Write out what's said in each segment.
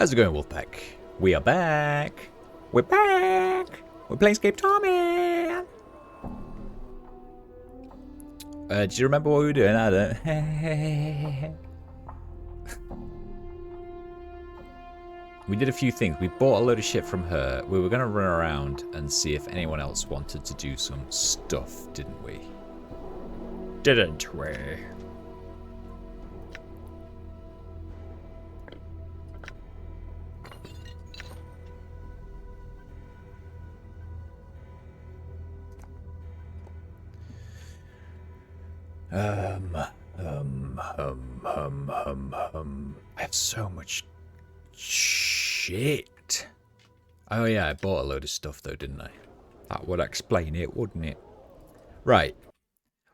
How's it going, Wolfpack? We are back. We're back. We're Planescape Torment. Do you remember what we were doing? I don't. We did a few things. We bought a load of shit from her. We were going to run around and see if anyone else wanted to do some stuff, didn't we? Didn't we? I have so much shit. Oh yeah, I bought a load of stuff though, didn't I? That would explain it, wouldn't it? Right.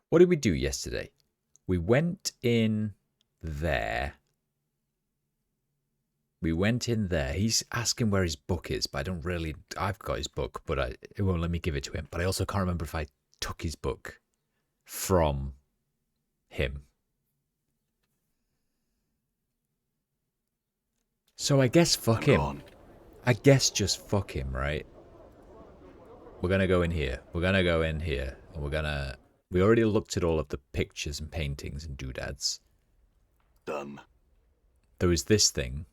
What did we do yesterday? We went in there. He's asking where his book is, but I don't really... I've got his book, but it won't let me give it to him. But I also can't remember if I took his book from him. So I guess fuck him. I guess just fuck him, right? We're gonna go in here. We're gonna go in here. And we're gonna... We already looked at all of the pictures and paintings and doodads. Done. There was this thing.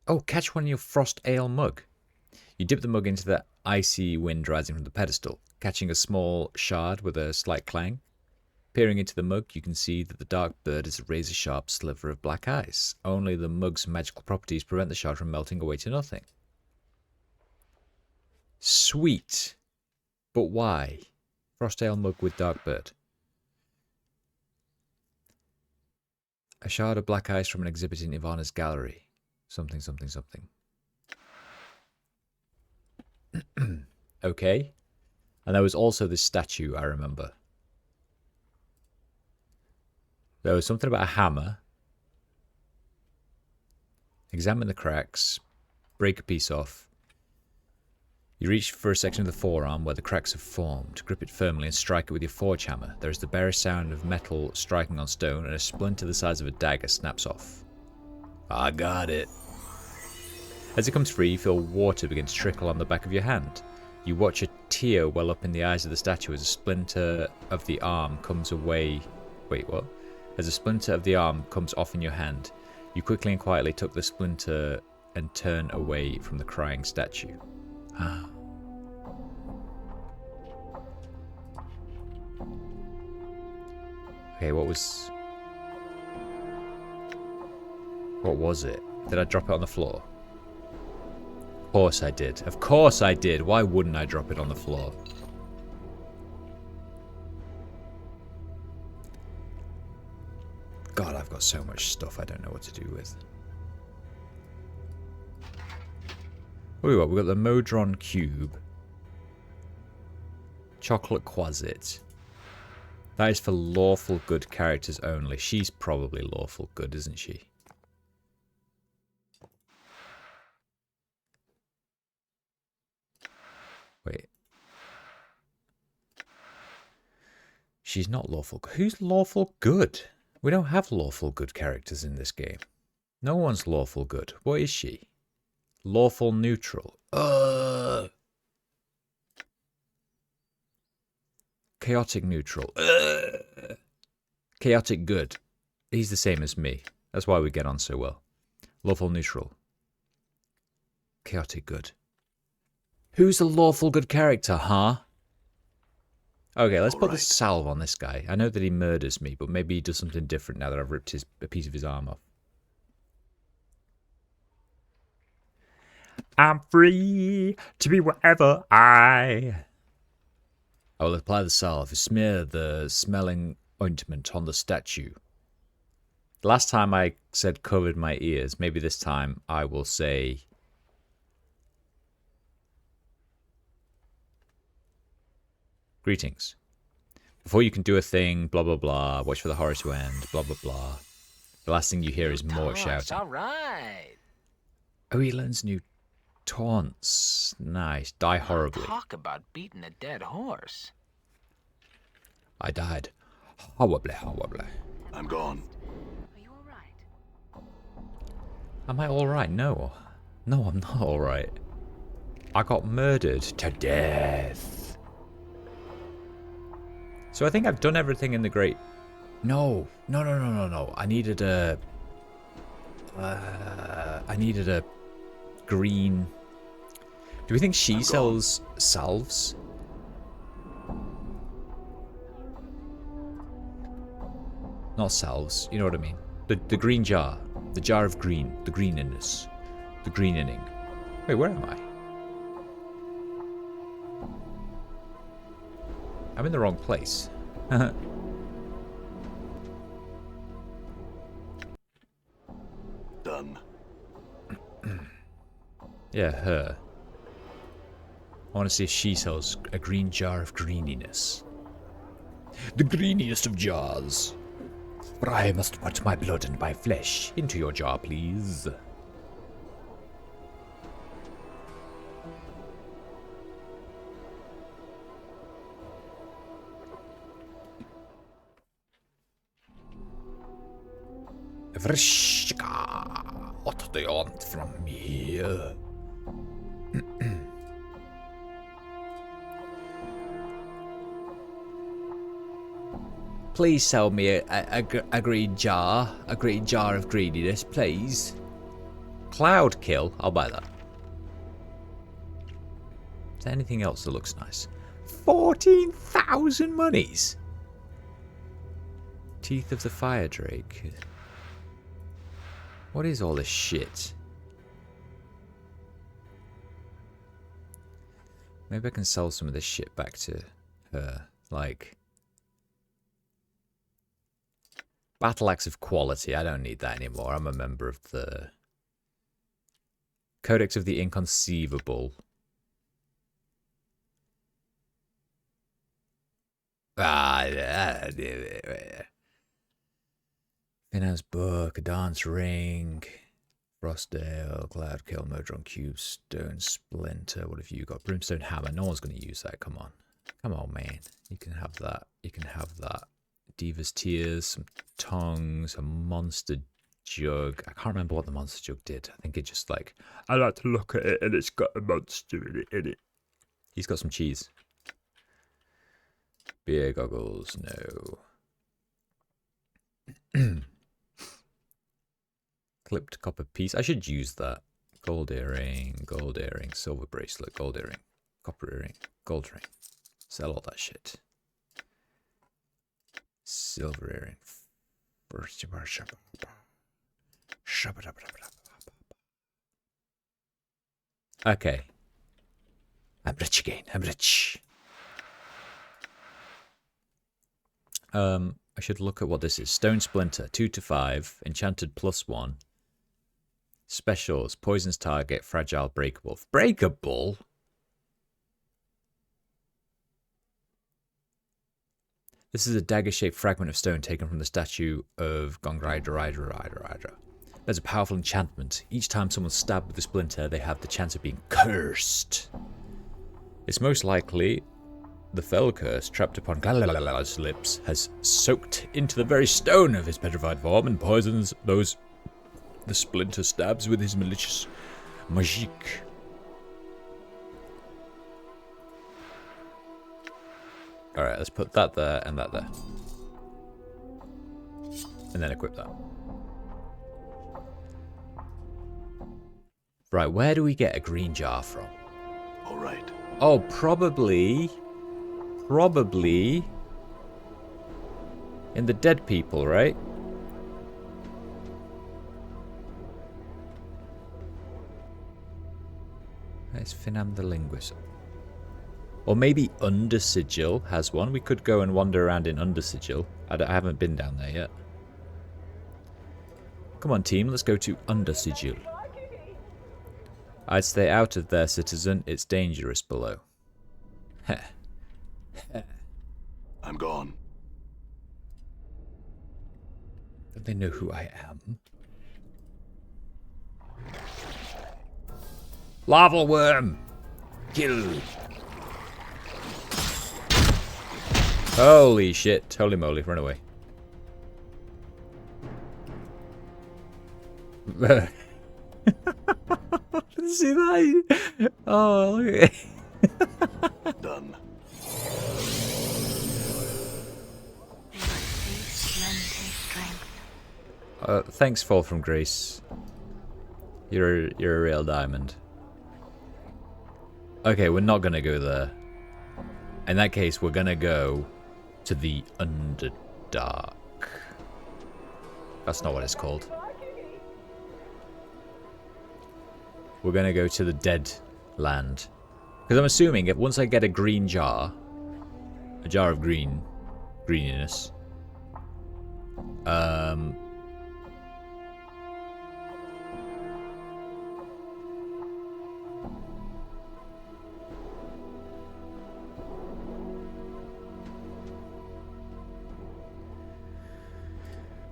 Oh, catch one in your frost ale mug. You dip the mug into the icy wind rising from the pedestal, catching a small shard with a slight clang. Peering into the mug, you can see that the dark bird is a razor-sharp sliver of black ice. Only the mug's magical properties prevent the shard from melting away to nothing. Sweet. But why? Frost ale mug with dark bird. A shard of black ice from an exhibit in Ivana's gallery. Something, something, something. Okay. And there was also this statue, I remember. There was something about a hammer. Examine the cracks. Break a piece off. You reach for a section of the forearm where the cracks have formed. Grip it firmly and strike it with your forge hammer. There is the barest sound of metal striking on stone, and a splinter the size of a dagger snaps off. I got it. As it comes free, you feel water begin to trickle on the back of your hand. You watch a tear well up in the eyes of the statue as a splinter of the arm comes away... Wait, what? As a splinter of the arm comes off in your hand, you quickly and quietly tuck the splinter and turn away from the crying statue. Ah. Okay, what was it? Did I drop it on the floor? Of course I did. Of course I did. Why wouldn't I drop it on the floor? God, I've got so much stuff I don't know what to do with. What do we got? We've got the Modron Cube. Chocolate Quasit. That is for lawful good characters only. She's probably lawful good, isn't she? Wait. She's not lawful. Who's lawful good? We don't have lawful good characters in this game. No one's lawful good. What is she? Lawful neutral. Chaotic neutral. Chaotic good. He's the same as me. That's why we get on so well. Lawful neutral. Chaotic good. Who's a lawful good character, huh? Okay, let's put the salve on this guy. I know that he murders me, but maybe he does something different now that I've ripped a piece of his arm off. I'm free to be whatever I will apply the salve. Smear the smelling ointment on the statue. Last time I said covered my ears. Maybe this time I will say... Greetings. Before you can do a thing, blah, blah, blah. Watch for the horror to end, blah, blah, blah. The last thing you hear is more shouting. All right. Oh, he learns new taunts. Nice. Die horribly. Talk about beating a dead horse. I died. Horribly, horribly. I'm gone. Am I alright? No. No, I'm not alright. I got murdered to death. So I think I've done everything in the Great... No. No. I needed a green... Do we think she sells salves? Not salves, you know what I mean. The green jar. The jar of green. The greeniness. The greenening. Wait, where am I? I'm in the wrong place. Done. Yeah, her. I want to see if she sells a green jar of greeniness. The greeniest of jars. But I must put my blood and my flesh into your jar, please. Vrishka, what do you want from me? Please sell me a green jar. A green jar of greediness, please. Cloud kill. I'll buy that. Is there anything else that looks nice? 14,000 monies. Teeth of the Fire Drake. What is all this shit? Maybe I can sell some of this shit back to her. Like... Battle Axe of Quality. I don't need that anymore. I'm a member of the... Codex of the Inconceivable. Finau's Book, Dance Ring, Frostdale, Cloudkill, Modron Cube, Stone Splinter. What have you got? Brimstone Hammer. No one's going to use that. Come on. Come on, man. You can have that. You can have that. Diva's Tears, some tongues, a monster jug. I can't remember what the monster jug did. I think it just like, I like to look at it and it's got a monster in it. He's got some cheese. Beer goggles, no. Clipped copper piece. I should use that. Gold earring, silver bracelet, gold earring, copper earring, gold ring. Sell all that shit. Silver earring. Okay. I'm rich again. I'm rich. I should look at what this is. Stone Splinter, 2 to 5, enchanted +1. Specials, poisons target, fragile, breakable. Breakable? This is a dagger-shaped fragment of stone taken from the statue of Gongraidra. There's a powerful enchantment. Each time someone's stabbed with a splinter, they have the chance of being cursed. It's most likely the fell curse trapped upon Galala's lips has soaked into the very stone of his petrified form and poisons those the splinter stabs with his malicious magique. Alright, let's put that there and that there. And then equip that. Right, where do we get a green jar from? Alright. Oh, probably in the dead people, right? There's Finam the Linguist. Or maybe Undersigil has one. We could go and wander around in Undersigil. I haven't been down there yet. Come on, team. Let's go to Undersigil. I'd stay out of there, citizen. It's dangerous below. Heh. I'm gone. Don't they know who I am? Lava worm! Kill! Holy shit. Holy moly, run away. See that? Oh, okay. Done. Thanks, Fall from Grace. You're a real diamond. Okay, we're not gonna go there. In that case, we're gonna go to the Underdark. That's not what it's called. We're gonna go to the Dead Land. Because I'm assuming if once I get a green jar, a jar of greeniness,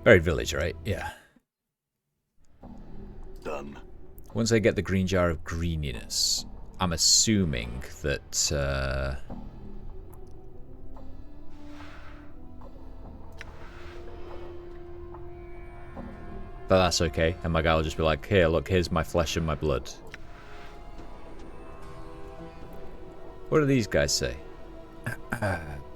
Buried Village, right? Yeah. Done. Once I get the green jar of greeniness, I'm assuming that that's okay. And my guy will just be like, here, look, here's my flesh and my blood. What do these guys say?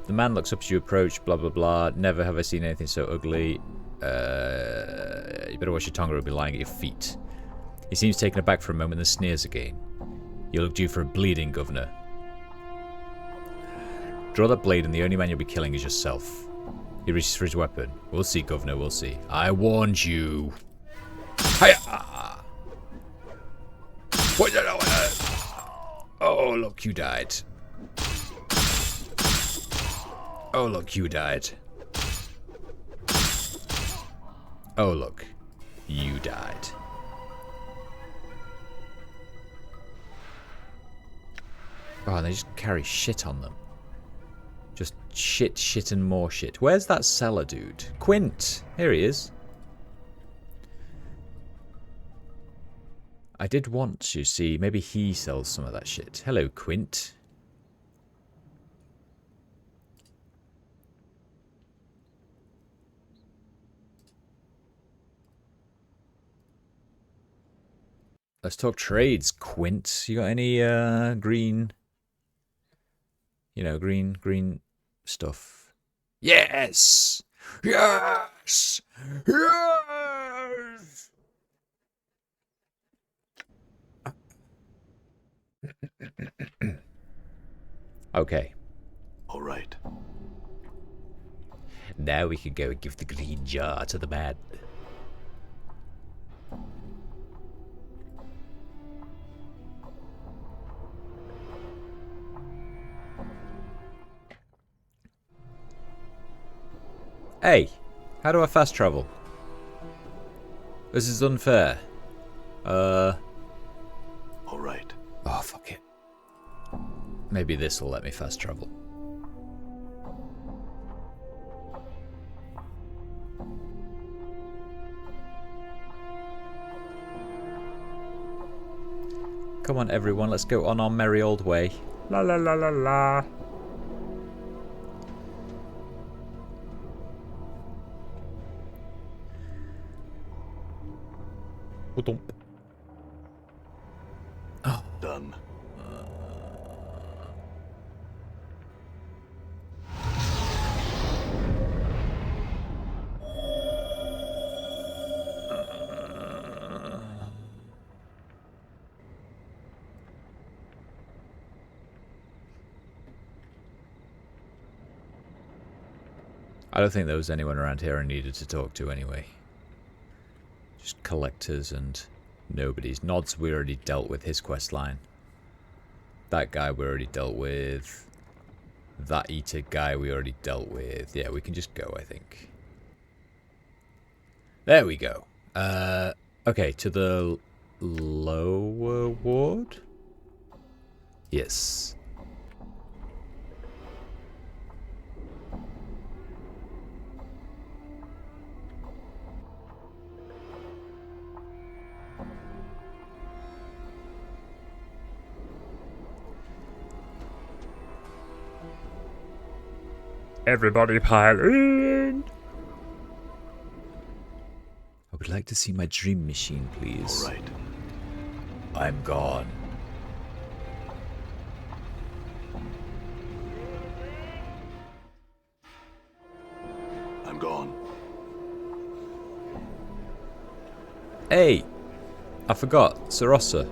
The man looks up as you approach, blah, blah, blah. Never have I seen anything so ugly. You better watch your tongue or it'll be lying at your feet. He seems taken aback for a moment, then sneers again. You look due for a bleeding, Governor. Draw that blade and the only man you'll be killing is yourself. He reaches for his weapon. We'll see, Governor, we'll see. I warned you. Hiya! Oh, look, you died. Oh, look, you died. Oh, look, you died. Oh, and they just carry shit on them. Just shit, shit, and more shit. Where's that seller dude? Quint! Here he is. I did want to see, maybe he sells some of that shit. Hello, Quint. Let's talk trades, Quint. You got any green, you know, green stuff? Yes! Yes! Yes! Okay. All right. Now we can go and give the green jar to the man. Hey, how do I fast travel? This is unfair. All right. Oh, fuck it. Maybe this will let me fast travel. Come on, everyone, let's go on our merry old way. La la la la la. Oh. Done. I don't think there was anyone around here I needed to talk to anyway. Just collectors and nobodies. Nods we already dealt with, his quest line. That guy we already dealt with. That eater guy we already dealt with. Yeah, we can just go, I think. There we go. Okay, to the lower ward? Yes. Everybody pile in! I would like to see my dream machine, please. All right. I'm gone. I'm gone. Hey! I forgot. Sarossa.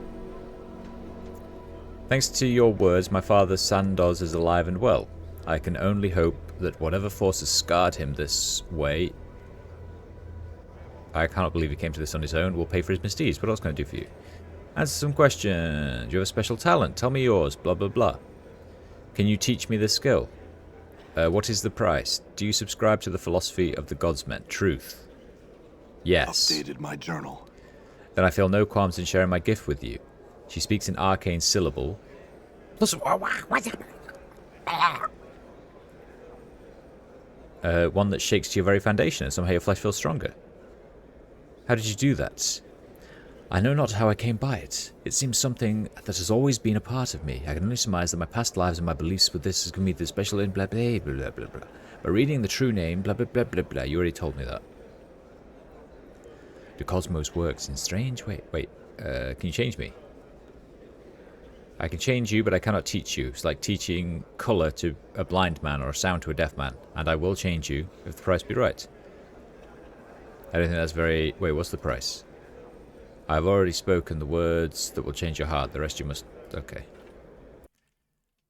Thanks to your words, my father Sandoz is alive and well. I can only hope that whatever force has scarred him this way, I cannot believe he came to this on his own, will pay for his misdeeds. What else can I do for you? Answer some questions. Do you have a special talent? Tell me yours. Blah, blah, blah. Can you teach me this skill? What is the price? Do you subscribe to the philosophy of the gods meant? Truth. Yes. Updated my journal. Then I feel no qualms in sharing my gift with you. She speaks an arcane syllable. One that shakes to your very foundation, and somehow your flesh feels stronger. How did you do that? I know not how I came by it. It seems something that has always been a part of me. I can only surmise that my past lives and my beliefs with this has given me the special in blah blah blah blah blah blah. By reading the true name, blah blah blah blah blah. You already told me that. The cosmos works in strange way. Wait, can you change me? I can change you, but I cannot teach you. It's like teaching colour to a blind man or sound to a deaf man. And I will change you if the price be right. I don't think that's very... Wait, what's the price? I've already spoken the words that will change your heart. The rest you must... Okay.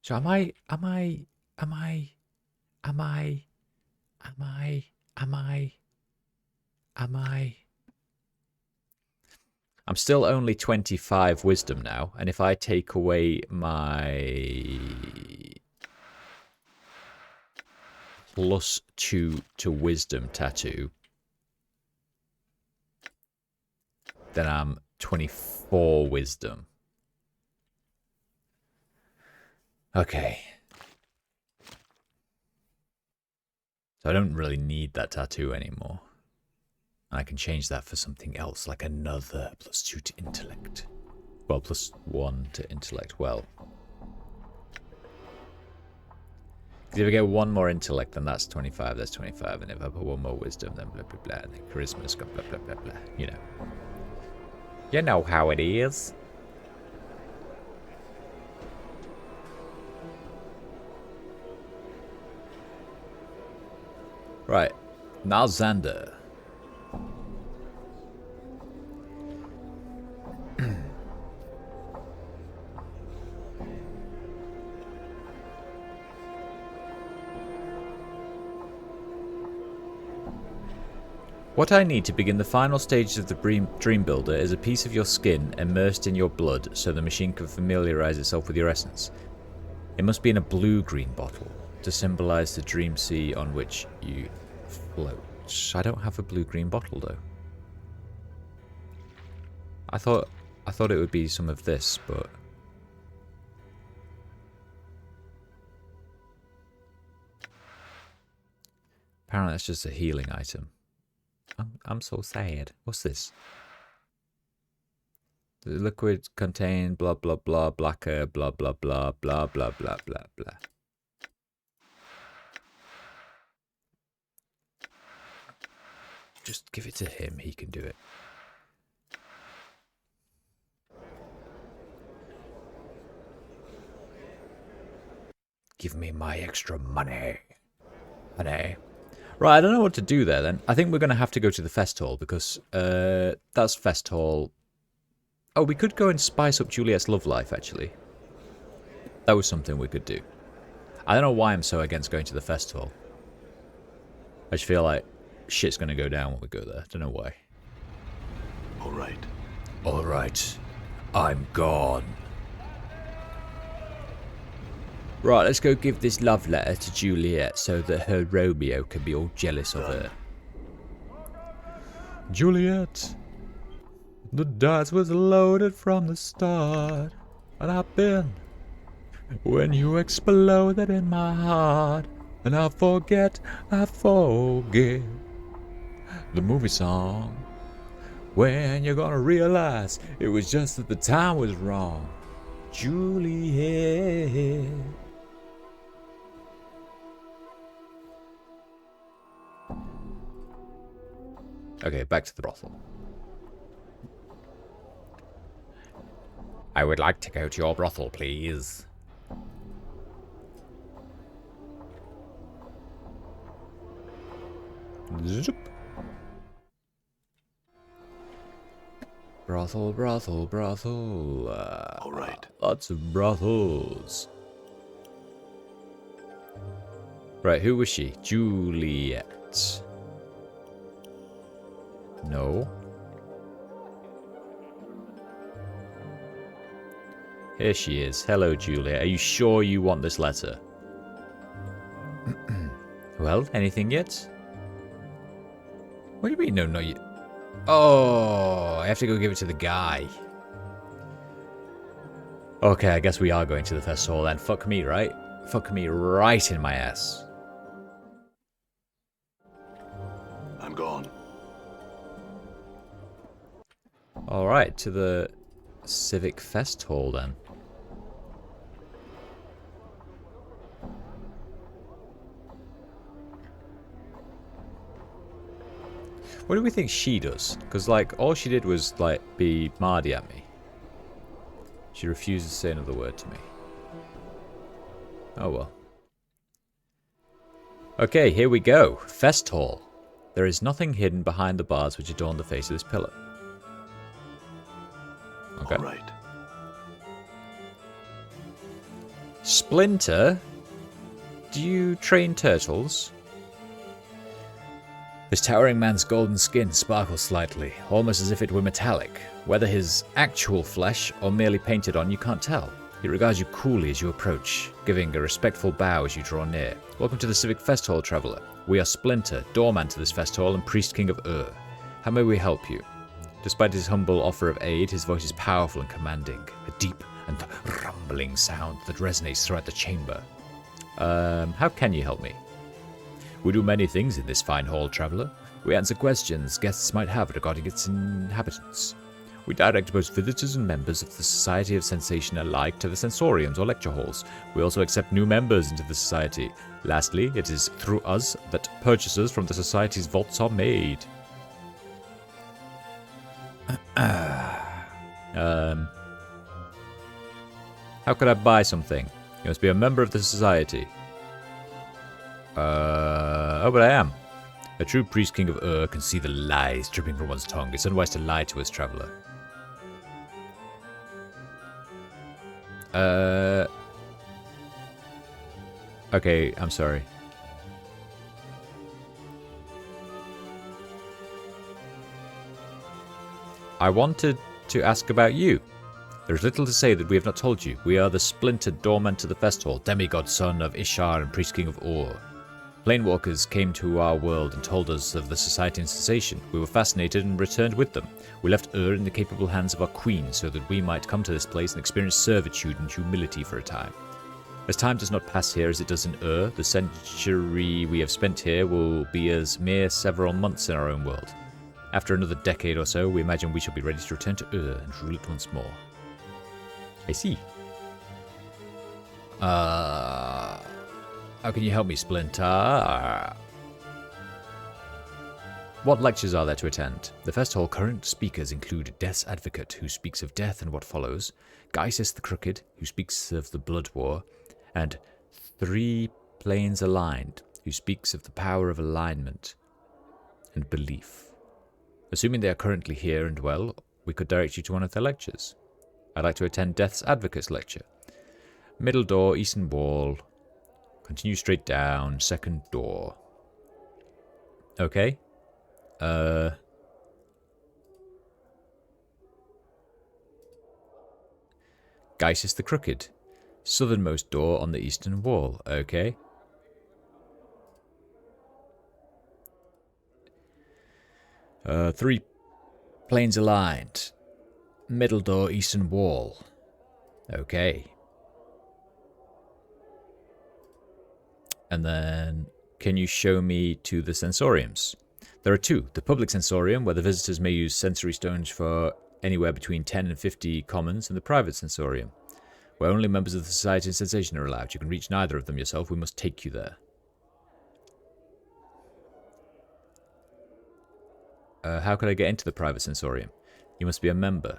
So am I... I'm still only 25 wisdom now, and if I take away my +2 to wisdom tattoo, then I'm 24 wisdom. Okay. So I don't really need that tattoo anymore. I can change that for something else, like another +2 to intellect. Well, +1 to intellect. Well, if you get one more intellect, then that's 25. That's 25. And if I put one more wisdom, then blah, blah, blah. And then charisma's got blah, blah, blah, blah. You know. You know how it is. Right. Now Xander. What I need to begin the final stages of the Dream Builder is a piece of your skin immersed in your blood so the machine can familiarize itself with your essence. It must be in a blue-green bottle to symbolize the dream sea on which you float. I don't have a blue-green bottle though. I thought it would be some of this, but apparently that's just a healing item. I'm so sad. What's this? The liquid contained blah blah blah blacker blah blah blah blah blah blah blah blah. Just give it to him, he can do it. Give me my extra money. Honey. Right, I don't know what to do there then. I think we're going to have to go to the Fest Hall because that's Fest Hall. Oh, we could go and spice up Juliet's love life, actually. That was something we could do. I don't know why I'm so against going to the Fest Hall. I just feel like shit's going to go down when we go there. I don't know why. All right. All right. I'm gone. Right, let's go give this love letter to Juliet so that her Romeo can be all jealous of her. Juliet, the dice was loaded from the start, and I've been when you exploded in my heart, and I forget the movie song. When you're gonna realize it was just that the time was wrong, Juliet. Okay, back to the brothel. I would like to go to your brothel, please. Zoop. Brothel, brothel, brothel. All right. Lots of brothels. Right, who was she? Juliet. No. Here she is. Hello, Juliet. Are you sure you want this letter? Well, anything yet? What do you mean, no, not yet? Oh, I have to go give it to the guy. Okay, I guess we are going to the festival then. Fuck me, right? Fuck me right in my ass. I'm gone. Alright, to the Civic Fest Hall then. What do we think she does? Because, like, all she did was, like, be mardy at me. She refused to say another word to me. Oh well. Okay, here we go. Fest Hall. There is nothing hidden behind the bars which adorn the face of this pillar. Okay. All right. Splinter? Do you train turtles? This towering man's golden skin sparkles slightly, almost as if it were metallic. Whether his actual flesh or merely painted on, you can't tell. He regards you coolly as you approach, giving a respectful bow as you draw near. Welcome to the Civic Fest Hall, traveller. We are Splinter, doorman to this fest hall and priest king of Ur. How may we help you? Despite his humble offer of aid, his voice is powerful and commanding, a deep and rumbling sound that resonates throughout the chamber. How can you help me? We do many things in this fine hall, traveller. We answer questions guests might have regarding its inhabitants. We direct both visitors and members of the Society of Sensation alike to the sensoriums or lecture halls. We also accept new members into the Society. Lastly, it is through us that purchases from the Society's vaults are made. How could I buy something? You must be a member of the Society. Oh, but I am. A true priest king of Ur can see the lies dripping from one's tongue. It's unwise to lie to us, traveller. Okay, I'm sorry. I wanted to ask about you. There is little to say that we have not told you. We are the splintered doorman to the fest hall, demigod son of Ishar and priest king of Ur. Planewalkers came to our world and told us of the Society and Sensation. We were fascinated and returned with them. We left Ur in the capable hands of our queen so that we might come to this place and experience servitude and humility for a time. As time does not pass here as it does in Ur, the century we have spent here will be as mere several months in our own world. After another decade or so, we imagine we shall be ready to return to Ur and rule it once more. I see. How can you help me, Splinter? What lectures are there to attend? The Fest Hall current speakers include Death's Advocate, who speaks of death and what follows, Gaius the Crooked, who speaks of the Blood War, and Three Planes Aligned, who speaks of the power of alignment and belief. Assuming they are currently here and well, we could direct you to one of their lectures. I'd like to attend Death's Advocate's lecture. Middle door, eastern wall. Continue straight down, second door. Okay. Gaius the Crooked. Southernmost door on the eastern wall. Okay. Three planes aligned. Middle door, eastern wall. Okay. And then, can you show me to the sensoriums? There are two. The public sensorium, where the visitors may use sensory stones for anywhere between 10 and 50 commons, and the private sensorium, where only members of the Society and Sensation are allowed. You can reach neither of them yourself. We must take you there. How could I get into the private sensorium? You must be a member.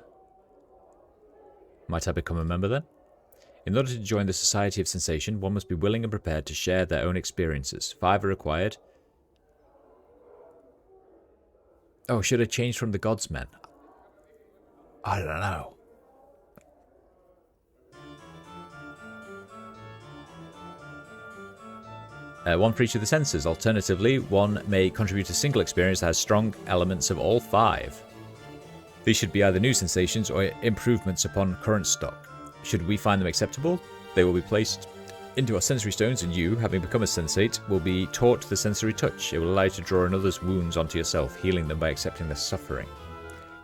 Might I become a member then? In order to join the Society of Sensation, one must be willing and prepared to share their own experiences. 5 are required. Oh, should I change from the Godsmen? I don't know. One for each of the senses. Alternatively, one may contribute a single experience that has strong elements of all 5. These should be either new sensations or improvements upon current stock. Should we find them acceptable, they will be placed into our sensory stones, and you, having become a sensate, will be taught the sensory touch. It will allow you to draw another's wounds onto yourself, healing them by accepting their suffering.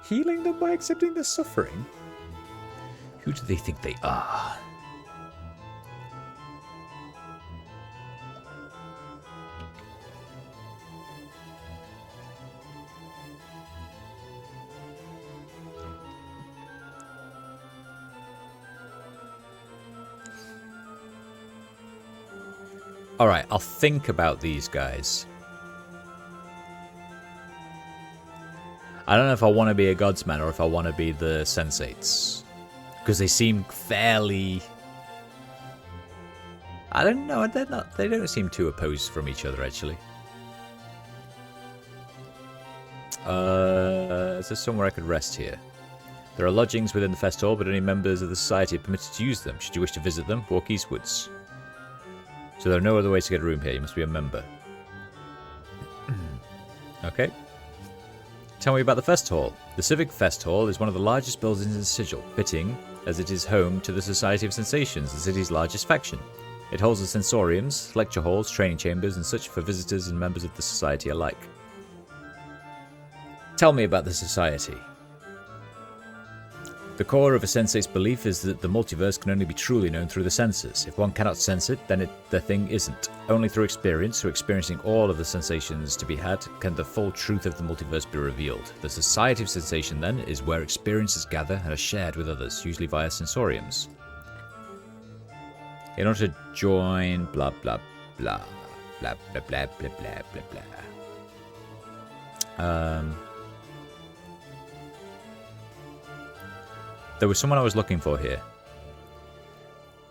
Healing them by accepting their suffering? Who do they think they are? Alright, I'll think about these guys. I don't know if I want to be a Godsman or if I want to be the Sensates. Because they seem fairly... I don't know, they don't seem too opposed from each other, actually. Is there somewhere I could rest here? There are lodgings within the fest hall, but only members of the society are permitted to use them. Should you wish to visit them, walk eastwards. So there are no other ways to get a room here. You must be a member. Okay. Tell me about the Fest Hall. The Civic Fest Hall is one of the largest buildings in the Sigil, fitting as it is home to the Society of Sensations, the city's largest faction. It holds the sensoriums, lecture halls, training chambers, and such for visitors and members of the society alike. Tell me about the society. The core of a sensate's belief is that the multiverse can only be truly known through the senses. If one cannot sense it, then the thing isn't. Only through experience, through experiencing all of the sensations to be had, can the full truth of the multiverse be revealed. The Society of Sensation, then, is where experiences gather and are shared with others, usually via sensoriums. In order to join, blah blah blah, blah blah blah blah blah blah blah. There was someone I was looking for here.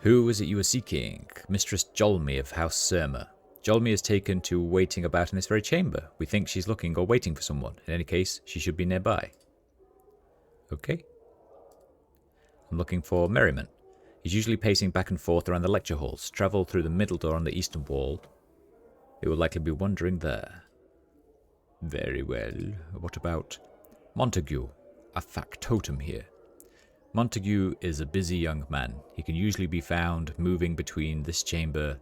Who was it you were seeking? Mistress Jolmy of House Surma. Jolmy is taken to waiting about in this very chamber. We think she's looking or waiting for someone. In any case, she should be nearby. Okay. I'm looking for Merriman. He's usually pacing back and forth around the lecture halls. Travel through the middle door on the eastern wall. It will likely be wandering there. Very well. What about Montague? A factotum here. Montague is a busy young man. He can usually be found moving between this chamber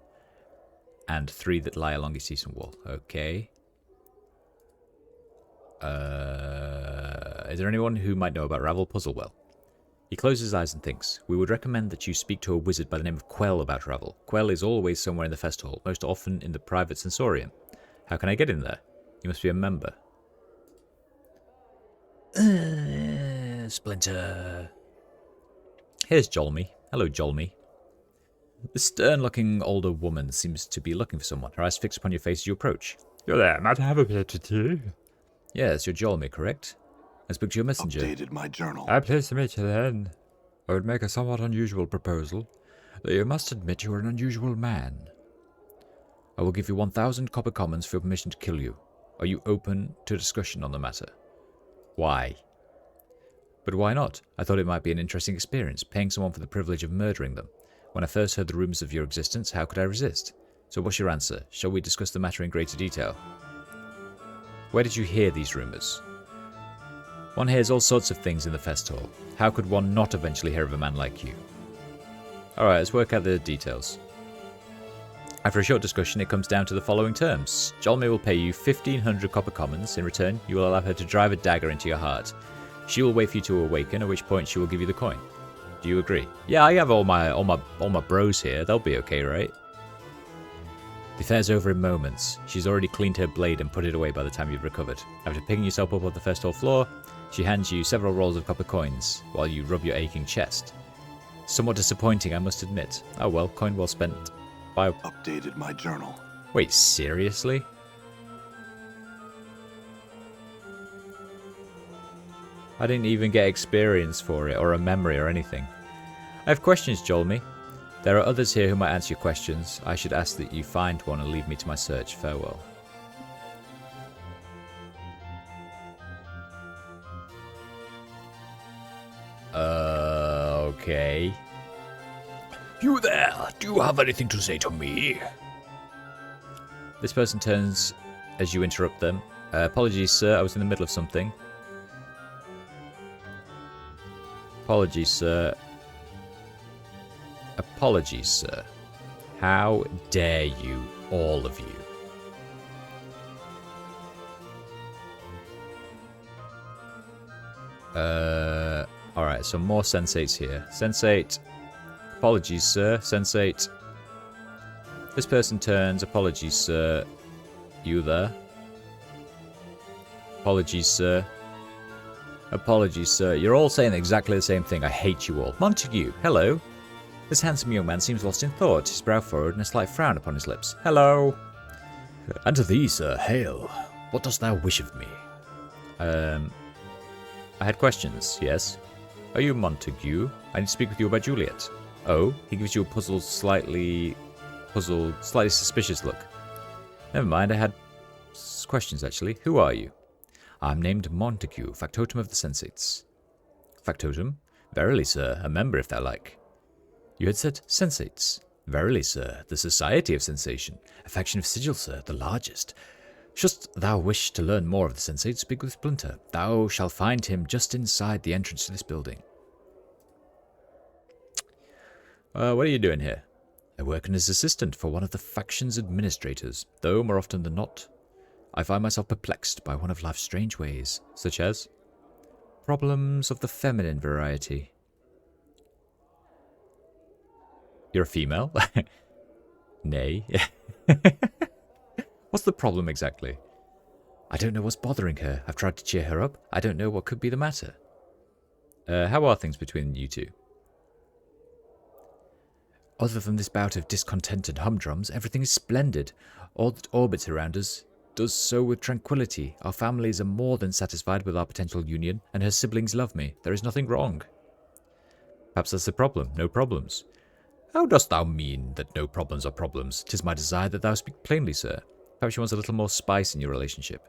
and 3 that lie along its eastern wall. Okay. Is there anyone who might know about Ravel Puzzlewell? He closes his eyes and thinks. We would recommend that you speak to a wizard by the name of Quell about Ravel. Quell is always somewhere in the fest hall, most often in the private sensorium. How can I get in there? You must be a member. Splinter. Here's Jolmy. Hello, Jolmy. The stern-looking older woman seems to be looking for someone. Her eyes fixed upon your face as you approach. You're there, might I have a bit of tea? Yes, you're Jolmy, correct? I spoke to your messenger. Updated my journal. I'm pleased to meet you then. I would make a somewhat unusual proposal, though you must admit you are an unusual man. I will give you 1,000 copper commons for permission to kill you. Are you open to discussion on the matter? Why? But why not? I thought it might be an interesting experience, paying someone for the privilege of murdering them. When I first heard the rumours of your existence, how could I resist? So what's your answer? Shall we discuss the matter in greater detail? Where did you hear these rumours? One hears all sorts of things in the fest hall. How could one not eventually hear of a man like you? Alright, let's work out the details. After a short discussion, it comes down to the following terms. Jolmy will pay you 1,500 copper commons. In return, you will allow her to drive a dagger into your heart. She will wait for you to awaken, at which point she will give you the coin. Do you agree? Yeah, I have all my bros here. They'll be okay, right? The affair's over in moments. She's already cleaned her blade and put it away by the time you've recovered. After picking yourself up off the fest hall floor, she hands you several rolls of copper coins while you rub your aching chest. Somewhat disappointing, I must admit. Oh well, coin well spent. Bye. Updated my journal. Wait, seriously? I didn't even get experience for it, or a memory or anything. I have questions, Jolmy. There are others here who might answer your questions. I should ask that you find one and leave me to my search. Farewell. Okay. You there? Do you have anything to say to me? This person turns as you interrupt them. Apologies, sir. I was in the middle of something. Apologies, sir. Apologies, sir. How dare you, all of you? Alright, so more sensates here. Sensate. Apologies, sir. Sensate. This person turns. Apologies, sir. You there? Apologies, sir. Apologies, sir. You're all saying exactly the same thing. I hate you all. Montague, hello. This handsome young man seems lost in thought, his brow furrowed and a slight frown upon his lips. Hello. And to thee, sir, hail. What dost thou wish of me? I had questions, yes. Are you Montague? I need to speak with you about Juliet. Oh, he gives you a slightly suspicious look. Never mind, I had questions actually. Who are you? I'm named Montague, factotum of the Sensates. Factotum? Verily, sir, a member if thou like. You had said Sensates. Verily, sir, the Society of Sensation. A faction of Sigil, sir, the largest. Shouldst thou wish to learn more of the Sensates, speak with Splinter. Thou shalt find him just inside the entrance to this building. What are you doing here? I work as assistant for one of the faction's administrators, though more often than not, I find myself perplexed by one of life's strange ways, such as problems of the feminine variety. You're a female? Nay. What's the problem exactly? I don't know what's bothering her. I've tried to cheer her up. I don't know what could be the matter. How are things between you two? Other than this bout of discontent and humdrums, everything is splendid. All that orbits around us does so with tranquility. Our families are more than satisfied with our potential union, and her siblings love me. There is nothing wrong. Perhaps that's the problem. No problems. How dost thou mean that no problems are problems? 'Tis my desire that thou speak plainly, sir. Perhaps she wants a little more spice in your relationship.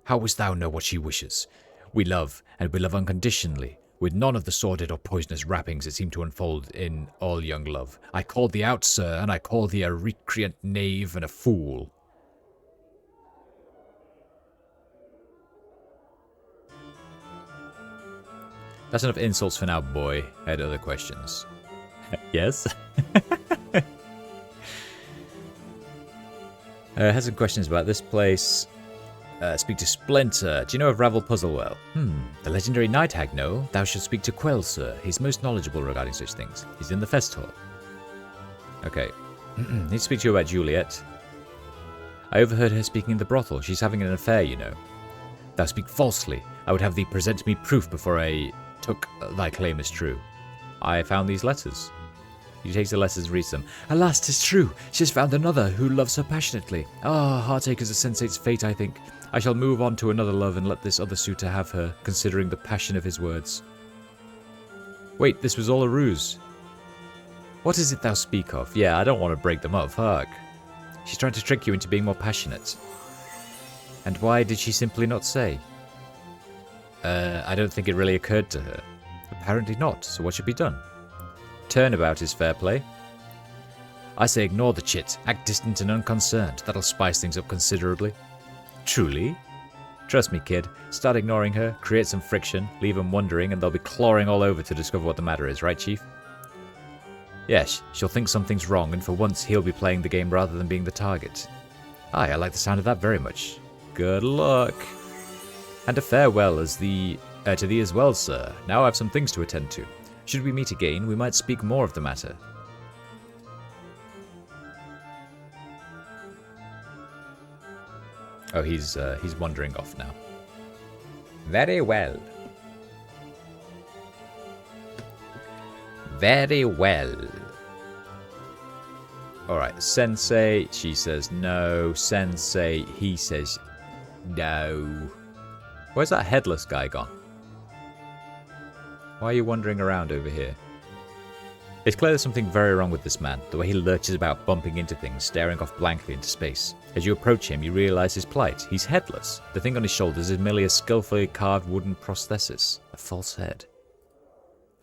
How wouldst thou know what she wishes? We love, and we love unconditionally, with none of the sordid or poisonous wrappings that seem to unfold in all young love. I call thee out, sir, and I call thee a recreant knave and a fool. That's enough insults for now, boy. I had other questions. Yes? Had some questions about this place. Speak to Splinter. Do you know of Ravel Puzzlewell? The legendary Night Hag, no? Thou should speak to Quell, sir. He's most knowledgeable regarding such things. He's in the Fest Hall. Okay. Need to speak to you about Juliet. I overheard her speaking in the brothel. She's having an affair, you know. Thou speak falsely. I would have thee present me proof before I took thy claim as true. I found these letters. He takes the letters and reads them. Alas, 'tis true. She has found another who loves her passionately. Heartache is a sensate's fate, I think. I shall move on to another love and let this other suitor have her, considering the passion of his words. Wait, this was all a ruse. What is it thou speak of? Yeah, I don't want to break them up, fuck. She's trying to trick you into being more passionate. And why did she simply not say? I don't think it really occurred to her. Apparently not, so what should be done? Turnabout is fair play. I say ignore the chit, act distant and unconcerned. That'll spice things up considerably. Truly? Trust me, kid. Start ignoring her, create some friction, leave them wondering, and they'll be clawing all over to discover what the matter is, right, Chief? Yes, she'll think something's wrong, and for once he'll be playing the game rather than being the target. Aye, I like the sound of that very much. Good luck. And a farewell to thee as well, sir. Now I have some things to attend to. Should we meet again, we might speak more of the matter. Oh, he's wandering off now. Very well. Very well. Alright, Sensei, she says no. Sensei, he says no. Where's that headless guy gone? Why are you wandering around over here? It's clear there's something very wrong with this man, the way he lurches about bumping into things, staring off blankly into space. As you approach him, you realise his plight. He's headless. The thing on his shoulders is merely a skillfully carved wooden prosthesis, a false head.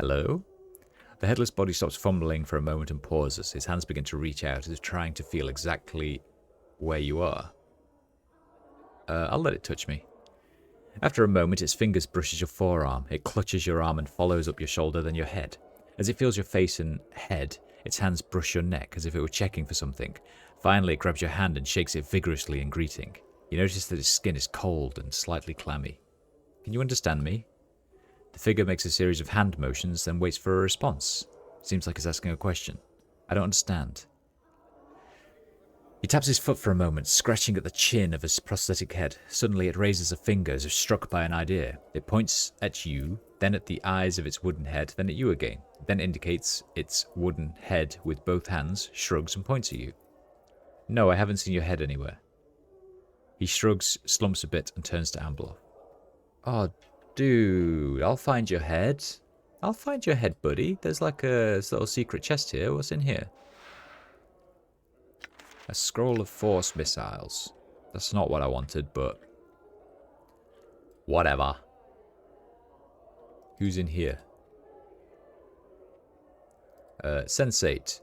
Hello? The headless body stops fumbling for a moment and pauses. His hands begin to reach out as if trying to feel exactly where you are. I'll let it touch me. After a moment, its fingers brushes your forearm. It clutches your arm and follows up your shoulder, then your head. As it feels your face and head, its hands brush your neck as if it were checking for something. Finally, it grabs your hand and shakes it vigorously in greeting. You notice that its skin is cold and slightly clammy. Can you understand me? The figure makes a series of hand motions, then waits for a response. Seems like it's asking a question. I don't understand. He taps his foot for a moment, scratching at the chin of his prosthetic head. Suddenly it raises a finger as if struck by an idea. It points at you, then at the eyes of its wooden head, then at you again. It then indicates its wooden head with both hands, shrugs and points at you. No, I haven't seen your head anywhere. He shrugs, slumps a bit and turns to Ambler. Oh, dude, I'll find your head. I'll find your head, buddy. There's like a little secret chest here. What's in here? A scroll of force missiles. That's not what I wanted, but whatever. Who's in here? Sensate.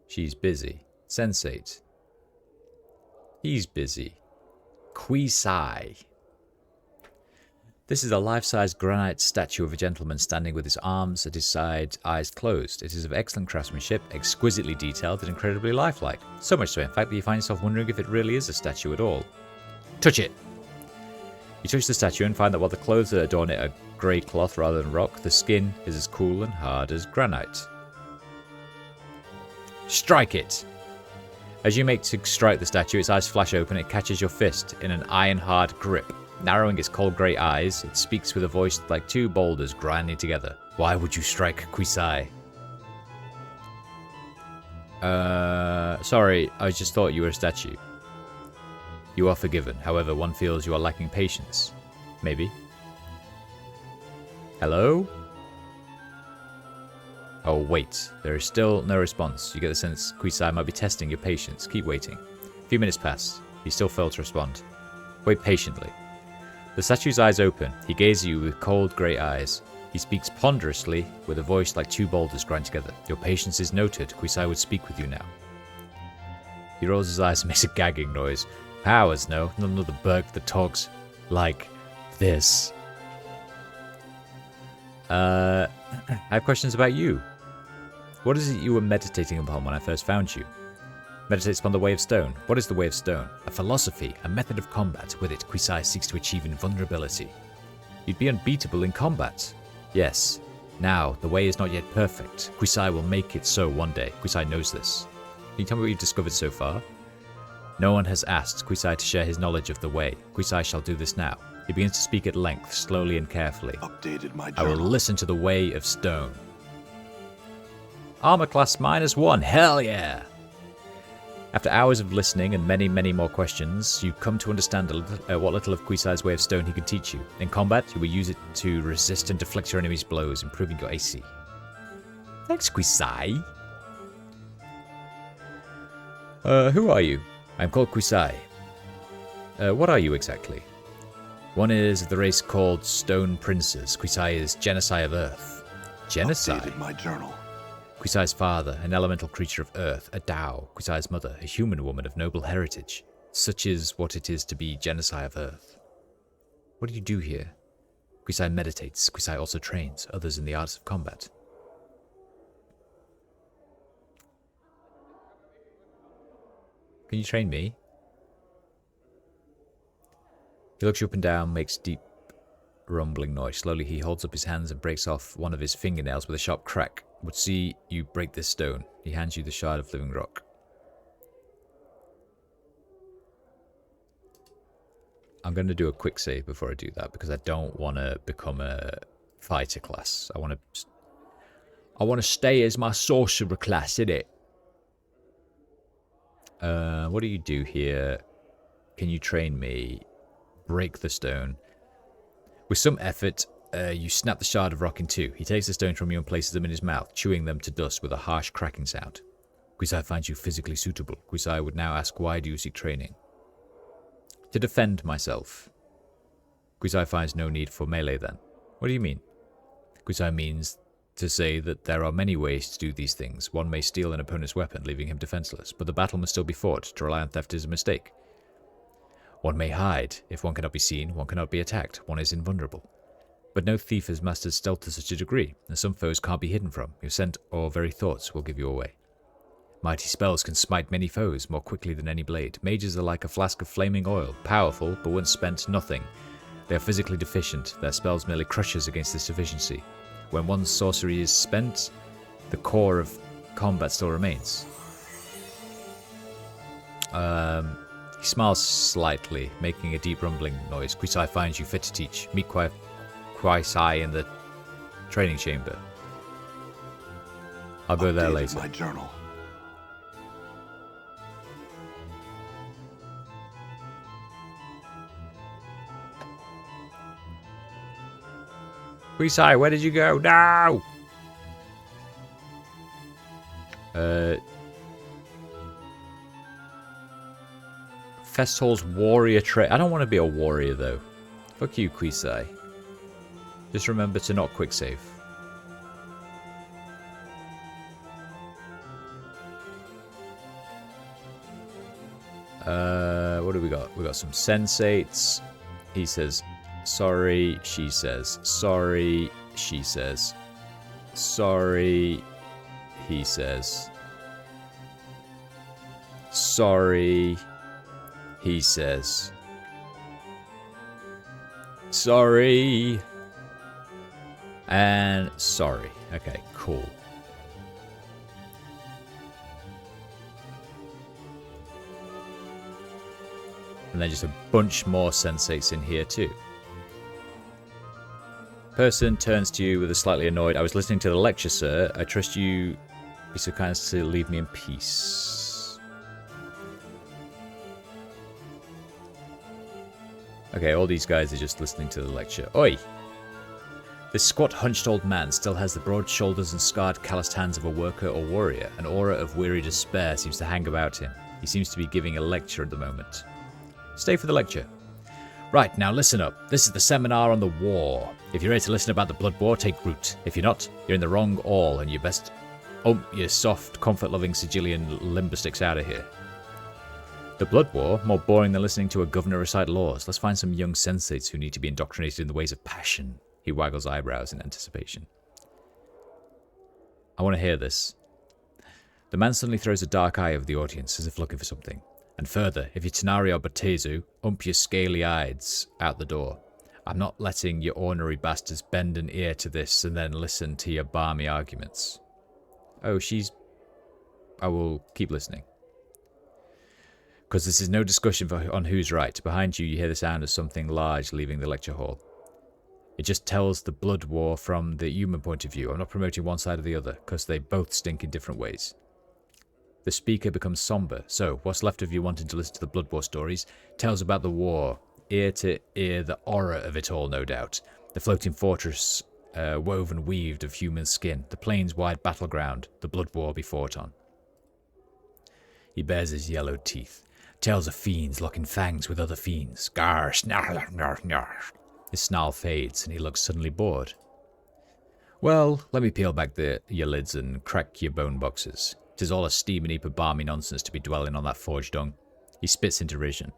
She's busy. Sensate. He's busy. Quisai. This is a life-size granite statue of a gentleman standing with his arms at his side, eyes closed. It is of excellent craftsmanship, exquisitely detailed and incredibly lifelike. So much so, in fact, that you find yourself wondering if it really is a statue at all. Touch it! You touch the statue and find that while the clothes that adorn it are grey cloth rather than rock, the skin is as cool and hard as granite. Strike it! As you make to strike the statue, its eyes flash open, it catches your fist in an iron-hard grip. Narrowing its cold grey eyes, it speaks with a voice like two boulders grinding together. Why would you strike Quisai? Sorry, I just thought you were a statue. You are forgiven. However, one feels you are lacking patience. Maybe. Hello? Oh, wait. There is still no response. You get the sense Quisai might be testing your patience. Keep waiting. A few minutes pass. He still failed to respond. Wait patiently. The statue's eyes open. He gazes at you with cold grey eyes. He speaks ponderously, with a voice like two boulders grind together. Your patience is noted. Quisai would speak with you now. He rolls his eyes and makes a gagging noise. Powers, no. Not another Berg that talks like this. I have questions about you. What is it you were meditating upon when I first found you? Meditates upon the Way of Stone. What is the Way of Stone? A philosophy, a method of combat. With it, Quisai seeks to achieve invulnerability. You'd be unbeatable in combat. Yes. Now, the way is not yet perfect. Quisai will make it so one day. Quisai knows this. Can you tell me what you've discovered so far? No one has asked Quisai to share his knowledge of the way. Quisai shall do this now. He begins to speak at length, slowly and carefully. Updated my I will journal. listen to the Way of Stone. Armor class -1. Hell yeah! After hours of listening and many, many more questions, you come to understand what little of Quisai's Way of Stone he can teach you. In combat, you will use it to resist and deflect your enemy's blows, improving your AC. Thanks, Quisai. Who are you? I'm called Quisai. What are you exactly? One is of the race called Stone Princes. Quisai is Genocide of Earth. Genocide? Updated my journal. Quisai's father, an elemental creature of Earth, a Dao. Quisai's mother, a human woman of noble heritage. Such is what it is to be Genocide of Earth. What do you do here? Quisai meditates. Quisai also trains others in the arts of combat. Can you train me? He looks you up and down, makes deep rumbling noise. Slowly he holds up his hands and breaks off one of his fingernails with a sharp crack. Would see you break this stone. He hands you the shard of living rock. I'm going to do a quick save before I do that because I don't want to become a fighter class. I want to stay as my sorcerer class, innit? What do you do here? Can you train me? Break the stone. With some effort, You snap the shard of rock in two. He takes the stones from you and places them in his mouth, chewing them to dust with a harsh cracking sound. Quisai finds you physically suitable. Quisai would now ask, why do you seek training? To defend myself. Quisai finds no need for melee then. What do you mean? Quisai means to say that there are many ways to do these things. One may steal an opponent's weapon, leaving him defenseless, but the battle must still be fought. To rely on theft is a mistake. One may hide. If one cannot be seen, one cannot be attacked. One is invulnerable. But no thief has mastered stealth to such a degree, and some foes can't be hidden from. Your scent or very thoughts will give you away. Mighty spells can smite many foes more quickly than any blade. Mages are like a flask of flaming oil, powerful, but once spent, nothing. They are physically deficient. Their spells merely crush us against this deficiency. When one's sorcery is spent, the core of combat still remains. He smiles slightly, making a deep rumbling noise. Quisai finds you fit to teach. Meet Quisai in the training chamber. I'll go there later. My journal. Quisai, where did you go? No! Festhall's warrior trait. I don't want to be a warrior though. Fuck you, Quisai. Just remember to not quick save. What do we got? We got some sensates. He says sorry. She says sorry. She says sorry. He says sorry. He says sorry. And sorry. Okay, cool. And then just a bunch more sensates in here too. Person turns to you with a slightly annoyed, I was listening to the lecture, sir. I trust you be so kind as to leave me in peace. Okay, all these guys are just listening to the lecture. Oi! This squat, hunched old man still has the broad shoulders and scarred, calloused hands of a worker or warrior. An aura of weary despair seems to hang about him. He seems to be giving a lecture at the moment. Stay for the lecture. Right, now listen up. This is the seminar on the war. If you're ready to listen about the blood war, take root. If you're not, you're in the wrong all, and you best your soft, comfort-loving Sicilian limbistics out of here. The blood war? More boring than listening to a governor recite laws. Let's find some young sensates who need to be indoctrinated in the ways of passion. He waggles eyebrows in anticipation. I want to hear this. The man suddenly throws a dark eye over the audience, as if looking for something. And further, if you're Tanari or Batezu, ump your scaly eyes out the door. I'm not letting your ornery bastards bend an ear to this and then listen to your balmy arguments. Oh, I will keep listening. Because this is no discussion on who's right. Behind you, you hear the sound of something large leaving the lecture hall. It just tells the blood war from the human point of view. I'm not promoting one side or the other, because they both stink in different ways. The speaker becomes somber. So, what's left of you wanting to listen to the blood war stories tells about the war. Ear to ear, the horror of it all, no doubt. The floating fortress, woven weaved of human skin. The plains-wide battleground, the blood war be fought on. He bares his yellowed teeth. Tales of fiends locking fangs with other fiends. Gar, snarl, snarl, snarl. His snarl fades, and he looks suddenly bored. Well, let me peel back your lids and crack your bone boxes. 'Tis all a steaming heap of balmy nonsense to be dwelling on that forged dung. He spits in derision.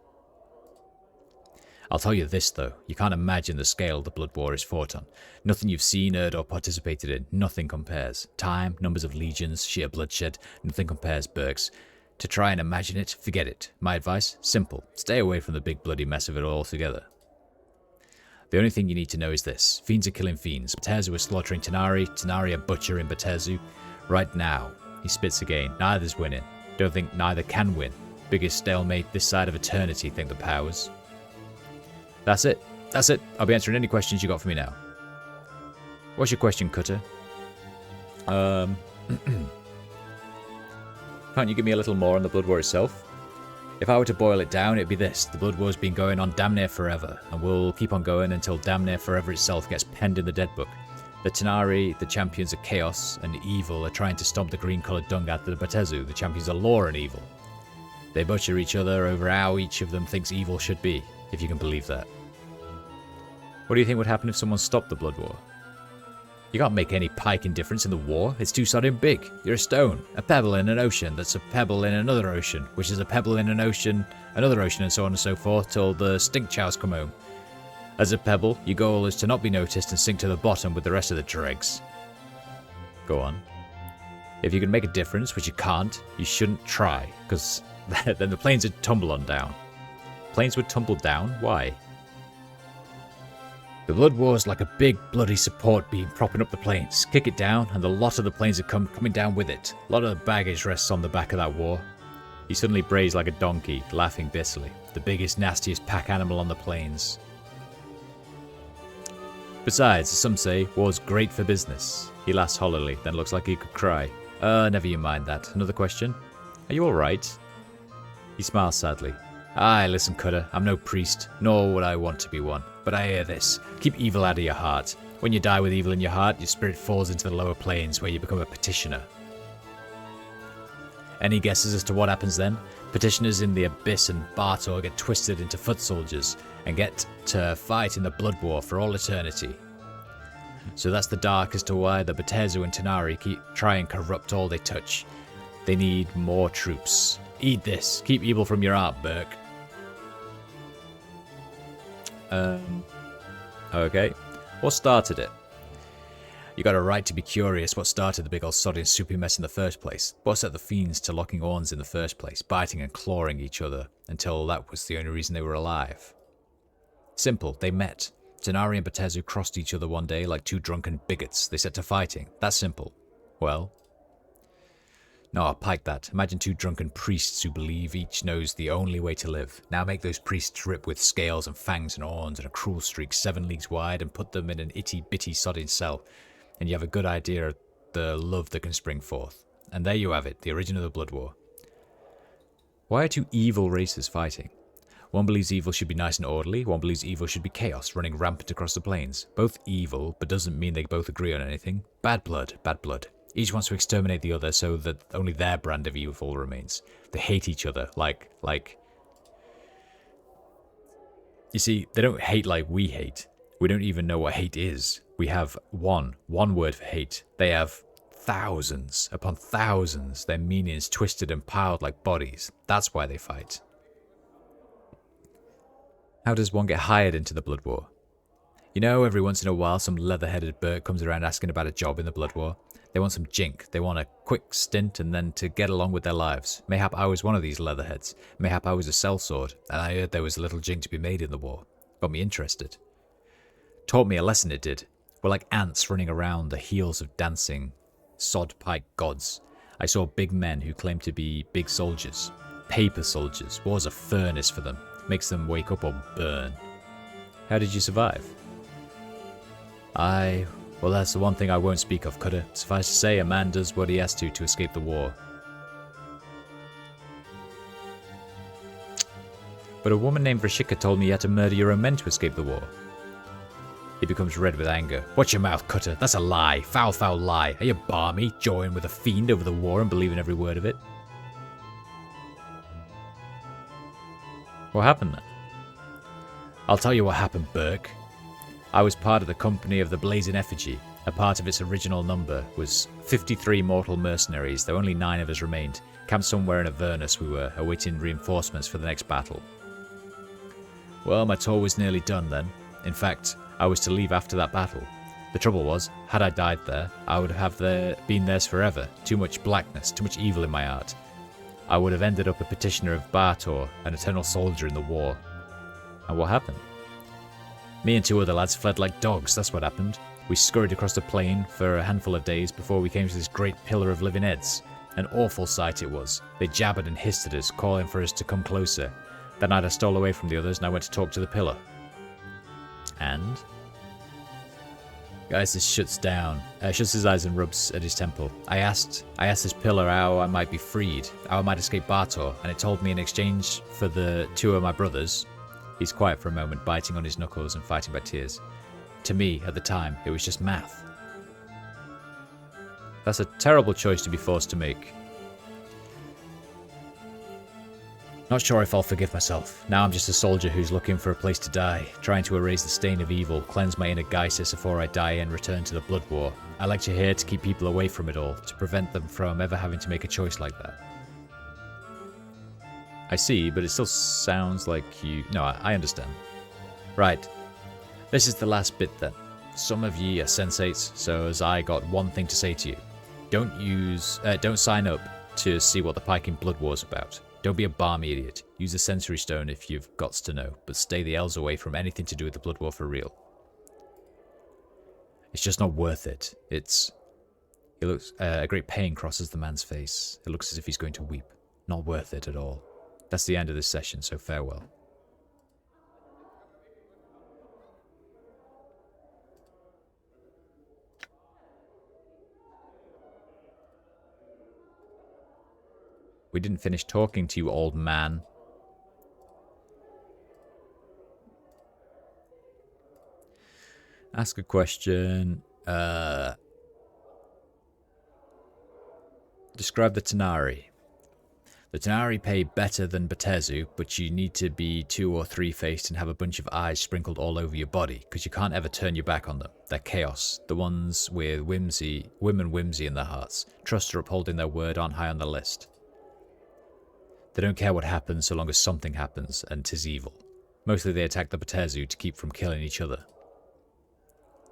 I'll tell you this, though. You can't imagine the scale the blood war is fought on. Nothing you've seen, heard, or participated in. Nothing compares. Time, numbers of legions, sheer bloodshed. Nothing compares, Berks. To try and imagine it, forget it. My advice? Simple. Stay away from the big bloody mess of it all altogether. The only thing you need to know is this. Fiends are killing fiends. Batezu are slaughtering Tanari. Tanari are butchering Batezu. Right now. He spits again. Neither's winning. Don't think neither can win. Biggest stalemate this side of eternity, think the powers. That's it. That's it. I'll be answering any questions you got for me now. What's your question, Cutter? Can't you give me a little more on the blood war itself? If I were to boil it down, it'd be this. The Blood War's been going on damn near forever, and will keep on going until damn near forever itself gets penned in the Dead Book. The Tenari, the champions of chaos and evil, are trying to stomp the green-coloured dung out of the Batezu, the champions of law and evil. They butcher each other over how each of them thinks evil should be, if you can believe that. What do you think would happen if someone stopped the Blood War? You can't make any piking difference in the war. It's too sodding big. You're a stone, a pebble in an ocean that's a pebble in another ocean, which is a pebble in an ocean, another ocean, and so on and so forth till the stink chows come home. As a pebble, your goal is to not be noticed and sink to the bottom with the rest of the dregs. Go on. If you can make a difference, which you can't, you shouldn't try, because then the planes would tumble on down. Planes would tumble down? Why? The Blood War's like a big bloody support beam propping up the planes. Kick it down, and the lot of the planes are coming down with it. A lot of the baggage rests on the back of that war. He suddenly brayed like a donkey, laughing bitterly. The biggest, nastiest pack animal on the plains. Besides, as some say, war's great for business. He laughs hollowly, then looks like he could cry. Never you mind that. Another question? Are you alright? He smiles sadly. Aye, listen, Cutter, I'm no priest, nor would I want to be one. But I hear this. Keep evil out of your heart. When you die with evil in your heart, your spirit falls into the lower planes, where you become a petitioner. Any guesses as to what happens then? Petitioners in the Abyss and Bartor get twisted into foot soldiers, and get to fight in the Blood War for all eternity. So that's the dark as to why the Batezu and Tenari try and corrupt all they touch. They need more troops. Eat this. Keep evil from your heart, Burke. Okay. What started it? You got a right to be curious what started the big old sodding soupy mess in the first place. What set the fiends to locking horns in the first place, biting and clawing each other, until that was the only reason they were alive. Simple, they met. Tenari and Batezu crossed each other one day like two drunken bigots. They set to fighting. That's simple. Well... No, I'll pike that. Imagine two drunken priests who believe each knows the only way to live. Now make those priests rip with scales and fangs and horns and a cruel streak 7 leagues wide and put them in an itty-bitty sodding cell. And you have a good idea of the love that can spring forth. And there you have it, the origin of the Blood War. Why are two evil races fighting? One believes evil should be nice and orderly, one believes evil should be chaos, running rampant across the plains. Both evil, but doesn't mean they both agree on anything. Bad blood, bad blood. Each wants to exterminate the other so that only their brand of evil remains. They hate each other, like... You see, they don't hate like we hate. We don't even know what hate is. We have one word for hate. They have thousands upon thousands, their meanings twisted and piled like bodies. That's why they fight. How does one get hired into the Blood War? You know, every once in a while some leather-headed Burke comes around asking about a job in the Blood War. They want some jink, they want a quick stint and then to get along with their lives. Mayhap I was one of these leatherheads. Mayhap I was a sellsword, and I heard there was a little jink to be made in the war. Got me interested. Taught me a lesson, it did. We're like ants running around the heels of dancing sod-pike gods. I saw big men who claimed to be big soldiers. Paper soldiers. War's a furnace for them. Makes them wake up or burn. How did you survive? Well, that's the one thing I won't speak of, Cutter. Suffice to say, a man does what he has to escape the war. But a woman named Vrashika told me you had to murder your own men to escape the war. He becomes red with anger. Watch your mouth, Cutter. That's a lie. Foul, foul lie. Are you barmy, joying with a fiend over the war and believing every word of it? What happened then? I'll tell you what happened, Burke. I was part of the company of the Blazing Effigy. A part of its original number was 53 mortal mercenaries, though only 9 of us remained. Camped somewhere in Avernus we were, awaiting reinforcements for the next battle. Well, my tour was nearly done then. In fact, I was to leave after that battle. The trouble was, had I died there, I would have been theirs forever. Too much blackness, too much evil in my heart. I would have ended up a petitioner of Bartor, an eternal soldier in the war. And what happened? Me and 2 other lads fled like dogs, that's what happened. We scurried across the plain for a handful of days before we came to this great pillar of living heads. An awful sight it was. They jabbered and hissed at us, calling for us to come closer. That night I stole away from the others and I went to talk to the pillar. And? Guys, this shuts his eyes and rubs at his temple. I asked this pillar how I might be freed, how I might escape Bartor, and it told me in exchange for the 2 of my brothers. He's quiet for a moment, biting on his knuckles and fighting back tears. To me, at the time, it was just math. That's a terrible choice to be forced to make. Not sure if I'll forgive myself. Now I'm just a soldier who's looking for a place to die, trying to erase the stain of evil, cleanse my inner Geisis before I die and return to the Blood War. I lecture here to keep people away from it all, to prevent them from ever having to make a choice like that. I see, but it still sounds like you... No, I understand. Right. This is the last bit then. Some of ye are sensates, so as I got one thing to say to you. Don't sign up to see what the Piking Blood War's about. Don't be a balmy idiot. Use the sensory stone if you've gots to know, but stay the elves away from anything to do with the Blood War for real. It's just not worth it. He looks... a great pain crosses the man's face. It looks as if he's going to weep. Not worth it at all. That's the end of this session, so farewell. We didn't finish talking to you, old man. Ask a question. Describe the Tanari. The Tanari pay better than Batezu, but you need to be 2 or 3-faced and have a bunch of eyes sprinkled all over your body, because you can't ever turn your back on them. They're chaos. The ones with women whimsy in their hearts. Trust or upholding their word aren't high on the list. They don't care what happens so long as something happens, and 'tis evil. Mostly they attack the Batezu to keep from killing each other.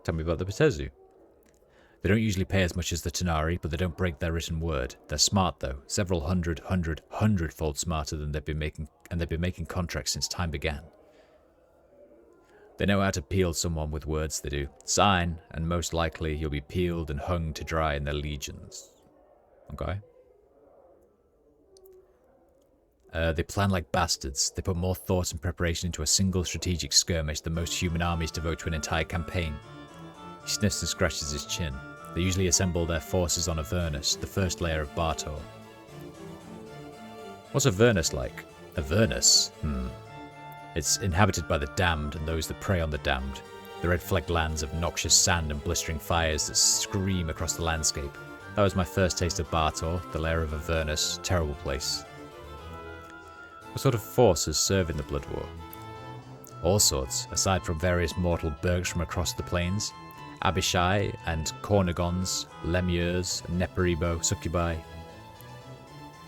Tell me about the Batezu. They don't usually pay as much as the Tanari, but they don't break their written word. They're smart though, several hundredfold smarter than they've been making contracts since time began. They know how to peel someone with words, they do. Sign, and most likely you'll be peeled and hung to dry in their legions. Okay? They plan like bastards. They put more thought and preparation into a single strategic skirmish than most human armies devote to an entire campaign. He sniffs and scratches his chin. They usually assemble their forces on Avernus, the first layer of Bartor. What's Avernus like? Avernus? It's inhabited by the damned and those that prey on the damned. The red-flecked lands of noxious sand and blistering fires that scream across the landscape. That was my first taste of Bartor, the lair of Avernus. Terrible place. What sort of forces serve in the Blood War? All sorts, aside from various mortal burgs from across the plains. Abishai and Cornigons, Lemures, Neperibo, Succubi.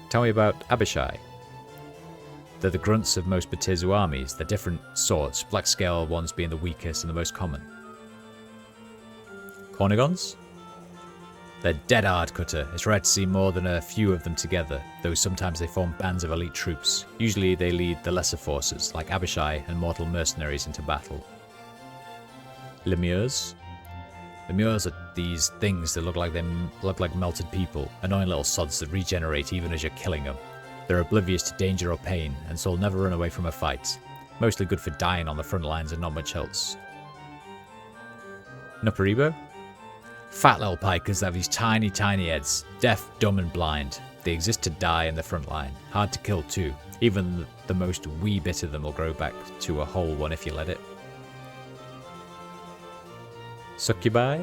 Tell me about Abishai. They're the grunts of most Batezu armies. They're different sorts, black scale ones being the weakest and the most common. Cornigons? They're dead hard cutter. It's rare to see more than a few of them together, though sometimes they form bands of elite troops. Usually they lead the lesser forces, like Abishai and mortal mercenaries, into battle. Lemures? Lemures are these things that look like melted people, annoying little sods that regenerate even as you're killing them. They're oblivious to danger or pain, and so will never run away from a fight. Mostly good for dying on the front lines and not much else. Neperibo? Fat little pikers that have these tiny heads, deaf, dumb and blind. They exist to die in the front line. Hard to kill too. Even the most wee bit of them will grow back to a whole one if you let it. Succubi?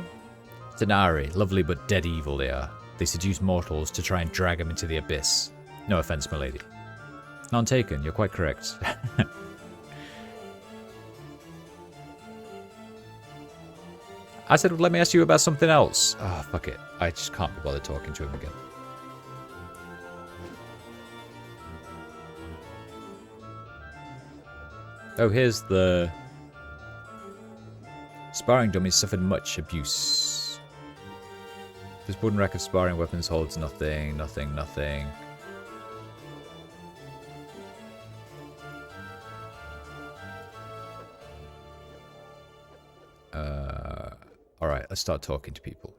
Tanari, lovely but dead evil they are. They seduce mortals to try and drag them into the abyss. No offense, milady. None taken, you're quite correct. I said, let me ask you about something else. Oh, fuck it. I just can't be bothered talking to him again. Oh, here's the... Sparring dummies suffered much abuse. This wooden rack of sparring weapons holds nothing. Alright, let's start talking to people.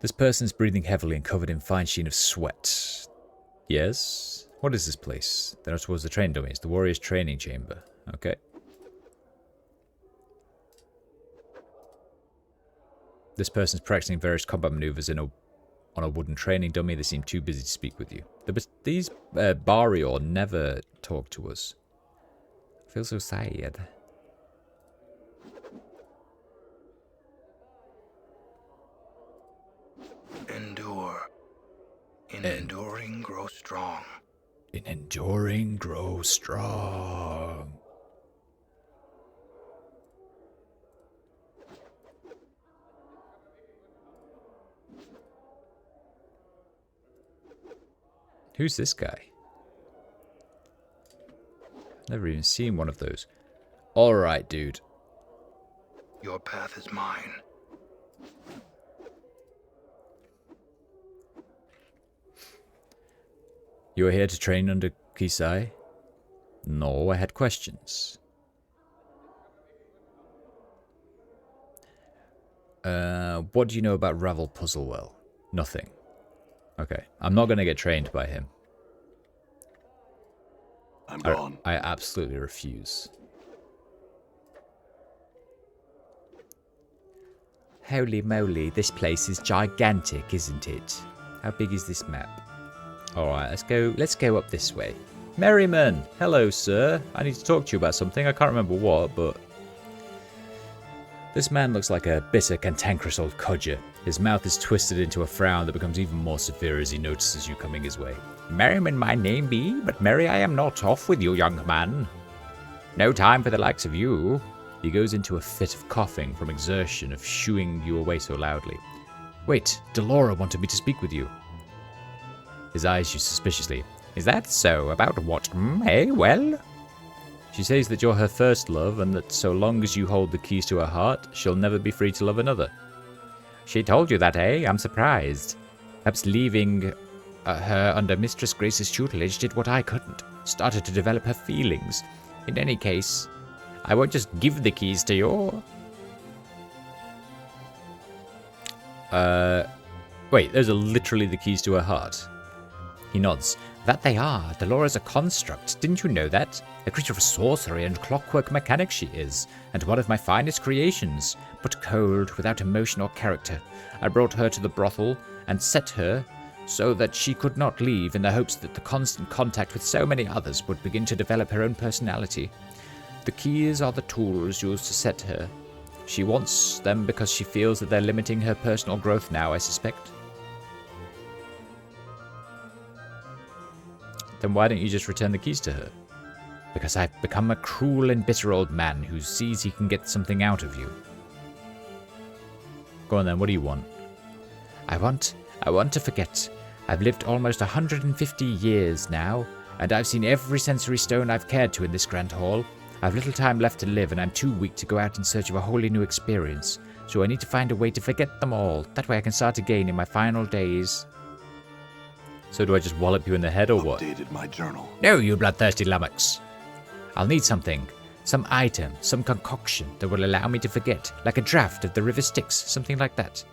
This person's breathing heavily and covered in fine sheen of sweat. Yes? What is this place? Then towards the train dummies, the warrior's training chamber. Okay. This person's practicing various combat maneuvers on a wooden training dummy. They seem too busy to speak with you. These Barrior never talk to us. I feel so sad. Endure. In enduring, grow strong. In enduring, grow strong. Who's this guy? Never even seen one of those. Alright, dude. Your path is mine. You are here to train under Kisai? No, I had questions. What do you know about Ravel Puzzlewell? Nothing. Okay, I'm not going to get trained by him. I'm gone. I absolutely refuse. Holy moly, this place is gigantic, isn't it? How big is this map? Alright, let's go up this way. Merriman! Hello, sir. I need to talk to you about something. I can't remember what, but... This man looks like a bitter, cantankerous old codger. His mouth is twisted into a frown that becomes even more severe as he notices you coming his way. Merriman my name be, but merry I am not. Off with you, young man. No time for the likes of you. He goes into a fit of coughing from exertion of shooing you away so loudly. Wait, Delora wanted me to speak with you. His eyes you suspiciously. Is that so? About what? Well? She says that you're her first love, and that so long as you hold the keys to her heart, she'll never be free to love another. She told you that, eh? I'm surprised. Perhaps leaving her under Mistress Grace's tutelage did what I couldn't. Started to develop her feelings. In any case, I won't just give the keys to you. Wait, those are literally the keys to her heart. He nods. That they are. Delora's a construct. Didn't you know that? A creature of sorcery and clockwork mechanics she is, and one of my finest creations, but cold, without emotion or character. I brought her to the brothel and set her so that she could not leave, in the hopes that the constant contact with so many others would begin to develop her own personality. The keys are the tools used to set her. She wants them because she feels that they're limiting her personal growth now, I suspect. Then why don't you just return the keys to her? Because I've become a cruel and bitter old man who sees he can get something out of you. Go on then, what do you want? I want to forget. I've lived almost 150 years now, and I've seen every sensory stone I've cared to in this grand hall. I've little time left to live, and I'm too weak to go out in search of a wholly new experience. So I need to find a way to forget them all. That way I can start again in my final days. So do I just wallop you in the head or what? Updated my journal. No, you bloodthirsty lummox. I'll need something. Some item, some concoction that will allow me to forget. Like a draft of the river Styx, something like that.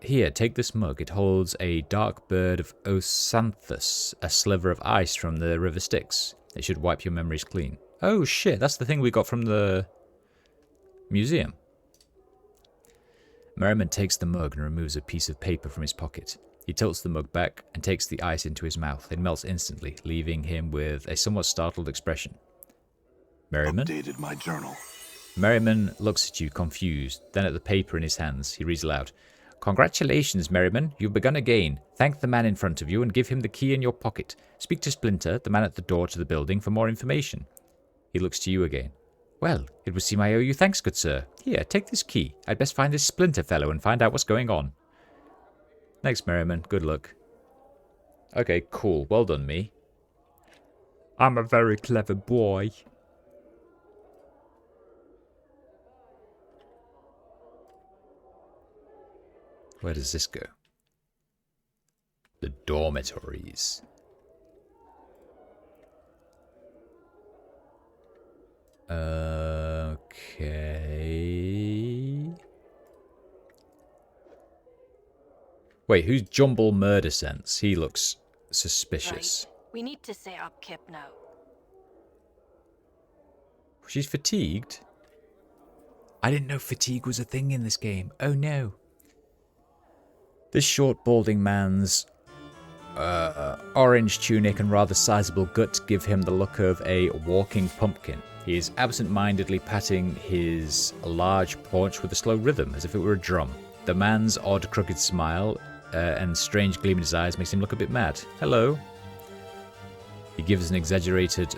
Here, take this mug. It holds a dark bird of Osanthus, a sliver of ice from the river Styx. It should wipe your memories clean. Oh shit, that's the thing we got from the museum. Merriman takes the mug and removes a piece of paper from his pocket. He tilts the mug back and takes the ice into his mouth. It melts instantly, leaving him with a somewhat startled expression. Merriman? Updated my journal. Merriman looks at you, confused, then at the paper in his hands. He reads aloud. Congratulations, Merriman. You've begun again. Thank the man in front of you and give him the key in your pocket. Speak to Splinter, the man at the door to the building, for more information. He looks to you again. Well, it would seem I owe you thanks, good sir. Here, take this key. I'd best find this Splinter fellow and find out what's going on. Thanks, Merriman. Good luck. Okay, cool. Well done, me. I'm a very clever boy. Where does this go? The dormitories. Okay. Wait, who's Jumble Murder Sense? He looks suspicious. Right. We need to set up Kip now. She's fatigued. I didn't know fatigue was a thing in this game. Oh no. This short, balding man's orange tunic and rather sizable gut give him the look of a walking pumpkin. He is absent-mindedly patting his large paunch with a slow rhythm, as if it were a drum. The man's odd, crooked smile and strange gleam in his eyes makes him look a bit mad. Hello. He gives an exaggerated,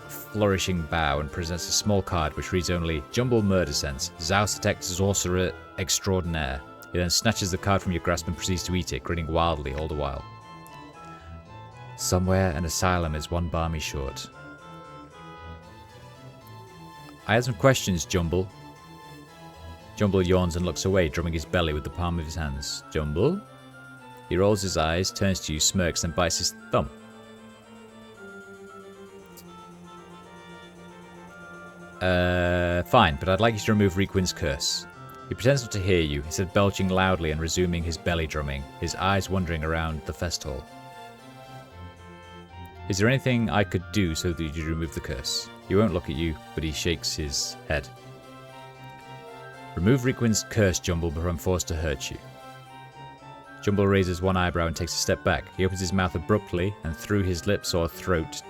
flourishing bow and presents a small card which reads only, Jumble Murder Sense, Zausatec Sorcerer Extraordinaire. He then snatches the card from your grasp and proceeds to eat it, grinning wildly all the while. Somewhere an asylum is one barmy short. I had some questions, Jumble. Jumble yawns and looks away, drumming his belly with the palm of his hands. Jumble? He rolls his eyes, turns to you, smirks, and bites his thumb. Fine, but I'd like you to remove Requin's curse. He pretends not to hear you, instead belching loudly and resuming his belly drumming, his eyes wandering around the fest hall. Is there anything I could do so that you remove the curse? He won't look at you, but he shakes his head. Remove Requin's curse, Jumble, before I'm forced to hurt you. Jumble raises one eyebrow and takes a step back. He opens his mouth abruptly, and through his lips or throat,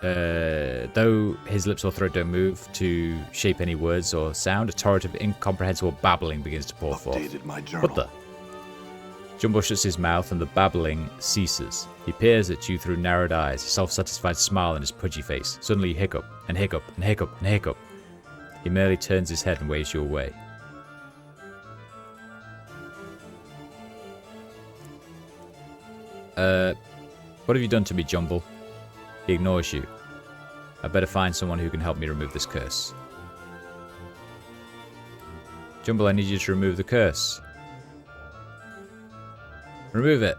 though his lips or throat don't move to shape any words or sound, a torrent of incomprehensible babbling begins to pour forth. My journal. What the? Jumbo shuts his mouth and the babbling ceases. He peers at you through narrowed eyes, a self-satisfied smile on his pudgy face. Suddenly you hiccup, and hiccup, and hiccup, and hiccup. He merely turns his head and waves you away. What have you done to me, Jumble? He ignores you. I better find someone who can help me remove this curse. Jumble, I need you to remove the curse. Remove it.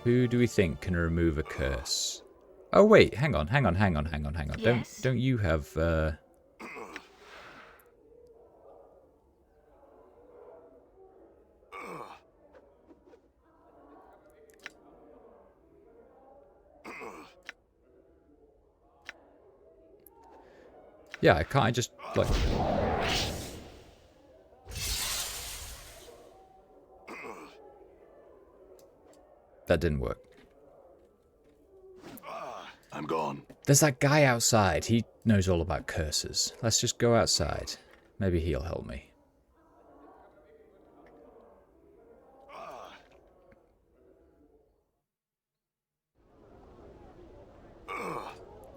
Who do we think can remove a curse? Oh wait, hang on. Yes. Don't you have Yeah, can't I just like That didn't work. I'm gone. There's that guy outside. He knows all about curses. Let's just go outside. Maybe he'll help me.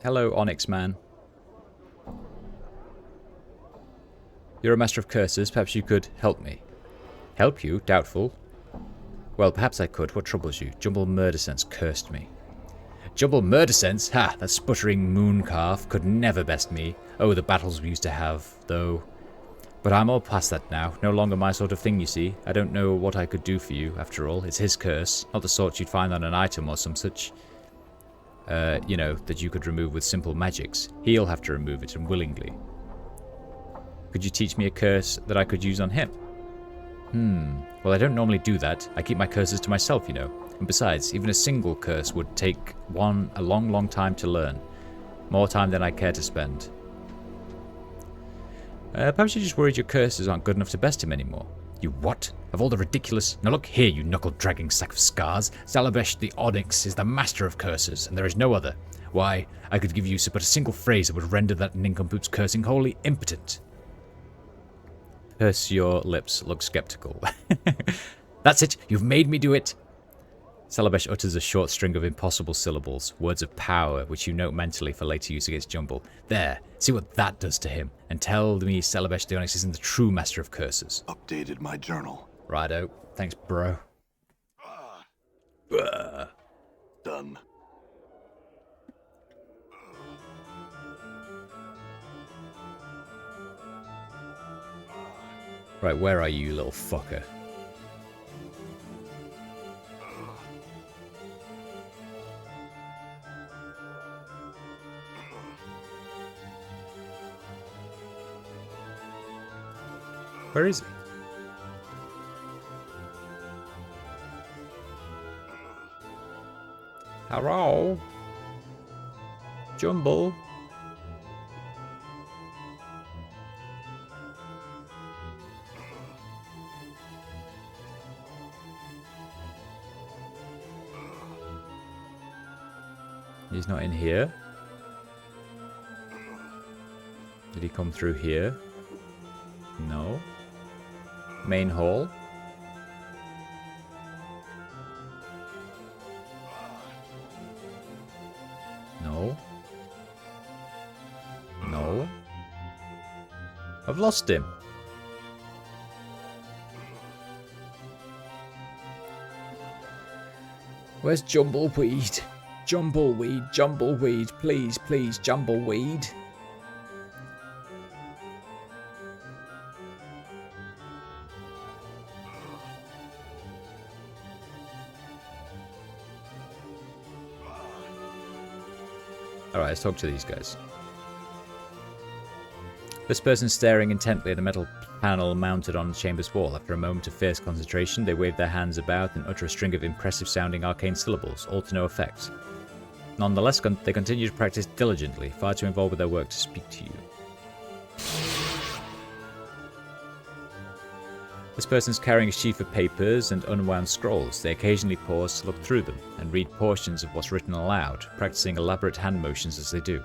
Hello, Onyx Man. You're a master of curses. Perhaps you could help me. Help you? Doubtful. Well, perhaps I could. What troubles you? Jumble Murdersense cursed me. Jumble Murdersense? Ha! That sputtering moon calf could never best me. Oh, the battles we used to have, though. But I'm all past that now. No longer my sort of thing, you see. I don't know what I could do for you, after all. It's his curse. Not the sort you'd find on an item or some such. You know, that you could remove with simple magics. He'll have to remove it, and willingly. Could you teach me a curse that I could use on him? Well, I don't normally do that. I keep my curses to myself, you know. And besides, even a single curse would take a long time to learn. More time than I care to spend. Perhaps you're just worried your curses aren't good enough to best him anymore. You what? Of all the ridiculous... Now look here, you knuckle-dragging sack of scars. Zalabesh the Onyx is the master of curses, and there is no other. Why, I could give you but a single phrase that would render that nincompoop's cursing wholly impotent. Purse your lips, look skeptical. That's it, you've made me do it. Salabesh utters a short string of impossible syllables, words of power, which you note mentally for later use against Jumble. There, see what that does to him, and tell me Salabesh the Onyx isn't the true master of curses. Updated my journal. Righto, thanks bro. Done. Right, where are you, little fucker? Where is he? Hello? Jumble? He's not in here. Did he come through here? No. Main hall? No. No. I've lost him. Where's Jumbleweed? Jumbleweed, Jumbleweed, please, please, Jumbleweed. Alright, let's talk to these guys. This person staring intently at a metal panel mounted on the chamber's wall. After a moment of fierce concentration, they wave their hands about and utter a string of impressive-sounding arcane syllables, all to no effect. Nonetheless, they continue to practice diligently, far too involved with their work to speak to you. This person's carrying a sheaf of papers and unwound scrolls. They occasionally pause to look through them and read portions of what's written aloud, practicing elaborate hand motions as they do.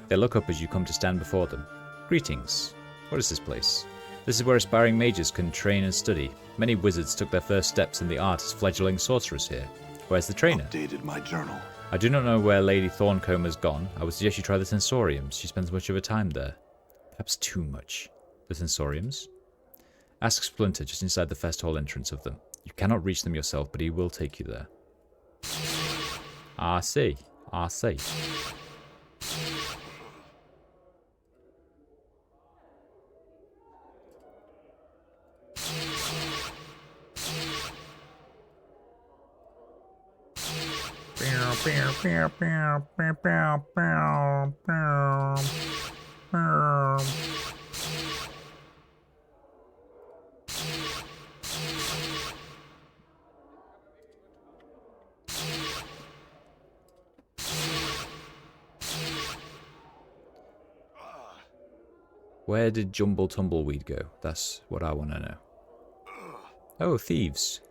They look up as you come to stand before them. Greetings. What is this place? This is where aspiring mages can train and study. Many wizards took their first steps in the art as fledgling sorcerers here. Where's the trainer? Updated my journal. I do not know where Lady Thorncombe has gone. I would suggest you try the Sensoriums. She spends much of her time there. Perhaps too much. The Sensoriums? Ask Splinter just inside the fest hall entrance of them. You cannot reach them yourself, but he will take you there. I see. I see. Where did Jumble Tumbleweed go? That's what I want to know. Oh, thieves.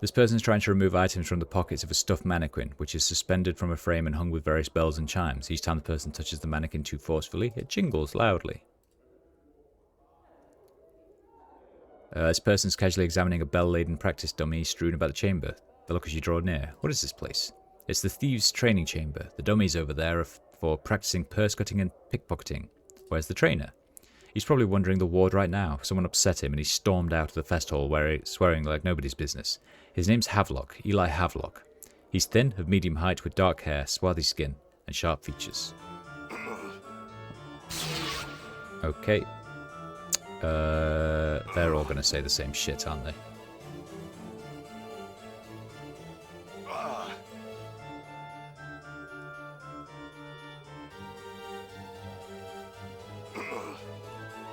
This person is trying to remove items from the pockets of a stuffed mannequin, which is suspended from a frame and hung with various bells and chimes. Each time the person touches the mannequin too forcefully, it jingles loudly. This person is casually examining a bell-laden practice dummy strewn about the chamber. They look as you draw near. What is this place? It's the thieves' training chamber. The dummies over there are for practicing purse-cutting and pickpocketing. Where's the trainer? He's probably wondering the ward right now. Someone upset him and he stormed out of the fest hall swearing like nobody's business. His name's Havelock, Eli Havelock. He's thin, of medium height, with dark hair, swarthy skin, and sharp features. Okay. They're all going to say the same shit, aren't they?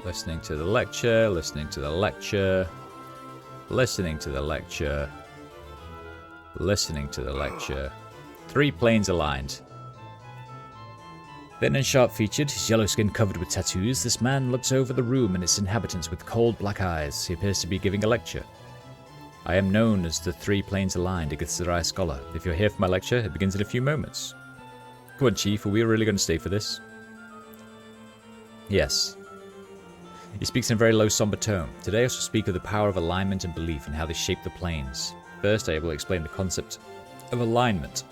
Listening to the lecture, listening to the lecture, listening to the lecture, listening to the lecture. 3 planes aligned. Thin and sharp-featured, his yellow skin covered with tattoos, this man looks over the room and its inhabitants with cold black eyes. He appears to be giving a lecture. I am known as the 3 planes aligned, a Githzerai scholar. If you're here for my lecture, it begins in a few moments. Come on, Chief, are we really going to stay for this? Yes. He speaks in a very low, somber tone. Today I shall speak of the power of alignment and belief and how they shape the planes. First, I will explain the concept of alignment.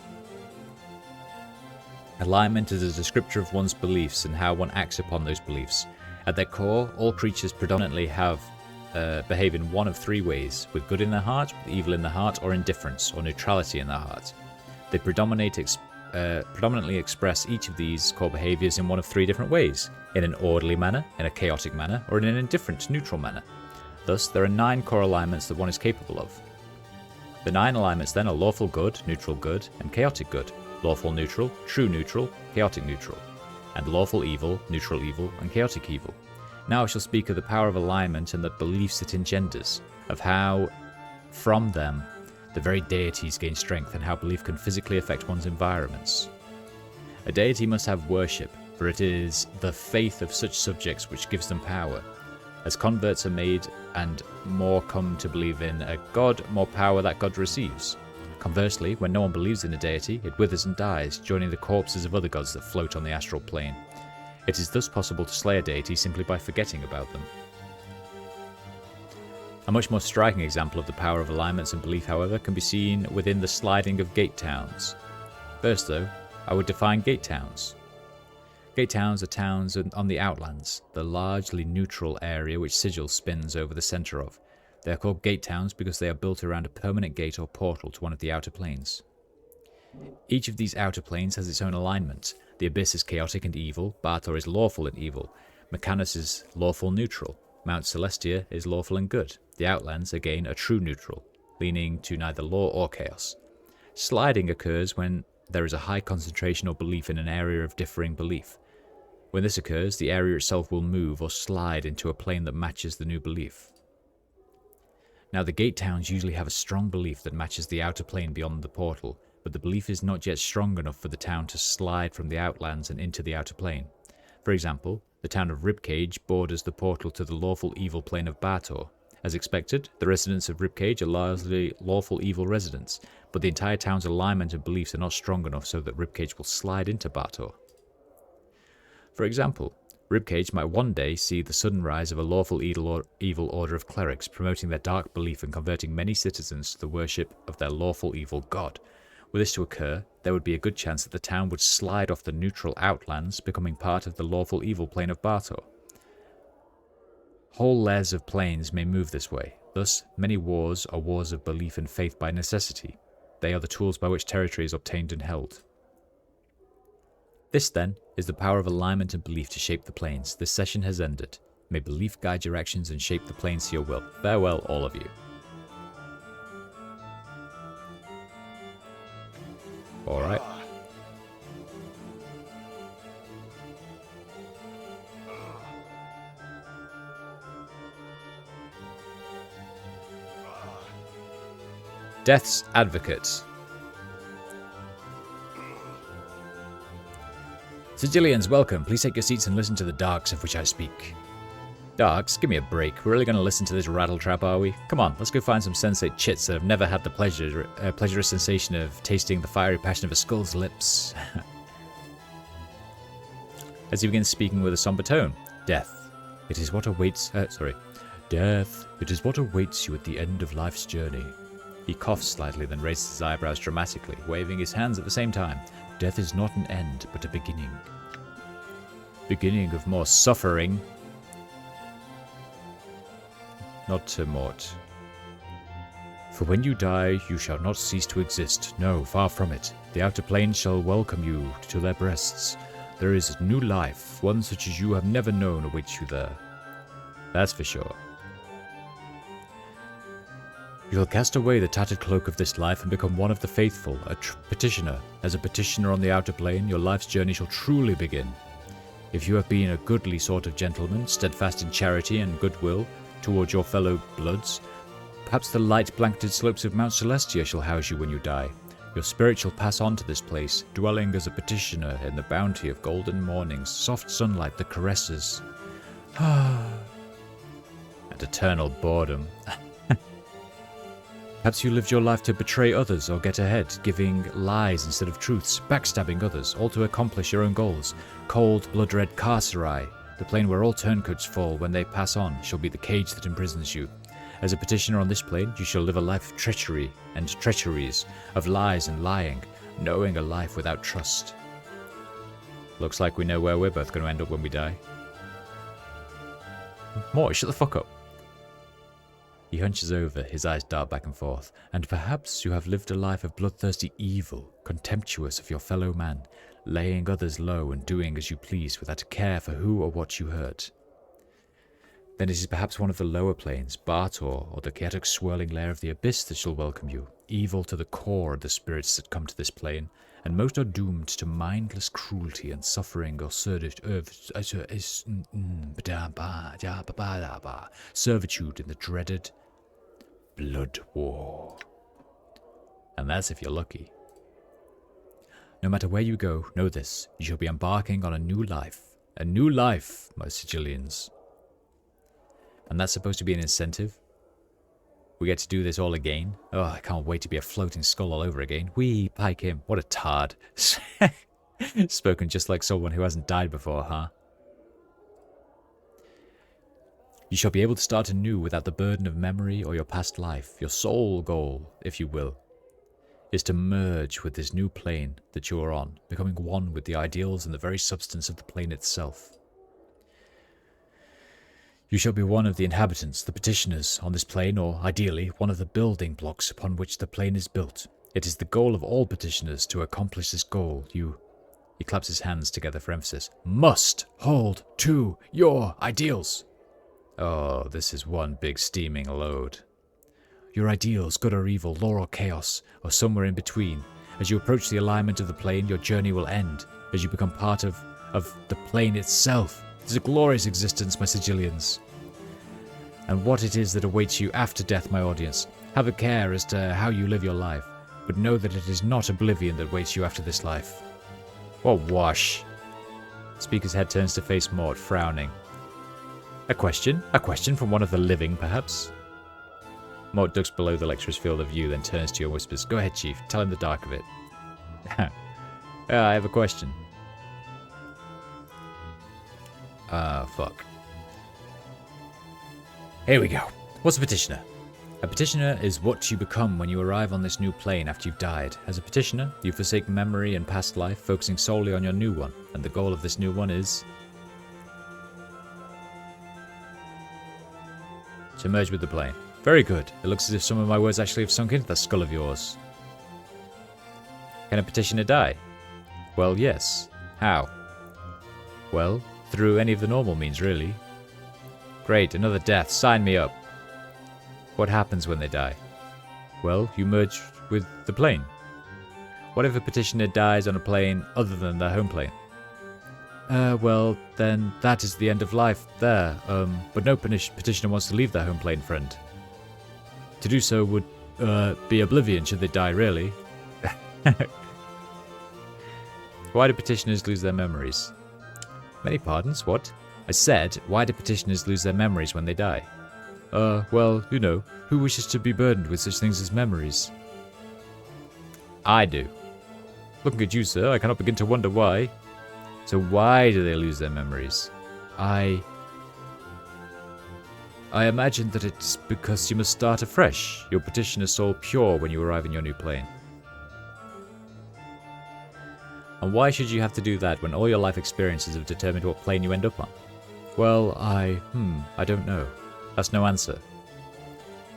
Alignment is a descriptor of one's beliefs and how one acts upon those beliefs. At their core, all creatures predominantly behave in one of 3 ways, with good in their heart, with evil in their heart, or indifference, or neutrality in their heart. They predominantly express each of these core behaviors in one of 3 different ways, in an orderly manner, in a chaotic manner, or in an indifferent, neutral manner. Thus, there are 9 core alignments that one is capable of. The 9 alignments then are lawful good, neutral good, and chaotic good. lawful neutral, true neutral, chaotic neutral, and lawful evil, neutral evil, and chaotic evil. Now I shall speak of the power of alignment and the beliefs it engenders, of how, from them, the very deities gain strength, and how belief can physically affect one's environments. A deity must have worship, for it is the faith of such subjects which gives them power. As converts are made and more come to believe in a god, more power that god receives. Conversely, when no one believes in a deity, it withers and dies, joining the corpses of other gods that float on the astral plane. It is thus possible to slay a deity simply by forgetting about them. A much more striking example of the power of alignments and belief, however, can be seen within the sliding of gate towns. First, though, I would define gate towns. Gate towns are towns on the outlands, the largely neutral area which Sigil spins over the centre of. They are called gate towns because they are built around a permanent gate or portal to one of the outer planes. Each of these outer planes has its own alignment. The Abyss is chaotic and evil, Bartor is lawful and evil, Mechanus is lawful neutral, Mount Celestia is lawful and good. The Outlands, again, are true neutral, leaning to neither law or chaos. Sliding occurs when there is a high concentration or belief in an area of differing belief. When this occurs, the area itself will move or slide into a plane that matches the new belief. Now, the gate towns usually have a strong belief that matches the outer plane beyond the portal, but the belief is not yet strong enough for the town to slide from the Outlands and into the outer plane. For example, the town of Ribcage borders the portal to the lawful evil plane of Bartor. As expected, the residents of Ribcage are largely lawful evil residents, but the entire town's alignment and beliefs are not strong enough so that Ribcage will slide into Bartor. For example, Ribcage might one day see the sudden rise of a lawful evil order of clerics promoting their dark belief and converting many citizens to the worship of their lawful evil god. Were this to occur, there would be a good chance that the town would slide off the neutral Outlands, becoming part of the lawful evil plane of Bartor. Whole layers of planes may move this way. Thus, many wars are wars of belief and faith by necessity. They are the tools by which territory is obtained and held. This, then, is the power of alignment and belief to shape the planes. This session has ended. May belief guide your actions and shape the planes to your will. Farewell, all of you. Alright. Death's Advocate. Sigilians, welcome. Please take your seats and listen to the darks of which I speak. Darks, give me a break. We're really going to listen to this rattletrap, are we? Come on, let's go find some sensate chits that have never had the pleasurous sensation of tasting the fiery passion of a skull's lips. As he begins speaking with a somber tone. Death, it is what awaits... Death, it is what awaits you at the end of life's journey. He coughs slightly, then raises his eyebrows dramatically, waving his hands at the same time. Death is not an end, but a beginning. Beginning of more suffering. Not to mort. For when you die, you shall not cease to exist. No, far from it. The outer planes shall welcome you to their breasts. There is new life, one such as you have never known awaits you there. That's for sure. You will cast away the tattered cloak of this life and become one of the faithful, a petitioner. As a petitioner on the outer plane, your life's journey shall truly begin. If you have been a goodly sort of gentleman, steadfast in charity and goodwill towards your fellow bloods, perhaps the light-blanketed slopes of Mount Celestia shall house you when you die. Your spirit shall pass on to this place, dwelling as a petitioner in the bounty of golden mornings, soft sunlight that caresses, and eternal boredom. Perhaps you lived your life to betray others or get ahead, giving lies instead of truths, backstabbing others, all to accomplish your own goals. Cold, blood-red carcerai, the plane where all turncoats fall when they pass on, shall be the cage that imprisons you. As a petitioner on this plane, you shall live a life of treachery and treacheries, of lies and lying, knowing a life without trust. Looks like we know where we're both going to end up when we die. Mort, shut the fuck up. He hunches over, his eyes dart back and forth. And perhaps you have lived a life of bloodthirsty evil, contemptuous of your fellow man, laying others low and doing as you please without a care for who or what you hurt. Then it is perhaps one of the lower planes, Bartor, or the chaotic swirling lair of the Abyss that shall welcome you, evil to the core of the spirits that come to this plane, and most are doomed to mindless cruelty and suffering or servitude in the dreaded Blood War. And that's if you're lucky. No matter where you go, know this, you shall be embarking on a new life. A new life, my Sicilians. And that's supposed to be an incentive? We get to do this all again? Oh, I can't wait to be a floating skull all over again. Whee, pike him. What a tard. Spoken just like someone who hasn't died before, huh? You shall be able to start anew without the burden of memory or your past life. Your sole goal, if you will, is to merge with this new plane that you are on, becoming one with the ideals and the very substance of the plane itself. You shall be one of the inhabitants, the petitioners on this plane, or, ideally, one of the building blocks upon which the plane is built. It is the goal of all petitioners to accomplish this goal. He claps his hands together for emphasis, must hold to your ideals. Oh, this is one big steaming load. Your ideals, good or evil, law or chaos, or somewhere in between. As you approach the alignment of the plane, your journey will end, as you become part of the plane itself. It is a glorious existence, my Sicilians. And what it is that awaits you after death, my audience. Have a care as to how you live your life, but know that it is not oblivion that waits you after this life. What wash? The speaker's head turns to face Mort, frowning. A question? A question from one of the living, perhaps? Mort ducks below the lecturer's field of view, then turns to you and whispers, Go ahead, Chief. Tell him the dark of it. I have a question. Fuck. Here we go. What's a petitioner? A petitioner is what you become when you arrive on this new plane after you've died. As a petitioner, you forsake memory and past life, focusing solely on your new one. And the goal of this new one is to merge with the plane. Very good. It looks as if some of my words actually have sunk into that skull of yours. Can a petitioner die? Well, yes. How? Well, through any of the normal means, really. Great, another death. Sign me up. What happens when they die? Well, you merge with the plane. What if a petitioner dies on a plane other than their home plane? Well, then that is the end of life there. But no petitioner wants to leave their home plane, friend. To do so would, be oblivion should they die, really. Why do petitioners lose their memories? Many pardons, what? I said, why do petitioners lose their memories when they die? Well, you know, who wishes to be burdened with such things as memories? I do. Looking at you, sir, I cannot begin to wonder why. So why do they lose their memories? I imagine that it's because you must start afresh, your petitioner's soul pure when you arrive in your new plane. And why should you have to do that when all your life experiences have determined what plane you end up on? Well, I don't know. That's no answer.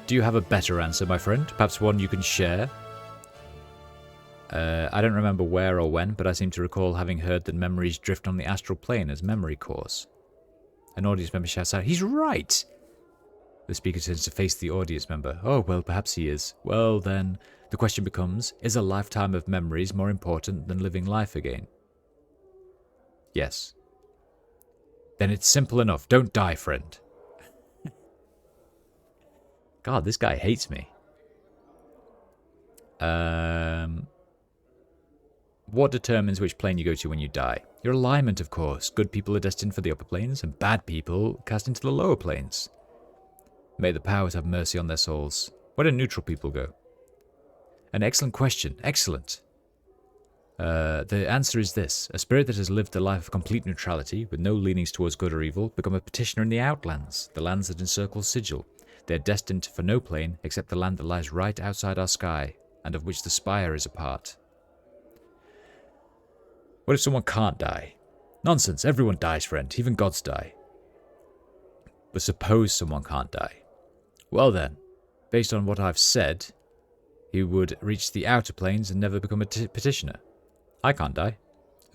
Do you have a better answer, my friend? Perhaps one you can share? I don't remember where or when, but I seem to recall having heard that memories drift on the astral plane as memory cores. An audience member shouts out, He's right! The speaker turns to face the audience member. Oh, well, perhaps he is. Well, then, the question becomes, is a lifetime of memories more important than living life again? Yes. Then it's simple enough. Don't die, friend. God, this guy hates me. What determines which plane you go to when you die? Your alignment, of course. Good people are destined for the upper planes, and bad people cast into the lower planes. May the powers have mercy on their souls. Where do neutral people go? An excellent question. Excellent. The answer is this. A spirit that has lived a life of complete neutrality, with no leanings towards good or evil, become a petitioner in the Outlands, the lands that encircle Sigil. They are destined for no plane except the land that lies right outside our sky, and of which the spire is a part. What if someone can't die? Nonsense, everyone dies, friend, even gods die. But suppose someone can't die. Well then, based on what I've said, he would reach the outer planes and never become a petitioner. I can't die.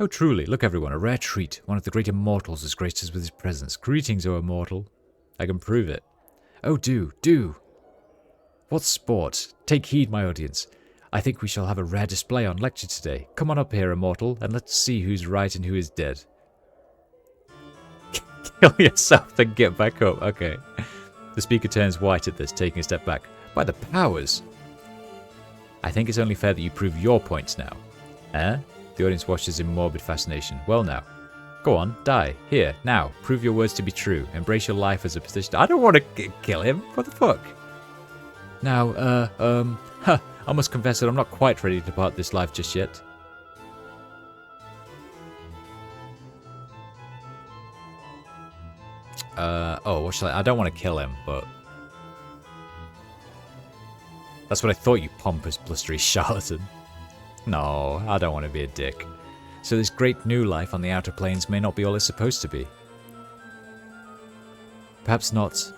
Oh truly, look everyone, a rare treat. One of the great immortals has graced us with his presence. Greetings, O immortal. I can prove it. Oh do. What sport? Take heed, my audience. I think we shall have a rare display on lecture today. Come on up here, immortal, and let's see who's right and who is dead. Kill yourself, then get back up. Okay. The speaker turns white at this, taking a step back. By the powers! I think it's only fair that you prove your points now. Eh? The audience watches in morbid fascination. Well now. Go on, die. Here, now. Prove your words to be true. Embrace your life as a position. I don't want to kill him. What the fuck? Now, I must confess that I'm not quite ready to part this life just yet. Oh, what shall I don't want to kill him, but... That's what I thought, you pompous, blustery charlatan. No, I don't want to be a dick. So this great new life on the outer planes may not be all it's supposed to be. Perhaps not.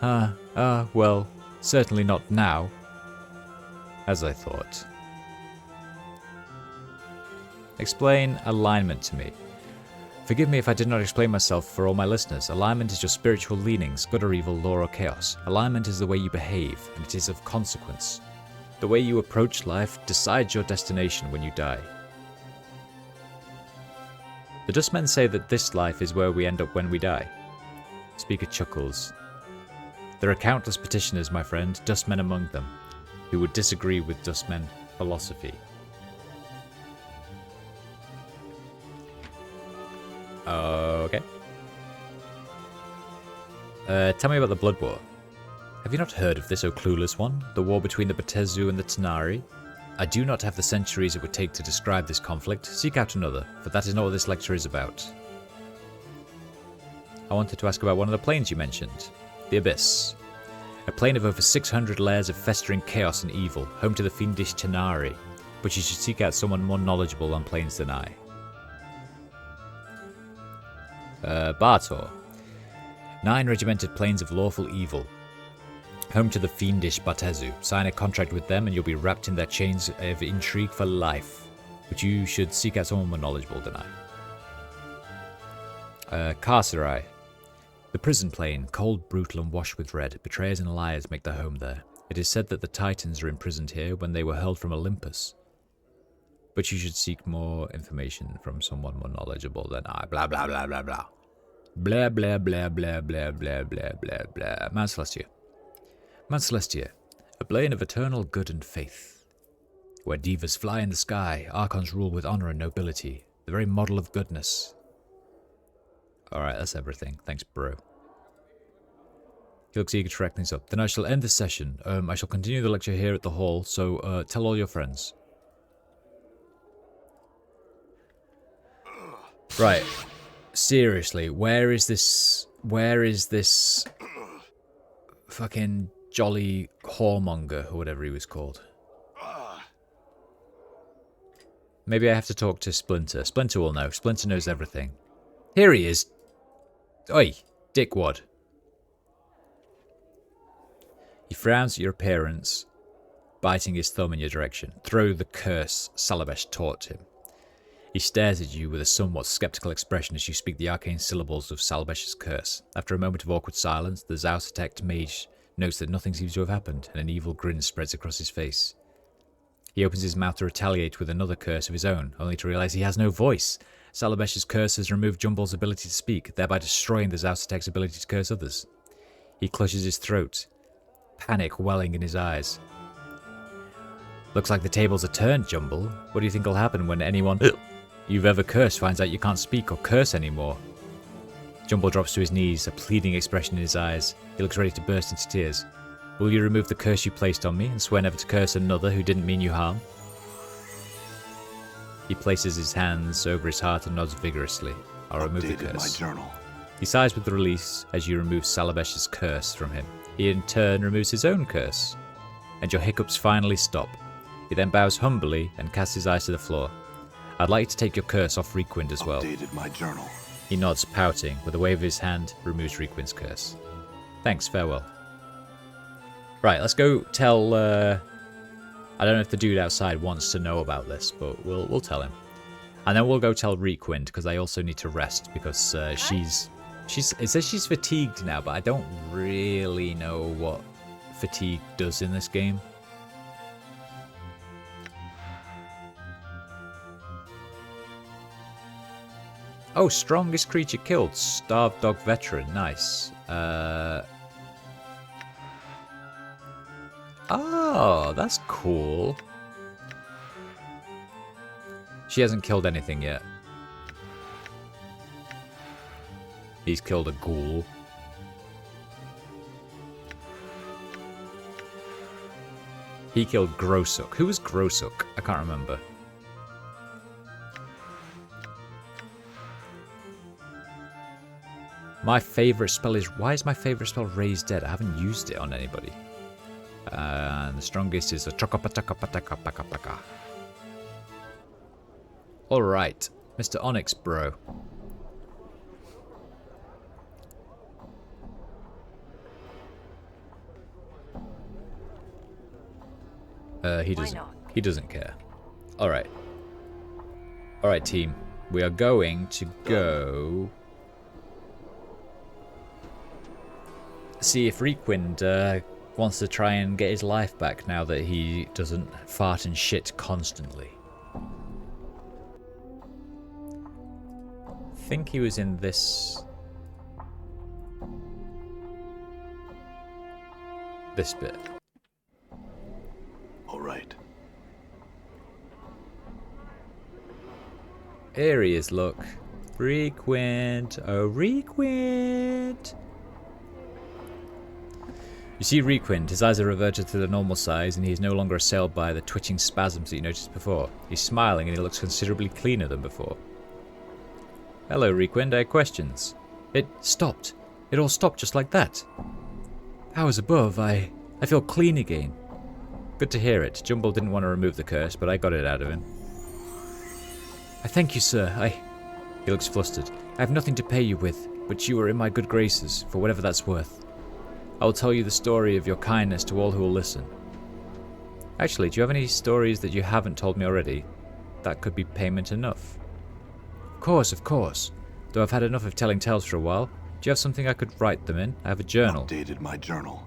Well, certainly not now. As I thought. Explain alignment to me. Forgive me if I did not explain myself for all my listeners. Alignment is your spiritual leanings, good or evil, law or chaos. Alignment is the way you behave, and it is of consequence. The way you approach life decides your destination when you die. The Dustmen say that this life is where we end up when we die. Speaker chuckles. There are countless petitioners, my friend, Dustmen among them, who would disagree with Dustmen philosophy. Okay. Tell me about the Blood War. Have you not heard of this, O clueless one? The war between the Batezu and the Tanari? I do not have the centuries it would take to describe this conflict. Seek out another, for that is not what this lecture is about. I wanted to ask about one of the planes you mentioned. The Abyss. A plane of over 600 layers of festering chaos and evil, home to the fiendish Tanari. But you should seek out someone more knowledgeable on planes than I. Bartor. 9 regimented planes of lawful evil. Home to the fiendish Batezu. Sign a contract with them and you'll be wrapped in their chains of intrigue for life. But you should seek out someone more knowledgeable than I. Carcerai. The prison plane, cold, brutal and washed with red. Betrayers and liars make their home there. It is said that the Titans are imprisoned here when they were hurled from Olympus. But you should seek more information from someone more knowledgeable than I. Blah, blah, blah, blah, blah. Blah, blah, blah, blah, blah, blah, blah, blah, blah. Mount Celestia. Mount Celestia, a plane of eternal good and faith. Where divas fly in the sky, archons rule with honor and nobility. The very model of goodness. Alright, that's everything. Thanks, bro. He looks eager to wrap things up. Then I shall end this session. I shall continue the lecture here at the hall, so tell all your friends. Right. Seriously, where is this fucking jolly whoremonger or whatever he was called? Maybe I have to talk to Splinter. Splinter will know. Splinter knows everything. Here he is. Oi, dickwad. He frowns at your appearance, biting his thumb in your direction. Throw the curse Salabesh taught him. He stares at you with a somewhat skeptical expression as you speak the arcane syllables of Salabesh's curse. After a moment of awkward silence, the Zausatect mage notes that nothing seems to have happened, and an evil grin spreads across his face. He opens his mouth to retaliate with another curse of his own, only to realize he has no voice. Salabesh's curse has removed Jumble's ability to speak, thereby destroying the Zausatect's ability to curse others. He clutches his throat, panic welling in his eyes. Looks like the tables are turned, Jumble. What do you think will happen when anyone you've ever cursed finds out you can't speak or curse anymore? Jumble drops to his knees, a pleading expression in his eyes. He looks ready to burst into tears. Will you remove the curse you placed on me and swear never to curse another who didn't mean you harm? He places his hands over his heart and nods vigorously. I'll remove the curse. My journal. He sighs with the release as you remove Salabesh's curse from him. He in turn removes his own curse. And your hiccups finally stop. He then bows humbly and casts his eyes to the floor. I'd like you to take your curse off Requind as well. Updated my journal. He nods, pouting. With a wave of his hand, removes Requind's curse. Thanks, farewell. Right, let's go tell... I don't know if the dude outside wants to know about this, but we'll tell him. And then we'll go tell Requind, because I also need to rest, because it says she's fatigued now, but I don't really know what fatigue does in this game. Oh, strongest creature killed. Starved dog veteran. Nice. Oh, that's cool. She hasn't killed anything yet. He's killed a ghoul. He killed Grosuk. Who was Grosuk? I can't remember. My favourite spell is... Why is my favourite spell Raise Dead? I haven't used it on anybody. And the strongest is a chokapataka. Alright. Mr. Onyx, bro. He doesn't care. Alright. Alright, team. We are going to go... see if Reekwind wants to try and get his life back now that he doesn't fart and shit constantly. I think he was in this bit. All right. Here he is, look. Reekwind. Oh, Reekwind. You see Reekwind, his eyes are reverted to their normal size and he is no longer assailed by the twitching spasms that you noticed before. He's smiling and he looks considerably cleaner than before. Hello Reekwind, I have questions. It stopped. It all stopped just like that. Powers above, I feel clean again. Good to hear it. Jumble didn't want to remove the curse, but I got it out of him. I thank you, sir. He looks flustered. I have nothing to pay you with, but you are in my good graces, for whatever that's worth. I will tell you the story of your kindness to all who will listen. Actually, do you have any stories that you haven't told me already? That could be payment enough. Of course. Though I've had enough of telling tales for a while. Do you have something I could write them in? I have a journal. Updated my journal.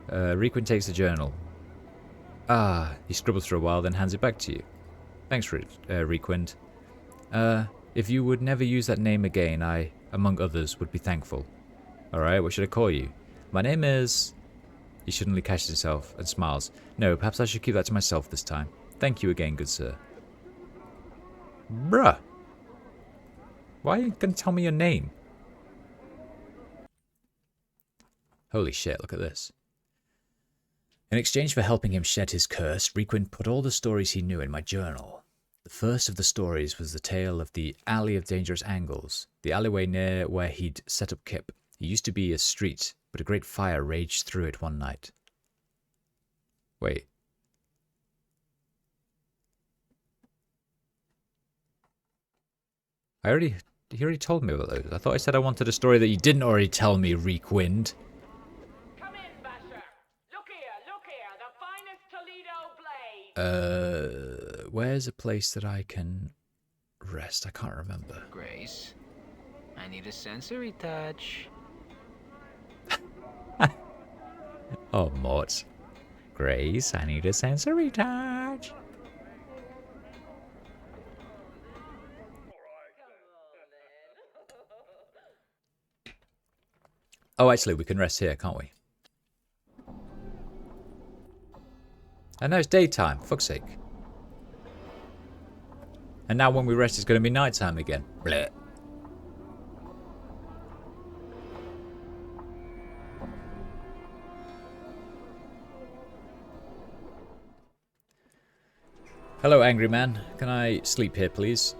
Reekwind takes the journal. Ah, he scribbles for a while, then hands it back to you. Thanks, Reekwind. If you would never use that name again, I, among others, would be thankful. Alright, what should I call you? My name is... He suddenly catches himself and smiles. No, perhaps I should keep that to myself this time. Thank you again, good sir. Bruh. Why are you going to tell me your name? Holy shit, look at this. In exchange for helping him shed his curse, Reekwind put all the stories he knew in my journal. The first of the stories was the tale of the Alley of Dangerous Angles, the alleyway near where he'd set up Kip. It used to be a street, but a great fire raged through it one night. Wait. He already told me about those. I thought I said I wanted a story that you didn't already tell me, Reekwind. Come in, Basher. Look here, the finest Toledo blade. Where's a place that I can rest? I can't remember. Grace, I need a sensory touch. Oh, Mort. Grace, I need a sensory touch. Oh, actually, we can rest here, can't we? And now it's daytime, fuck's sake. And now when we rest, it's going to be nighttime again. Blech. Hello, angry man. Can I sleep here, please?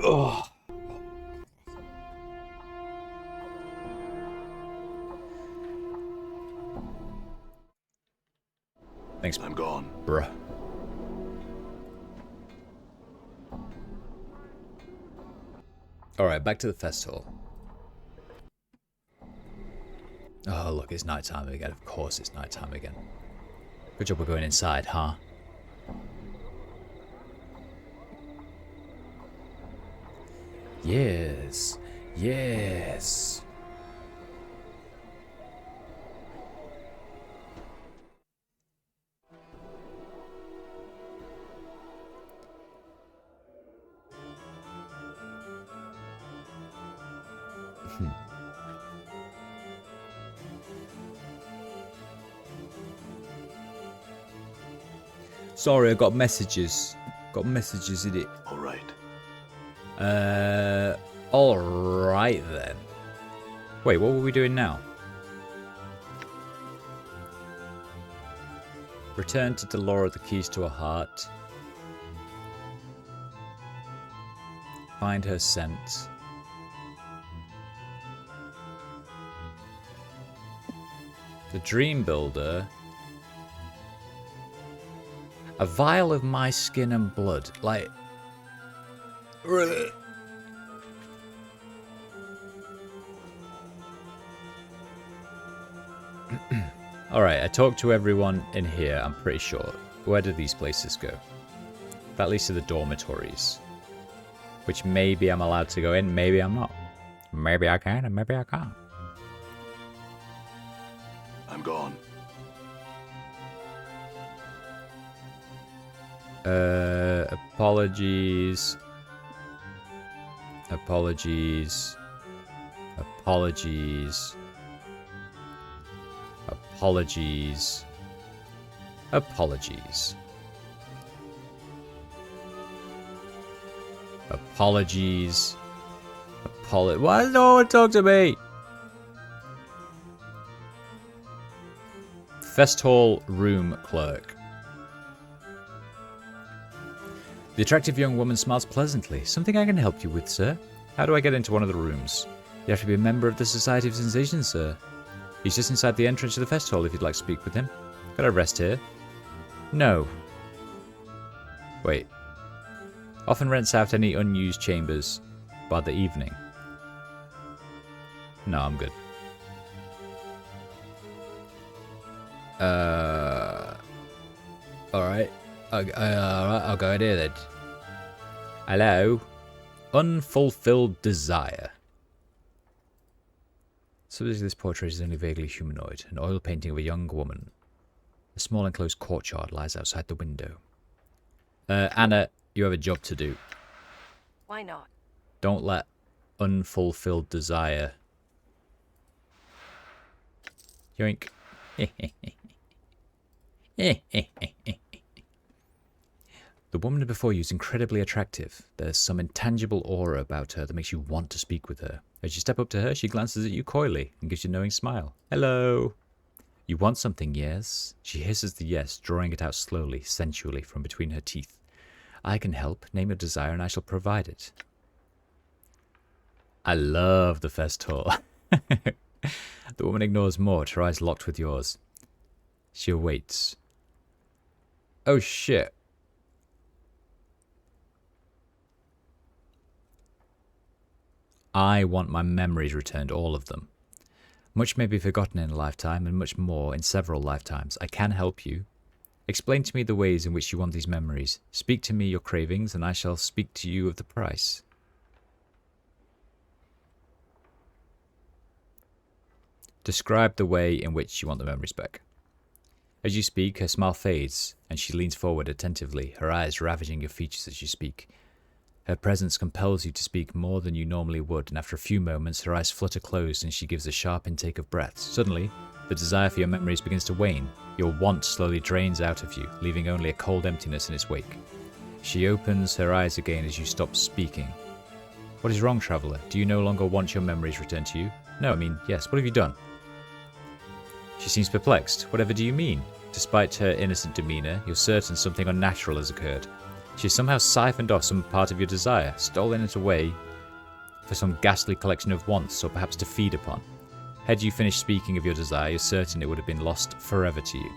Oh. Thanks, I'm gone. bruh. Alright, back to the festival. Oh, look, it's nighttime again. Of course it's nighttime again. Good job we're going inside, huh? Yes. Yes. Sorry, I got messages. Got messages in it. All right. Alright then. Wait, what were we doing now? Return to Delora the keys to her heart. Find her scent. The Dream Builder. A vial of my skin and blood. Like... Alright, I talked to everyone in here, I'm pretty sure. Where do these places go? That leads to the dormitories. Which maybe I'm allowed to go in, maybe I'm not. Maybe I can and maybe I can't. I'm gone. Apologies. Apologies. Apologies. Apologies. Apologies. Apologies. Why does no one talk to me? Fest Hall Room Clerk. The attractive young woman smiles pleasantly. Something I can help you with, sir? How do I get into one of the rooms? You have to be a member of the Society of Sensations, sir. He's just inside the entrance to the Fest Hall if you'd like to speak with him. Could I rest here? No. Wait. Often rents out any unused chambers by the evening. No, I'm good. Alright. I'll go in here then. Hello? Unfulfilled desire. Subject of this portrait is only vaguely humanoid. An oil painting of a young woman. A small enclosed courtyard lies outside the window. Anna, you have a job to do. Why not? Don't let unfulfilled desire... Yoink. The woman before you is incredibly attractive. There's some intangible aura about her that makes you want to speak with her. As you step up to her, she glances at you coyly and gives you a knowing smile. Hello. You want something, yes? She hisses the yes, drawing it out slowly, sensually from between her teeth. I can help. Name your desire and I shall provide it. I love the Fest Hall. The woman ignores Mort, her eyes locked with yours. She awaits. Oh shit. I want my memories returned, all of them. Much may be forgotten in a lifetime, and much more in several lifetimes. I can help you. Explain to me the ways in which you want these memories. Speak to me your cravings, and I shall speak to you of the price. Describe the way in which you want the memories back. As you speak, her smile fades, and she leans forward attentively, her eyes ravaging your features as you speak. Her presence compels you to speak more than you normally would, and after a few moments, her eyes flutter closed and she gives a sharp intake of breath. Suddenly, the desire for your memories begins to wane. Your want slowly drains out of you, leaving only a cold emptiness in its wake. She opens her eyes again as you stop speaking. What is wrong, traveller? Do you no longer want your memories returned to you? No, I mean, yes. What have you done? She seems perplexed. Whatever do you mean? Despite her innocent demeanour, you're certain something unnatural has occurred. She has somehow siphoned off some part of your desire, stolen it away for some ghastly collection of wants, or perhaps to feed upon. Had you finished speaking of your desire, you're certain it would have been lost forever to you.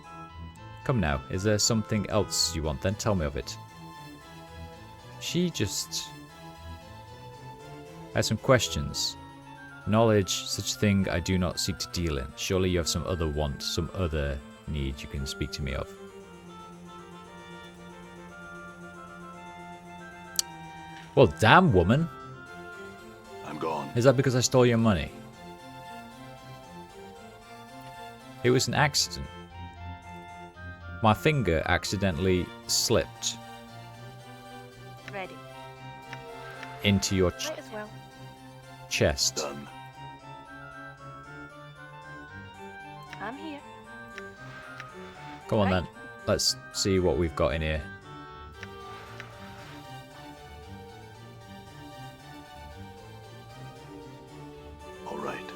Come now, is there something else you want? Then tell me of it. She just has some questions. Knowledge, such thing I do not seek to deal in. Surely you have some other want, some other need you can speak to me of. Well, damn, woman. I'm gone. Is that because I stole your money? It was an accident. My finger accidentally slipped Ready. into your Might as well. chest. Done. I'm here. Come on Right. then. Let's see what we've got in here. All right.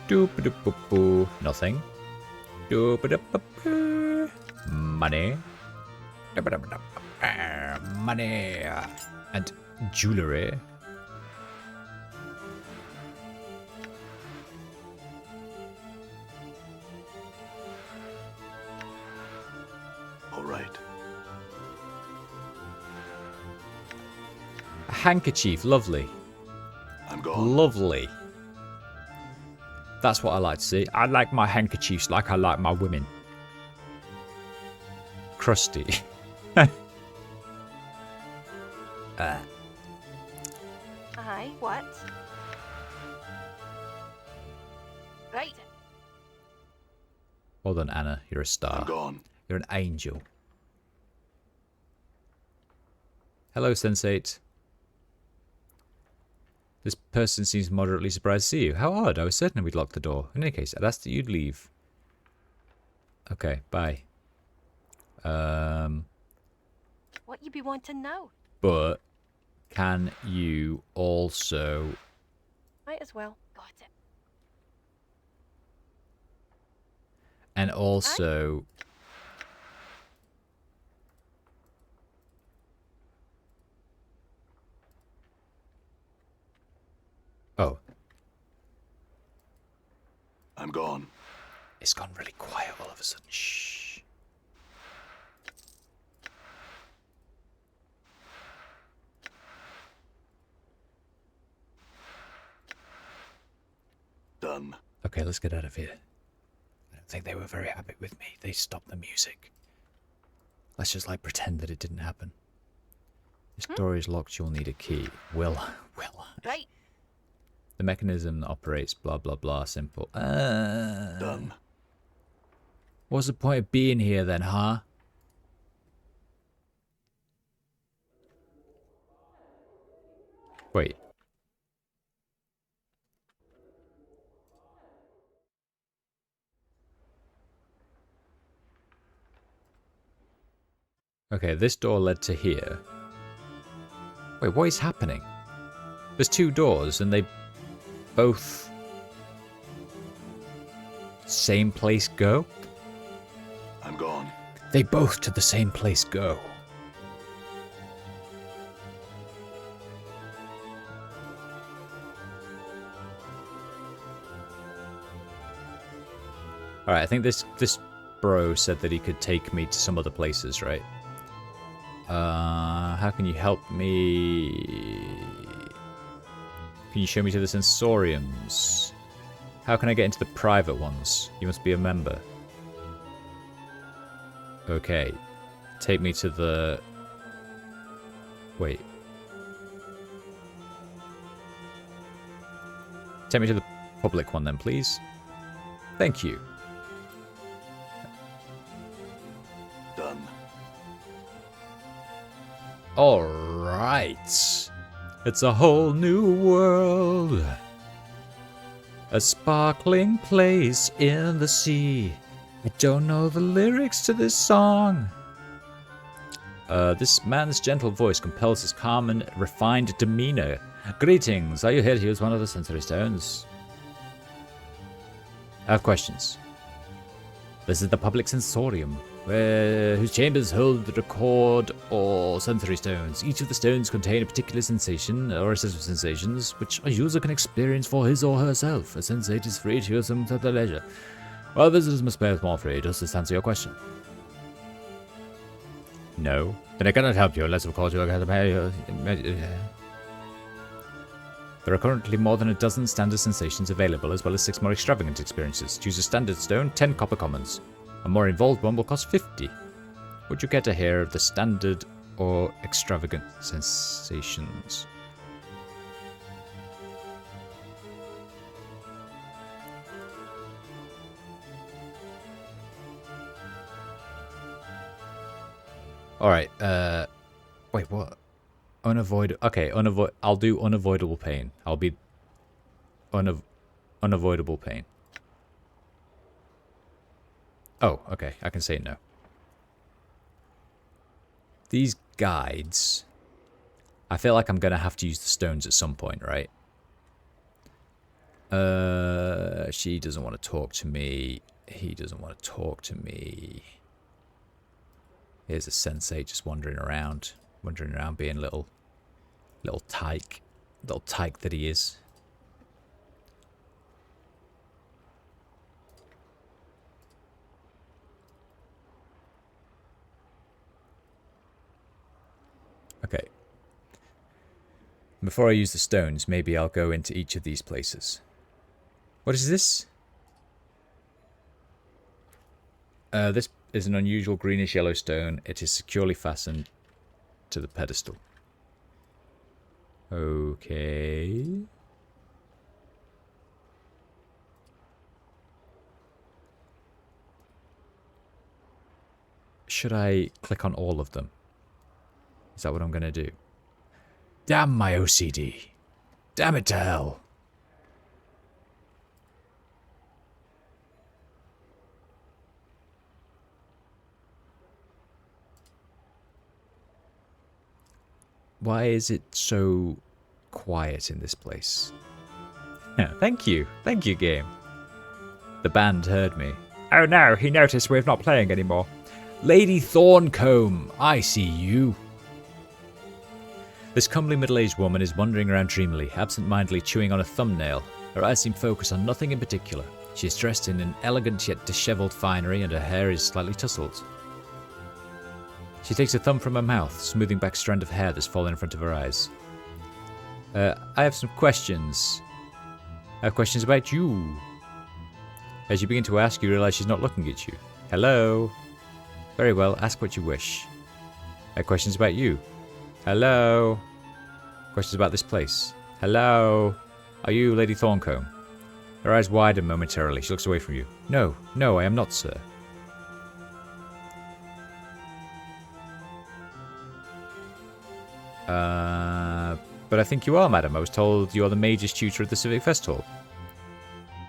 Doop-a-doop-a-boo. Nothing. Doop-a-doop-a-boo. Money. Doop-a-doop-a-doop. Money. And jewellery. All right. A handkerchief. Lovely. I'm gone. Lovely. That's what I like to see. I like my handkerchiefs like I like my women. Crusty. Aye, what? Right. Well done, Anna. You're a I'm star. gone. You're an angel. Hello, Sensate. This person seems moderately surprised to see you. How odd. I was certain we'd lock the door. In any case, I'd asked that you'd leave. Okay, bye. What you be wanting now? But can you also... Might as well. Got it. And also... Oh, I'm gone. it's gone really quiet all of a sudden. Shh. Done. Okay, let's get out of here. I don't think they were very happy with me. They stopped the music. Let's just like pretend that it didn't happen. This door is locked. You'll need a key. Will I? Right. The mechanism that operates blah blah blah. Simple. Done. What's the point of being here then, huh? Wait. Okay, this door led to here. Wait, what is happening? There's two doors and they both... same place go? I'm gone. They both to the same place go. Alright, I think this bro said that he could take me to some other places, right? How can you help me? Can you show me to the sensoriums? How can I get into the private ones? You must be a member. Okay. Take me to the... Wait. Take me to the public one then, please. Thank you. Done. Alright. It's a whole new world. A sparkling place in the sea. I don't know the lyrics to this song. This man's gentle voice compels his calm and refined demeanor. Greetings. Are you here to use one of the sensory stones? I have questions. This is the public sensorium, whose chambers hold the record or sensory stones. Each of the stones contain a particular sensation or a set of sensations which a user can experience for his or herself. A sensate is free to use them at their leisure. Well, visitors must pay more free. Does this answer your question? No. Then I cannot help you unless, of course, you have to pay. There are currently more than a dozen standard sensations available, as well as 6 more extravagant experiences. Choose a standard stone, 10 copper commons. A more involved one will cost 50. Would you care to hear of the standard or extravagant sensations? Alright, wait, what? Okay, I'll do unavoidable pain. I'll be unavoidable pain. Oh, okay. I can say no. These guides... I feel like I'm going to have to use the stones at some point, right? She doesn't want to talk to me. He doesn't want to talk to me. Here's a sensei just wandering around being little tyke that he is. Okay. Before I use the stones, maybe I'll go into each of these places. What is this? This is an unusual greenish-yellow stone. It is securely fastened to the pedestal. Okay. Should I click on all of them? Is that what I'm going to do? Damn my OCD. Damn it to hell. Why is it so quiet in this place? Thank you. Thank you, game. The band heard me. Oh no, he noticed we're not playing anymore. Lady Thorncombe, I see you. This comely middle-aged woman is wandering around dreamily, absent-mindedly chewing on a thumbnail. Her eyes seem focused on nothing in particular. She is dressed in an elegant yet dishevelled finery, and her hair is slightly tousled. She takes a thumb from her mouth, smoothing back a strand of hair that's fallen in front of her eyes. I have some questions. I have questions about you. As you begin to ask, you realise she's not looking at you. Hello? Very well, ask what you wish. I have questions about you. Hello? Questions about this place. Hello? Are you Lady Thorncombe? Her eyes widen momentarily. She looks away from you. No, I am not, sir. But I think you are, madam. I was told you are the mage's tutor at the Civic Festival.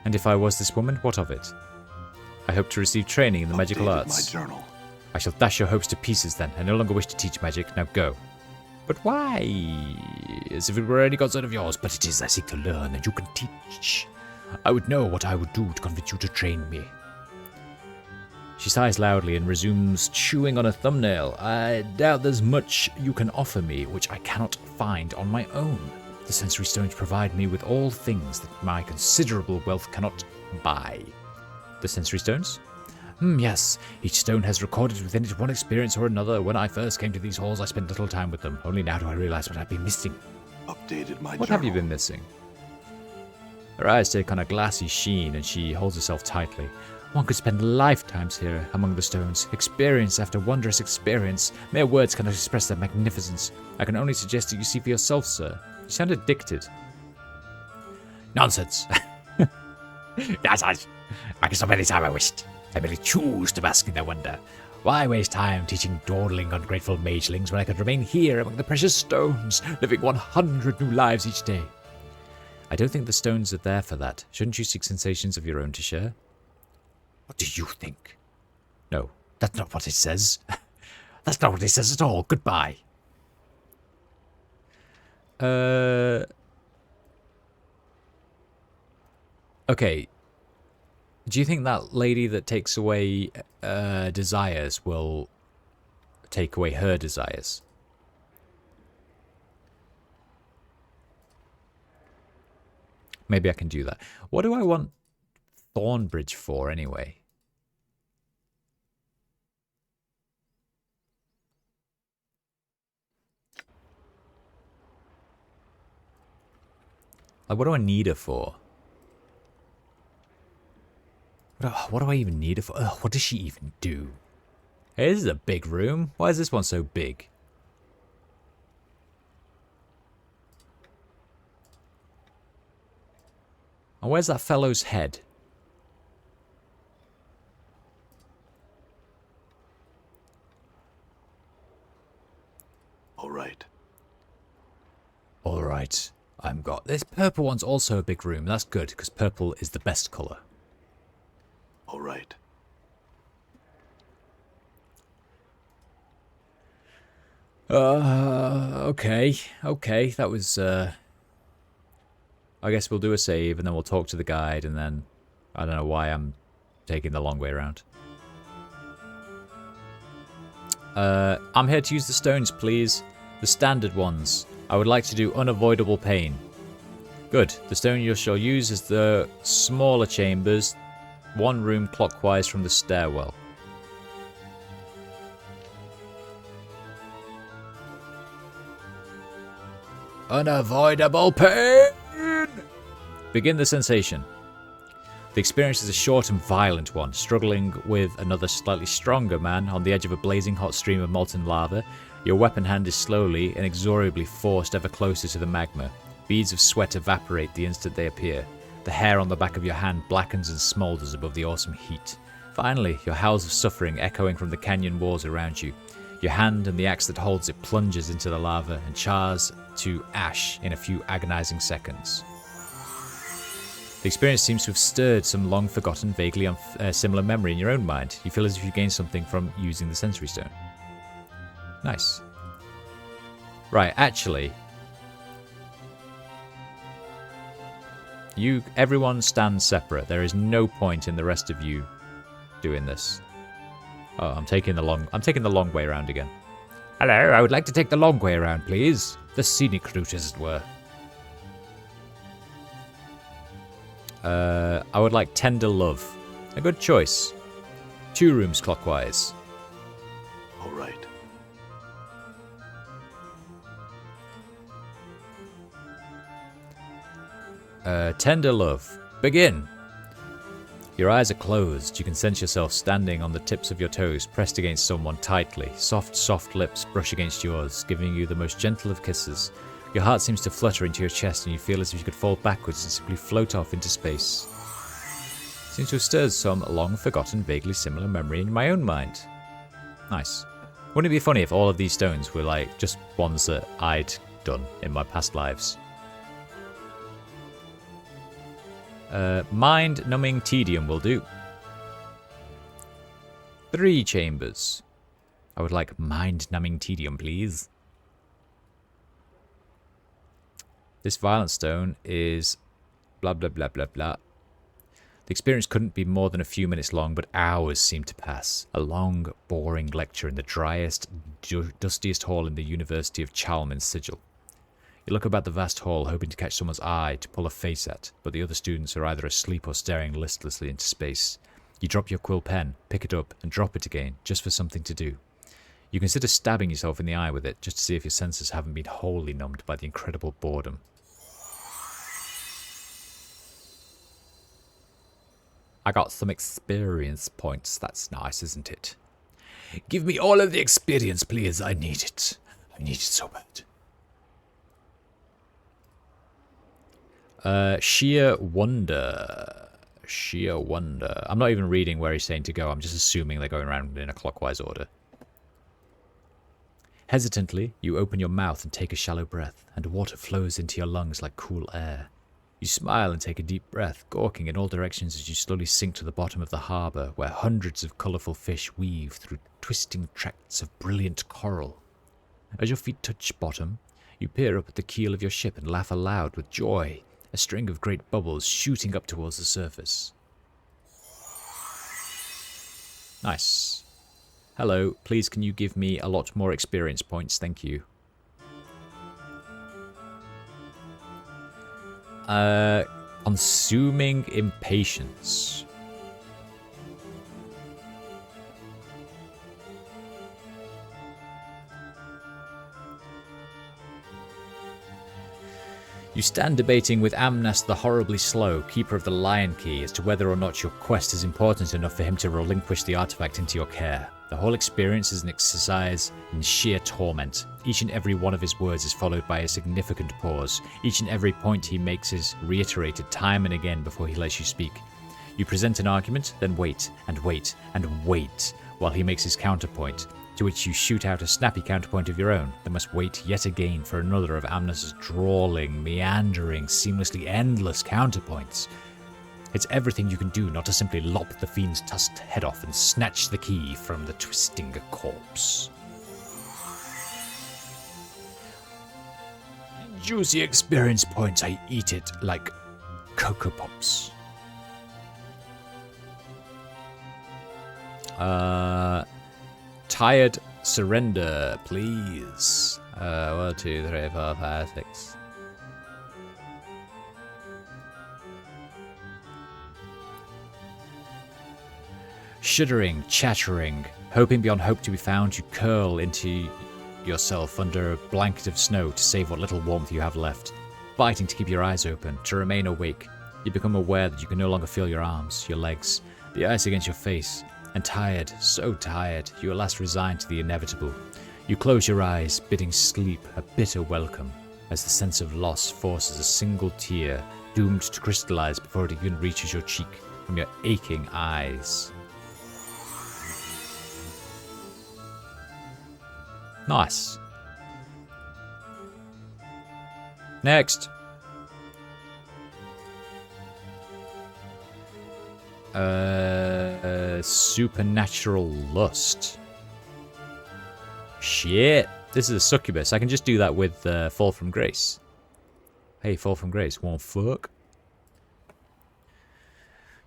And if I was this woman, what of it? I hope to receive training in the magical arts. My journal. I shall dash your hopes to pieces then. I no longer wish to teach magic. Now go. But why? As if it were any concern of yours. But it is. I seek to learn, and you can teach. I would know what I would do to convince you to train me. She sighs loudly and resumes chewing on a thumbnail. I doubt there's much you can offer me which I cannot find on my own. The sensory stones provide me with all things that my considerable wealth cannot buy. The sensory stones? Yes. Each stone has recorded within it one experience or another. When I first came to these halls, I spent little time with them. Only now do I realize what I've been missing. Updated my What journal. have you been missing? Her eyes take on a glassy sheen, and she holds herself tightly. One could spend lifetimes here among the stones, experience after wondrous experience. Mere words cannot express their magnificence. I can only suggest that you see for yourself, sir. You sound addicted. Nonsense. Yes, I can stop any time I wished. I merely choose to bask in their wonder. Why waste time teaching dawdling, ungrateful magelings when I could remain here among the precious stones, living 100 new lives each day? I don't think the stones are there for that. Shouldn't you seek sensations of your own to share? What do you think? No, that's not what it says. That's not what it says at all. Goodbye. Okay. Do you think that lady that takes away desires will take away her desires? Maybe I can do that. What do I want Thornbridge for, anyway? Like, what do I need her for? What do I even need her for? Ugh, what does she even do? Hey, this is a big room. Why is this one so big? And where's that fellow's head? All right. All right. I'm got this purple one's also a big room. That's good because purple is the best color. All right. Okay. Okay, that was, I guess we'll do a save, and then we'll talk to the guide, and then... I don't know why I'm taking the long way around. I'm here to use the stones, please. The standard ones. I would like to do unavoidable pain. Good. The stone you shall use is the smaller chambers, one room clockwise from the stairwell. Unavoidable pain! Begin the sensation. The experience is a short and violent one, struggling with another slightly stronger man on the edge of a blazing hot stream of molten lava. Your weapon hand is slowly, inexorably forced ever closer to the magma. Beads of sweat evaporate the instant they appear. The hair on the back of your hand blackens and smoulders above the awesome heat. Finally, your howls of suffering echoing from the canyon walls around you. Your hand and the axe that holds it plunges into the lava and chars to ash in a few agonizing seconds. The experience seems to have stirred some long-forgotten, vaguely similar memory in your own mind. You feel as if you gained something from using the sensory stone. Nice. Right, actually... everyone stands separate. There is no point in the rest of you doing this. Oh, I'm taking the long way around again. Hello, I would like to take the long way around, please. The scenic route, as it were. I would like tender love. A good choice. 2 rooms clockwise. All right. Tender love. Begin. Your eyes are closed. You can sense yourself standing on the tips of your toes, pressed against someone tightly. Soft, soft lips brush against yours, giving you the most gentle of kisses. Your heart seems to flutter into your chest, and you feel as if you could fall backwards and simply float off into space. Seems to have stirred some long-forgotten, vaguely similar memory in my own mind. Nice. Wouldn't it be funny if all of these stones were like just ones that I'd done in my past lives? Mind-numbing tedium will do. 3 chambers. I would like mind-numbing tedium, please. This violent stone is blah blah blah blah blah. The experience couldn't be more than a few minutes long, but hours seemed to pass. A long, boring lecture in the driest, dustiest hall in the University of Chalmers Sigil. You look about the vast hall, hoping to catch someone's eye to pull a face at, but the other students are either asleep or staring listlessly into space. You drop your quill pen, pick it up, and drop it again, just for something to do. You consider stabbing yourself in the eye with it, just to see if your senses haven't been wholly numbed by the incredible boredom. I got some experience points. That's nice, isn't it? Give me all of the experience, please. I need it. I need it so bad. Sheer wonder. Sheer wonder. I'm not even reading where he's saying to go. I'm just assuming they're going around in a clockwise order. Hesitantly, you open your mouth and take a shallow breath, and water flows into your lungs like cool air. You smile and take a deep breath, gawking in all directions as you slowly sink to the bottom of the harbour, where hundreds of colourful fish weave through twisting tracts of brilliant coral. As your feet touch bottom, you peer up at the keel of your ship and laugh aloud with joy, a string of great bubbles shooting up towards the surface. Nice. Hello, please can you give me a lot more experience points, thank you. Consuming impatience. You stand debating with Amnas the horribly slow, keeper of the Lion Key, as to whether or not your quest is important enough for him to relinquish the artifact into your care. The whole experience is an exercise in sheer torment. Each and every one of his words is followed by a significant pause. Each and every point he makes is reiterated time and again before he lets you speak. You present an argument, then wait, and wait, and wait, while he makes his counterpoint, to which you shoot out a snappy counterpoint of your own, then must wait yet again for another of Amnas's drawling, meandering, seamlessly endless counterpoints. It's everything you can do not to simply lop the fiend's tusked head off and snatch the key from the twisting corpse. juicy experience points. I eat it like Cocoa Pops. Tired surrender, please. 1, 2, 3, 4, 5, 6. Shuddering, chattering, hoping beyond hope to be found, you curl into yourself under a blanket of snow to save what little warmth you have left. Fighting to keep your eyes open, to remain awake, you become aware that you can no longer feel your arms, your legs, the ice against your face, and tired, so tired, you at last resign to the inevitable. You close your eyes, bidding sleep a bitter welcome, as the sense of loss forces a single tear, doomed to crystallize before it even reaches your cheek, from your aching eyes. Nice. Next. Supernatural lust. Shit. This is a succubus. I can just do that with Fall from Grace. Hey, Fall from Grace, won't fuck?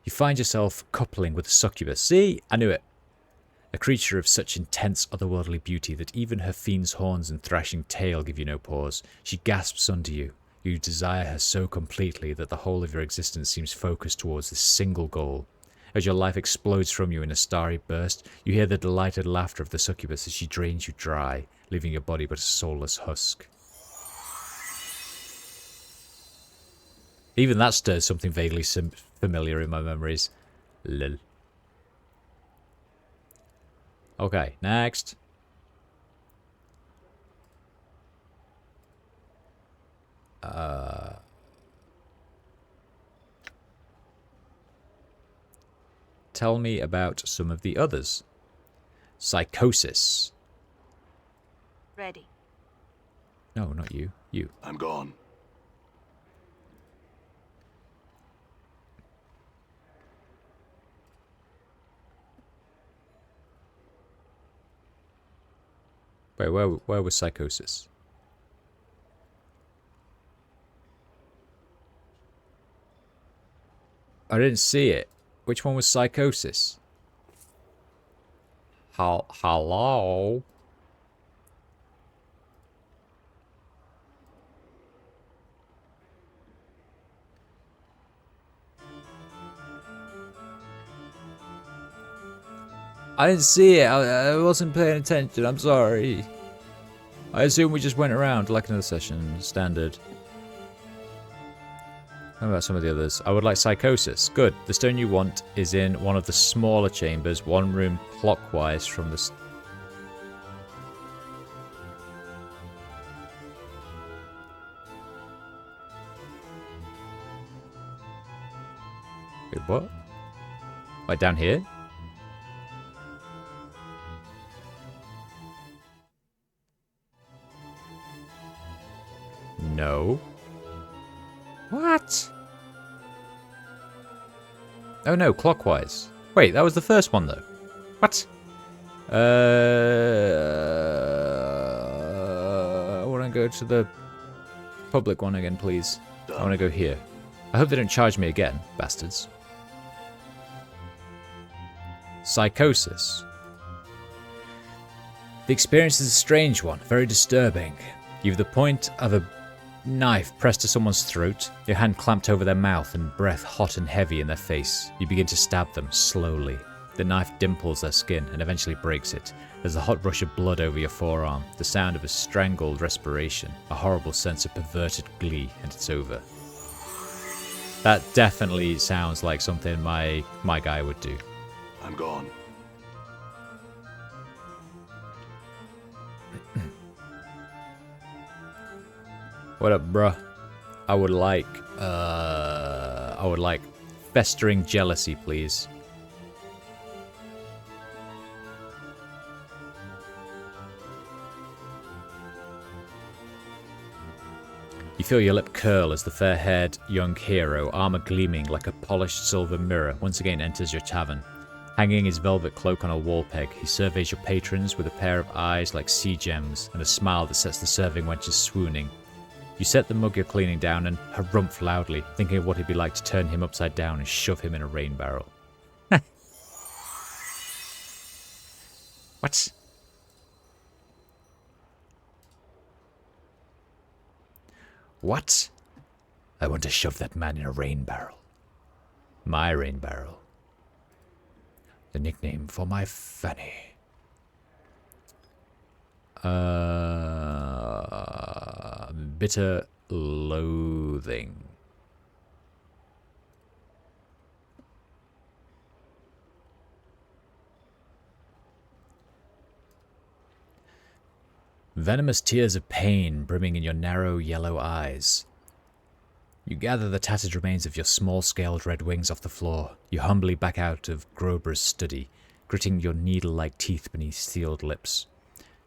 You find yourself coupling with a succubus. See? I knew it. A creature of such intense otherworldly beauty that even her fiend's horns and thrashing tail give you no pause. She gasps under you. You desire her so completely that the whole of your existence seems focused towards this single goal. As your life explodes from you in a starry burst, you hear the delighted laughter of the succubus as she drains you dry, leaving your body but a soulless husk. Even that stirs something vaguely familiar in my memories. Lol. Okay, next. Tell me about some of the others. Psychosis. Ready. No, not you. You. I'm gone. Wait, where was Psychosis? I didn't see it. Which one was Psychosis? Hello? I didn't see it. I wasn't paying attention. I'm sorry. I assume we just went around like another session. Standard. How about some of the others? I would like Psychosis. Good. The stone you want is in one of the smaller chambers, one room clockwise from the... Wait, what? Right down here? No. What? Oh no, clockwise. Wait, that was the first one though. What? I want to go to the public one again, please. I want to go here. I hope they don't charge me again, bastards. Psychosis. The experience is a strange one, very disturbing. You've the point of a knife pressed to someone's throat, your hand clamped over their mouth and breath hot and heavy in their face. You begin to stab them, slowly. The knife dimples their skin and eventually breaks it. There's a hot rush of blood over your forearm, the sound of a strangled respiration, a horrible sense of perverted glee, and it's over. That definitely sounds like something my guy would do. I'm gone. What up, bruh? I would like festering jealousy, please. You feel your lip curl as the fair-haired young hero, armor gleaming like a polished silver mirror, once again enters your tavern. Hanging his velvet cloak on a wall peg, he surveys your patrons with a pair of eyes like sea gems and a smile that sets the serving wenches swooning. You set the mug you're cleaning down and harumph loudly, thinking of what it'd be like to turn him upside down and shove him in a rain barrel. What? What? I want to shove that man in a rain barrel. My rain barrel. The nickname for my fanny. Bitter loathing. Venomous tears of pain brimming in your narrow yellow eyes. You gather the tattered remains of your small-scaled red wings off the floor. You humbly back out of Grober's study, gritting your needle-like teeth beneath sealed lips.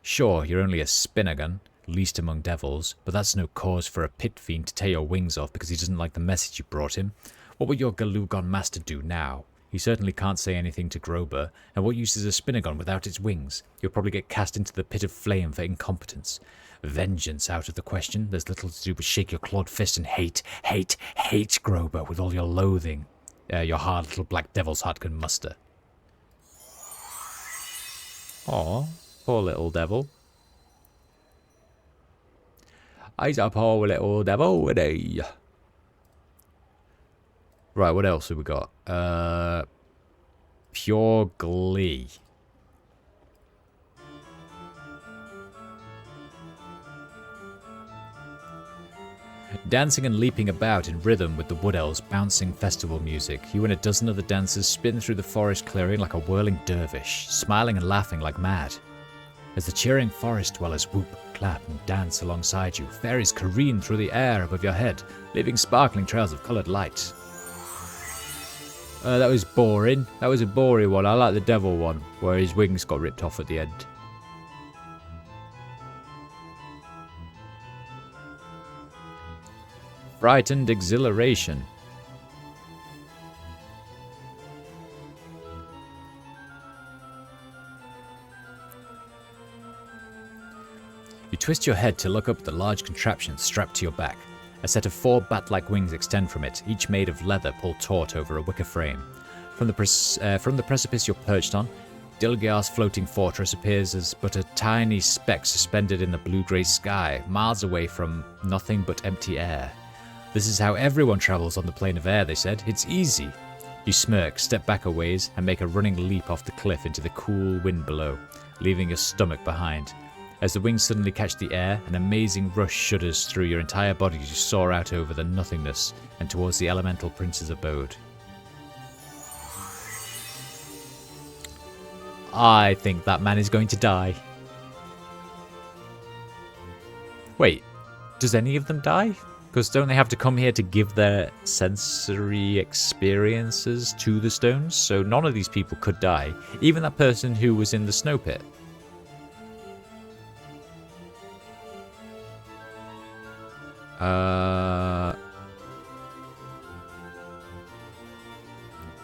Sure, you're only a spinner gun, least among devils, but that's no cause for a pit fiend to tear your wings off because he doesn't like the message you brought him. What would your Galugon master do now? He certainly can't say anything to Grober, and what use is a spinner gun without its wings? You'll probably get cast into the pit of flame for incompetence. Vengeance out of the question. There's little to do but shake your clawed fist and hate Grober with all your loathing. Your hard little black devil's heart can muster. Aw, poor little devil. He's a poor little devil, isn't he? Right, what else have we got? Pure glee. Dancing and leaping about in rhythm with the wood elves' bouncing festival music, you and a dozen other dancers spin through the forest clearing like a whirling dervish, smiling and laughing like mad. As the cheering forest dwellers whoop, clap, and dance alongside you, fairies careen through the air above your head, leaving sparkling trails of coloured light. That was boring. That was a boring one. I like the devil one, where his wings got ripped off at the end. Frightened exhilaration. You twist your head to look up at the large contraption strapped to your back. A set of 4 bat-like wings extend from it, each made of leather pulled taut over a wicker frame. From the precipice you're perched on, Dilgar's floating fortress appears as but a tiny speck suspended in the blue-grey sky, miles away from nothing but empty air. This is how everyone travels on the plane of air, they said. It's easy. You smirk, step back a ways, and make a running leap off the cliff into the cool wind below, leaving your stomach behind. As the wings suddenly catch the air, an amazing rush shudders through your entire body as you soar out over the nothingness and towards the elemental prince's abode. I think that man is going to die. Wait, does any of them die? Because don't they have to come here to give their sensory experiences to the stones? So none of these people could die. Even that person who was in the snow pit.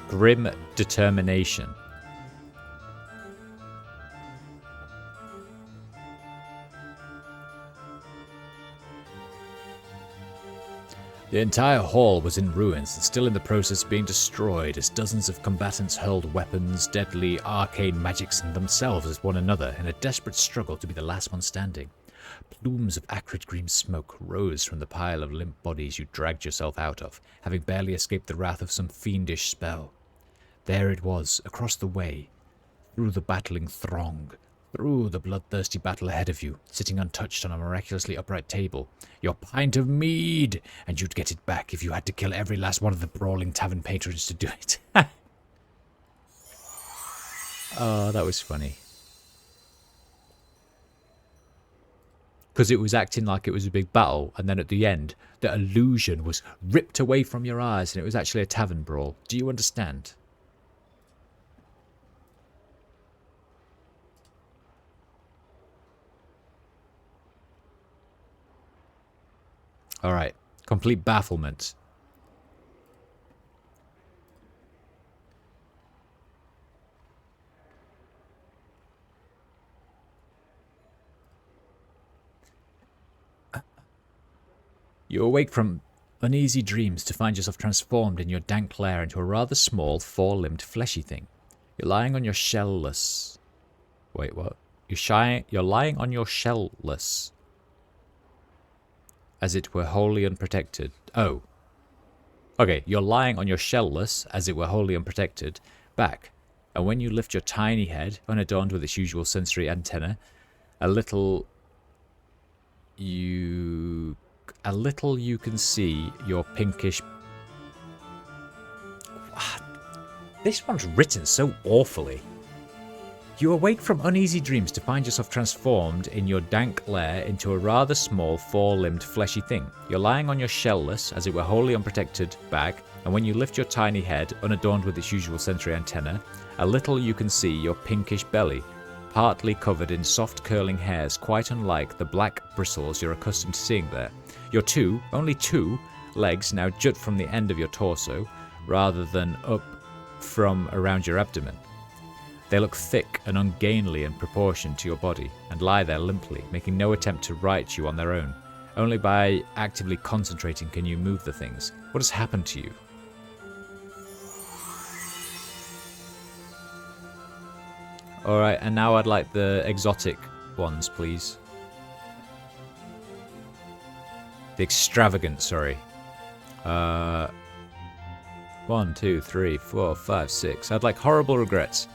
Grim determination. The entire hall was in ruins and still in the process of being destroyed as dozens of combatants hurled weapons, deadly, arcane magics and themselves at one another in a desperate struggle to be the last one standing. Plumes of acrid green smoke rose from the pile of limp bodies you dragged yourself out of, having barely escaped the wrath of some fiendish spell. There it was, across the way, through the battling throng, through the bloodthirsty battle ahead of you, sitting untouched on a miraculously upright table. Your pint of mead, and you'd get it back if you had to kill every last one of the brawling tavern patrons to do it. Oh, that was funny. Because it was acting like it was a big battle, and then at the end, the illusion was ripped away from your eyes, and it was actually a tavern brawl. Do you understand? Alright, complete bafflement. You awake from uneasy dreams to find yourself transformed in your dank lair into a rather small, four-limbed fleshy thing. You're lying on your shellless... Wait, what? You're lying on your shellless, as it were wholly unprotected. Oh. Okay, you're lying on your shellless, as it were wholly unprotected, back. And when you lift your tiny head, unadorned with its usual sensory antenna, a little you can see your pinkish... What? This one's written so awfully. You awake from uneasy dreams to find yourself transformed in your dank lair into a rather small, four-limbed fleshy thing. You're lying on your shellless, as it were wholly unprotected, back, and when you lift your tiny head, unadorned with its usual sensory antenna, a little you can see your pinkish belly, partly covered in soft curling hairs quite unlike the black bristles you're accustomed to seeing there. Your only two, legs now jut from the end of your torso, rather than up from around your abdomen. They look thick and ungainly in proportion to your body, and lie there limply, making no attempt to right you on their own. Only by actively concentrating can you move the things. What has happened to you? Alright, and now I'd like the exotic ones, please. The extravagant, sorry. 1, 2, 3, 4, 5, 6. I'd like horrible regrets.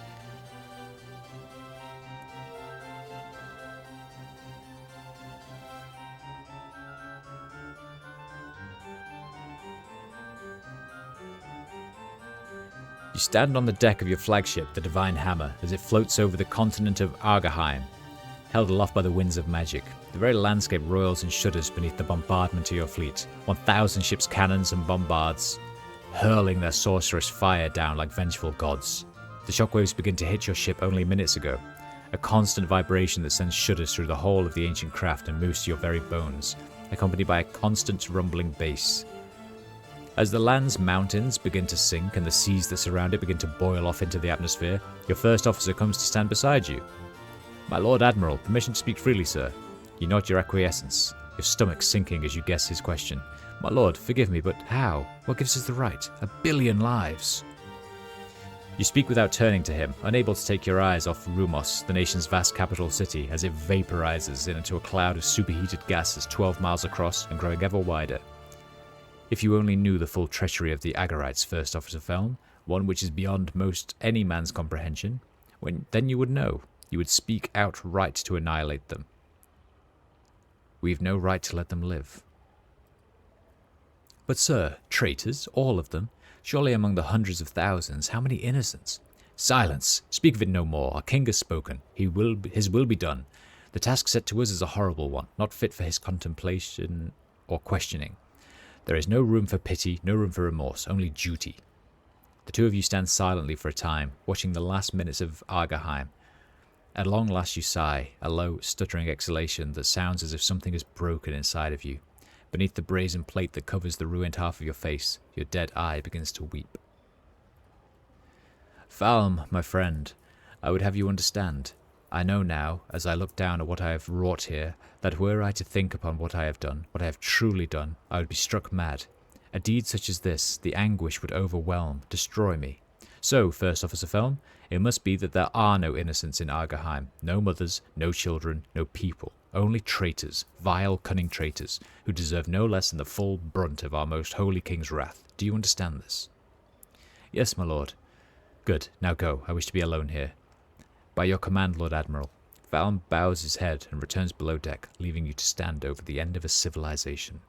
You stand on the deck of your flagship, the Divine Hammer, as it floats over the continent of Argaheim, held aloft by the winds of magic. The very landscape roils and shudders beneath the bombardment of your fleet. 1,000 ships' cannons and bombards, hurling their sorcerous fire down like vengeful gods. The shockwaves begin to hit your ship only minutes ago, a constant vibration that sends shudders through the whole of the ancient craft and moves to your very bones, accompanied by a constant rumbling bass. As the land's mountains begin to sink and the seas that surround it begin to boil off into the atmosphere, your first officer comes to stand beside you. My Lord Admiral, permission to speak freely, sir. You nod your acquiescence, your stomach sinking as you guess his question. My lord, forgive me, but how? What gives us the right? 1 billion lives. You speak without turning to him, unable to take your eyes off Rumos, the nation's vast capital city, as it vaporizes into a cloud of superheated gases 12 miles across and growing ever wider. If you only knew the full treachery of the Agarites, First Officer Felm, one which is beyond most any man's comprehension, then you would know. You would speak outright to annihilate them. We've no right to let them live. But sir, traitors, all of them, surely among the hundreds of thousands, how many innocents? Silence! Speak of it no more. Our king has spoken. His will be done. The task set to us is a horrible one, not fit for his contemplation or questioning. There is no room for pity, no room for remorse, only duty. The two of you stand silently for a time, watching the last minutes of Argaheim. At long last you sigh, a low, stuttering exhalation that sounds as if something is broken inside of you. Beneath the brazen plate that covers the ruined half of your face, your dead eye begins to weep. Falm, my friend, I would have you understand. I know now, as I look down at what I have wrought here, that were I to think upon what I have done, what I have truly done, I would be struck mad. A deed such as this, the anguish would overwhelm, destroy me. So, First Officer Felm, it must be that there are no innocents in Argaheim, no mothers, no children, no people, only traitors, vile, cunning traitors, who deserve no less than the full brunt of our most holy king's wrath. Do you understand this? Yes, my lord. Good, now go, I wish to be alone here. By your command, Lord Admiral. Falm bows his head and returns below deck, leaving you to stand over the end of a civilization.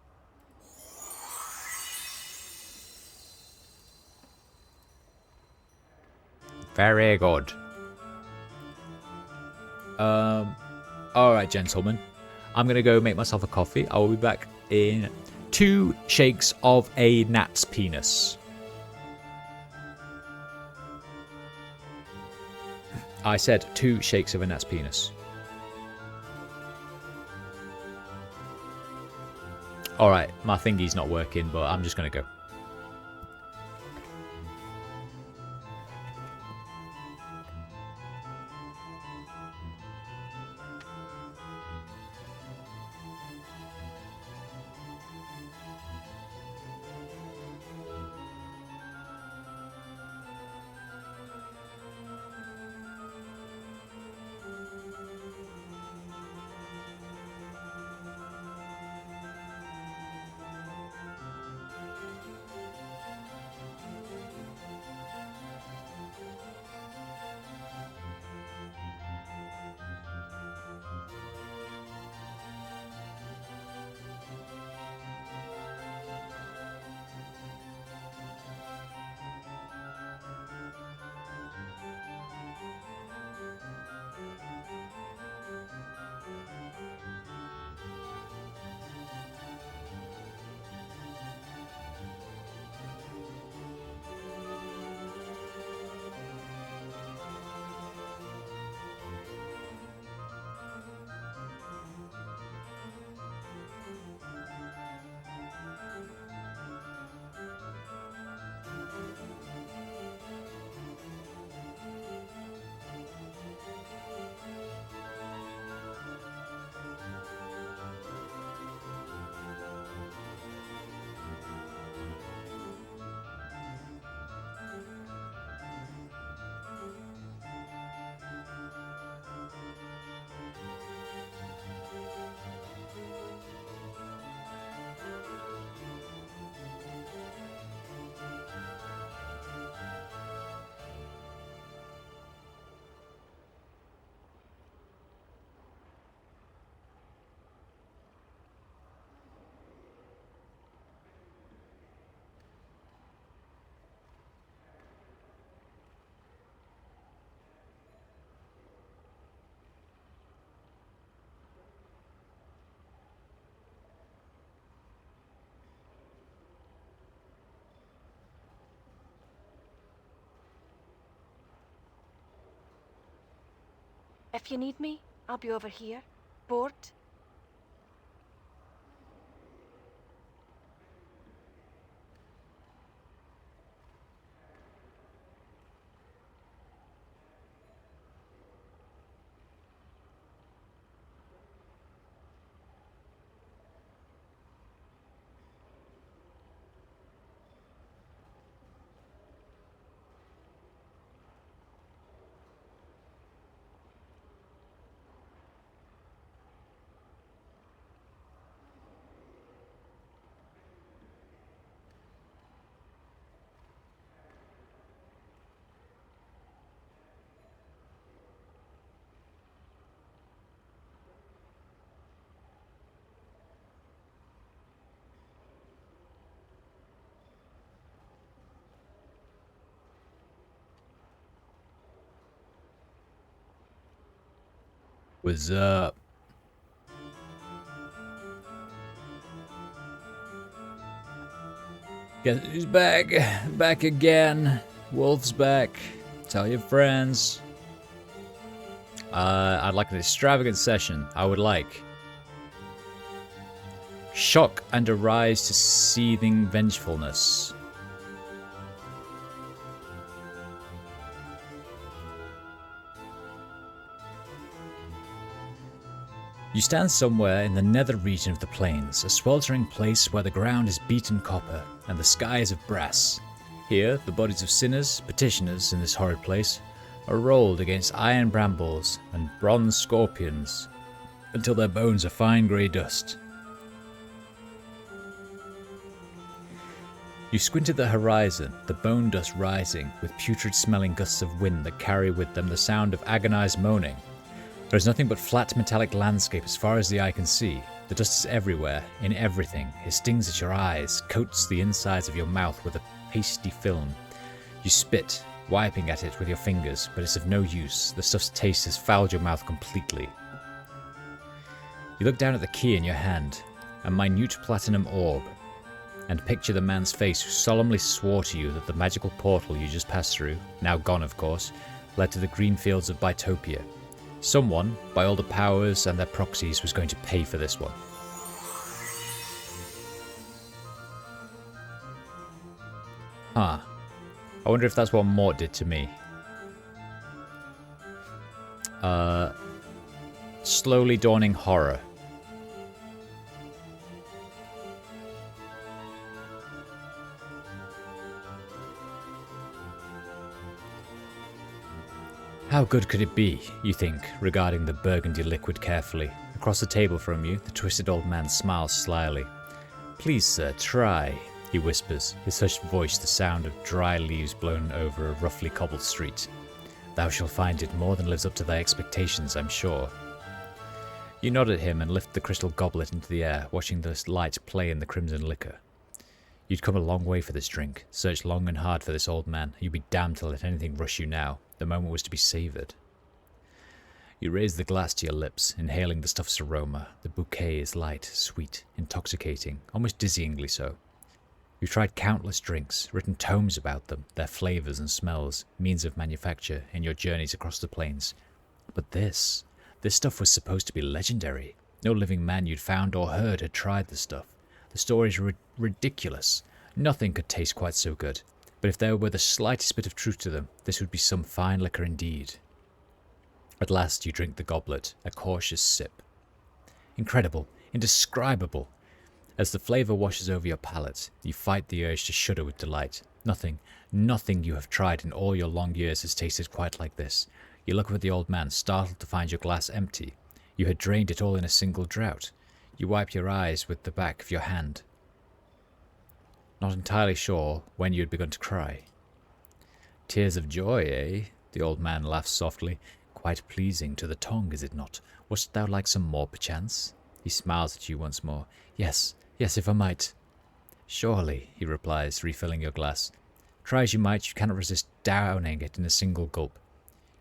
Very good. Alright, gentlemen. I'm going to go make myself a coffee. I will be back in 2 shakes of a gnat's penis. I said 2 shakes of a gnat's penis. Alright, my thingy's not working, but I'm just going to go. If you need me, I'll be over here. Bored? What's up? Guess who's back? Back again. Wolf's back. Tell your friends. I'd like an extravagant session. I would like shock and arise to seething vengefulness. You stand somewhere in the nether region of the plains, a sweltering place where the ground is beaten copper and the sky is of brass. Here, the bodies of sinners, petitioners in this horrid place, are rolled against iron brambles and bronze scorpions until their bones are fine grey dust. You squint at the horizon, the bone dust rising with putrid-smelling gusts of wind that carry with them the sound of agonized moaning. There is nothing but flat metallic landscape as far as the eye can see. The dust is everywhere, in everything. It stings at your eyes, coats the insides of your mouth with a pasty film. You spit, wiping at it with your fingers, but it's of no use. The stuff's taste has fouled your mouth completely. You look down at the key in your hand, a minute platinum orb, and picture the man's face who solemnly swore to you that the magical portal you just passed through, now gone of course, led to the green fields of Bytopia. Someone, by all the powers and their proxies, was going to pay for this one. Huh. I wonder if that's what Mort did to me. Slowly dawning horror. How good could it be, you think, regarding the burgundy liquid carefully? Across the table from you, the twisted old man smiles slyly. Please, sir, try, he whispers, his hushed voice the sound of dry leaves blown over a roughly cobbled street. Thou shalt find it more than lives up to thy expectations, I'm sure. You nod at him and lift the crystal goblet into the air, watching the light play in the crimson liquor. You'd come a long way for this drink, searched long and hard for this old man. You'd be damned to let anything rush you now. The moment was to be savoured. You raise the glass to your lips, inhaling the stuff's aroma. The bouquet is light, sweet, intoxicating, almost dizzyingly so. You've tried countless drinks, written tomes about them, their flavours and smells, means of manufacture, in your journeys across the plains. But this stuff was supposed to be legendary. No living man you'd found or heard had tried the stuff. The stories were ridiculous. Nothing could taste quite so good. But if there were the slightest bit of truth to them, this would be some fine liquor indeed. At last you drink the goblet, a cautious sip. Incredible, indescribable. As the flavour washes over your palate, you fight the urge to shudder with delight. Nothing you have tried in all your long years has tasted quite like this. You look up at the old man, startled to find your glass empty. You had drained it all in a single draught. You wipe your eyes with the back of your hand. Not entirely sure when you had begun to cry. Tears of joy, eh? The old man laughs softly. Quite pleasing to the tongue, is it not? Wouldst thou like some more, perchance? He smiles at you once more. Yes, if I might. Surely, he replies, refilling your glass. Try as you might, you cannot resist downing it in a single gulp.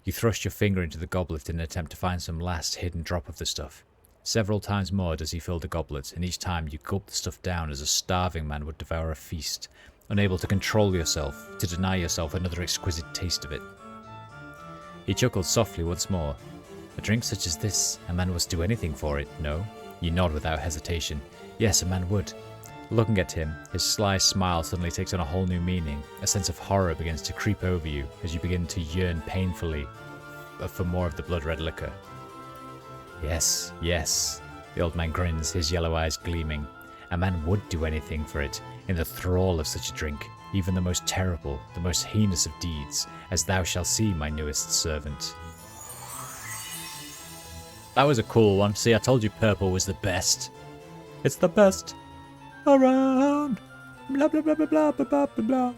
You thrust your finger into the goblet in an attempt to find some last hidden drop of the stuff. Several times more does he fill the goblet, and each time you gulp the stuff down as a starving man would devour a feast, unable to control yourself, to deny yourself another exquisite taste of it. He chuckled softly once more. A drink such as this, a man must do anything for it, no? You nod without hesitation. Yes, a man would. Looking at him, his sly smile suddenly takes on a whole new meaning. A sense of horror begins to creep over you as you begin to yearn painfully for more of the blood-red liquor. Yes, yes. The old man grins, his yellow eyes gleaming. A man would do anything for it, in the thrall of such a drink, even the most terrible, the most heinous of deeds, as thou shalt see, my newest servant. That was a cool one. See, I told you purple was the best. It's the best around. Blah, blah, blah, blah, blah, blah, blah, blah.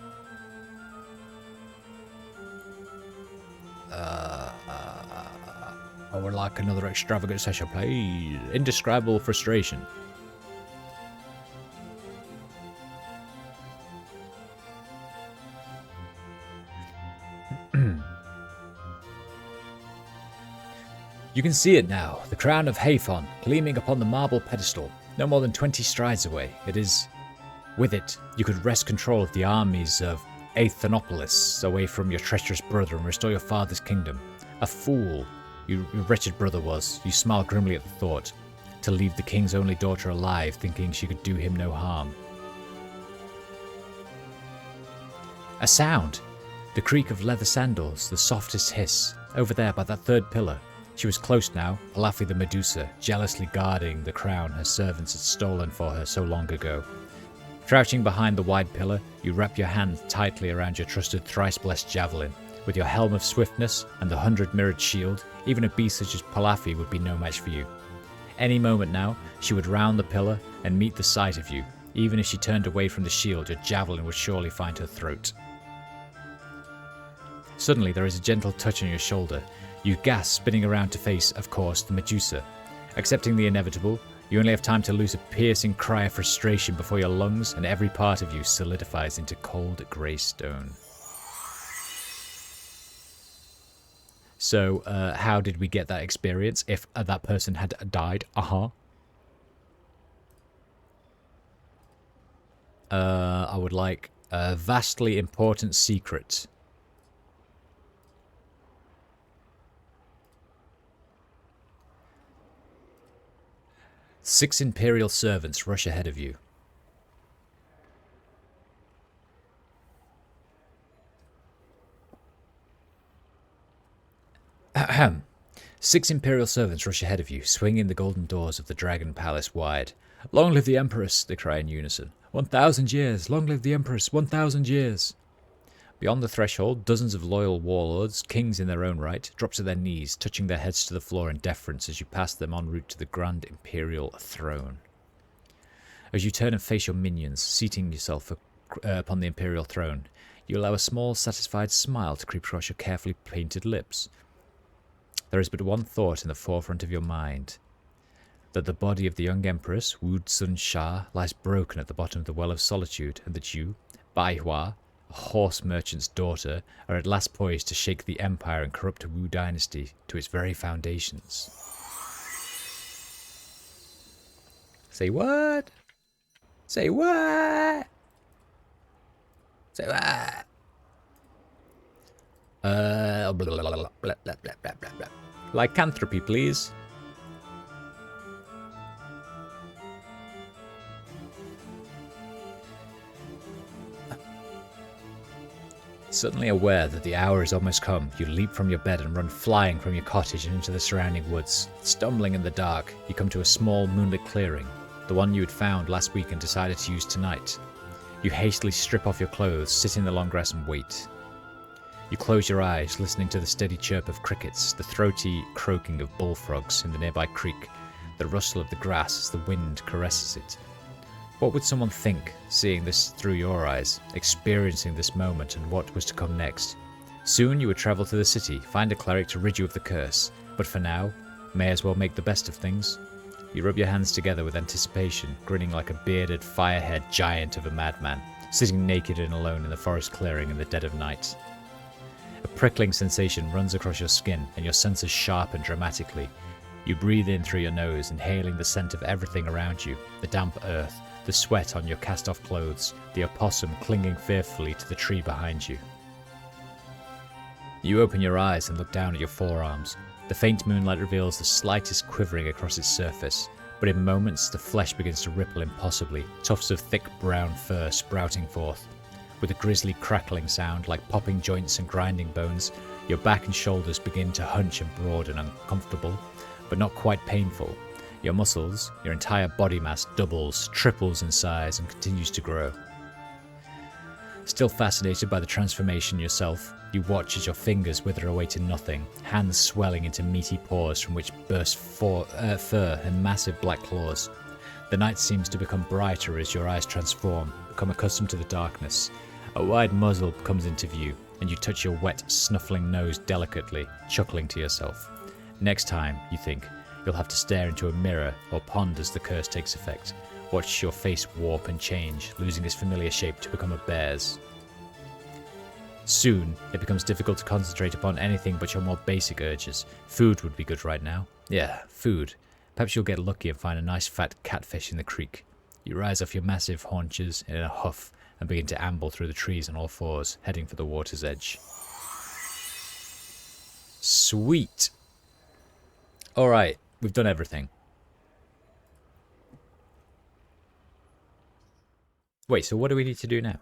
I would like another extravagant session, please. Indescribable frustration. You can see it now, the crown of Hathon, gleaming upon the marble pedestal, no more than 20 strides away. It is... With it, you could wrest control of the armies of Aethanopolis away from your treacherous brother and restore your father's kingdom. A fool, your wretched brother was, you smiled grimly at the thought, to leave the king's only daughter alive, thinking she could do him no harm. A sound! The creak of leather sandals, the softest hiss, over there by that third pillar. She was close now, Palafi the Medusa, jealously guarding the crown her servants had stolen for her so long ago. Crouching behind the wide pillar, you wrap your hand tightly around your trusted thrice-blessed javelin. With your helm of swiftness and the 100-mirrored shield, even a beast such as Palafi would be no match for you. Any moment now, she would round the pillar and meet the sight of you. Even if she turned away from the shield, your javelin would surely find her throat. Suddenly, there is a gentle touch on your shoulder. You gasp, spinning around to face, of course, the Medusa. Accepting the inevitable, you only have time to loose a piercing cry of frustration before your lungs and every part of you solidifies into cold grey stone. So, how did we get that experience if that person had died? I would like a vastly important secret. Six Imperial servants rush ahead of you. Ahem. 6 Imperial servants rush ahead of you, swinging the golden doors of the Dragon Palace wide. Long live the Empress, they cry in unison. 1,000 years! Long live the Empress! 1,000 years! Beyond the threshold, dozens of loyal warlords, kings in their own right, drop to their knees, touching their heads to the floor in deference as you pass them en route to the Grand Imperial Throne. As you turn and face your minions, seating yourself upon the Imperial Throne, you allow a small, satisfied smile to creep across your carefully painted lips. There is but one thought in the forefront of your mind. That the body of the young Empress, Wu Sun Sha, lies broken at the bottom of the Well of Solitude, and that you, Bai Hua, a horse merchant's daughter, are at last poised to shake the empire and corrupt Wu dynasty to its very foundations. Say what? Say what? Say what? Blah, blah, blah, blah, blah, blah, blah, blah. Lycanthropy, please. Suddenly aware that the hour is almost come, you leap from your bed and run flying from your cottage and into the surrounding woods. Stumbling in the dark, you come to a small moonlit clearing, the one you had found last week and decided to use tonight. You hastily strip off your clothes, sit in the long grass and wait. You close your eyes, listening to the steady chirp of crickets, the throaty croaking of bullfrogs in the nearby creek, the rustle of the grass as the wind caresses it. What would someone think, seeing this through your eyes, experiencing this moment and what was to come next? Soon you would travel to the city, find a cleric to rid you of the curse, but for now, may as well make the best of things. You rub your hands together with anticipation, grinning like a bearded, fire-haired giant of a madman, sitting naked and alone in the forest clearing in the dead of night. A prickling sensation runs across your skin, and your senses sharpen dramatically. You breathe in through your nose, inhaling the scent of everything around you, the damp earth, the sweat on your cast-off clothes, the opossum clinging fearfully to the tree behind you. You open your eyes and look down at your forearms. The faint moonlight reveals the slightest quivering across its surface, but in moments the flesh begins to ripple impossibly, tufts of thick brown fur sprouting forth. With a grisly crackling sound like popping joints and grinding bones, your back and shoulders begin to hunch and broaden, uncomfortable, but not quite painful. Your muscles, your entire body mass doubles, triples in size and continues to grow. Still fascinated by the transformation yourself, you watch as your fingers wither away to nothing, hands swelling into meaty paws from which burst fur and massive black claws. The night seems to become brighter as your eyes transform, become accustomed to the darkness. A wide muzzle comes into view, and you touch your wet, snuffling nose delicately, chuckling to yourself. Next time, you think, you'll have to stare into a mirror or pond as the curse takes effect. Watch your face warp and change, losing its familiar shape to become a bear's. Soon, it becomes difficult to concentrate upon anything but your more basic urges. Food would be good right now. Yeah, food. Perhaps you'll get lucky and find a nice fat catfish in the creek. You rise off your massive haunches in a huff and begin to amble through the trees on all fours, heading for the water's edge. Sweet! Alright, we've done everything. Wait, so what do we need to do now?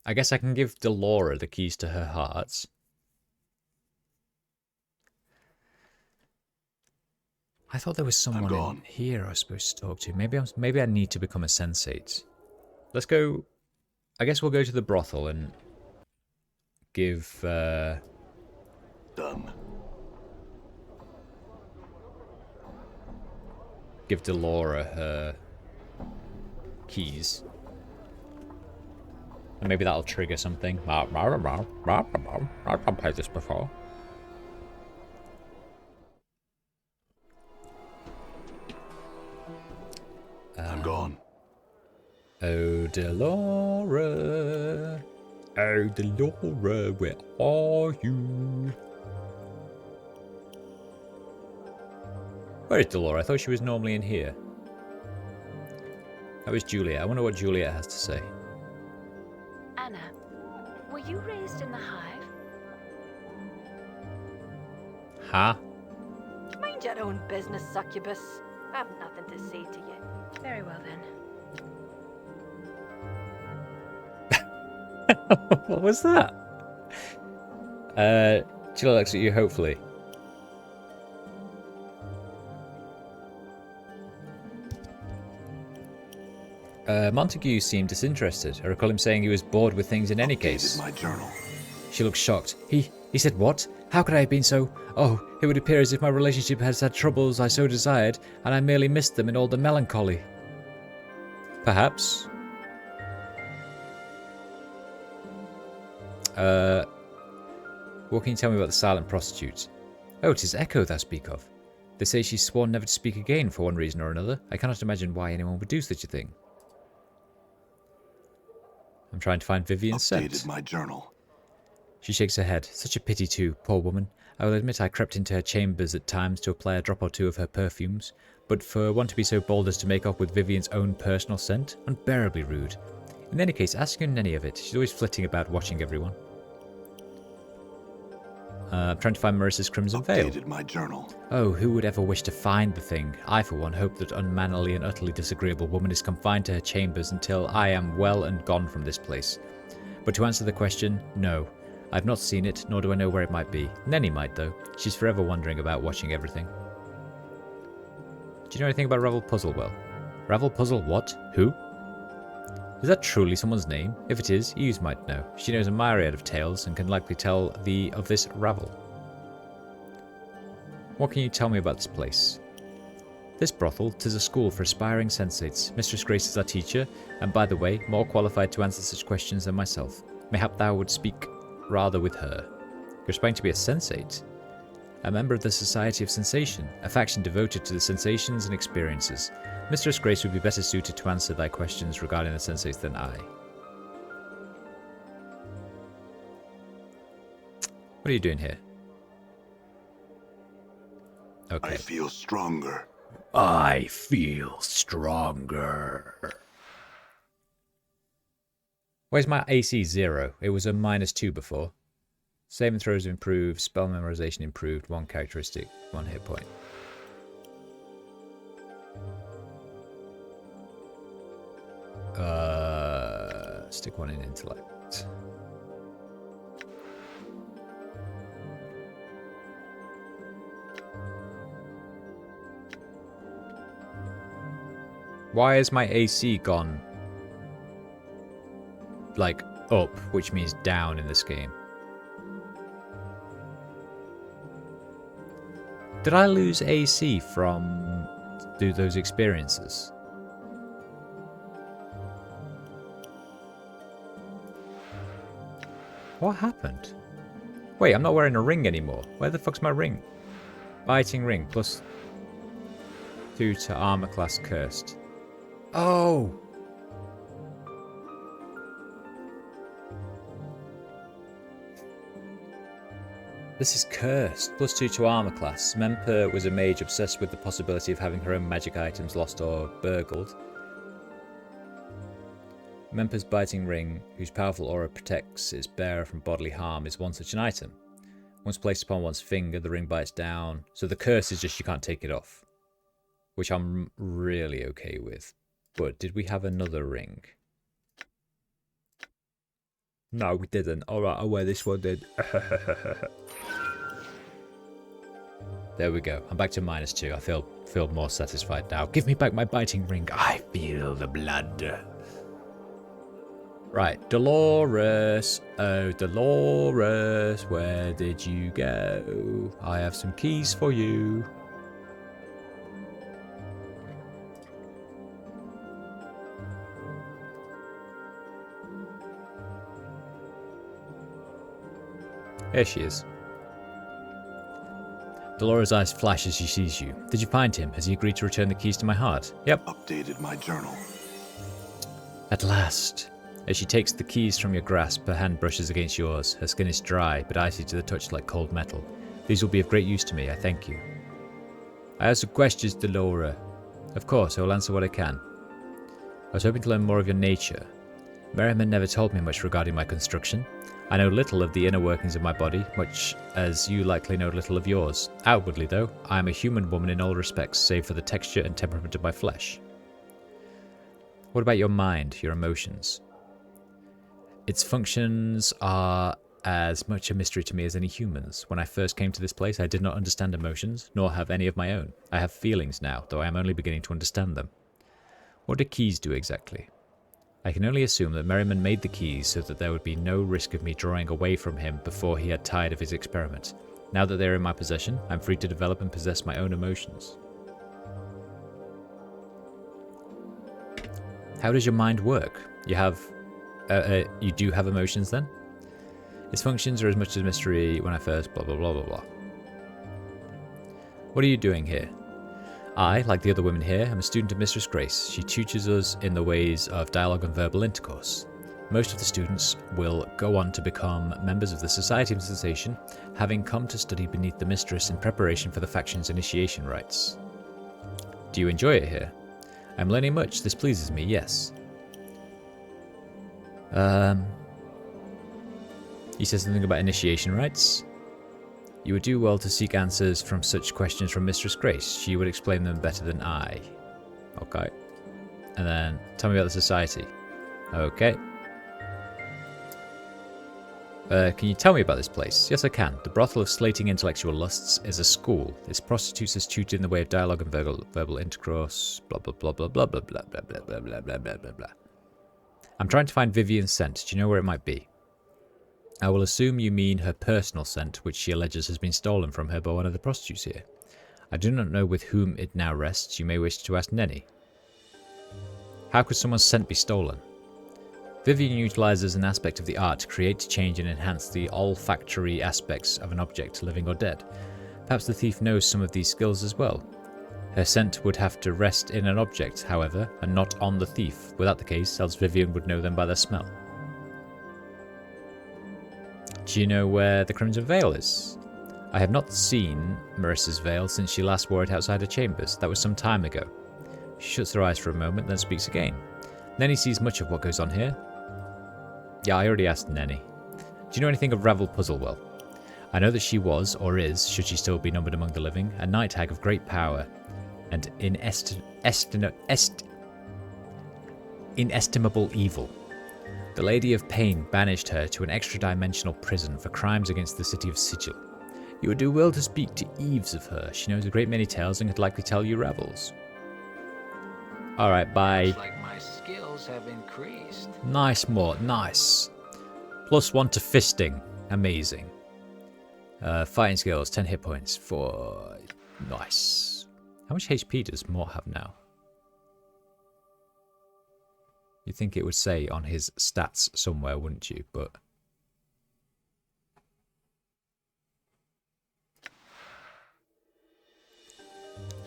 I guess I can give Delora the keys to her hearts. I thought there was someone in here I was supposed to talk to. Maybe I need to become a sensate. Let's go. I guess we'll go to the brothel and give. Done. Give Delora her keys. And maybe that'll trigger something. I've played this before. I'm gone. Oh, Delora. Oh, Delora, where are you? Where is Delora? I thought she was normally in here. That was Juliet. I wonder what Juliet has to say. Anna, were you raised in the hive? Huh? Mind your own business, succubus. I've nothing to say to you. Very well then. What was that? Jill looks at you hopefully. Montague seemed disinterested. I recall him saying he was bored with things in any case. My journal. She looked shocked. He said what? How could I have been so... Oh, it would appear as if my relationship has had troubles I so desired, and I merely missed them in all the melancholy. Perhaps. What can you tell me about the silent prostitute? Oh, 'tis Echo thou speak of. They say she's sworn never to speak again for one reason or another. I cannot imagine why anyone would do such a thing. I'm trying to find Vivian's scent. My journal. She shakes her head. Such a pity too, poor woman. I will admit I crept into her chambers at times to apply a drop or two of her perfumes, but for one to be so bold as to make off with Vivian's own personal scent, unbearably rude. In any case, ask her any of it. She's always flitting about watching everyone. I'm trying to find Marissa's Crimson Veil. My journal. Oh, who would ever wish to find the thing? I, for one, hope that unmannerly and utterly disagreeable woman is confined to her chambers until I am well and gone from this place. But to answer the question, no. I've not seen it, nor do I know where it might be. Nenny might, though. She's forever wandering about, watching everything. Do you know anything about Ravel Puzzlewell? Ravel Puzzle what? Who? Is that truly someone's name? If it is, Eve might know. She knows a myriad of tales and can likely tell thee of this Ravel. What can you tell me about this place? This brothel, 'tis a school for aspiring sensates. Mistress Grace is our teacher, and by the way, more qualified to answer such questions than myself. Mayhap thou would speak rather with her. You're aspiring to be a sensate? A member of the Society of Sensation, a faction devoted to the sensations and experiences. Mistress Grace would be better suited to answer thy questions regarding the sensates than I. What are you doing here? Okay. I feel stronger. I feel stronger. Where's my AC 0? It was a -2 before. Saving throws improved. Spell memorization improved. 1 characteristic, 1 hit point. Stick 1 in intellect. Why is my AC gone, like, up, which means down in this game? Did I lose AC from those experiences? What happened? Wait, I'm not wearing a ring anymore. Where the fuck's my ring? Biting ring, plus 2 to armor class cursed. Oh! This is cursed. Plus 2 to armor class. Memper was a mage obsessed with the possibility of having her own magic items lost or burgled. Memper's biting ring, whose powerful aura protects its bearer from bodily harm, is one such an item. Once placed upon one's finger, the ring bites down. So the curse is just you can't take it off. Which I'm really okay with. But did we have another ring? No, we didn't. Alright, I'll wear this one then. There we go. I'm back to -2. I feel more satisfied now. Give me back my biting ring. I feel the blood. Right, Dolores. Oh, Dolores, where did you go? I have some keys for you. Here she is. Dolores' eyes flash as she sees you. Did you find him? Has he agreed to return the keys to my heart? Yep. Updated my journal. At last. As she takes the keys from your grasp, her hand brushes against yours. Her skin is dry, but icy to the touch like cold metal. These will be of great use to me, I thank you. I have some questions, Dolores. Of course, I will answer what I can. I was hoping to learn more of your nature. Merriman never told me much regarding my construction. I know little of the inner workings of my body, much as you likely know little of yours. Outwardly, though, I am a human woman in all respects, save for the texture and temperament of my flesh. What about your mind, your emotions? Its functions are as much a mystery to me as any humans. When I first came to this place, I did not understand emotions, nor have any of my own. I have feelings now, though I am only beginning to understand them. What do keys do exactly? I can only assume that Merriman made the keys so that there would be no risk of me drawing away from him before he had tired of his experiment. Now that they are in my possession, I'm free to develop and possess my own emotions. How does your mind work? You do have emotions then? Its functions are as much a mystery when I first blah blah blah blah blah. What are you doing here? I, like the other women here, am a student of Mistress Grace. She teaches us in the ways of dialogue and verbal intercourse. Most of the students will go on to become members of the Society of Sensation, having come to study beneath the Mistress in preparation for the faction's initiation rites. Do you enjoy it here? I'm learning much. This pleases me, yes. He says something about initiation rites. You would do well to seek answers from such questions from Mistress Grace. She would explain them better than I. Okay. And then, tell me about the society. Okay. Can you tell me about this place? Yes, I can. The brothel of slating intellectual lusts is a school. Its prostitutes is tutored in the way of dialogue and verbal intercourse. Blah blah blah blah blah blah blah blah blah blah blah blah blah blah blah. I'm trying to find Vivian's scent. Do you know where it might be? I will assume you mean her personal scent, which she alleges has been stolen from her by one of the prostitutes here. I do not know with whom it now rests. You may wish to ask Nenny. How could someone's scent be stolen? Vivian utilizes an aspect of the art to create, change, and enhance the olfactory aspects of an object, living or dead. Perhaps the thief knows some of these skills as well. Her scent would have to rest in an object, however, and not on the thief. Without the case, else Vivian would know them by their smell. Do you know where the Crimson Veil is? I have not seen Marissa's veil since she last wore it outside her chambers. That was some time ago. She shuts her eyes for a moment, then speaks again. Nenny sees much of what goes on here. Yeah, I already asked Nenny. Do you know anything of Ravel Puzzlewell? I know that she was, or is, should she still be numbered among the living, a night hag of great power and inestimable evil. The Lady of Pain banished her to an extra-dimensional prison for crimes against the city of Sigil. You would do well to speak to Eves of her. She knows a great many tales and could likely tell you rebels. Alright, bye. Looks like my skills have increased. Nice, Mort, nice. +1 to fisting. Amazing. Fighting skills, 10 hit points for... Nice. How much HP does Mort have now? You'd think it would say on his stats somewhere, wouldn't you? But...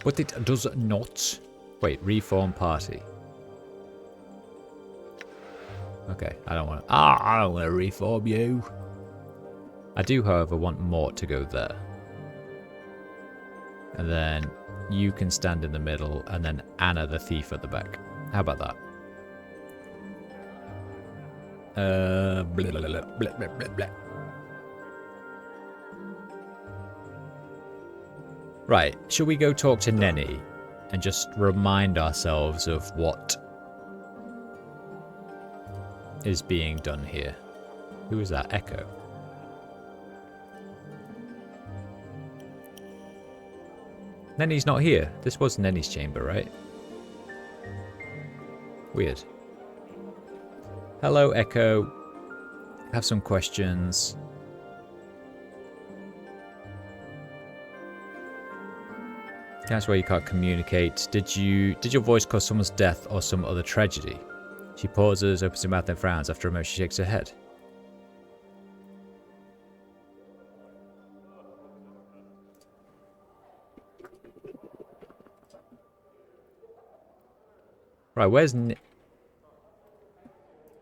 But it does not. Wait, reform party. Okay, I don't want to... I don't want to reform you. I do, however, want Mort to go there. And then you can stand in the middle, and then Anna the thief at the back. How about that? Blah, blah, blah, blah, blah, blah, blah. Right, shall we go talk to Nenny and just remind ourselves of what is being done here? Who is that? Echo. Nenny's not here. This was Nenny's chamber, right? Weird. Hello, Echo. Have some questions. That's why you can't communicate. Did your voice cause someone's death or some other tragedy? She pauses, opens her mouth and frowns. After a moment she shakes her head. Right, where's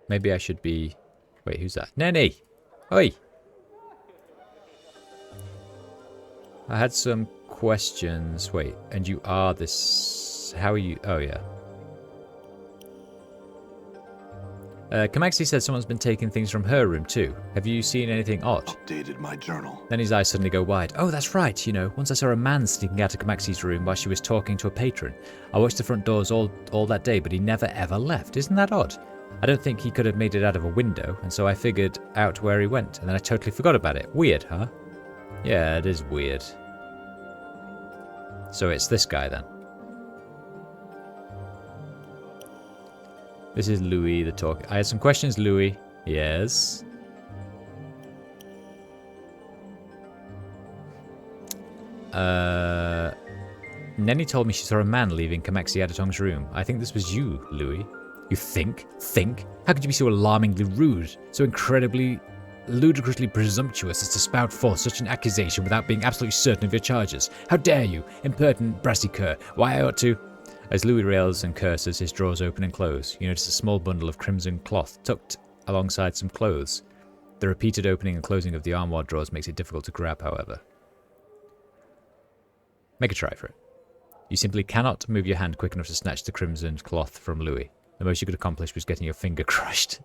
maybe I should be... Wait, who's that? Nenny! Oi! I had some questions. Wait, and you are this... How are you... Oh, yeah. Kamaxi said someone's been taking things from her room too. Have you seen anything odd? Updated my journal. Then his eyes suddenly go wide. Oh, that's right, you know, once I saw a man sneaking out of Kamaxi's room while she was talking to a patron. I watched the front doors all that day, but he never ever left. Isn't that odd? I don't think he could have made it out of a window, and so I figured out where he went, and then I totally forgot about it. Weird, huh? Yeah, it is weird. So it's this guy then. This is Louis the talk. I had some questions, Louis. Yes. Nenny told me she saw a man leaving Kamaxi Adatong's room. I think this was you, Louis. You think? Think? How could you be so alarmingly rude? So incredibly, ludicrously presumptuous as to spout forth such an accusation without being absolutely certain of your charges? How dare you, impertinent brassy cur? Why I ought to... As Louis rails and curses, his drawers open and close. You notice a small bundle of crimson cloth tucked alongside some clothes. The repeated opening and closing of the armoire drawers makes it difficult to grab, however. Make a try for it. You simply cannot move your hand quick enough to snatch the crimson cloth from Louis. The most you could accomplish was getting your finger crushed.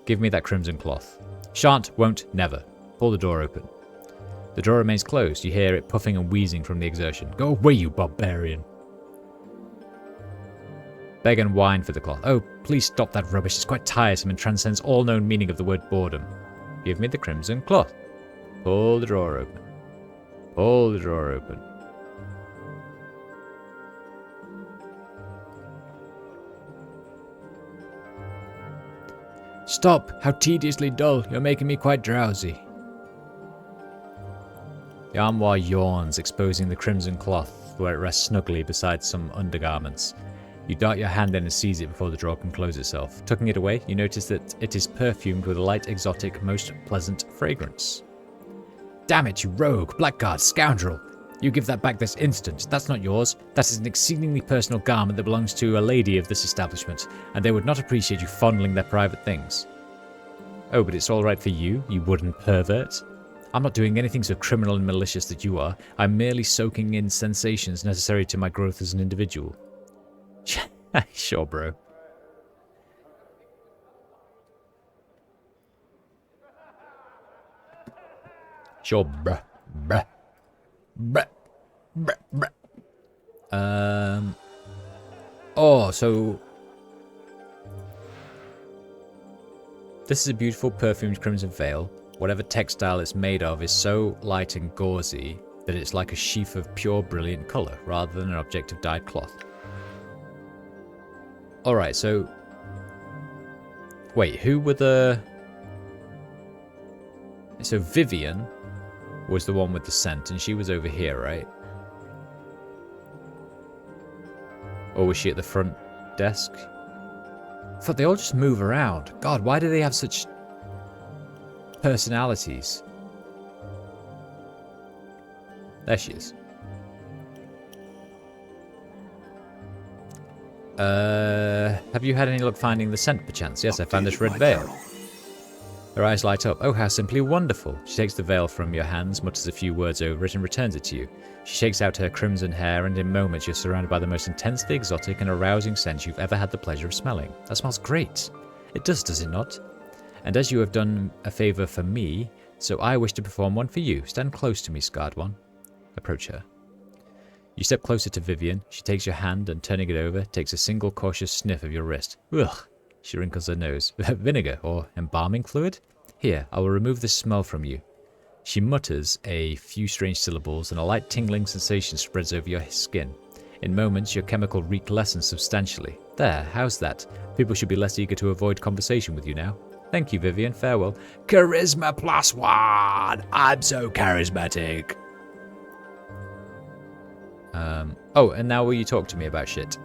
Give me that crimson cloth. Shan't, won't, never. Pull the door open. The door remains closed. You hear it puffing and wheezing from the exertion. Go away, you barbarian. Beg and whine for the cloth. Oh, please stop that rubbish. It's quite tiresome and transcends all known meaning of the word boredom. Give me the crimson cloth. Pull the drawer open. Pull the drawer open. Stop! How tediously dull. You're making me quite drowsy. The armoire yawns, exposing the crimson cloth where it rests snugly beside some undergarments. You dart your hand in and seize it before the drawer can close itself. Tucking it away, you notice that it is perfumed with a light, exotic, most pleasant fragrance. Damn it, you rogue, blackguard, scoundrel! You give that back this instant. That's not yours. That is an exceedingly personal garment that belongs to a lady of this establishment, and they would not appreciate you fondling their private things. Oh, but it's all right for you, you wooden pervert. I'm not doing anything so criminal and malicious that you are. I'm merely soaking in sensations necessary to my growth as an individual. Sure, bro. Sure, bruh. Bruh. Bruh. Bruh. Bruh. Oh, so... This is a beautiful perfumed crimson veil. Whatever textile it's made of is so light and gauzy that it's like a sheaf of pure brilliant colour, rather than an object of dyed cloth. Alright, so... Wait, who were the... So Vivian was the one with the scent, and she was over here, right? Or was she at the front desk? I thought they all just move around. God, why do they have such personalities? There she is. Have you had any luck finding the scent perchance? Yes, I found this red veil. Her eyes light up. Oh, how simply wonderful. She takes the veil from your hands, mutters a few words over it, and returns it to you. She shakes out her crimson hair, and in moments you're surrounded by the most intensely exotic and arousing scent you've ever had the pleasure of smelling. That smells great. It does it not? And as you have done a favour for me, so I wish to perform one for you. Stand close to me, scarred one. Approach her. You step closer to Vivian. She takes your hand and, turning it over, takes a single cautious sniff of your wrist. Ugh! She wrinkles her nose. Vinegar or embalming fluid? Here, I will remove this smell from you. She mutters a few strange syllables, and a light tingling sensation spreads over your skin. In moments, your chemical reek lessens substantially. There, how's that? People should be less eager to avoid conversation with you now. Thank you, Vivian. Farewell. Charisma +1! I'm so charismatic! Oh, and now will you talk to me about shit?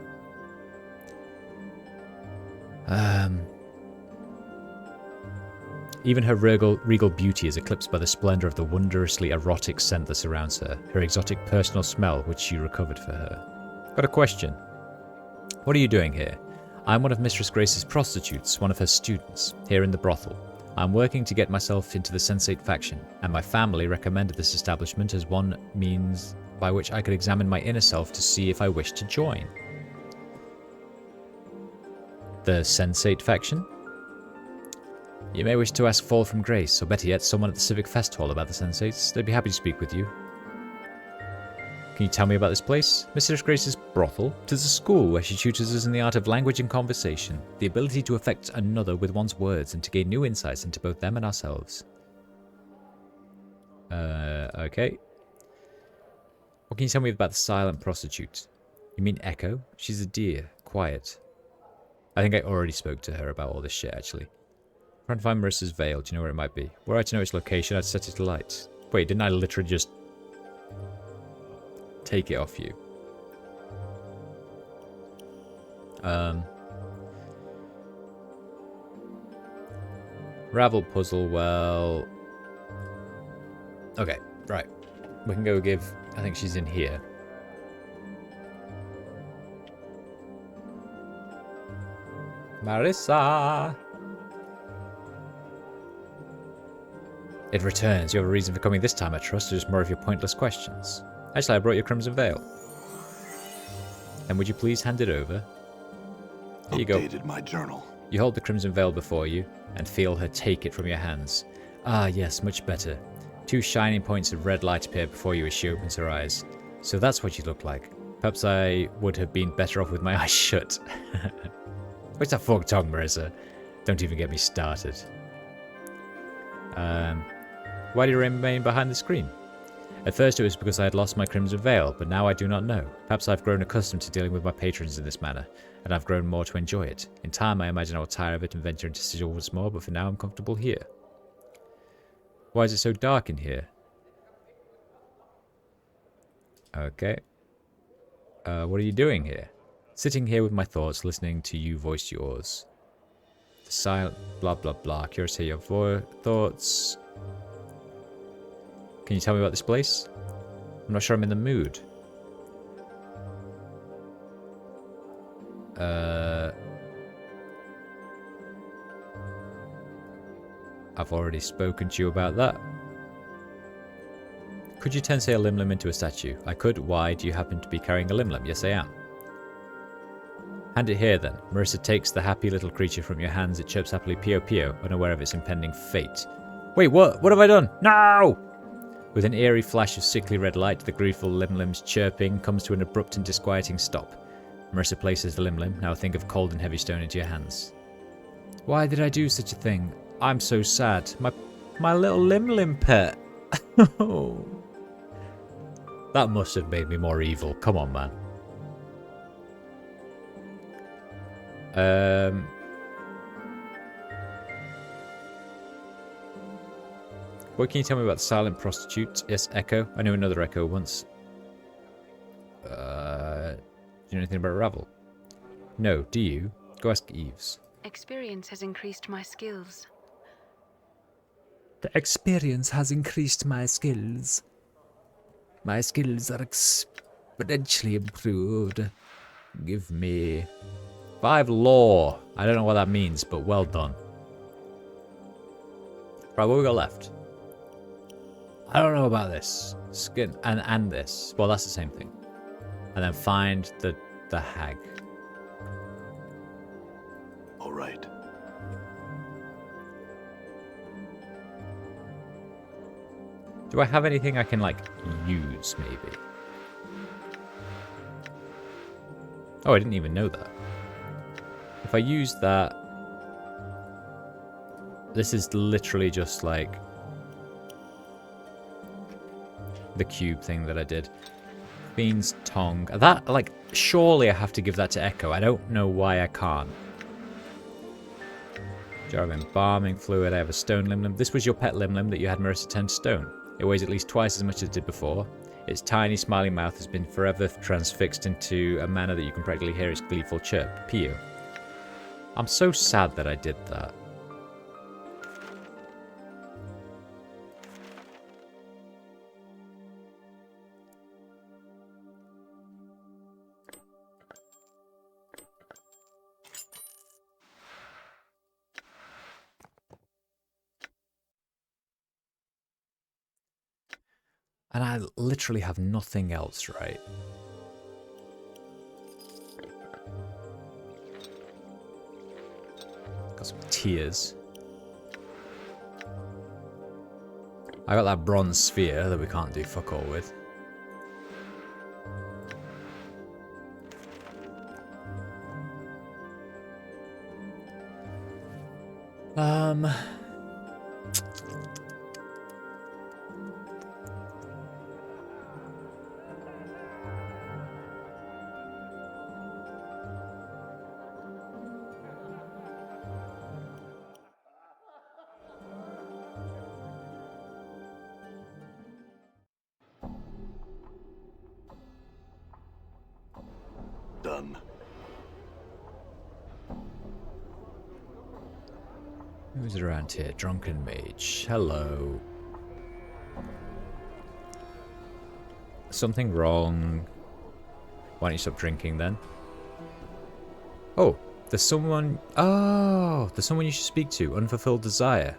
Even her regal beauty is eclipsed by the splendour of the wondrously erotic scent that surrounds her, her exotic personal smell which she recovered for her. Got a question. What are you doing here? I'm one of Mistress Grace's prostitutes, one of her students, here in the brothel. I'm working to get myself into the Sensate faction, and my family recommended this establishment as one means by which I could examine my inner self to see if I wished to join. The Sensate faction? You may wish to ask Fall from Grace, or better yet, someone at the Civic Fest Hall about the Sensates. They'd be happy to speak with you. Can you tell me about this place? Mistress Grace's brothel? 'Tis a school where she tutors us in the art of language and conversation, the ability to affect another with one's words and to gain new insights into both them and ourselves. Okay. What can you tell me about the silent prostitute? You mean Echo? She's a dear, quiet. I think I already spoke to her about all this shit, actually. Trying to find Marissa's veil. Do you know where it might be? Were I to know its location, I'd set it alight. Wait, didn't I literally just take it off you? Ravel puzzle, well... Okay, right. We can go give... I think she's in here. Marissa! It returns. You have a reason for coming this time, I trust, or just more of your pointless questions. Actually, I brought you a crimson veil. And would you please hand it over? Here you go. Updated my journal. You hold the crimson veil before you, and feel her take it from your hands. Ah, yes, much better. 2 shining points of red light appear before you as she opens her eyes. So that's what you look like. Perhaps I would have been better off with my eyes shut. What's that forked tongue, Marissa? Don't even get me started. Why do you remain behind the screen? At first it was because I had lost my crimson veil, but now I do not know. Perhaps I've grown accustomed to dealing with my patrons in this manner, and I've grown more to enjoy it. In time I imagine I will tire of it and venture into sigil once more, but for now I'm comfortable here. Why is it so dark in here? Okay. What are you doing here? Sitting here with my thoughts, listening to you voice yours. The silent blah blah blah. Curious to hear your thoughts. Can you tell me about this place? I'm not sure I'm in the mood. I've already spoken to you about that. Could you turn, say, a limb into a statue? I could. Why? Do you happen to be carrying a limb? Yes, I am. Hand it here, then. Marissa takes the happy little creature from your hands. It chirps happily, Pio Pio, unaware of its impending fate. Wait, what? What have I done? No! With an eerie flash of sickly red light, the gleeful Limlim's chirping comes to an abrupt and disquieting stop. Marissa places the Limlim, now a thing of cold and heavy stone, into your hands. Why did I do such a thing? I'm so sad. My little Limlim pet. That must have made me more evil. Come on, man. What can you tell me about the silent prostitute? Yes, Echo. I knew another Echo once. Do you know anything about Ravel? No, do you? Go ask Eves. Experience has increased my skills. The experience has increased my skills. My skills are exponentially improved. Give me 5 lore. I don't know what that means, but well done. Right, what we got left? I don't know about this. Skin and this. Well, that's the same thing. And then find the hag. All right. Do I have anything I can, like, use, maybe? Oh, I didn't even know that. If I use that... This is literally just, like... the cube thing that I did. Fiend's Tongue. That, like, surely I have to give that to Echo. I don't know why I can't. Jar of Embalming Fluid. I have a stone Limlim. This was your pet Limlim that you had Marissa tend to stone. It weighs at least twice as much as it did before. Its tiny, smiling mouth has been forever transfixed into a manner that you can practically hear its gleeful chirp. Pio. I'm so sad that I did that. And I literally have nothing else, right? Got some tears. I got that bronze sphere that we can't do fuck all with. Done. Who's around here? Drunken Mage. Hello. Something wrong. Why don't you stop drinking then? Oh, there's someone... Oh, there's someone you should speak to. Unfulfilled Desire.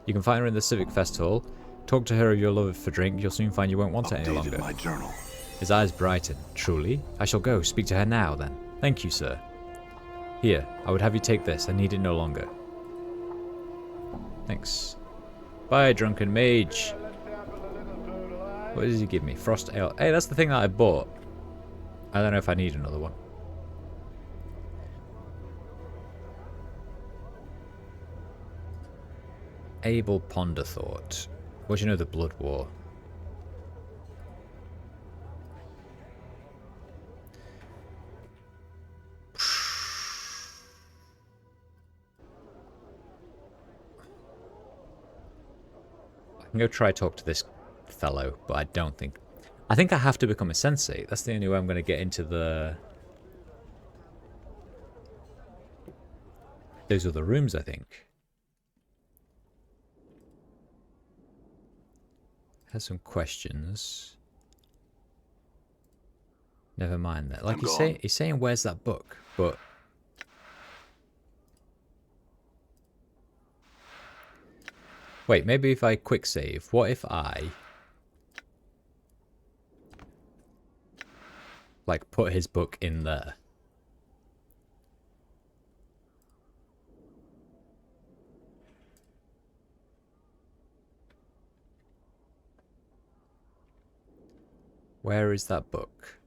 You can find her in the Civic Festival. Talk to her of your love for drink. You'll soon find you won't want it any longer. Updated my journal. His eyes brighten. Truly? I shall go. Speak to her now, then. Thank you, sir. Here, I would have you take this. I need it no longer. Thanks. Bye, Drunken Mage. What does he give me? Frost Ale. Hey, that's the thing that I bought. I don't know if I need another one. Abel Ponderthought. What do you know of the Blood War? I can go try talk to this fellow, but I don't think... I think I have to become a sensei. That's the only way I'm going to get into the... those other rooms, I think. Has some questions. Never mind that. Like he's saying, where's that book? But... wait, maybe if I quick save, what if I... like, put his book in there? Where is that book?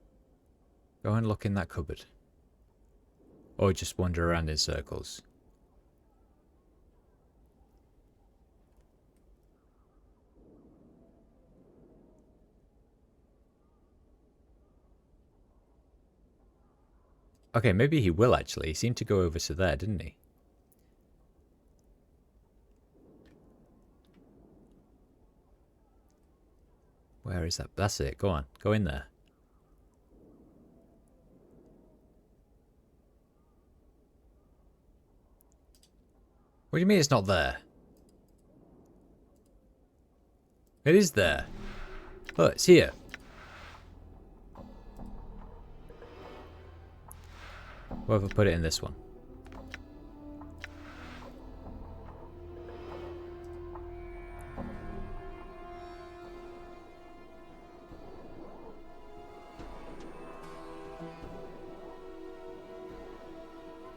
Go and look in that cupboard. Or just wander around in circles. Okay, maybe he will actually. He seemed to go over to there, didn't he? Where is that? That's it. Go on. Go in there. What do you mean it's not there? It is there. Look, it's here. What if I put it in this one?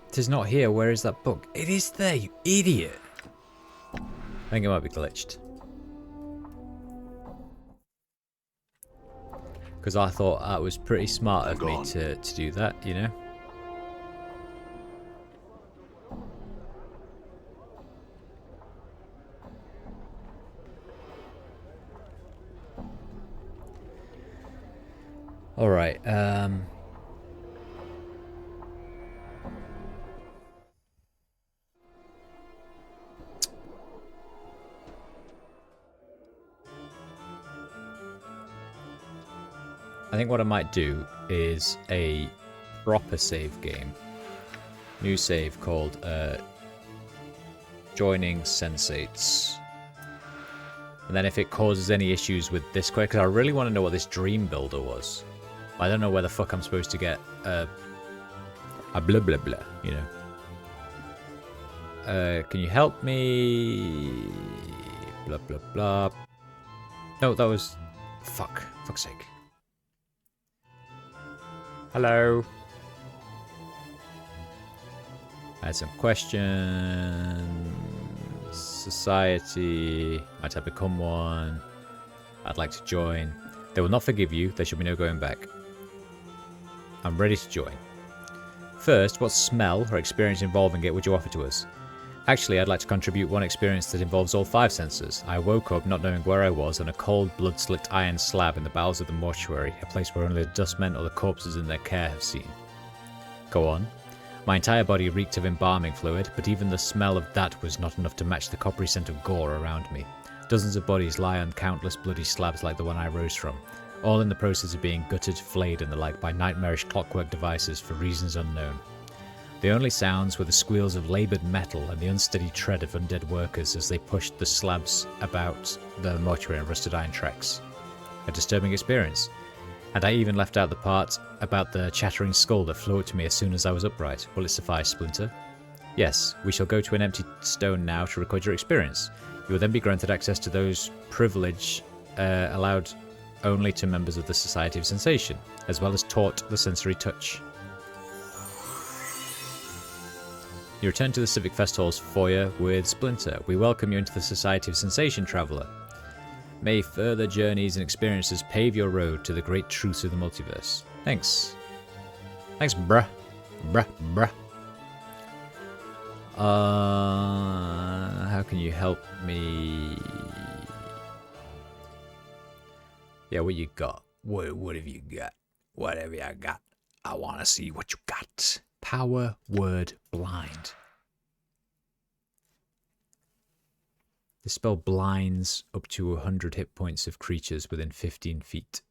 It is not here. Where is that book? It is there, you idiot. I think it might be glitched. Because I thought that was pretty smart of me to do that, you know? Alright, I think what I might do is a proper save game. New save called Joining Sensates. And then if it causes any issues with this quest, because I really want to know what this dream builder was. I don't know where the fuck I'm supposed to get a blah blah blah, you know. Can you help me? Blah blah blah. No, that was... Fuck's sake. Hello. I had some questions. Society. Might I become one? I'd like to join. They will not forgive you. There shall be no going back. I'm ready to join. First, what smell or experience involving it would you offer to us? Actually, I'd like to contribute one experience that involves all 5 senses. I woke up not knowing where I was on a cold, blood-slicked iron slab in the bowels of the mortuary, a place where only the dustmen or the corpses in their care have seen. Go on. My entire body reeked of embalming fluid, but even the smell of that was not enough to match the coppery scent of gore around me. Dozens of bodies lie on countless bloody slabs like the one I rose from, all in the process of being gutted, flayed and the like by nightmarish clockwork devices for reasons unknown. The only sounds were the squeals of laboured metal and the unsteady tread of undead workers as they pushed the slabs about the mortuary and rusted iron tracks. A disturbing experience. And I even left out the part about the chattering skull that flew up to me as soon as I was upright. Will it suffice, Splinter? Yes, we shall go to an empty stone now to record your experience. You will then be granted access to those privilege allowed only to members of the Society of Sensation, as well as taught the sensory touch. You return to the Civic Fest Hall's foyer with Splinter. We welcome you into the Society of Sensation, Traveller. May further journeys and experiences pave your road to the great truths of the multiverse. Thanks. Thanks, bruh. Bruh. How can you help me? Yeah, what you got? What have you got? Whatever you got. I want to see what you got. Power word blind. The spell blinds up to 100 hit points of creatures within 15 feet.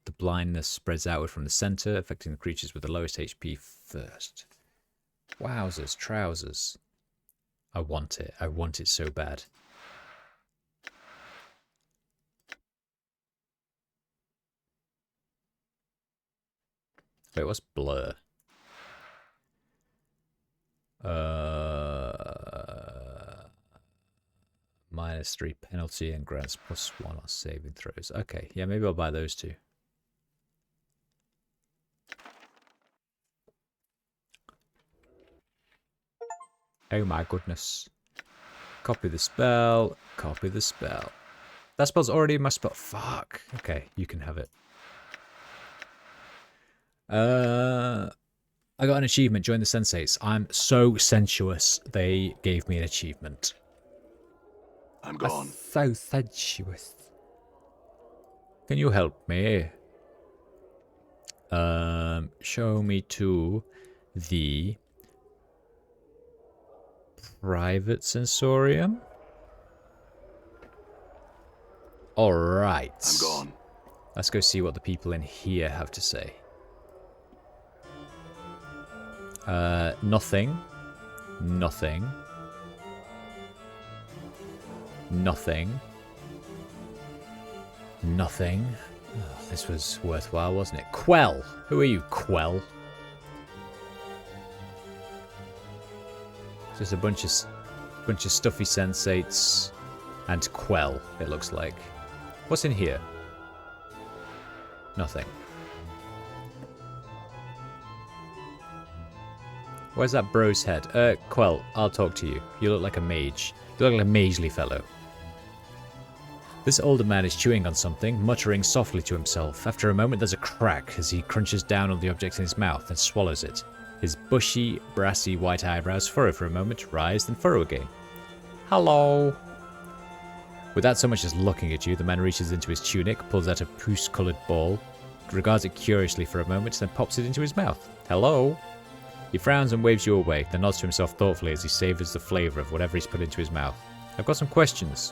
The blindness spreads outward from the center, affecting the creatures with the lowest HP first. Wowzers, trousers. I want it. I want it so bad. Wait, what's blur? -3 penalty and grants +1 on saving throws. Okay, yeah, maybe I'll buy those two. Oh my goodness. Copy the spell. Copy the spell. That spell's already in my spell. Fuck. Okay, you can have it. I got an achievement, join the sensates. I'm so sensuous, they gave me an achievement. I'm gone. So sensuous. Can you help me? Show me to the private sensorium. Alright. I'm gone. Let's go see what the people in here have to say. Nothing. Nothing. Nothing. Nothing. Oh, this was worthwhile, wasn't it? Quell! Who are you, Quell? Just a bunch of stuffy sensates and Quell, it looks like. What's in here? Nothing. Where's that bro's head? Quell, I'll talk to you. You look like a mage. You look like a magely fellow. This older man is chewing on something, muttering softly to himself. After a moment there's a crack as he crunches down on the object in his mouth and swallows it. His bushy, brassy white eyebrows furrow for a moment, rise, then furrow again. Hello! Without so much as looking at you, the man reaches into his tunic, pulls out a puce-coloured ball, regards it curiously for a moment, then pops it into his mouth. Hello! He frowns and waves you away, then nods to himself thoughtfully as he savours the flavour of whatever he's put into his mouth. I've got some questions.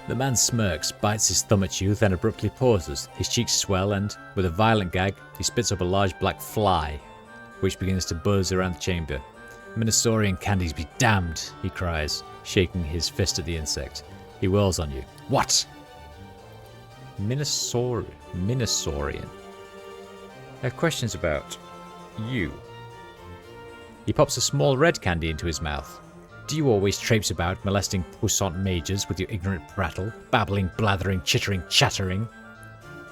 The man smirks, bites his thumb at you, then abruptly pauses. His cheeks swell and, with a violent gag, he spits up a large black fly, which begins to buzz around the chamber. Minosaurian candies be damned, he cries, shaking his fist at the insect. He whirls on you. What? Minosaurian. I have questions about you. He pops a small red candy into his mouth. Do you always traipse about molesting puissant mages with your ignorant prattle, babbling, blathering, chittering, chattering?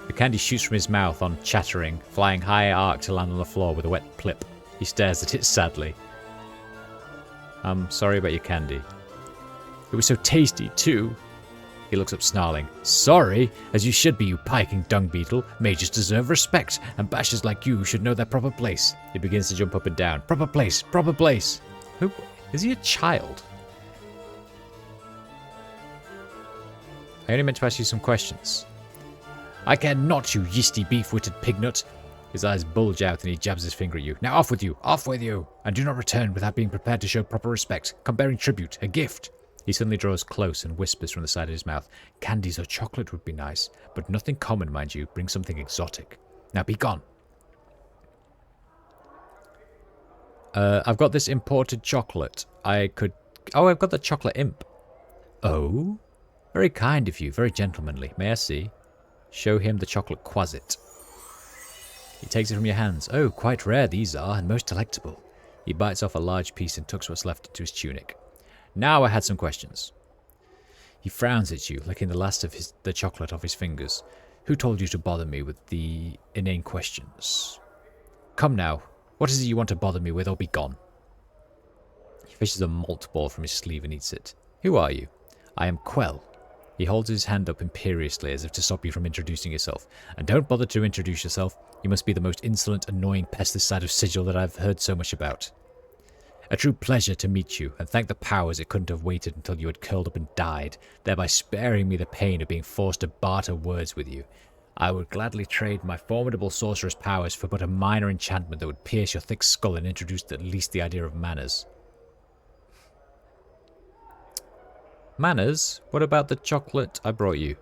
The candy shoots from his mouth on chattering, flying high arc to land on the floor with a wet plip. He stares at it sadly. I'm sorry about your candy. It was so tasty, too. He looks up snarling. Sorry, as you should be, you piking dung beetle. Mages deserve respect, and bashers like you should know their proper place. He begins to jump up and down. Proper place, proper place. Who? Is he a child? I only meant to ask you some questions. I care not, you yeasty beef-witted pignut. His eyes bulge out and he jabs his finger at you. Now off with you, off with you! And do not return without being prepared to show proper respect. Come bearing tribute, a gift. He suddenly draws close and whispers from the side of his mouth. Candies or chocolate would be nice, but nothing common, mind you. Bring something exotic. Now be gone. I've got this imported chocolate. I could... Oh, I've got the chocolate imp. Oh? Very kind of you, very gentlemanly. May I see? Show him the chocolate quasit. He takes it from your hands. Oh, quite rare these are, and most delectable. He bites off a large piece and tucks what's left into his tunic. Now I had some questions. He frowns at you, licking the last of the chocolate off his fingers. Who told you to bother me with the inane questions? Come now. What is it you want to bother me with, or be gone? He fishes a malt ball from his sleeve and eats it. Who are you? I am Quell. He holds his hand up imperiously as if to stop you from introducing yourself. And don't bother to introduce yourself. You must be the most insolent, annoying pest this side of Sigil that I've heard so much about. A true pleasure to meet you, and thank the powers it couldn't have waited until you had curled up and died, thereby sparing me the pain of being forced to barter words with you. I would gladly trade my formidable sorcerer's powers for but a minor enchantment that would pierce your thick skull and introduce at least the idea of manners. Manners? What about the chocolate I brought you?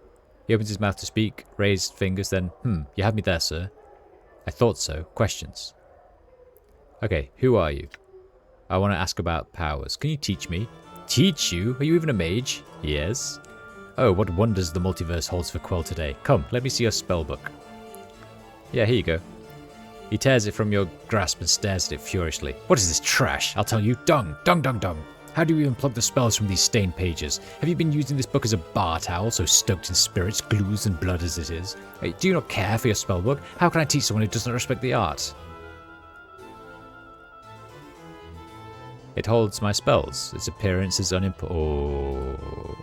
He opens his mouth to speak, raised fingers, then, you have me there, sir. I thought so. Questions. Okay, who are you? I want to ask about powers. Can you teach me? Teach you? Are you even a mage? Yes. Oh, what wonders the multiverse holds for Quell today. Come, let me see your spellbook. Yeah, here you go. He tears it from your grasp and stares at it furiously. What is this trash? I'll tell you. Dung, dung, dung, dung. How do you even plug the spells from these stained pages? Have you been using this book as a bar towel, so stoked in spirits, glues, and blood as it is? Hey, do you not care for your spellbook? How can I teach someone who does not respect the art? It holds my spells. Its appearance is Oh.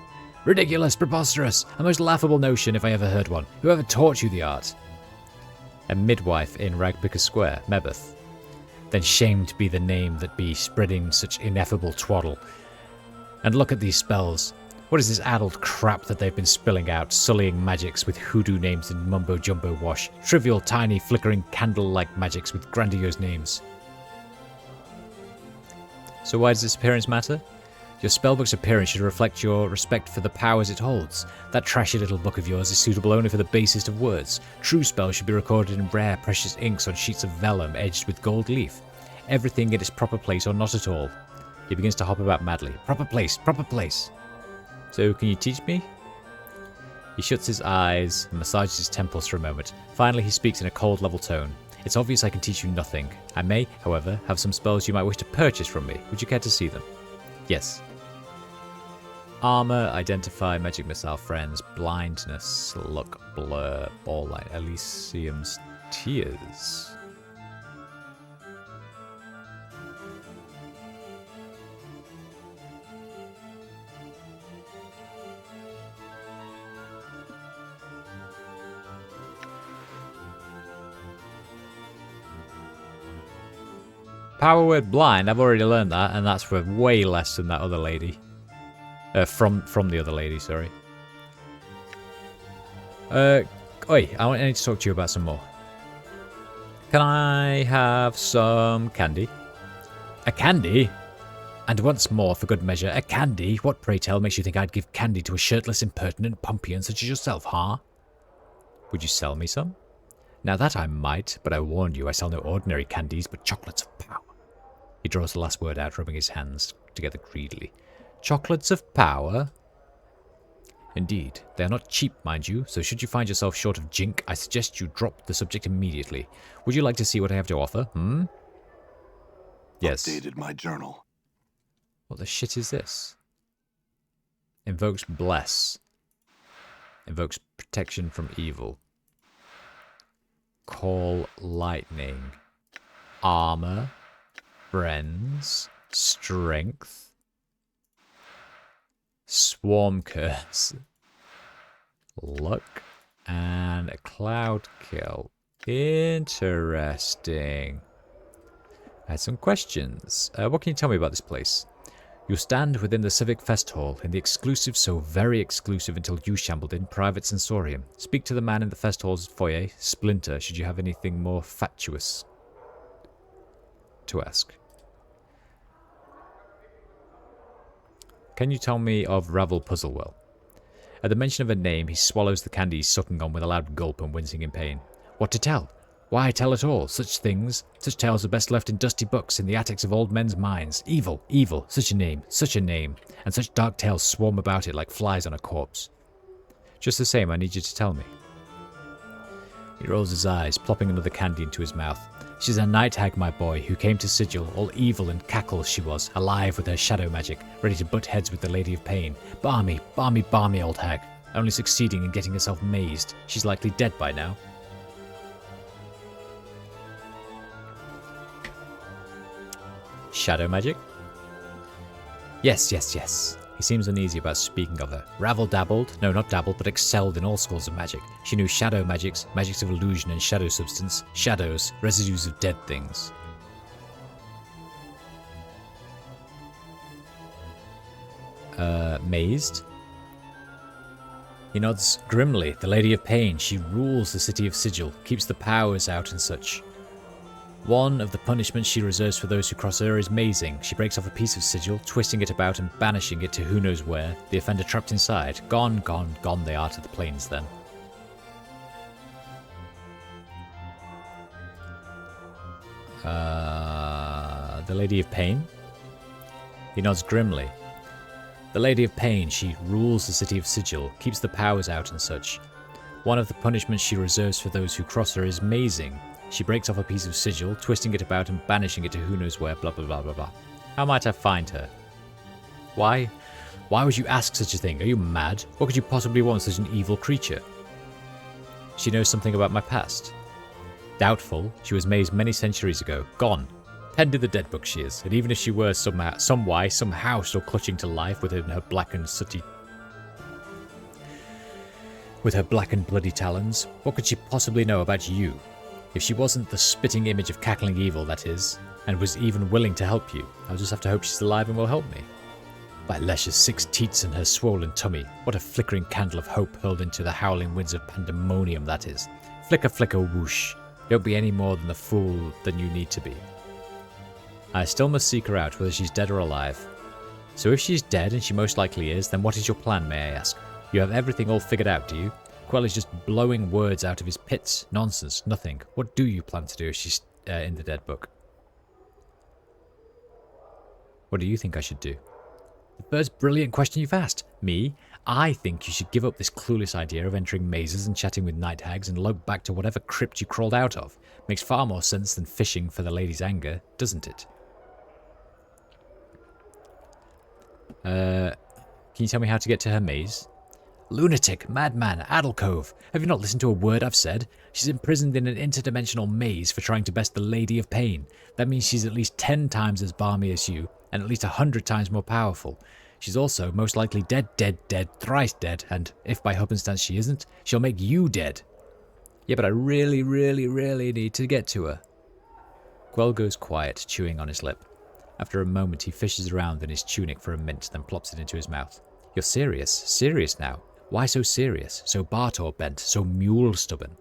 Ridiculous, preposterous, a most laughable notion if I ever heard one. Whoever taught you the art? a midwife in Ragpicker Square, Mebeth. Then shamed be the name that be spreading such ineffable twaddle. And look at these spells. What is this addled crap that they've been spilling out, sullying magics with hoodoo names and mumbo-jumbo wash, trivial, tiny, flickering, candle-like magics with grandiose names. So why does this appearance matter? Your spellbook's appearance should reflect your respect for the powers it holds. That trashy little book of yours is suitable only for the basest of words. True spells should be recorded in rare, precious inks on sheets of vellum edged with gold leaf. Everything in its proper place or not at all. He begins to hop about madly. Proper place, proper place. So, can you teach me? He shuts his eyes and massages his temples for a moment. Finally, he speaks in a cold, level tone. It's obvious I can teach you nothing. I may, however, have some spells you might wish to purchase from me. Would you care to see them? Yes. Armor, identify, magic missile, friends, blindness, luck, blur, ball light, Elysium's tears. Power word blind, I've already learned that, and that's for way less than that other lady. From the other lady, sorry. I need to talk to you about some more. Can I have some candy? A candy? And once more, for good measure, a candy? What, pray tell, makes you think I'd give candy to a shirtless, impertinent pumpion such as yourself, huh? Would you sell me some? Now that I might, but I warn you, I sell no ordinary candies, but chocolates of power. He draws the last word out, rubbing his hands together greedily. Chocolates of power? Indeed. They are not cheap, mind you, so should you find yourself short of jink, I suggest you drop the subject immediately. Would you like to see what I have to offer, hmm? Yes. Updated my journal. What the shit is this? Invokes bless. Invokes protection from evil. Call lightning. Armor. Friends. Strength. Swarm curse. Luck. And a cloud kill. Interesting. I had some questions. What can you tell me about this place? You stand within the Civic Fest Hall, in the exclusive, so very exclusive until you shambled in, private sensorium. Speak to the man in the Fest Hall's foyer, Splinter, should you have anything more fatuous to ask. Can you tell me of Ravel Puzzlewell? At the mention of a name, he swallows the candy he's sucking on with a loud gulp and wincing in pain. What to tell? Why tell at all? Such things, such tales are best left in dusty books in the attics of old men's minds. Evil, evil, such a name, and such dark tales swarm about it like flies on a corpse. Just the same, I need you to tell me. He rolls his eyes, plopping another candy into his mouth. She's a night hag, my boy, who came to Sigil, all evil and cackles she was, alive with her shadow magic, ready to butt heads with the Lady of Pain. Balmy, balmy, balmy old hag, only succeeding in getting herself mazed. She's likely dead by now. Shadow magic? Yes. He seems uneasy about speaking of her. Ravel dabbled, no, not dabbled, but excelled in all schools of magic. She knew shadow magics, magics of illusion and shadow substance, shadows, residues of dead things. Mazed? He nods grimly. The Lady of Pain, she rules the city of Sigil, keeps the powers out and such. One of the punishments she reserves for those who cross her is mazing. She breaks off a piece of sigil, twisting it about and banishing it to who knows where. The offender trapped inside. Gone they are to the plains then. The Lady of Pain? He nods grimly. The Lady of Pain, she rules the city of Sigil, keeps the powers out and such. One of the punishments she reserves for those who cross her is mazing. She breaks off a piece of sigil, twisting it about and banishing it to who knows where, blah blah blah blah blah. How might I find her? Why? Why would you ask such a thing? Are you mad? What could you possibly want such an evil creature? She knows something about my past. Doubtful. She was mazed many centuries ago. Gone. Penned in the dead book she is, and even if she were somehow still clutching to life within her black and sooty... with her black and bloody talons, what could she possibly know about you? If she wasn't the spitting image of cackling evil, that is, and was even willing to help you, I'll just have to hope she's alive and will help me. By Lesh's 6 teats and her swollen tummy, what a flickering candle of hope hurled into the howling winds of pandemonium that is. Flicker, flicker, whoosh. Don't be any more than the fool than you need to be. I still must seek her out, whether she's dead or alive. So if she's dead, and she most likely is, then what is your plan, may I ask? You have everything all figured out, do you? Quell is just blowing words out of his pits. Nonsense, nothing. What do you plan to do if she's in the dead book? What do you think I should do? The first brilliant question you've asked. Me? I think you should give up this clueless idea of entering mazes and chatting with night hags and lope back to whatever crypt you crawled out of. Makes far more sense than fishing for the lady's anger, doesn't it? Can you tell me how to get to her maze? Lunatic, madman, addlecove. Have you not listened to a word I've said? She's imprisoned in an interdimensional maze for trying to best the Lady of Pain. That means she's at least 10 times as balmy as you, and at least 100 times more powerful. She's also most likely dead, thrice dead, and if by happenstance she isn't, she'll make you dead. Yeah, but I really need to get to her. Quell goes quiet, chewing on his lip. After a moment, he fishes around in his tunic for a mint, then plops it into his mouth. You're serious? Serious now? Why so serious? So Bartor bent? So mule stubborn?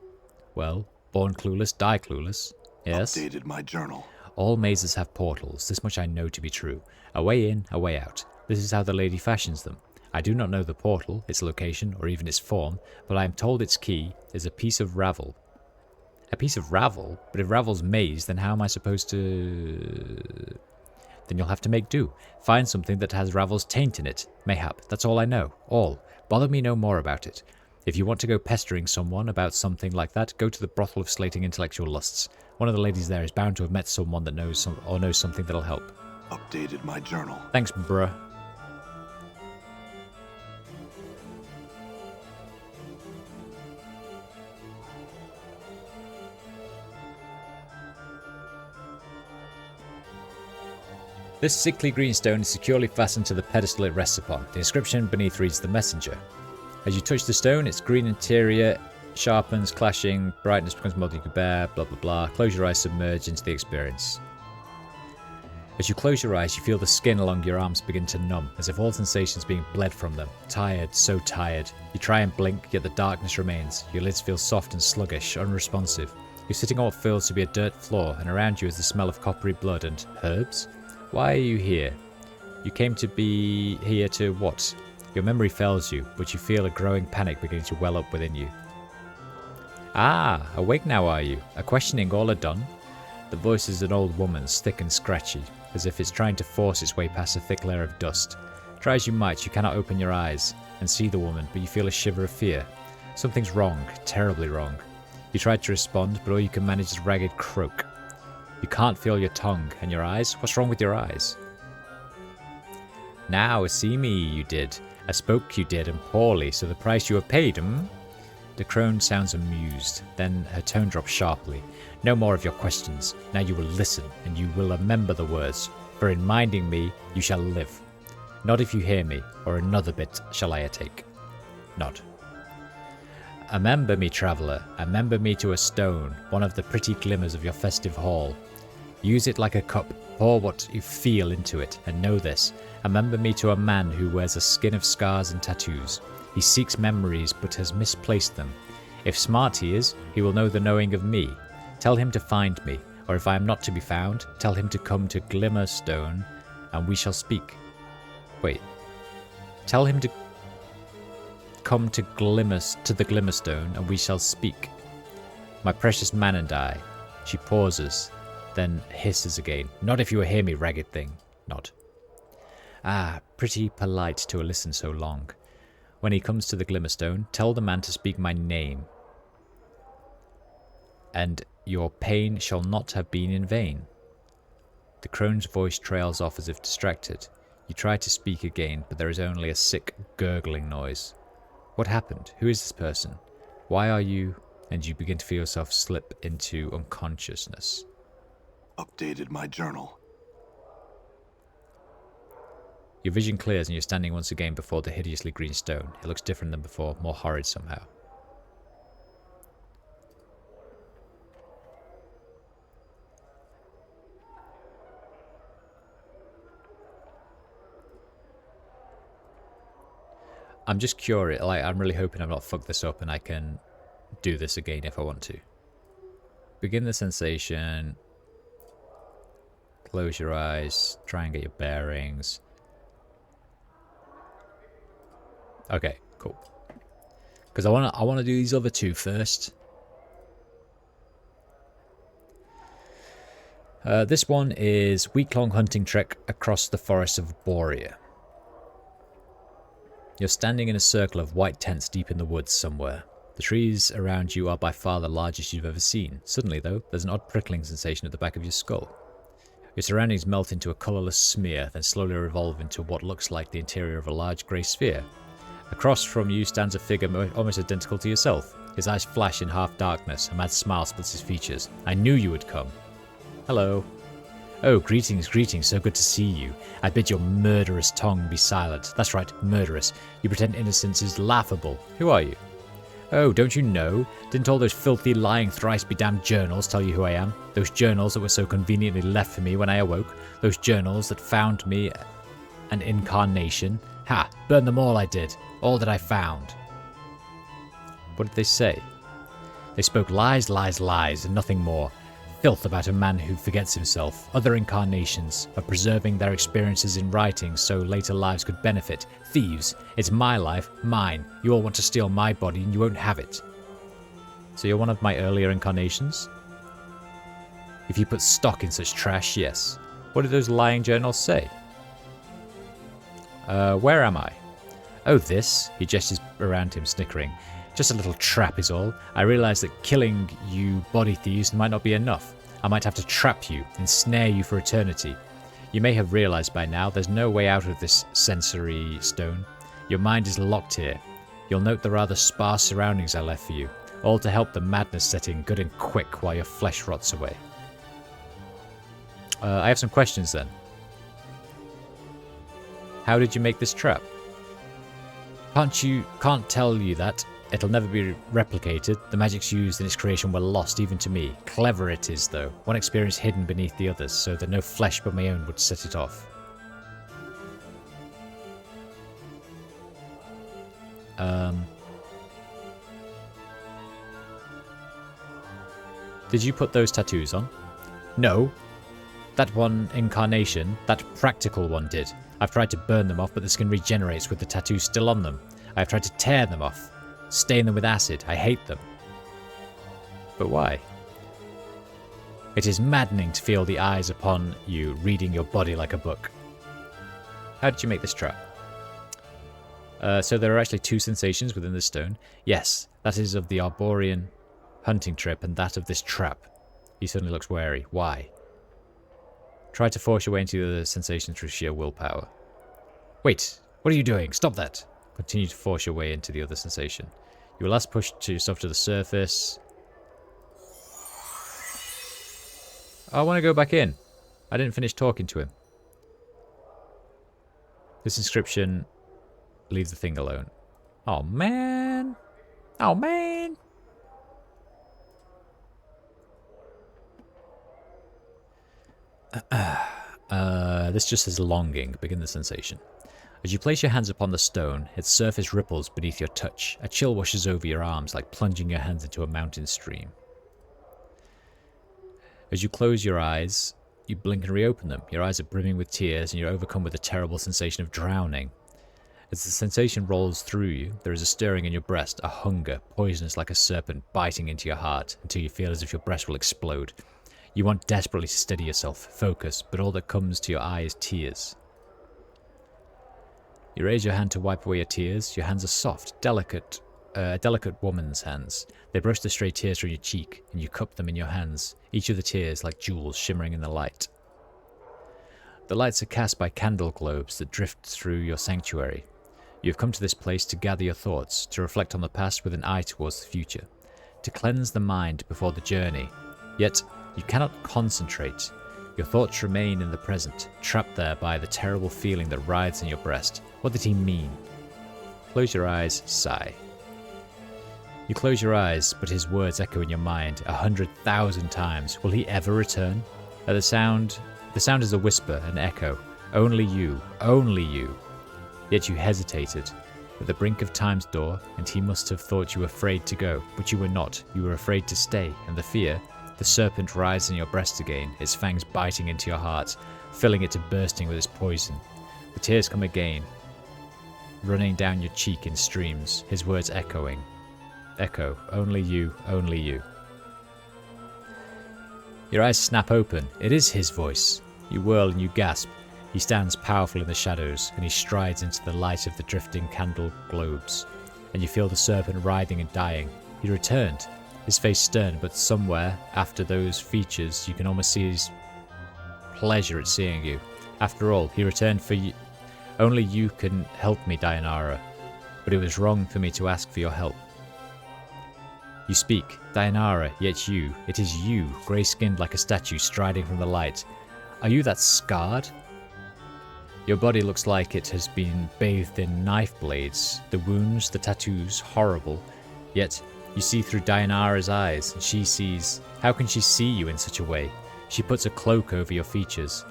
Well, born clueless, die clueless. Yes? Updated my journal. All mazes have portals, this much I know to be true. A way in, a way out. This is how the lady fashions them. I do not know the portal, its location, or even its form, but I am told its key is a piece of ravel. A piece of ravel? But if ravel's maze, then how am I supposed to... Then you'll have to make do. Find something that has ravel's taint in it. Mayhap. That's all I know. All. Bother me no more about it. If you want to go pestering someone about something like that, go to the brothel of slating intellectual lusts. One of the ladies there is bound to have met someone that knows something that'll help. Updated my journal. Thanks, bruh. This sickly green stone is securely fastened to the pedestal it rests upon. The inscription beneath reads The Messenger. As you touch the stone, its green interior sharpens, clashing, brightness becomes more than you can bear, blah blah blah. Close your eyes, submerge into the experience. As you close your eyes, you feel the skin along your arms begin to numb, as if all sensations being bled from them. Tired, so tired. You try and blink, yet the darkness remains. Your lids feel soft and sluggish, unresponsive. You're sitting on what feels to be a dirt floor, and around you is the smell of coppery blood and herbs? Why are you here? You came to be here to what? Your memory fails you, but you feel a growing panic beginning to well up within you. Ah, awake now are you? A questioning all are done? The voice is an old woman's, thick and scratchy, as if it's trying to force its way past a thick layer of dust. Try as you might, you cannot open your eyes and see the woman, but you feel a shiver of fear. Something's wrong, terribly wrong. You try to respond, but all you can manage is a ragged croak. You can't feel your tongue, and your eyes? What's wrong with your eyes? Now, see me, you did. I spoke, you did, and poorly, so the price you have paid, The crone sounds amused, then her tone drops sharply. No more of your questions. Now you will listen, and you will remember the words. For in minding me, you shall live. Not if you hear me, or another bit shall I take. Nod. Remember me, traveller, remember me to a stone, one of the pretty glimmers of your festive hall. Use it like a cup, pour what you feel into it, and know this. Remember me to a man who wears a skin of scars and tattoos. He seeks memories, but has misplaced them. If smart he is, he will know the knowing of me. Tell him to find me, or if I am not to be found, tell him to come to Glimmerstone, and we shall speak. Wait. Tell him to come to the Glimmerstone, and we shall speak. My precious man and I. She pauses, then hisses again. Not if you will hear me, ragged thing. Not. Ah, pretty polite to listen so long. When he comes to the Glimmerstone, tell the man to speak my name. And your pain shall not have been in vain. The crone's voice trails off as if distracted. You try to speak again, but there is only a sick, gurgling noise. What happened? Who is this person? Why are you... And you begin to feel yourself slip into unconsciousness. Updated my journal. Your vision clears and you're standing once again before the hideously green stone. It looks different than before, more horrid somehow. I'm just curious. Like, I'm really hoping I've not fucked this up and I can do this again if I want to. Begin the sensation. Close your eyes. Try and get your bearings. Okay, cool. Because I want to do these other two first. This one is week-long hunting trek across the forests of Borea. You're standing in a circle of white tents deep in the woods somewhere. The trees around you are by far the largest you've ever seen. Suddenly, though, there's an odd prickling sensation at the back of your skull. Your surroundings melt into a colourless smear, then slowly revolve into what looks like the interior of a large grey sphere. Across from you stands a figure almost identical to yourself. His eyes flash in half darkness. A mad smile splits his features. I knew you would come. Hello. Oh, greetings, greetings, so good to see you. I bid your murderous tongue be silent. That's right, murderous. You pretend innocence is laughable. Who are you? Oh, don't you know? Didn't all those filthy, lying, thrice-be-damned journals tell you who I am? Those journals that were so conveniently left for me when I awoke? Those journals that found me an incarnation? Ha! Burn them all I did. All that I found. What did they say? They spoke lies, lies, lies, and nothing more. Filth about a man who forgets himself, other incarnations, of preserving their experiences in writing so later lives could benefit. Thieves. It's my life, mine. You all want to steal my body and you won't have it. So you're one of my earlier incarnations? If you put stock in such trash, yes. What did those lying journals say? Where am I? Oh, this? He gestures around him, snickering. Just a little trap is all. I realise that killing you body thieves might not be enough. I might have to trap you, ensnare you for eternity. You may have realised by now there's no way out of this sensory stone. Your mind is locked here. You'll note the rather sparse surroundings I left for you, all to help the madness set in good and quick while your flesh rots away. I have some questions then. How did you make this trap? Can't tell you that. It'll never be replicated. The magics used in its creation were lost, even to me. Clever it is, though. One experience hidden beneath the others, so that no flesh but my own would set it off. Did you put those tattoos on? No. That one incarnation, that practical one did. I've tried to burn them off, but the skin regenerates with the tattoos still on them. I've tried to tear them off. Stain them with acid. I hate them. But why? It is maddening to feel the eyes upon you, reading your body like a book. How did you make this trap? So there are actually two sensations within this stone. Yes, that is of the Arborean hunting trip and that of this trap. He suddenly looks wary. Why? Try to force your way into the other sensation through sheer willpower. Wait, what are you doing? Stop that! Continue to force your way into the other sensation. You will last push yourself to the surface. I want to go back in. I didn't finish talking to him. This inscription, leave the thing alone. Oh man. Oh man. This just says longing. Begin the sensation. As you place your hands upon the stone, its surface ripples beneath your touch. A chill washes over your arms like plunging your hands into a mountain stream. As you close your eyes, you blink and reopen them. Your eyes are brimming with tears and you're overcome with a terrible sensation of drowning. As the sensation rolls through you, there is a stirring in your breast, a hunger, poisonous like a serpent, biting into your heart until you feel as if your breast will explode. You want desperately to steady yourself, focus, but all that comes to your eye is tears. You raise your hand to wipe away your tears. Your hands are soft, delicate, a delicate woman's hands. They brush the stray tears from your cheek, and you cup them in your hands, each of the tears like jewels shimmering in the light. The lights are cast by candle globes that drift through your sanctuary. You have come to this place to gather your thoughts, to reflect on the past with an eye towards the future, to cleanse the mind before the journey. Yet, you cannot concentrate. Your thoughts remain in the present, trapped there by the terrible feeling that rides in your breast. What did he mean? Close your eyes, sigh. You close your eyes, but his words echo in your mind 100,000 times. Will he ever return? At the sound is a whisper, an echo. Only you, only you. Yet you hesitated. at the brink of time's door, and he must have thought you afraid to go, but you were not. You were afraid to stay, and the fear, the serpent rises in your breast again, its fangs biting into your heart, filling it to bursting with its poison. The tears come again, running down your cheek in streams, his words echoing. Echo, only you, only you. Your eyes snap open. It is his voice. You whirl and you gasp. He stands powerful in the shadows, and he strides into the light of the drifting candle globes, and you feel the serpent writhing and dying. He returned, his face stern, but somewhere after those features you can almost see his pleasure at seeing you. After all, he returned for you. Only you can help me, Dayanara, but it was wrong for me to ask for your help. You speak, Dayanara, yet you, it is you, grey-skinned like a statue striding from the light. Are you that scarred? Your body looks like it has been bathed in knife blades, the wounds, the tattoos, horrible. Yet, you see through Dayanara's eyes, and she sees. How can she see you in such a way? She puts a cloak over your features.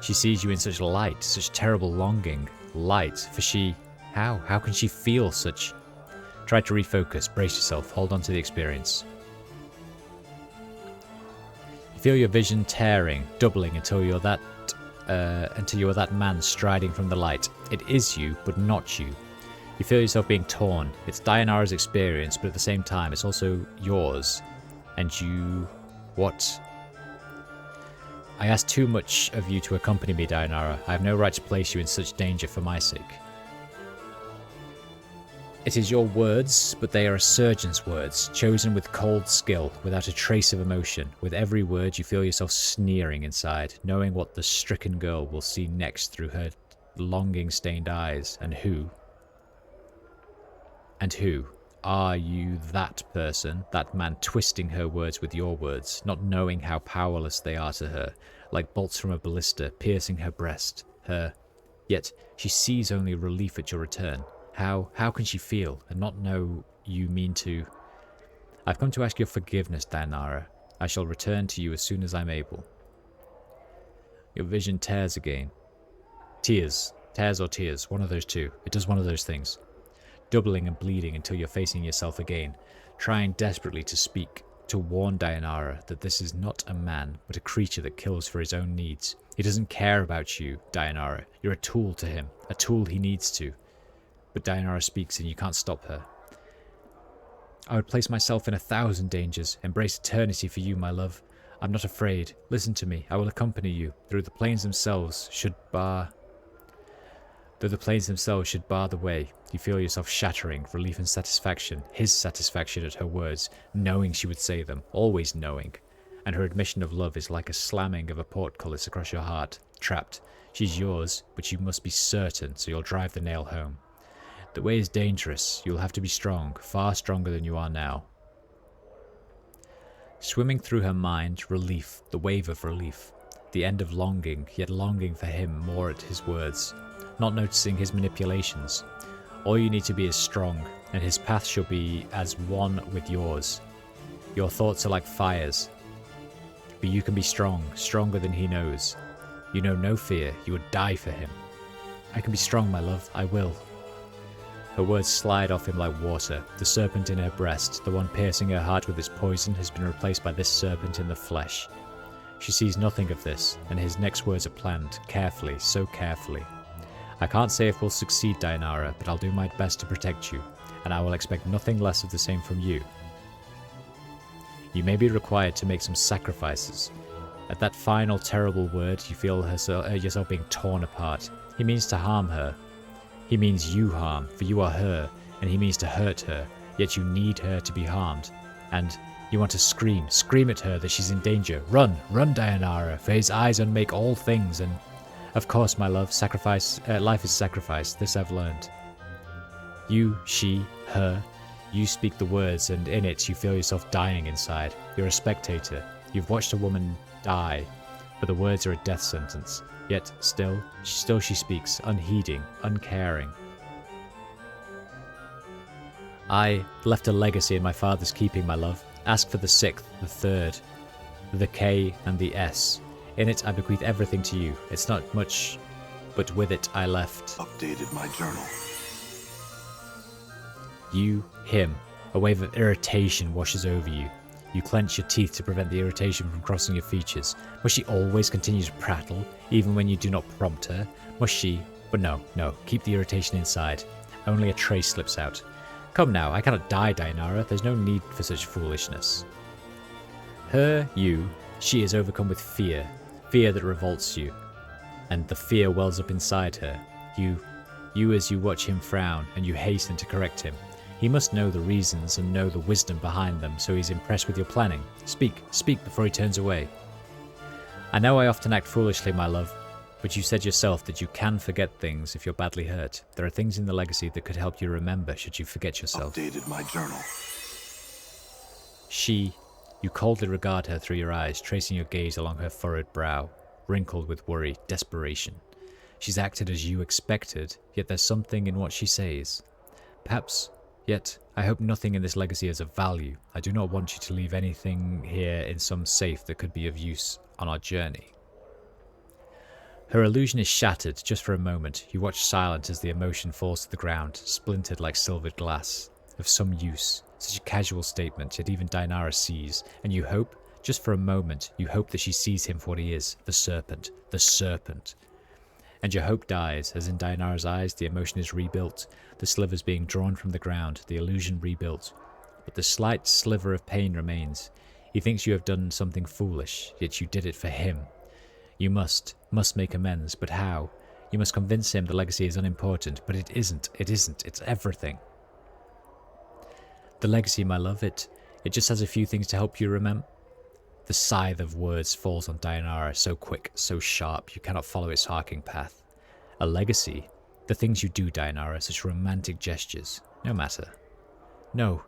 She sees you in such light, such terrible longing. Light, for she. How? How can she feel such? Try to refocus, brace yourself, hold on to the experience. You feel your vision tearing, doubling until you're that man striding from the light. It is you, but not you. You feel yourself being torn. It's Dayanara's experience, but at the same time, it's also yours. And you... what? I ask too much of you to accompany me, Dayanara. I have no right to place you in such danger for my sake. It is your words, but they are a surgeon's words, chosen with cold skill, without a trace of emotion. With every word, you feel yourself sneering inside, knowing what the stricken girl will see next through her longing-stained eyes, and who are you, that person, that man twisting her words with your words, not knowing how powerless they are to her, like bolts from a ballista piercing her breast, yet she sees only relief at your return. How can she feel and not know you mean to? I've come to ask your forgiveness, Dayanara. I shall return to you as soon as I'm able. Your vision tears again. Tears. Tears or tears. One of those two. It does one of those things. Doubling and bleeding until you're facing yourself again, trying desperately to speak, to warn Dayanara that this is not a man, but a creature that kills for his own needs. He doesn't care about you, Dayanara. You're a tool to him. A tool he needs to. But Dayanara speaks and you can't stop her. I would place myself in 1,000 dangers, embrace eternity for you, my love. I'm not afraid. Listen to me. I will accompany you. Though the plains themselves should bar the way, you feel yourself shattering, relief and satisfaction, his satisfaction at her words, knowing she would say them, always knowing. And her admission of love is like a slamming of a portcullis across your heart. Trapped. She's yours, but you must be certain, so you'll drive the nail home. The way is dangerous. You'll have to be strong, far stronger than you are now. Swimming through her mind, relief, the wave of relief. The end of longing, yet longing for him more at his words, not noticing his manipulations. All you need to be is strong, and his path shall be as one with yours. Your thoughts are like fires, but you can be strong, stronger than he knows. You know no fear, you would die for him. I can be strong, my love, I will. Her words slide off him like water. The serpent in her breast, the one piercing her heart with its poison, has been replaced by this serpent in the flesh. She sees nothing of this, and his next words are planned, carefully, so carefully. I can't say if we'll succeed, Dayanara, but I'll do my best to protect you, and I will expect nothing less of the same from you. You may be required to make some sacrifices. At that final terrible word, you feel yourself being torn apart. He means to harm her. He means you harm, for you are her, and he means to hurt her, yet you need her to be harmed. And you want to scream at her that she's in danger. Run, Dayanara, for his eyes unmake all things, and... Of course, my love, life is sacrifice, this I've learned. You, she, her, you speak the words, and in it you feel yourself dying inside. You're a spectator. You've watched a woman die, but the words are a death sentence. Yet still she speaks, unheeding, uncaring. I left a legacy in my father's keeping, my love. Ask for the 6th, the 3rd, the K and the S. In it I bequeath everything to you. It's not much, but with it I left. Updated my journal. him. A wave of irritation washes over you. You clench your teeth to prevent the irritation from crossing your features. Must she always continue to prattle, even when you do not prompt her? Must she? But no, keep the irritation inside. Only a trace slips out. Come now, I cannot die, Dainara. There's no need for such foolishness. She is overcome with fear. Fear that revolts you. And the fear wells up inside her. You as you watch him frown, and you hasten to correct him. He must know the reasons and know the wisdom behind them, so he's impressed with your planning. Speak before he turns away. I know I often act foolishly, my love, but you said yourself that you can forget things if you're badly hurt. There are things in the legacy that could help you remember should you forget yourself. Updated my journal. You coldly regard her through your eyes, tracing your gaze along her furrowed brow, wrinkled with worry, desperation. She's acted as you expected, yet there's something in what she says. Perhaps, yet, I hope nothing in this legacy is of value. I do not want you to leave anything here in some safe that could be of use on our journey. Her illusion is shattered just for a moment. You watch silent as the emotion falls to the ground, splintered like silvered glass. Of some use, such a casual statement, yet even Dainara sees, and you hope, just for a moment, you hope that she sees him for what he is, the serpent. The serpent. And your hope dies, as in Dainara's eyes the emotion is rebuilt, the slivers being drawn from the ground, the illusion rebuilt. But the slight sliver of pain remains. He thinks you have done something foolish, yet you did it for him. You must make amends, but how? You must convince him the legacy is unimportant, but it isn't, it's everything. The legacy, my love, it just has a few things to help you remember. The scythe of words falls on Dainara, so quick, so sharp, you cannot follow its arcing path. A legacy? The things you do, Dainara, such romantic gestures. No matter. No,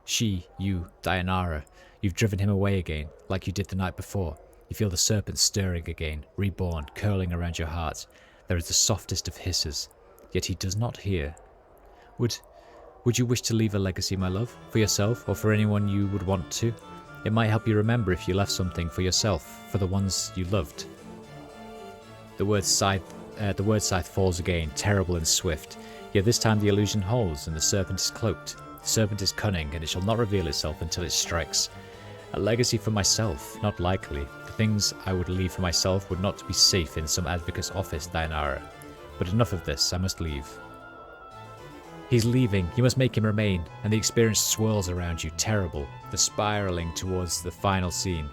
you, Dainara, you've driven him away again, like you did the night before. You feel the serpent stirring again, reborn, curling around your heart. There is the softest of hisses, yet he does not hear. Would you wish to leave a legacy, my love, for yourself or for anyone you would want to? It might help you remember if you left something for yourself, for the ones you loved. The word scythe falls again, terrible and swift. Yet this time the illusion holds, and the serpent is cloaked. The serpent is cunning, and it shall not reveal itself until it strikes. A legacy for myself, not likely. The things I would leave for myself would not be safe in some advocate's office, Dainara. But enough of this, I must leave. He's leaving, you must make him remain, and the experience swirls around you, terrible, the spiraling towards the final scene.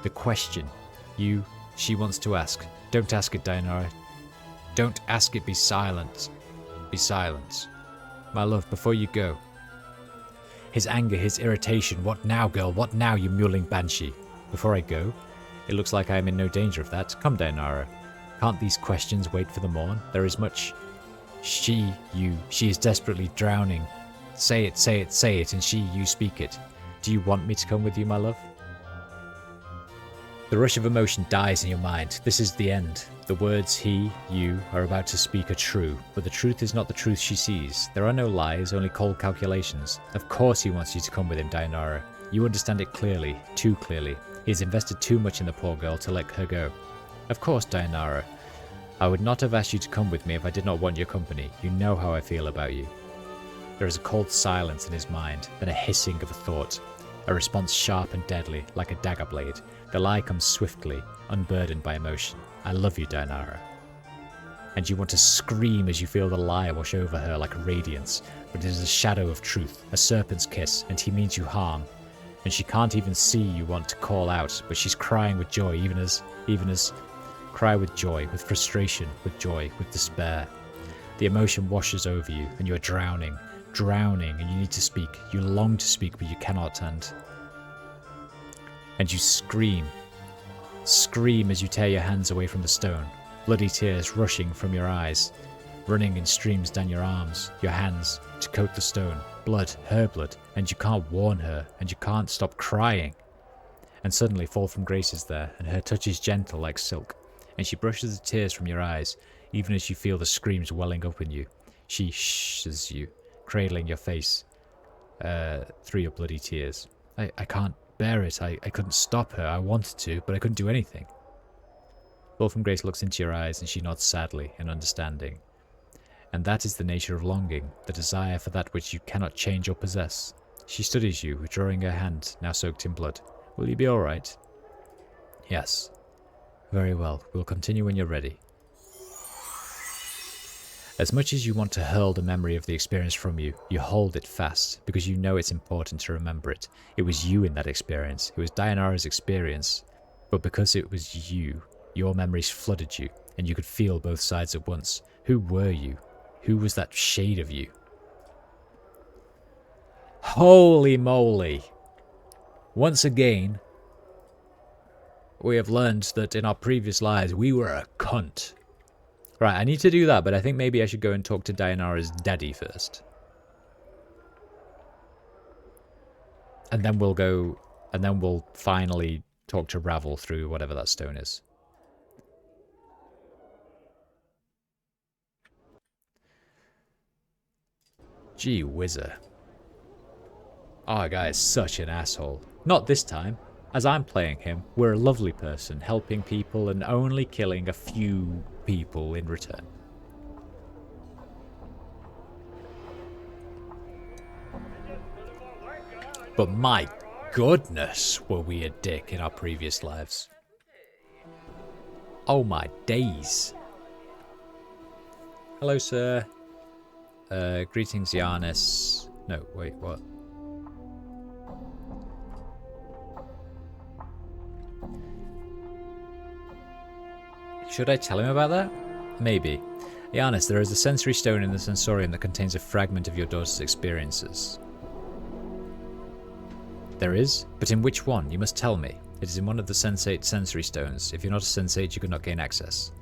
The question, she wants to ask. Don't ask it, Dainara. Don't ask it, be silent. Be silent. My love, before you go. His anger, his irritation, what now, girl, what now, you mewling banshee? Before I go? It looks like I am in no danger of that. Come, Dainara. Can't these questions wait for the morn? There is much... She is desperately drowning. Say it, and you speak it. Do you want me to come with you, my love? The rush of emotion dies in your mind. This is the end. The words you are about to speak are true, but the truth is not the truth she sees. There are no lies, only cold calculations. Of course he wants you to come with him, Dainara. You understand it clearly, too clearly. He has invested too much in the poor girl to let her go. Of course, Dainara. I would not have asked you to come with me if I did not want your company. You know how I feel about you. There is a cold silence in his mind, then a hissing of a thought. A response sharp and deadly, like a dagger blade. The lie comes swiftly, unburdened by emotion. I love you, Dainara. And you want to scream as you feel the lie wash over her like a radiance, but it is a shadow of truth, a serpent's kiss, and he means you harm. And she can't even see you want to call out, but she's crying with joy, even as... Cry with joy, with frustration, with joy, with despair. The emotion washes over you, and you are drowning, and you need to speak. You long to speak, but you cannot, and you scream as you tear your hands away from the stone, bloody tears rushing from your eyes, running in streams down your arms, your hands, to coat the stone, blood, her blood, and you can't warn her, and you can't stop crying. And suddenly Fall from Grace is there, and her touch is gentle like silk. And she brushes the tears from your eyes, even as you feel the screams welling up in you. She shhs you, cradling your face through your bloody tears. I can't bear it. I couldn't stop her. I wanted to, but I couldn't do anything. Wolfram Grace looks into your eyes, and she nods sadly in understanding. And that is the nature of longing, the desire for that which you cannot change or possess. She studies you, withdrawing her hand, now soaked in blood. Will you be all right? Yes. Very well. We'll continue when you're ready. As much as you want to hurl the memory of the experience from you, you hold it fast, because you know it's important to remember it. It was you in that experience. It was Dayanara's experience. But because it was you, your memories flooded you, and you could feel both sides at once. Who were you? Who was that shade of you? Holy moly! Once again, we have learned that in our previous lives we were a cunt. Right, I need to do that, but I think maybe I should go and talk to Dayanara's daddy first. And then we'll finally talk to Ravel through whatever that stone is. Gee whizzer. Our guy is such an asshole. Not this time. As I'm playing him, we're a lovely person, helping people and only killing a few people in return. But my goodness, were we a dick in our previous lives. Oh my days. Hello, sir. Greetings, Giannis. No, wait, what? Should I tell him about that? Maybe. Giannis, there is a sensory stone in the sensorium that contains a fragment of your daughter's experiences. There is? But in which one? You must tell me. It is in one of the sensate sensory stones. If you're not a sensate, you could not gain access.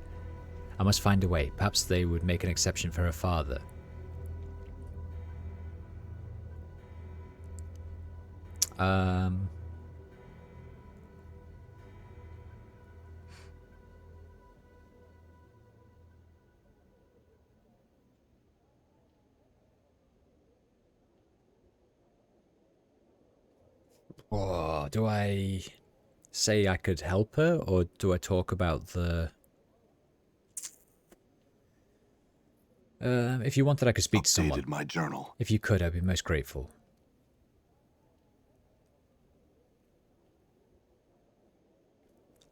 I must find a way. Perhaps they would make an exception for her father. Oh, do I say I could help her, or do I talk about the... if you wanted, I could speak to someone. Updated my journal. If you could, I'd be most grateful.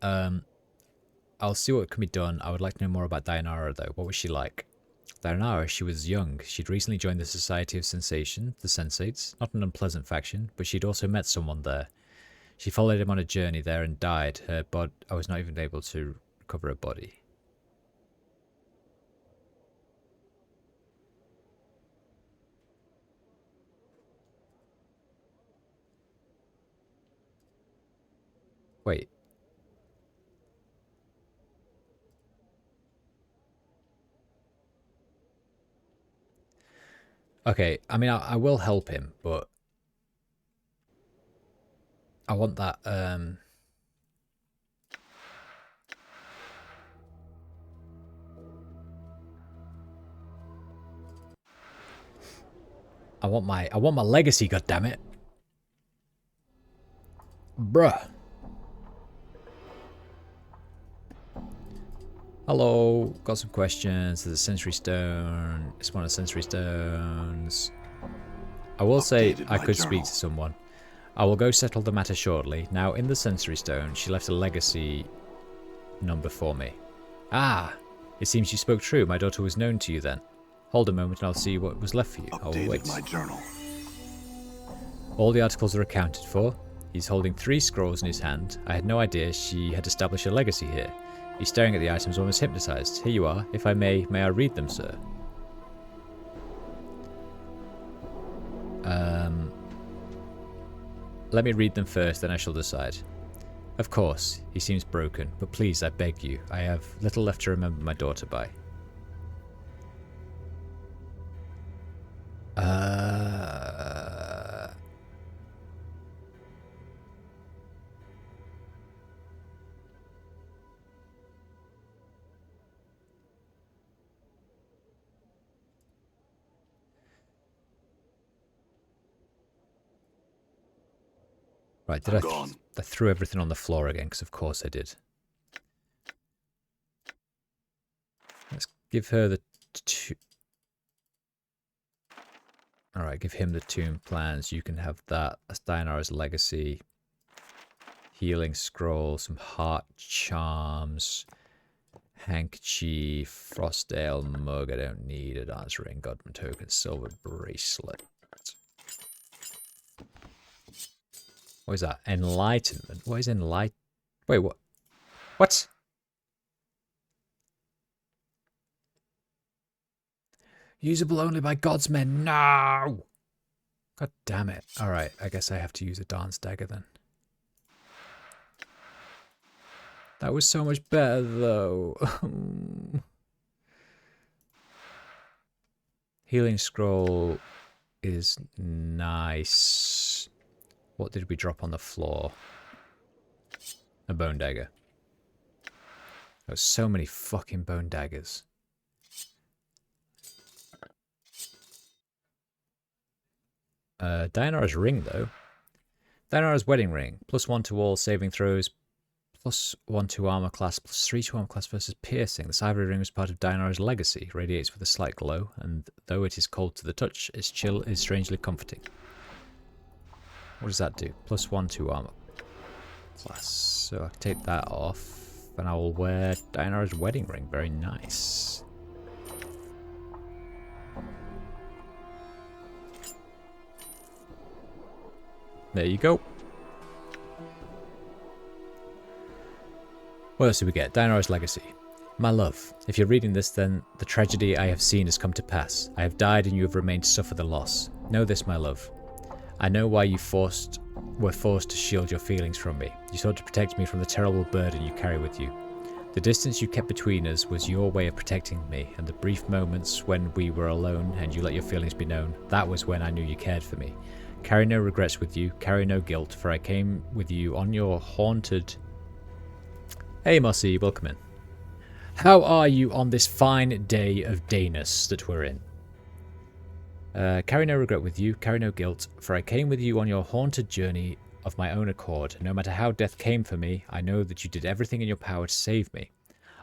I'll see what can be done. I would like to know more about Dayanara, though. What was she like? Dayanara, she was young. She'd recently joined the Society of Sensation, the Sensates. Not an unpleasant faction, but she'd also met someone there. She followed him on a journey there and died. I was not even able to recover her body. Wait. Okay, I mean, I will help him, but I want that, I want my legacy, goddammit. Bruh. Hello, got some questions. There's a sensory stone. It's one of the sensory stones. I will say I could speak to someone. I will go settle the matter shortly. Now, in the sensory stone, she left a legacy number for me. Ah, it seems you spoke true. My daughter was known to you then. Hold a moment and I'll see what was left for you. I'll wait. My journal. All the articles are accounted for. He's holding 3 scrolls in his hand. I had no idea she had established a legacy here. He's staring at the items almost hypnotized. Here you are. If I may I read them, sir? Let me read them first, then I shall decide. Of course, he seems broken, but please, I beg you, I have little left to remember my daughter by. Right, did I threw everything on the floor again, because of course I did. Let's give her the 2. Alright, give him the tomb plans. You can have that. That's Dianara's legacy. Healing scroll, some heart charms, handkerchief, Frostdale mug. I don't need a dance ring, Godman token, silver bracelet. What is that? Enlightenment. What is enlightenment? Wait, what? What? Usable only by God's men. No! God damn it. Alright, I guess I have to use a dance dagger then. That was so much better though. Healing scroll is nice. What did we drop on the floor? A bone dagger. There's so many fucking bone daggers. Dianara's ring, though. Dianara's wedding ring. +1 to all saving throws. +1 to armor class. +3 to armor class versus piercing. This ivory ring was part of Dianara's legacy. Radiates with a slight glow, and though it is cold to the touch, its chill is strangely comforting. What does that do? +1 to armor class. So I can take that off, and I will wear Dianara's wedding ring. Very nice. There you go. What else do we get? Dianara's legacy. My love, if you're reading this, then the tragedy I have seen has come to pass. I have died and you have remained to suffer the loss. Know this, my love. I know why you were forced to shield your feelings from me. You sought to protect me from the terrible burden you carry with you. The distance you kept between us was your way of protecting me, and the brief moments when we were alone and you let your feelings be known, that was when I knew you cared for me. Carry no regrets with you, carry no guilt, for I came with you on your haunted... Hey Mossy, welcome in. How are you on this fine day of dayness that we're in? Carry no regret with you, carry no guilt, for I came with you on your haunted journey of my own accord. No matter how death came for me, I know that you did everything in your power to save me.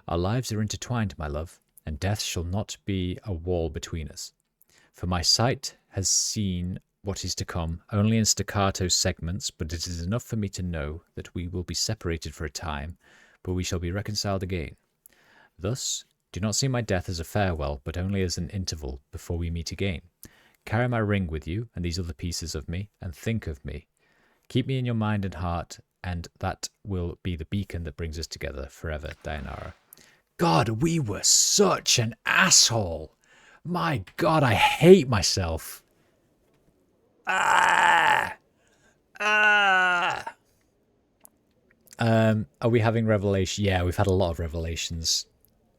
Our lives are intertwined, my love, and death shall not be a wall between us. For my sight has seen what is to come, only in staccato segments, but it is enough for me to know that we will be separated for a time, but we shall be reconciled again. Thus, do not see my death as a farewell, but only as an interval before we meet again. Carry my ring with you, and these other pieces of me, and think of me. Keep me in your mind and heart, and that will be the beacon that brings us together forever, Dianara. God, we were such an asshole! My God, I hate myself! Are we having revelation? Yeah, we've had a lot of revelations.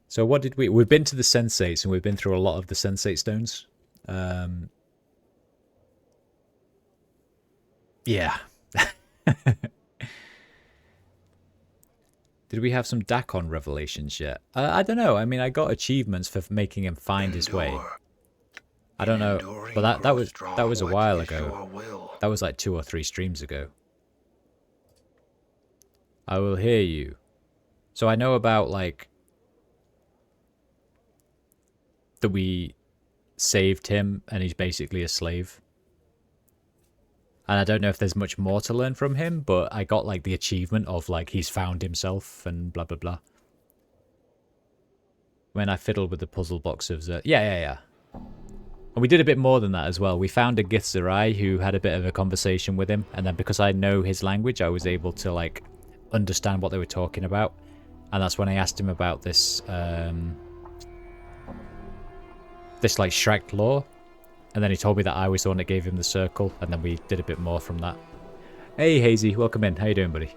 So what did we've been to the sensates, and we've been through a lot of the sensate stones. Yeah. Did we have some Dakon revelations yet? I don't know. I mean, I got achievements for making him find his way. I don't know, but that was a while ago. That was like 2 or 3 streams ago. I will hear you. So I know about, like, that we saved him and he's basically a slave. And I don't know if there's much more to learn from him, but I got, like, the achievement of, like, he's found himself and blah, blah, blah. When I fiddled with the puzzle box of the... Yeah. And we did a bit more than that as well. We found a Githzerai who had a bit of a conversation with him, and then because I know his language, I was able to, like, understand what they were talking about. And that's when I asked him about this, this, like, Shrek lore. And then he told me that I was the one that gave him the circle, and then we did a bit more from that. Hey, Hazy, welcome in. How you doing, buddy?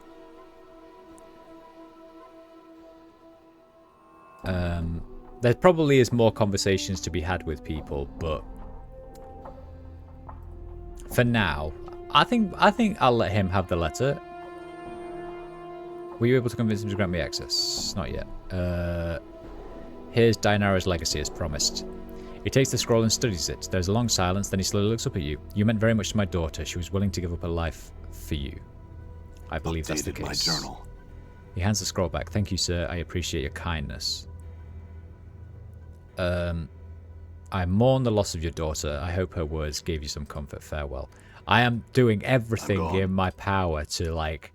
There probably is more conversations to be had with people, but for now, I think I'll let him have the letter. Were you able to convince him to grant me access? Not yet. Here's Dianara's legacy as promised. He takes the scroll and studies it. There's a long silence, then he slowly looks up at you. You meant very much to my daughter. She was willing to give up her life for you. I believe that's the case. My journal. He hands the scroll back. Thank you, sir. I appreciate your kindness. I mourn the loss of your daughter. I hope her words gave you some comfort. Farewell. I am doing everything in my power to, like,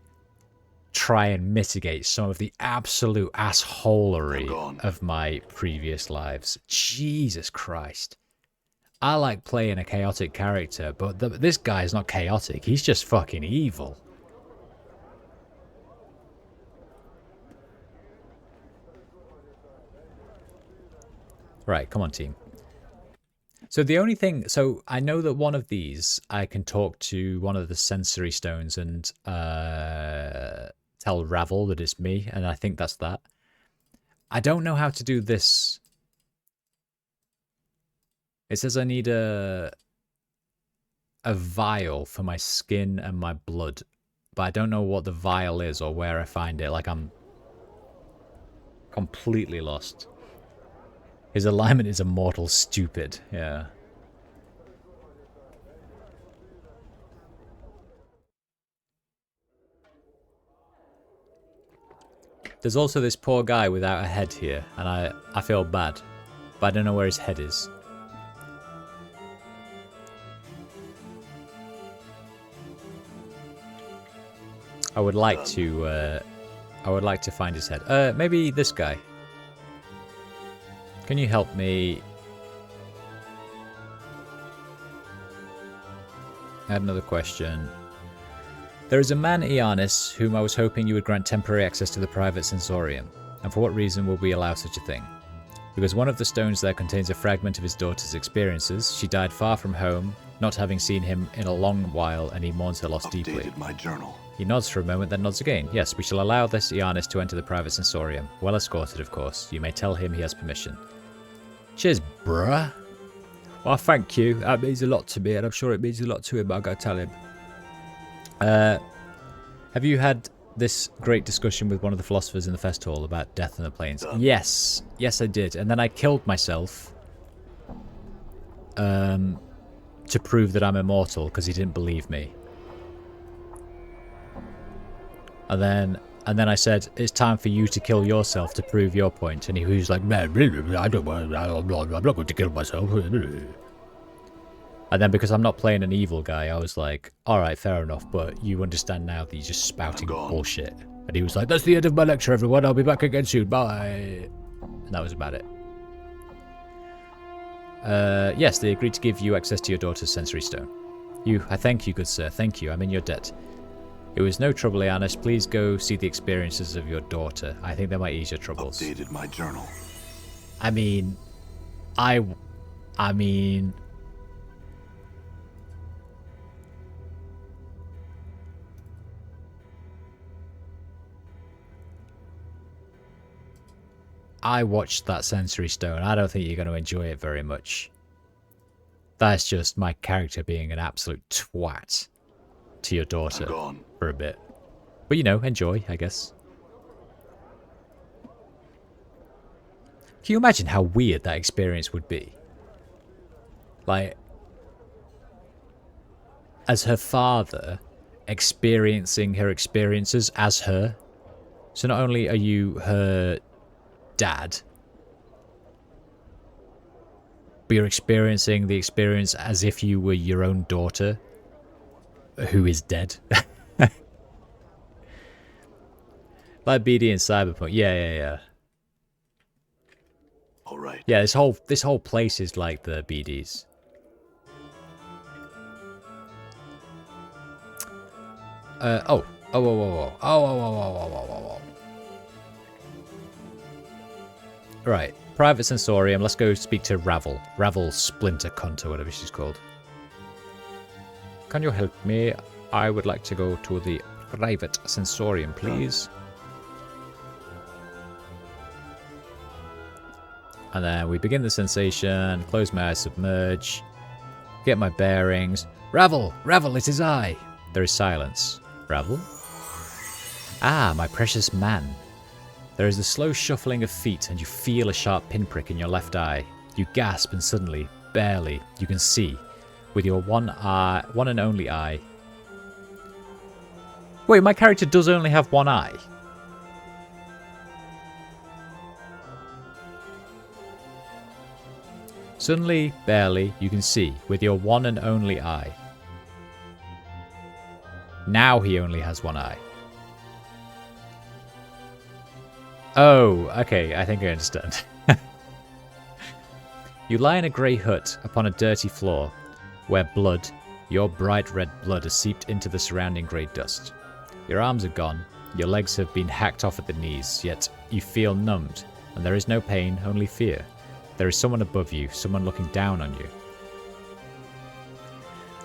try and mitigate some of the absolute assholery of my previous lives. Jesus Christ. I like playing a chaotic character, but this guy is not chaotic. He's just fucking evil. Right, come on, team. So the only thing... So I know that one of these, I can talk to one of the sensory stones and tell Ravel that it's me, and I think that's that. I don't know how to do this. It says I need a vial for my skin and my blood, but I don't know what the vial is or where I find it. Like, I'm completely lost. His alignment is a mortal stupid, yeah. There's also this poor guy without a head here, and I feel bad, but I don't know where his head is. I would like to find his head. Maybe this guy. Can you help me? I had another question. There is a man, Ianis, whom I was hoping you would grant temporary access to the private sensorium. And for what reason will we allow such a thing? Because one of the stones there contains a fragment of his daughter's experiences. She died far from home, not having seen him in a long while, and he mourns her loss deeply. My journal. He nods for a moment, then nods again. Yes, we shall allow this Ianis to enter the private sensorium. Well escorted, of course. You may tell him he has permission. Cheers, bruh. Well, thank you. That means a lot to me, and I'm sure it means a lot to him. I'll go tell him. Have you had this great discussion with one of the philosophers in the fest hall about death and the planes? Yes. Yes, I did. And then I killed myself to prove that I'm immortal, because he didn't believe me. And then I said, it's time for you to kill yourself to prove your point. And he was like, I'm not going to kill myself. And then because I'm not playing an evil guy, I was like, alright, fair enough, but you understand now that he's just spouting bullshit. And he was like, that's the end of my lecture, everyone. I'll be back again soon. Bye. And that was about it. Yes, they agreed to give you access to your daughter's sensory stone. I thank you, good sir. Thank you. I'm in your debt. It was no trouble, Ianis. Please go see the experiences of your daughter. I think they might ease your troubles. Updated my journal. I mean... I watched that sensory stone. I don't think you're going to enjoy it very much. That's just my character being an absolute twat to your daughter for a bit. But, you know, enjoy, I guess. Can you imagine how weird that experience would be? Like, as her father, experiencing her experiences as her. So not only are you her dad, but you're experiencing the experience as if you were your own daughter, who is dead. Like BD and Cyberpunk. Yeah. Alright. Yeah, this whole place is like the BDs. Whoa. Right, private sensorium. Let's go speak to Ravel. Ravel Splinter Cunt or whatever she's called. Can you help me? I would like to go to the private sensorium, please. And then we begin the sensation. Close my eyes, submerge. Get my bearings. Ravel! Ravel, it is I! There is silence. Ravel? Ah, my precious man. There is a slow shuffling of feet, and you feel a sharp pinprick in your left eye. You gasp, and suddenly, barely, you can see, with your one and only eye. Wait, my character does only have one eye. Suddenly, barely, you can see with your one and only eye. Now he only has one eye. Oh, okay, I think I understand. You lie in a grey hut upon a dirty floor, where blood, your bright red blood, has seeped into the surrounding grey dust. Your arms are gone, your legs have been hacked off at the knees, yet you feel numbed, and there is no pain, only fear. There is someone above you, someone looking down on you.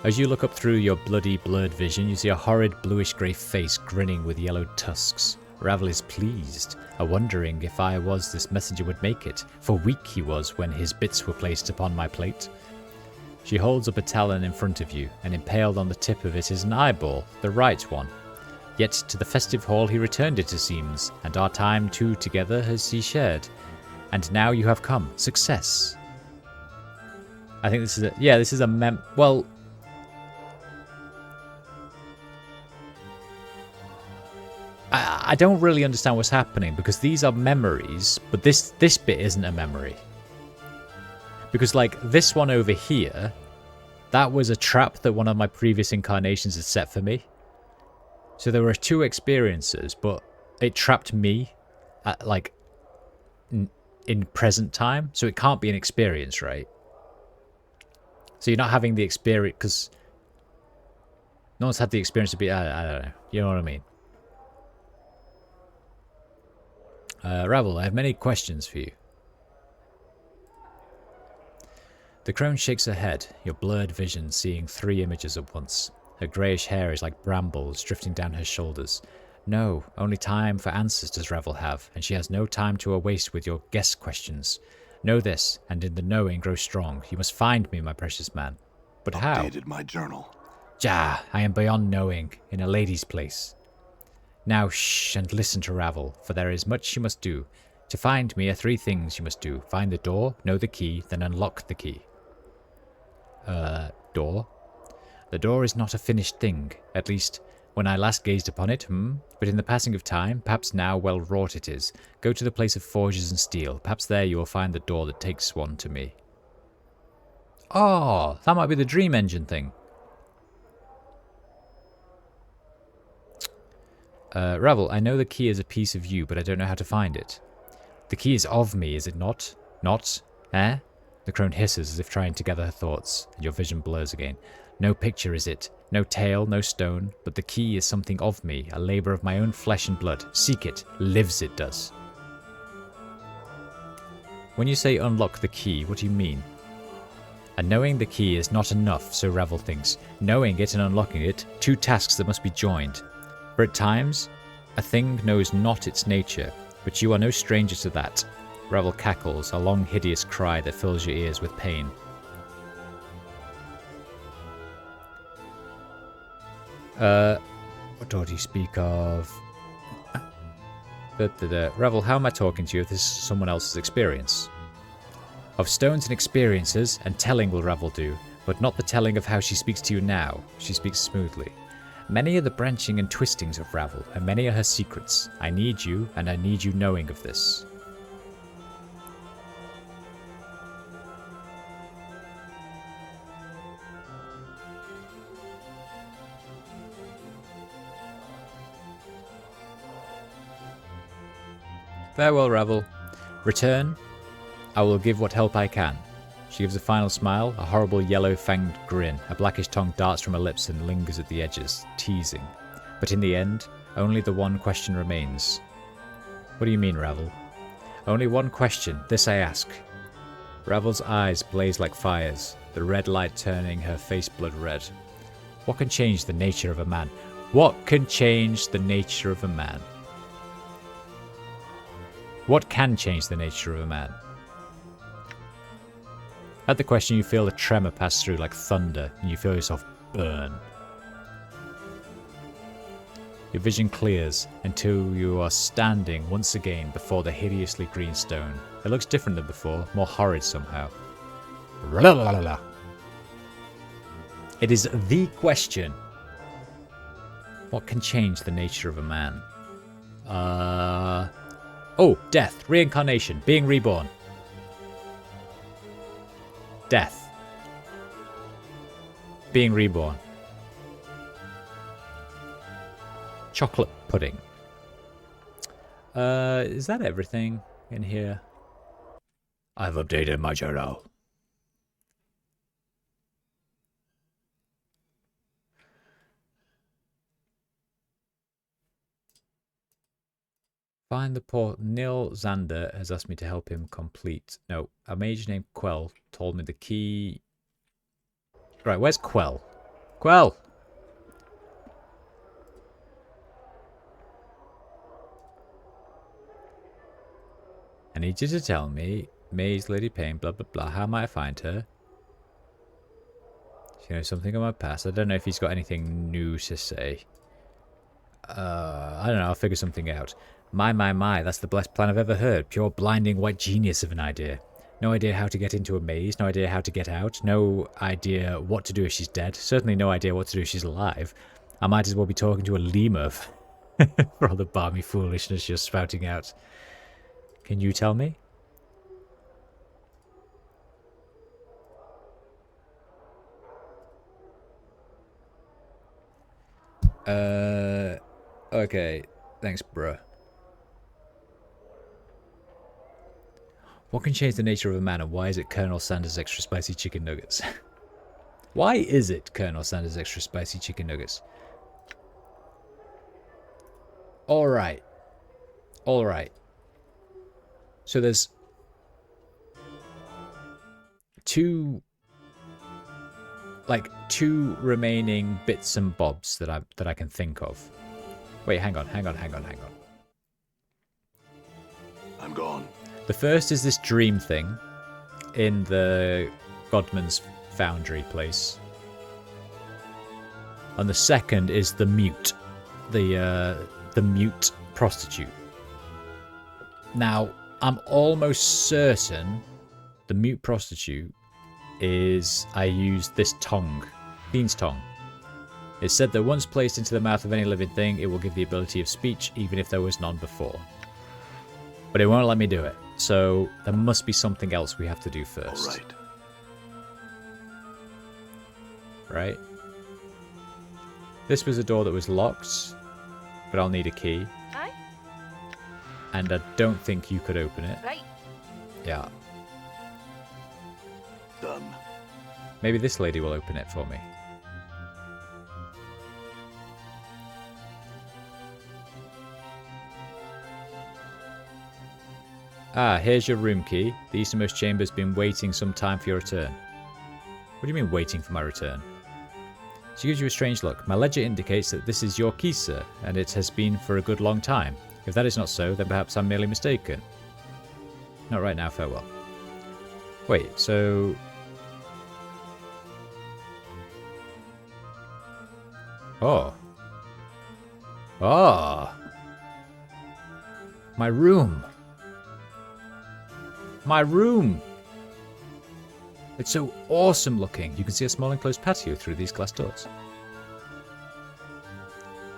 As you look up through your bloody, blurred vision, you see a horrid bluish-grey face grinning with yellow tusks. Ravel is pleased, wondering if I was this messenger would make it, for weak he was when his bits were placed upon my plate. She holds up a talon in front of you, and impaled on the tip of it is an eyeball, the right one. Yet to the festive hall he returned it, it seems, and our time too together has he shared. And now you have come. Success. I think this is a... Yeah, this is a well... I don't really understand what's happening, because these are memories, but this bit isn't a memory. Because, like, this one over here, that was a trap that one of my previous incarnations had set for me. So there were 2 experiences, but it trapped me at, like, in present time. So it can't be an experience, right? So you're not having the experience, because no one's had the experience to be... I don't know. You know what I mean? Ravel, I have many questions for you. The crone shakes her head, your blurred vision seeing 3 images at once. Her greyish hair is like brambles drifting down her shoulders. No, only time for answers does Ravel have, and she has no time to waste with your guess questions. Know this, and in the knowing grow strong. You must find me, my precious man. But how? Updated my journal. Jah, I am beyond knowing, in a lady's place. Now shh, and listen to Ravel, for there is much you must do. To find me are 3 things you must do. Find the door, know the key, then unlock the key. Door? The door is not a finished thing, at least when I last gazed upon it, but in the passing of time, perhaps now well wrought it is. Go to the place of forges and steel, perhaps there you will find the door that takes one to me. Oh, that might be the dream engine thing. Ravel, I know the key is a piece of you, but I don't know how to find it. The key is of me, is it not? Not? Eh? The crone hisses as if trying to gather her thoughts, and your vision blurs again. No picture is it, no tale, no stone, but the key is something of me, a labour of my own flesh and blood. Seek it, lives it does. When you say unlock the key, what do you mean? And knowing the key is not enough, so Ravel thinks. Knowing it and unlocking it, 2 tasks that must be joined. For at times, a thing knows not its nature, but you are no stranger to that. Ravel cackles, a long hideous cry that fills your ears with pain. What door do you speak of? Ravel, how am I talking to you if this is someone else's experience? Of stones and experiences, and telling will Ravel do, but not the telling of how she speaks to you now. She speaks smoothly. Many are the branching and twistings of Ravel, and many are her secrets. I need you, and I need you knowing of this. Farewell, Ravel. Return. I will give what help I can. She gives a final smile, a horrible yellow-fanged grin. A blackish tongue darts from her lips and lingers at the edges, teasing. But in the end, only the one question remains. What do you mean, Ravel? Only one question, this I ask. Ravel's eyes blaze like fires, the red light turning her face blood red. What can change the nature of a man? What can change the nature of a man? What can change the nature of a man? At the question, you feel a tremor pass through like thunder, and you feel yourself burn. Your vision clears until you are standing once again before the hideously green stone. It looks different than before, more horrid somehow. It is the question. What can change the nature of a man? Oh, death, reincarnation, being reborn. Death. Being reborn. Chocolate pudding. Is that everything in here? I've updated my journal. Find the port. Nil Xander has asked me to help him complete. No, a mage named Quell told me the key. Right, where's Quell? Quell! I need you to tell me, Mage, Lady Pain, blah blah blah. How might I find her? She knows something of my past. I don't know if he's got anything new to say. I don't know. I'll figure something out. My, that's the best plan I've ever heard. Pure blinding white genius of an idea. No idea how to get into a maze, no idea how to get out, no idea what to do if she's dead, certainly no idea what to do if she's alive. I might as well be talking to a lemur for all the balmy foolishness you're spouting out. Can you tell me? Okay. Thanks, bruh. What can change the nature of a man, and why is it Colonel Sanders' extra spicy chicken nuggets? Why is it Colonel Sanders' extra spicy chicken nuggets? Alright. Alright. So there's two remaining bits and bobs that I can think of. Wait, hang on. I'm gone. The first is this dream thing in the Godman's Foundry place. And the second is the mute. The mute prostitute. Now, I'm almost certain the mute prostitute is I used this tongue. Fiend's tongue. It said that once placed into the mouth of any living thing, it will give the ability of speech, even if there was none before. But it won't let me do it. So there must be something else we have to do first. All right. Right? This was a door that was locked, but I'll need a key. Aye. And I don't think you could open it. Right. Yeah. Done. Maybe this lady will open it for me. Ah, here's your room key. The easternmost chamber's been waiting some time for your return. What do you mean waiting for my return? She gives you a strange look. My ledger indicates that this is your key, sir, and it has been for a good long time. If that is not so, then perhaps I'm merely mistaken. Not right now, farewell. Wait, so... Oh. Oh. My room. My room! It's so awesome looking. You can see a small enclosed patio through these glass doors.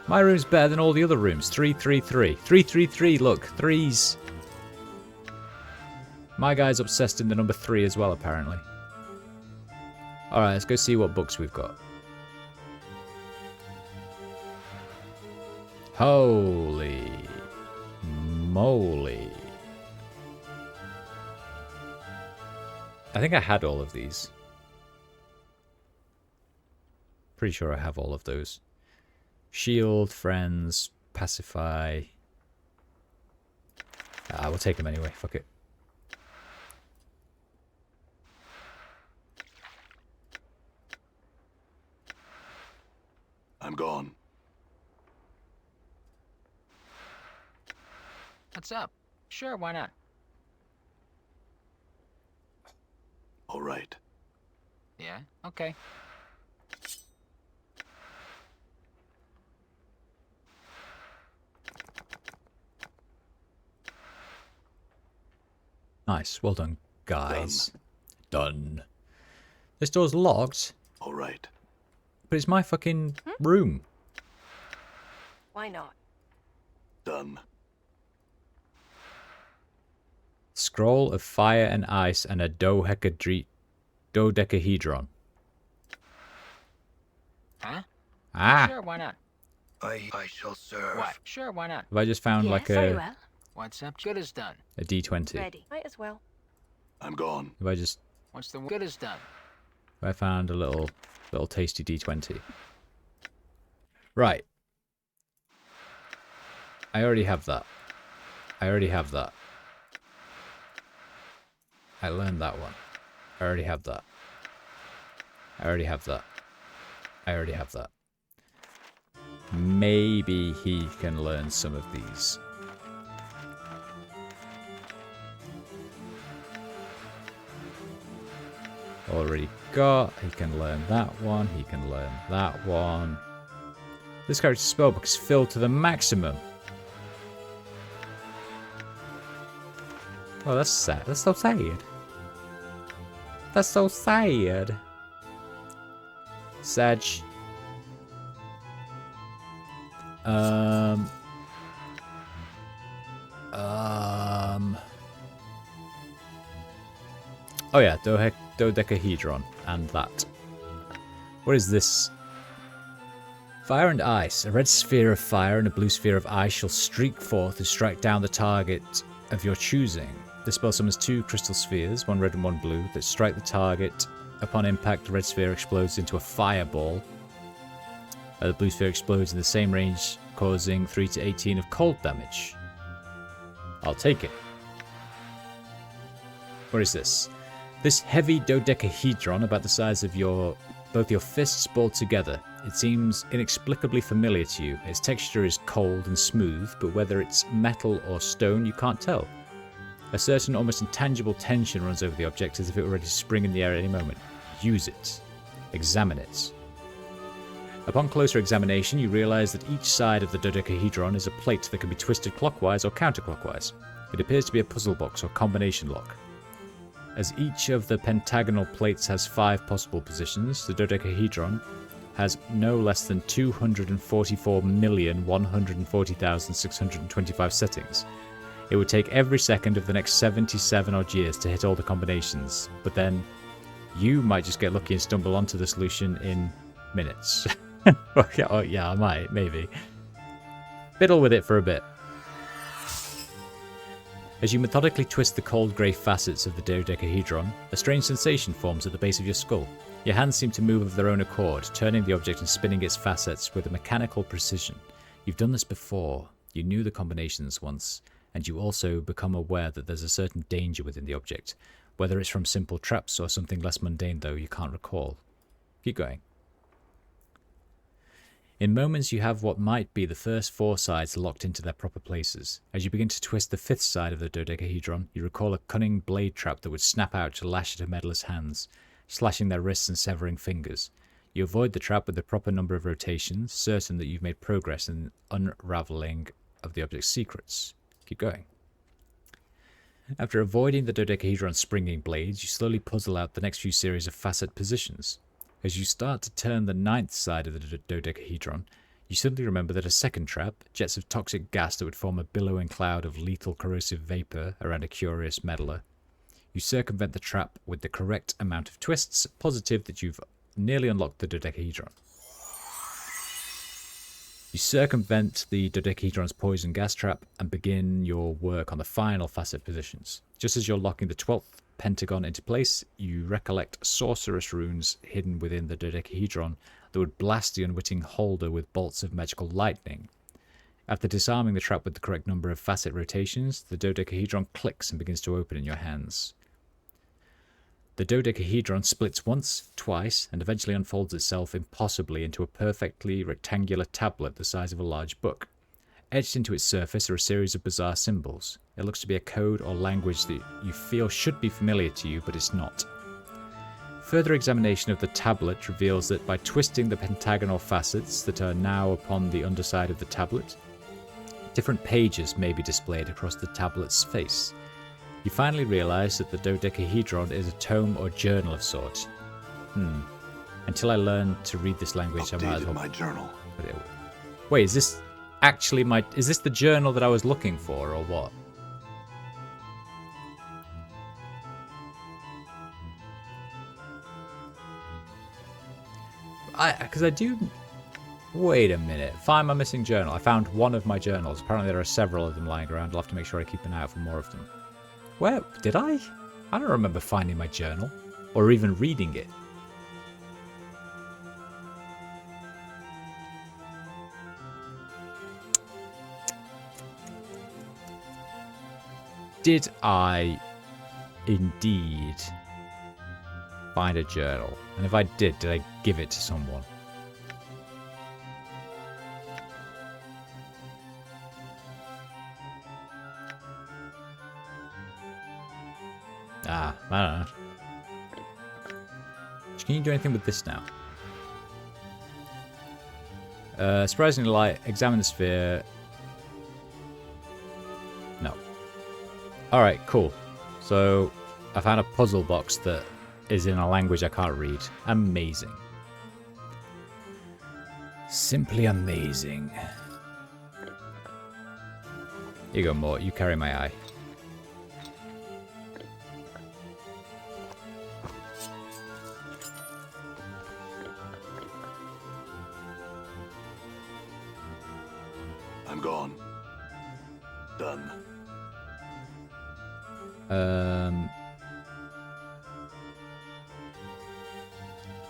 My room's better than all the other rooms. 333. 333, look. Threes. My guy's obsessed in the number 3 as well, apparently. Alright, let's go see what books we've got. Holy moly. I think I had all of these. Pretty sure I have all of those. Shield, Friends, Pacify. We'll take them anyway. Fuck it. I'm gone. What's up? Sure, why not? All right. Yeah, okay. Nice. Well done, guys. Done. This door's locked, All right. but it's my fucking room. Why not? Done. Scroll of fire and ice and a dodecahedron. Huh? Ah! Sure, why not? I shall serve. What? Sure, why not? Have I just found Yes, like very a well. What's up? Good as done. D20? Ready. Might as well. I'm gone. Have I just What's the good as done? I found a little tasty D20. Right. I already have that. I already have that. I learned that one. I already have that. I already have that. I already have that. Maybe he can learn some of these. Already got. He can learn that one. He can learn that one. This character's spellbook is filled to the maximum. Oh, that's sad. That's so sad. That's so sad. Sag. Oh yeah, dodecahedron and that. What is this? Fire and ice. A red sphere of fire and a blue sphere of ice shall streak forth to strike down the target of your choosing. This spell summons 2 crystal spheres, one red and one blue, that strike the target. Upon impact, the red sphere explodes into a fireball. The blue sphere explodes in the same range, causing 3 to 18 of cold damage. I'll take it. What is this? This heavy dodecahedron, about the size of both your fists balled together. It seems inexplicably familiar to you. Its texture is cold and smooth, but whether it's metal or stone, you can't tell. A certain almost intangible tension runs over the object as if it were ready to spring in the air at any moment. Use it. Examine it. Upon closer examination, you realize that each side of the dodecahedron is a plate that can be twisted clockwise or counterclockwise. It appears to be a puzzle box or combination lock. As each of the pentagonal plates has 5 possible positions, the dodecahedron has no less than 244,140,625 settings. It would take every second of the next 77 odd years to hit all the combinations, but then you might just get lucky and stumble onto the solution in minutes. Oh, yeah, I might, maybe. Fiddle with it for a bit. As you methodically twist the cold grey facets of the dodecahedron, a strange sensation forms at the base of your skull. Your hands seem to move of their own accord, turning the object and spinning its facets with a mechanical precision. You've done this before. You knew the combinations once, and you also become aware that there's a certain danger within the object. Whether it's from simple traps or something less mundane, though, you can't recall. Keep going. In moments, you have what might be the first 4 sides locked into their proper places. As you begin to twist the 5th side of the dodecahedron, you recall a cunning blade trap that would snap out to lash at a meddler's hands, slashing their wrists and severing fingers. You avoid the trap with the proper number of rotations, certain that you've made progress in unraveling of the object's secrets. Keep going. After avoiding the dodecahedron's springing blades, you slowly puzzle out the next few series of facet positions. As you start to turn the 9th side of the dodecahedron, you suddenly remember that a second trap, jets of toxic gas that would form a billowing cloud of lethal corrosive vapor around a curious meddler. You circumvent the trap with the correct amount of twists, positive that you've nearly unlocked the dodecahedron. You circumvent the dodecahedron's poison gas trap and begin your work on the final facet positions. Just as you're locking the 12th pentagon into place, you recollect sorcerous runes hidden within the dodecahedron that would blast the unwitting holder with bolts of magical lightning. After disarming the trap with the correct number of facet rotations, the dodecahedron clicks and begins to open in your hands. The dodecahedron splits once, twice, and eventually unfolds itself impossibly into a perfectly rectangular tablet the size of a large book. Etched into its surface are a series of bizarre symbols. It looks to be a code or language that you feel should be familiar to you, but it's not. Further examination of the tablet reveals that by twisting the pentagonal facets that are now upon the underside of the tablet, different pages may be displayed across the tablet's face. You finally realize that the dodecahedron is a tome or journal of sorts. Until I learn to read this language, I might as well my journal. put it away. Wait, is this actually is this the journal that I was looking for, or what? Because I do... Wait a minute. Find my missing journal. I found one of my journals. Apparently there are several of them lying around. I'll have to make sure I keep an eye out for more of them. Where? Did I? I don't remember finding my journal. Or even reading it. Did I indeed find a journal? And if I did I give it to someone? I don't know. Can you do anything with this now? Surprisingly light. Examine the sphere. No. Alright, cool. So, I found a puzzle box that is in a language I can't read. Amazing. Simply amazing. Here you go, Mort. You carry my eye. I'm gone. Done.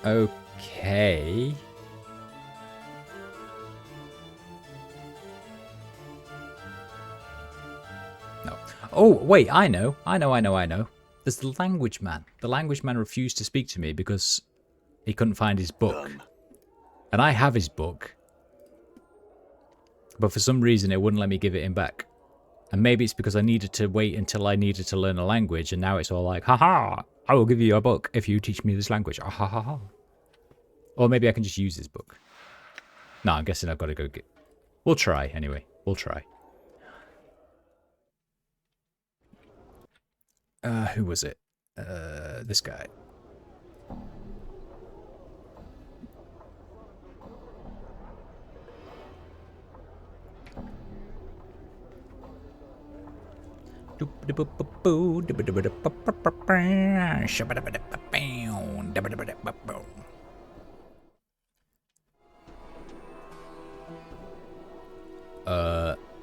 Okay. No. Oh, wait, I know. There's the language man. The language man refused to speak to me because he couldn't find his book. Done. And I have his book. But for some reason, it wouldn't let me give it him back. And maybe it's because I needed to wait until I needed to learn a language, and now it's all like, haha, I will give you a book if you teach me this language. Ah, ha, ha, ha. Or maybe I can just use his book. No, I'm guessing I've got to go get... We'll try, anyway. We'll try. Who was it? This guy.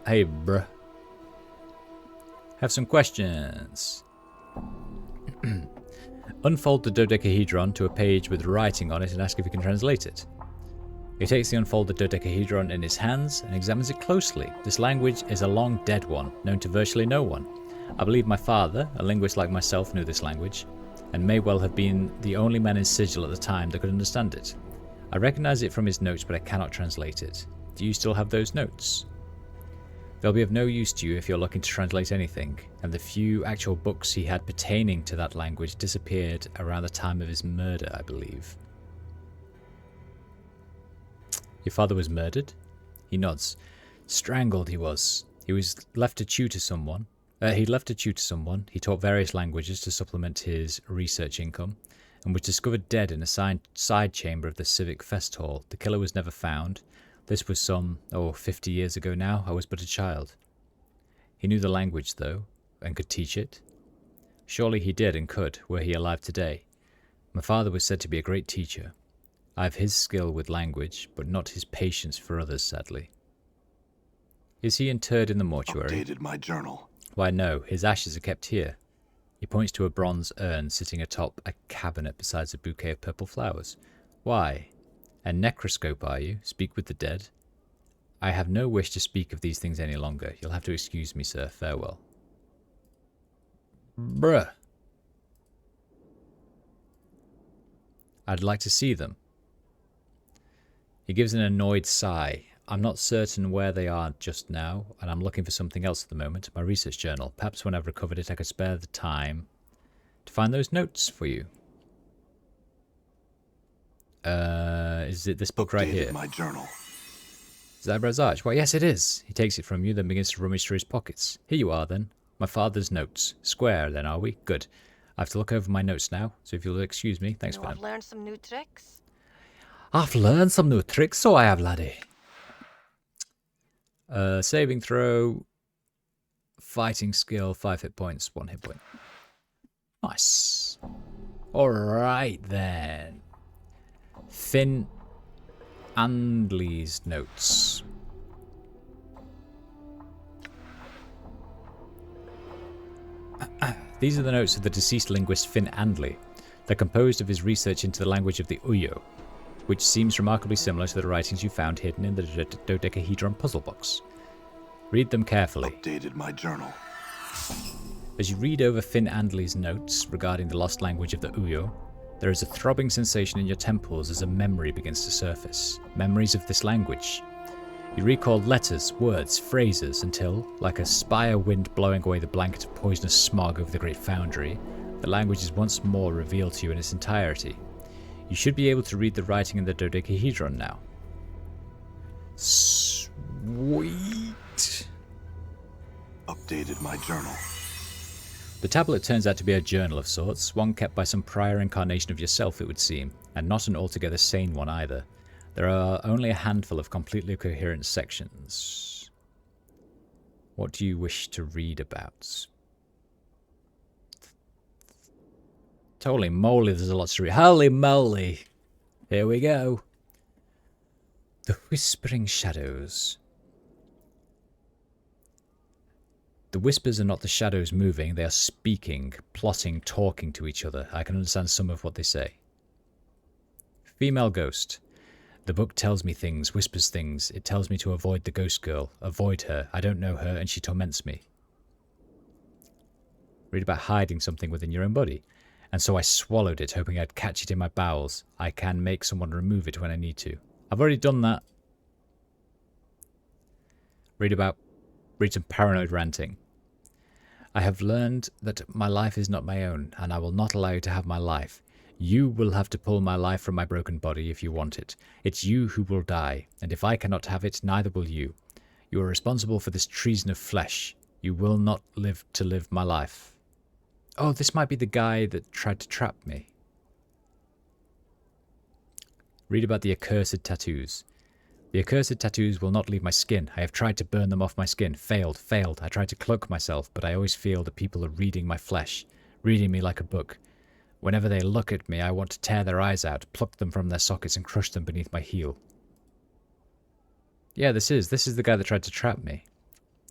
Hey, bruh. Have some questions. Unfold the dodecahedron to a page with writing on it and ask if you can translate it. He takes the unfolded dodecahedron in his hands and examines it closely. This language is a long dead one, known to virtually no one. I believe my father, a linguist like myself, knew this language, and may well have been the only man in Sigil at the time that could understand it. I recognize it from his notes, but I cannot translate it. Do you still have those notes? They'll be of no use to you if you're looking to translate anything, and the few actual books he had pertaining to that language disappeared around the time of his murder, I believe. Your father was murdered? He nods. Strangled he was. He was left to tutor someone. He taught various languages to supplement his research income, and was discovered dead in a side chamber of the Civic Fest Hall. The killer was never found. This was some, 50 years ago now. I was but a child. He knew the language, though, and could teach it. Surely he did and could, were he alive today. My father was said to be a great teacher. I have his skill with language, but not his patience for others, sadly. Is he interred in the mortuary? Updated my journal. Why, no. His ashes are kept here. He points to a bronze urn sitting atop a cabinet beside a bouquet of purple flowers. Why? A necroscope, are you? Speak with the dead? I have no wish to speak of these things any longer. You'll have to excuse me, sir. Farewell. Bruh. I'd like to see them. He gives an annoyed sigh. I'm not certain where they are just now, and I'm looking for something else at the moment. My research journal. Perhaps when I've recovered it, I could spare the time to find those notes for you. Is it this book right here? My journal. Zybra's Arch. Well, yes, it is. He takes it from you, then begins to rummage through his pockets. Here you are, then. My father's notes. Square, then, are we? Good. I have to look over my notes now, so if you'll excuse me, thanks for them. I've learned some new tricks. I've learned some new tricks, so I have, laddie. Saving throw. Fighting skill, 5 hit points, 1 hit point. Nice. Alright, then. Finn Andley's notes. These are the notes of the deceased linguist Finn Andley. They're composed of his research into the language of the Uyo, which seems remarkably similar to the writings you found hidden in the dodecahedron puzzle box. Read them carefully. Updated my journal. As you read over Finn Andley's notes regarding the lost language of the Uyo, there is a throbbing sensation in your temples as a memory begins to surface. Memories of this language. You recall letters, words, phrases until, like a spire wind blowing away the blanket of poisonous smog over the great foundry, the language is once more revealed to you in its entirety. You should be able to read the writing in the dodecahedron now. Sweet. Updated my journal. The tablet turns out to be a journal of sorts, one kept by some prior incarnation of yourself, it would seem, and not an altogether sane one either. There are only a handful of completely coherent sections. What do you wish to read about? Holy moly, there's a lot to read. Holy moly! Here we go. The Whispering Shadows. The whispers are not the shadows moving, they are speaking, plotting, talking to each other. I can understand some of what they say. Female Ghost. The book tells me things, whispers things. It tells me to avoid the ghost girl. Avoid her. I don't know her and she torments me. Read about hiding something within your own body. And so I swallowed it, hoping I'd catch it in my bowels. I can make someone remove it when I need to. I've already done that. Read some paranoid ranting. I have learned that my life is not my own, and I will not allow you to have my life. You will have to pull my life from my broken body if you want it. It's you who will die, and if I cannot have it, neither will you. You are responsible for this treason of flesh. You will not live to live my life. Oh, this might be the guy that tried to trap me. Read about the accursed tattoos. The accursed tattoos will not leave my skin. I have tried to burn them off my skin. Failed. I tried to cloak myself, but I always feel that people are reading my flesh, reading me like a book. Whenever they look at me, I want to tear their eyes out, pluck them from their sockets and crush them beneath my heel. Yeah, this is the guy that tried to trap me.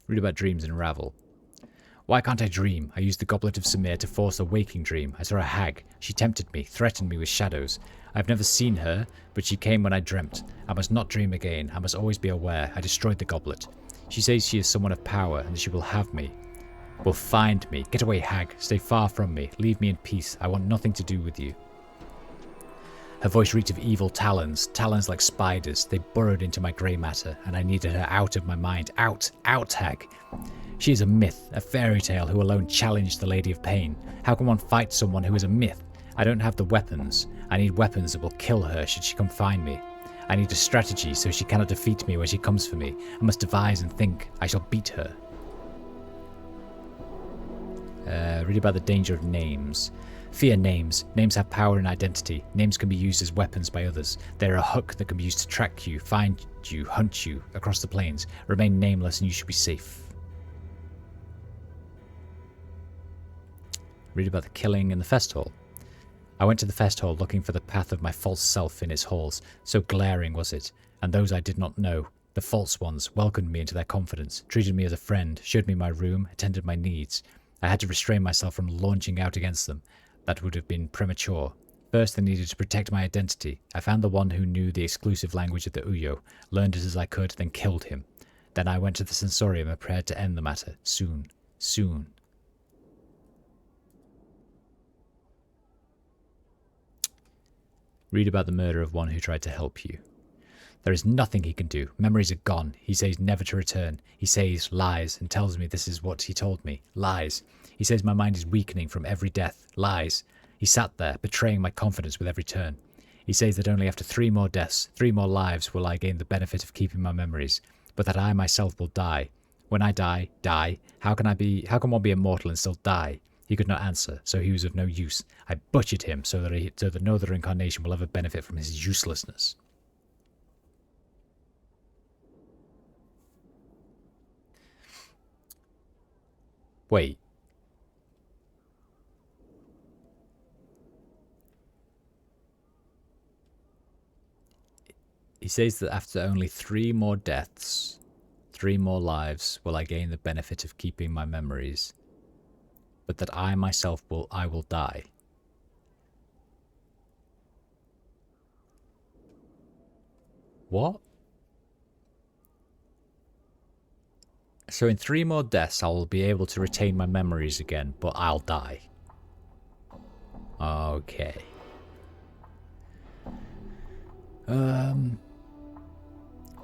Read about dreams and Ravel. Why can't I dream? I used the goblet of Samir to force a waking dream. I saw a hag. She tempted me, threatened me with shadows. I've never seen her, but she came when I dreamt. I must not dream again. I must always be aware. I destroyed the goblet. She says she is someone of power and that she will have me. Will find me. Get away, hag. Stay far from me. Leave me in peace. I want nothing to do with you. Her voice reeked of evil talons like spiders. They burrowed into my grey matter, and I needed her out of my mind. Out, hag. She is a myth, a fairy tale who alone challenged the Lady of Pain. How can one fight someone who is a myth? I don't have the weapons. I need weapons that will kill her should she come find me. I need a strategy so she cannot defeat me when she comes for me. I must devise and think. I shall beat her. Read about the danger of names. Fear names. Names have power and identity. Names can be used as weapons by others. They are a hook that can be used to track you, find you, hunt you across the plains. Remain nameless and you should be safe. Read about the killing in the fest hall. I went to the fest hall looking for the path of my false self in its halls. So glaring was it, and those I did not know, the false ones, welcomed me into their confidence, treated me as a friend, showed me my room, attended my needs. I had to restrain myself from launching out against them. That would have been premature. First, I needed to protect my identity. I found the one who knew the exclusive language of the Uyo, learned it as I could, then killed him. Then I went to the sensorium and prepared to end the matter. Soon. Soon. Read about the murder of one who tried to help you. There is nothing he can do. Memories are gone. He says never to return. He says lies and tells me this is what he told me. Lies. He says my mind is weakening from every death. Lies. He sat there, betraying my confidence with every turn. He says that only after 3 more deaths, 3 more lives will I gain the benefit of keeping my memories, but that I myself will die. When I die, how can one be immortal and still die? He could not answer, so he was of no use. I butchered him so that no other incarnation will ever benefit from his uselessness. Wait. He says that after only 3 more deaths, 3 more lives, will I gain the benefit of keeping my memories. But that I myself will die. What? So in 3 more deaths I will be able to retain my memories again, but I'll die. Okay.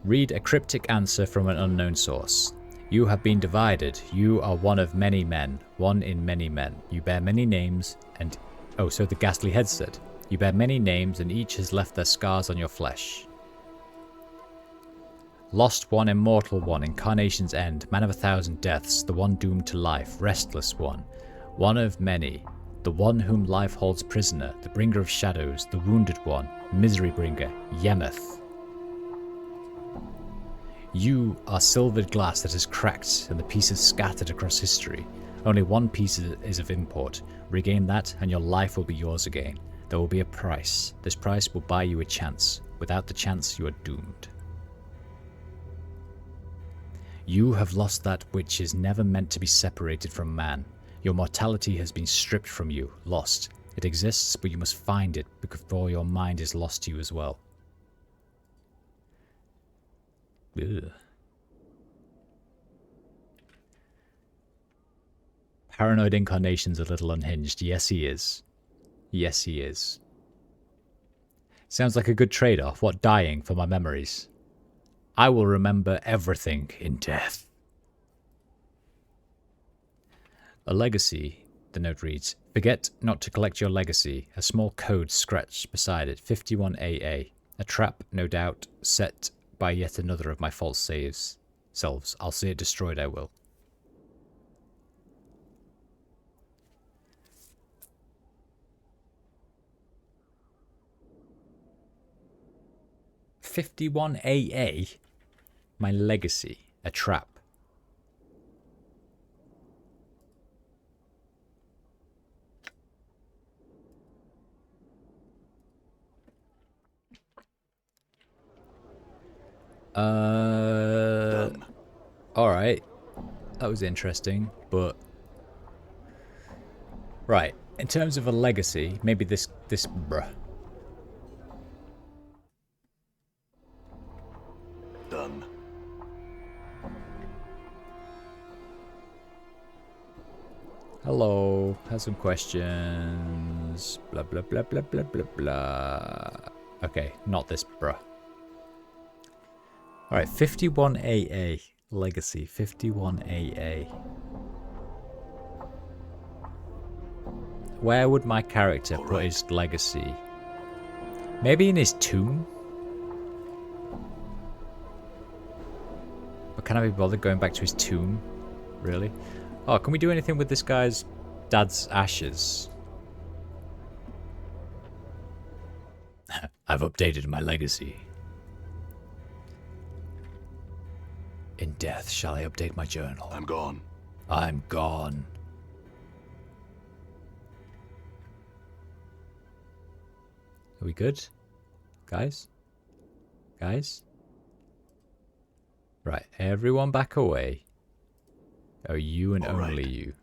Read a cryptic answer from an unknown source. You have been divided. You are one of many men, one in many men. You bear many names and... Oh, so the ghastly head said. You bear many names and each has left their scars on your flesh. Lost one, immortal one, incarnation's end, man of 1,000 deaths, the one doomed to life, restless one. One of many, the one whom life holds prisoner, the bringer of shadows, the wounded one, misery bringer, Yemeth. You are silvered glass that is cracked and the pieces scattered across history. Only one piece is of import. Regain that and your life will be yours again. There will be a price. This price will buy you a chance. Without the chance, you are doomed. You have lost that which is never meant to be separated from man. Your mortality has been stripped from you, lost. It exists, but you must find it before your mind is lost to you as well. Ugh. Paranoid incarnation's a little unhinged. Yes, he is. Yes, he is. Sounds like a good trade-off. What, dying for my memories? I will remember everything in death. A legacy, the note reads. Forget not to collect your legacy. A small code scratched beside it. 51AA. A trap, no doubt, set by yet another of my false selves. I'll see it destroyed, I will. "51AA? My legacy. A trap." Alright. That was interesting, but... Right. In terms of a legacy, maybe this bruh. Done. Hello. Have some questions. Blah, blah, blah, blah, blah, blah, blah. Okay, not this bruh. Alright, 51AA. Legacy. 51AA. Where would my character put his legacy? Maybe in his tomb? But can I be bothered going back to his tomb? Really? Oh, can we do anything with this guy's dad's ashes? I've updated my legacy. In death shall I update my journal. I'm gone. I'm gone. Are we good? Guys? Guys? Right, everyone back away. Oh, you and only you.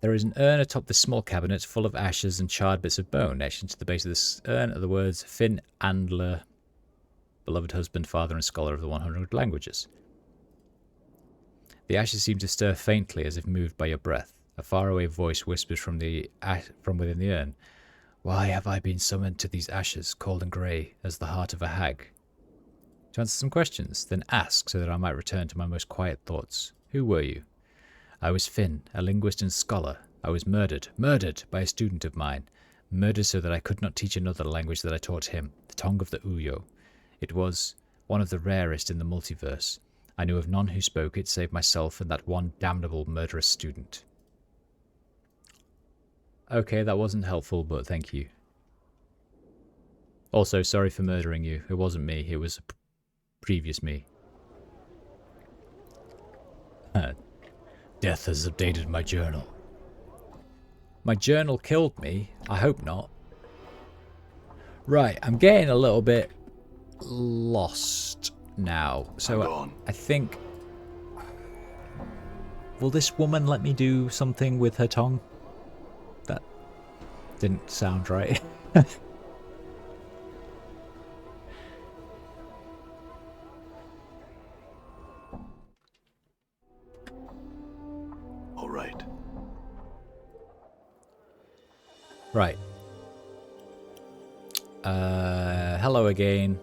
There is an urn atop this small cabinet full of ashes and charred bits of bone. Etched to the base of this urn are the words Finn Andler, beloved husband, father, and scholar of the 100 languages. The ashes seem to stir faintly as if moved by your breath. A faraway voice whispers from within the urn. Why have I been summoned to these ashes, cold and grey as the heart of a hag? To answer some questions, then ask so that I might return to my most quiet thoughts. Who were you? I was Finn, a linguist and scholar. I was murdered by a student of mine. Murdered so that I could not teach another language that I taught him, the tongue of the Uyo. It was one of the rarest in the multiverse. I knew of none who spoke it save myself and that one damnable murderous student. Okay, that wasn't helpful, but thank you. Also, sorry for murdering you. It wasn't me, it was a previous me. Death has updated my journal. My journal killed me? I hope not. Right, I'm getting a little bit lost now. So I'm gone. I think... Will this woman let me do something with her tongue? That didn't sound right. All right. Right. Hello again.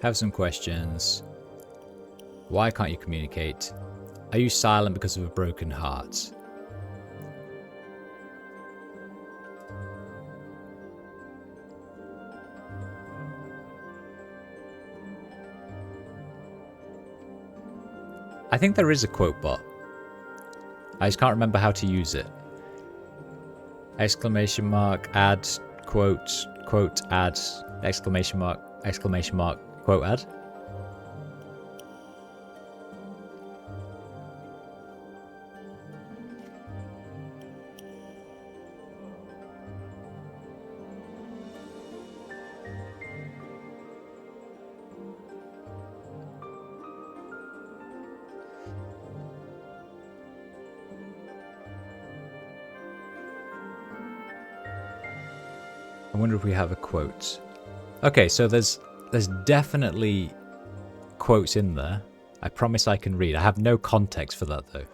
Have some questions. Why can't you communicate? Are you silent because of a broken heart? I think there is a quote bot. I just can't remember how to use it. Exclamation mark, add, quote, quote, add, exclamation mark, quote, add. I wonder if we have a quote. Okay, so there's definitely quotes in there. I promise I can read. I have no context for that though.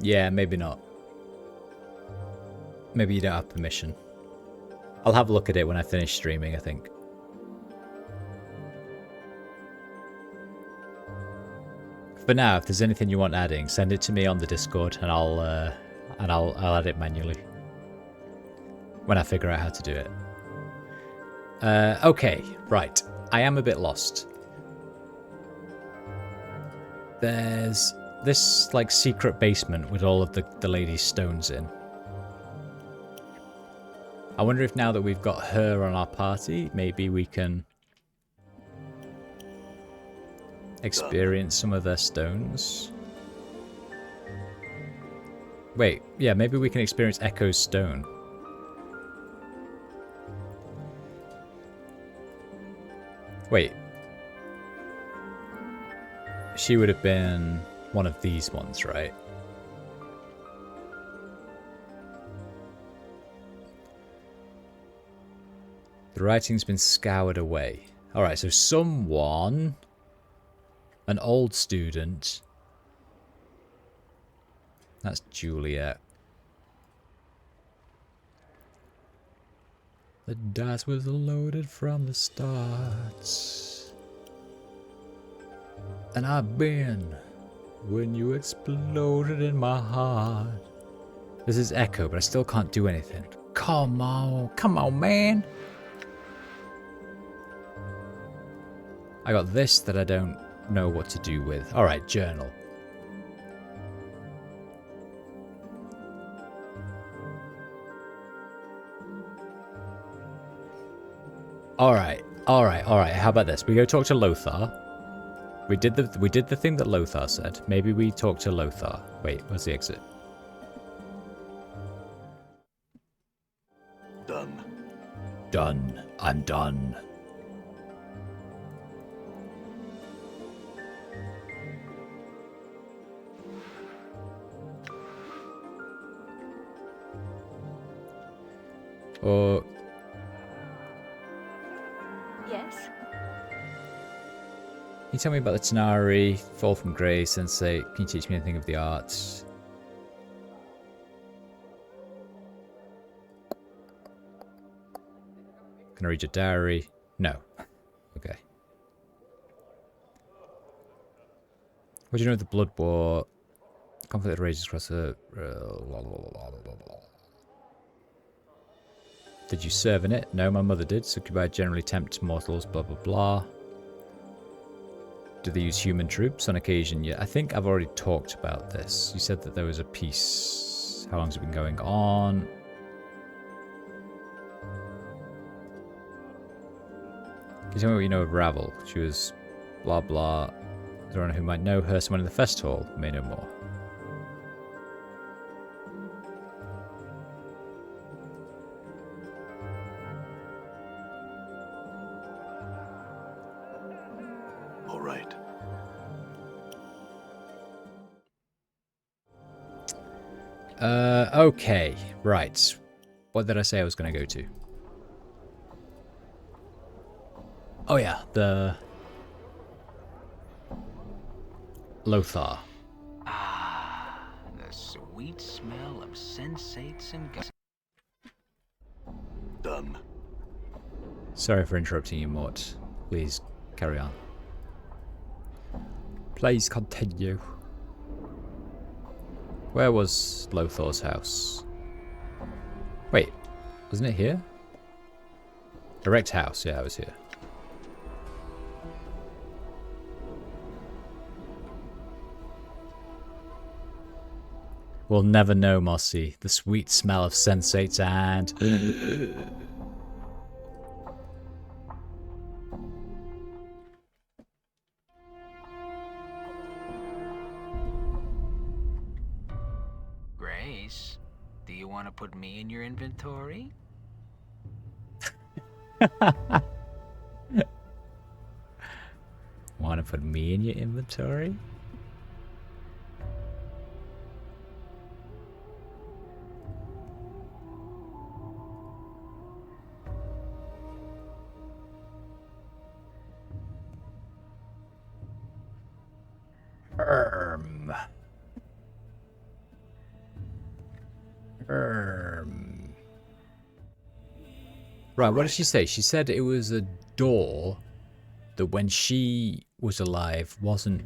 Yeah, maybe not. Maybe you don't have permission. I'll have a look at it when I finish streaming, I think. For now, if there's anything you want adding, send it to me on the Discord and I'll add it manually. When I figure out how to do it. Okay, right. I am a bit lost. There's this like secret basement with all of the lady's stones in. I wonder if now that we've got her on our party, maybe we can experience some of their stones. Wait, yeah, maybe we can experience Echo's stone. Wait. She would have been one of these ones, right? The writing's been scoured away. Alright, so someone, an old student, that's Juliet. The dice was loaded from the start. And I've been when you exploded in my heart. This is Echo, but I still can't do anything. Come on, man. I got this that I don't know what to do with. Alright, journal. Alright. How about this? We go talk to Lothar. We did the thing that Lothar said. Maybe we talk to Lothar. Wait, where's the exit? Done. Done. I'm done. Or Yes? can you tell me about the Tanari, Fall from Grace, Sensei? Can you teach me anything of the arts? Can I read your diary? No. Okay. What do you know of the Blood War? Conflict that rages across the... Did you serve in it? No, my mother did. Succubi generally tempt mortals, blah blah blah. Do they use human troops on occasion? Yeah, I think I've already talked about this. You said that there was a piece How long's it been going on? Can you tell me what you know of Ravel? She was blah blah. Is there anyone who might know her? Someone in the fest hall may know more. All right. Okay, right. What did I say I was going to go to? Oh yeah, the Lothar. Ah, the sweet smell of sensates and gas. Done. Sorry for interrupting you, Mort. Please carry on. Please continue. Where was Lothar's house? Wait, wasn't it here? Direct house, yeah, I was here. We'll never know, Mossy. The sweet smell of sensates and... Grace, do you want to put me in your inventory? Want to put me in your inventory? Right, what did she say? She said it was a door that when she was alive wasn't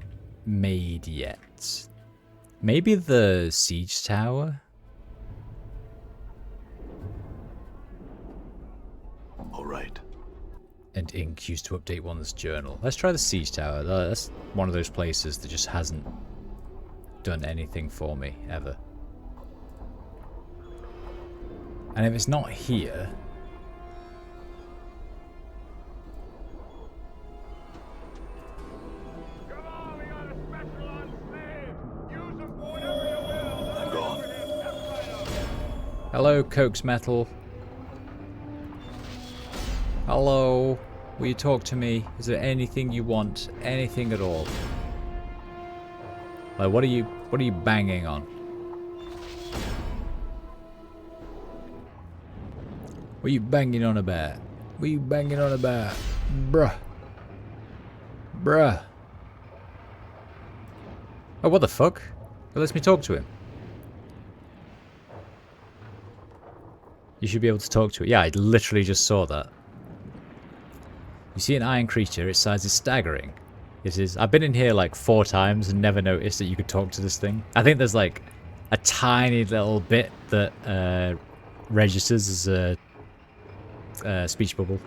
made yet. Maybe the siege tower? All right. And ink used to update one's journal. Let's try the siege tower. That's one of those places that just hasn't done anything for me, ever. And if it's not here... I'm gone. Hello, Coax Metal. Hello. Will you talk to me? Is there anything you want? Anything at all? Like, what are you banging on? What are you banging on about? What are you banging on about? Bruh. Bruh. Oh, what the fuck? It lets me talk to him. You should be able to talk to it. Yeah, I literally just saw that. You see an iron creature, its size is staggering. It is. I've been in here like 4 times and never noticed that you could talk to this thing. I think there's like a tiny little bit that registers as a speech bubble.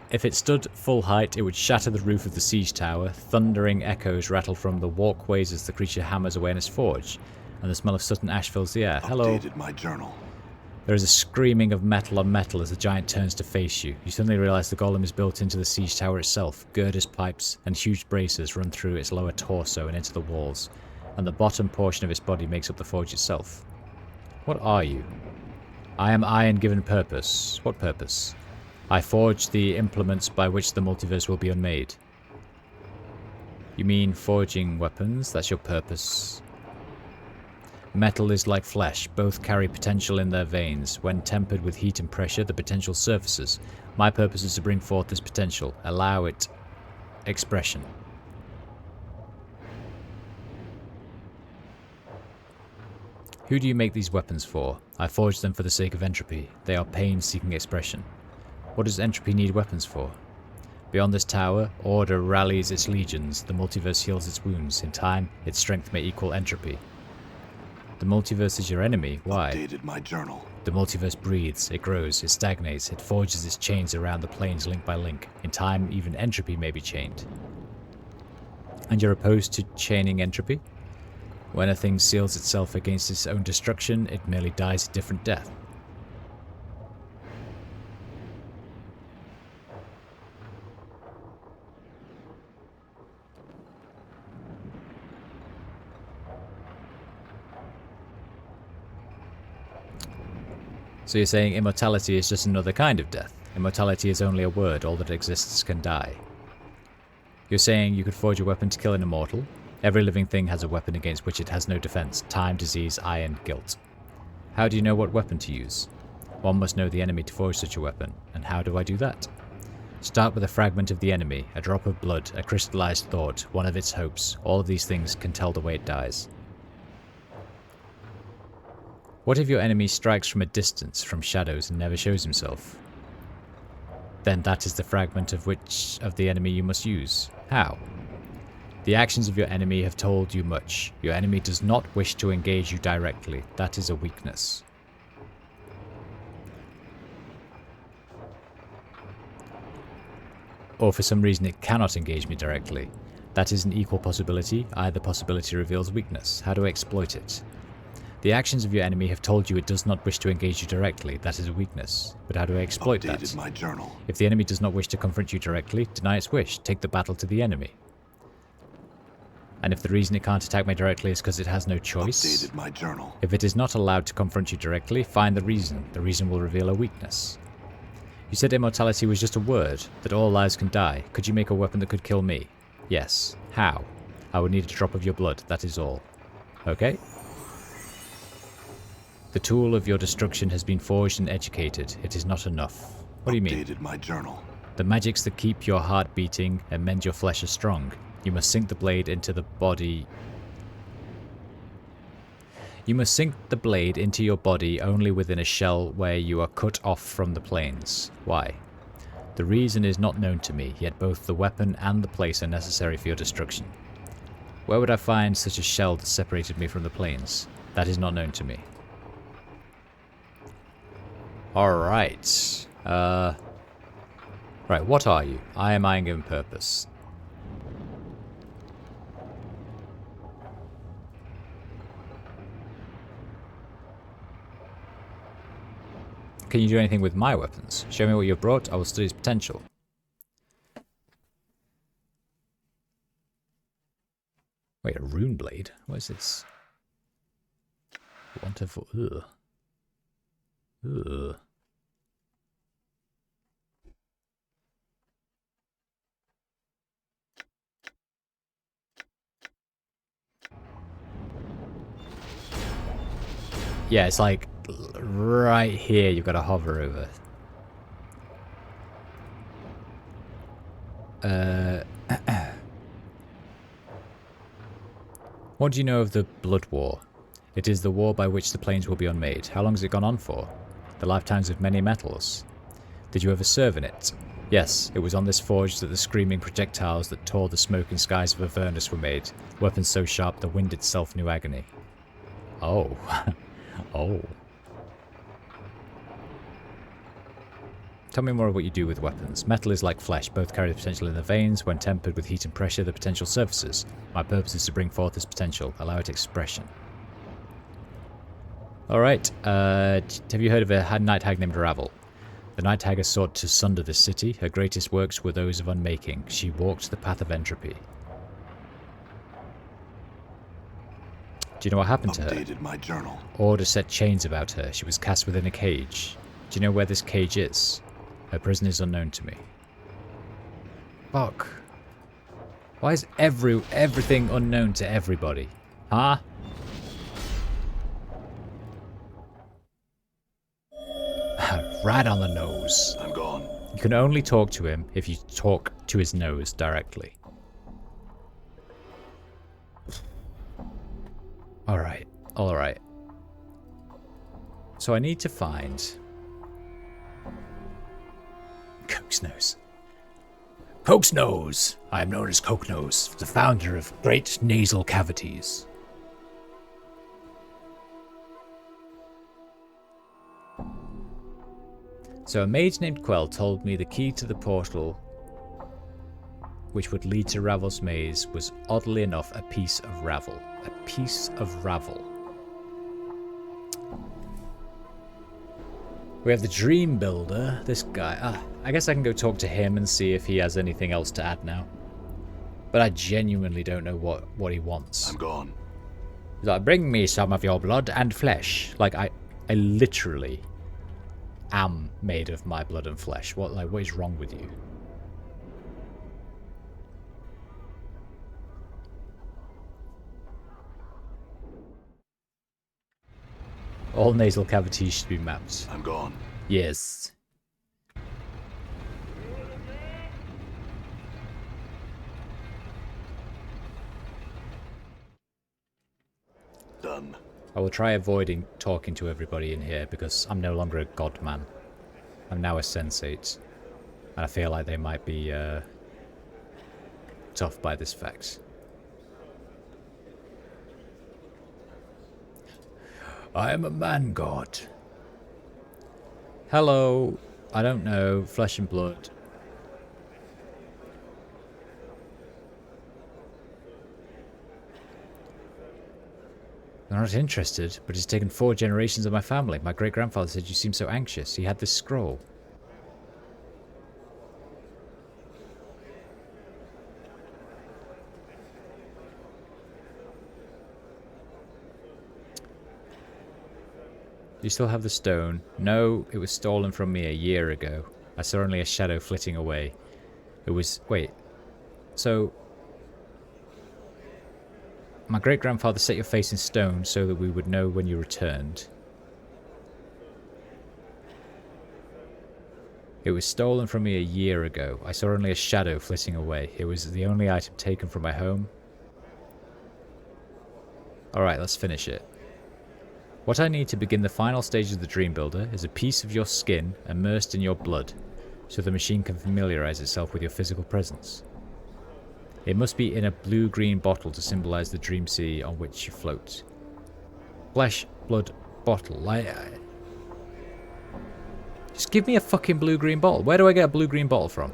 If it stood full height, it would shatter the roof of the siege tower. Thundering echoes rattle from the walkways as the creature hammers away in its forge, and the smell of soot and ash fills the air. Hello. Updated my journal. There is a screaming of metal on metal as the giant turns to face you. You suddenly realize the golem is built into the siege tower itself. Girders pipes and huge braces run through its lower torso and into the walls, and the bottom portion of its body makes up the forge itself. What are you? I am iron given purpose. What purpose? I forge the implements by which the multiverse will be unmade. You mean forging weapons? That's your purpose? Metal is like flesh, both carry potential in their veins. When tempered with heat and pressure, the potential surfaces. My purpose is to bring forth this potential, allow it expression. Who do you make these weapons for? I forge them for the sake of entropy. They are pain-seeking expression. What does entropy need weapons for? Beyond this tower, order rallies its legions. The multiverse heals its wounds. In time, its strength may equal entropy. The multiverse is your enemy. Why? Updated my journal. The multiverse breathes, it grows, it stagnates, it forges its chains around the planes link by link. In time, even entropy may be chained. And you're opposed to chaining entropy? When a thing seals itself against its own destruction, it merely dies a different death. So you're saying immortality is just another kind of death. Immortality is only a word, all that exists can die. You're saying you could forge a weapon to kill an immortal? Every living thing has a weapon against which it has no defense. Time, disease, iron, guilt. How do you know what weapon to use? One must know the enemy to forge such a weapon. And how do I do that? Start with a fragment of the enemy, a drop of blood, a crystallized thought, one of its hopes. All of these things can tell the way it dies. What if your enemy strikes from a distance, from shadows, and never shows himself? Then that is the fragment of which of the enemy you must use. How? The actions of your enemy have told you much. Your enemy does not wish to engage you directly. That is a weakness. Or for some reason it cannot engage me directly. That is an equal possibility. Either possibility reveals weakness. How do I exploit it? The actions of your enemy have told you it does not wish to engage you directly. That is a weakness. But how do I exploit that? My journal. If the enemy does not wish to confront you directly, deny its wish. Take the battle to the enemy. And if the reason it can't attack me directly is because it has no choice, Updated my journal. if it is not allowed to confront you directly, find the reason. The reason will reveal a weakness. You said immortality was just a word, that all lives can die. Could you make a weapon that could kill me? Yes. How? I would need a drop of your blood, that is all. Okay? The tool of your destruction has been forged and educated. It is not enough. What do you mean? Updated my journal. The magics that keep your heart beating and mend your flesh are strong. You must sink the blade into the body. You must sink the blade into your body only within a shell where you are cut off from the planes. Why? The reason is not known to me, yet both the weapon and the place are necessary for your destruction. Where would I find such a shell that separated me from the planes? That is not known to me. Alright. Right, what are you? I am eyeing given purpose. Can you do anything with my weapons? Show me what you've brought, I will study its potential. Wait, a rune blade? What is this? Wonderful. Ugh. Ugh. Yeah, it's like right here you've got to hover over. What do you know of the Blood War? It is the war by which the planes will be unmade. How long has it gone on for? The lifetimes of many metals. Did you ever serve in it? Yes, it was on this forge that the screaming projectiles that tore the smoking skies of Avernus were made. Weapons so sharp the wind itself knew agony. Oh. Oh. Tell me more of what you do with weapons. Metal is like flesh, both carry the potential in the veins. When tempered with heat and pressure, the potential surfaces. My purpose is to bring forth this potential, allow it expression. Alright, have you heard of a night hag named Ravel? The night hag has sought to sunder this city. Her greatest works were those of unmaking. She walked the path of entropy. Do you know what happened to her? Updated my journal. Order set chains about her. She was cast within a cage. Do you know where this cage is? Her prison is unknown to me. Fuck. Why is everything unknown to everybody? Huh? Right on the nose. I'm gone. You can only talk to him if you talk to his nose directly. Alright, alright. So I need to find... Coke's Nose. Coke's Nose! I am known as Coke Nose, the founder of great nasal cavities. So a mage named Quell told me the key to the portal which would lead to Ravel's maze was oddly enough a piece of Ravel. A piece of Ravel. We have the Dream Builder, this guy. I guess I can go talk to him and see if he has anything else to add now. But I genuinely don't know what he wants. I'm gone. He's like, bring me some of your blood and flesh. Like, I literally am made of my blood and flesh. What is wrong with you? All nasal cavities should be mapped. I'm gone. Yes. Done. I will try avoiding talking to everybody in here because I'm no longer a god man. I'm now a sensate. And I feel like they might be tough by this fact. I am a man god. Hello. I don't know. Flesh and blood. They're not interested, but it's taken 4 generations of my family. My great-grandfather said you seem so anxious. He had this scroll. Do you still have the stone? No, it was stolen from me a year ago. I saw only a shadow flitting away. It was... Wait. So... My great-grandfather set your face in stone so that we would know when you returned. It was stolen from me a year ago. I saw only a shadow flitting away. It was the only item taken from my home. Alright, let's finish it. What I need to begin the final stage of the Dream Builder is a piece of your skin immersed in your blood, so the machine can familiarize itself with your physical presence. It must be in a blue-green bottle to symbolize the dream sea on which you float. Flesh, blood, bottle. Just give me a fucking blue-green bottle. Where do I get a blue-green bottle from?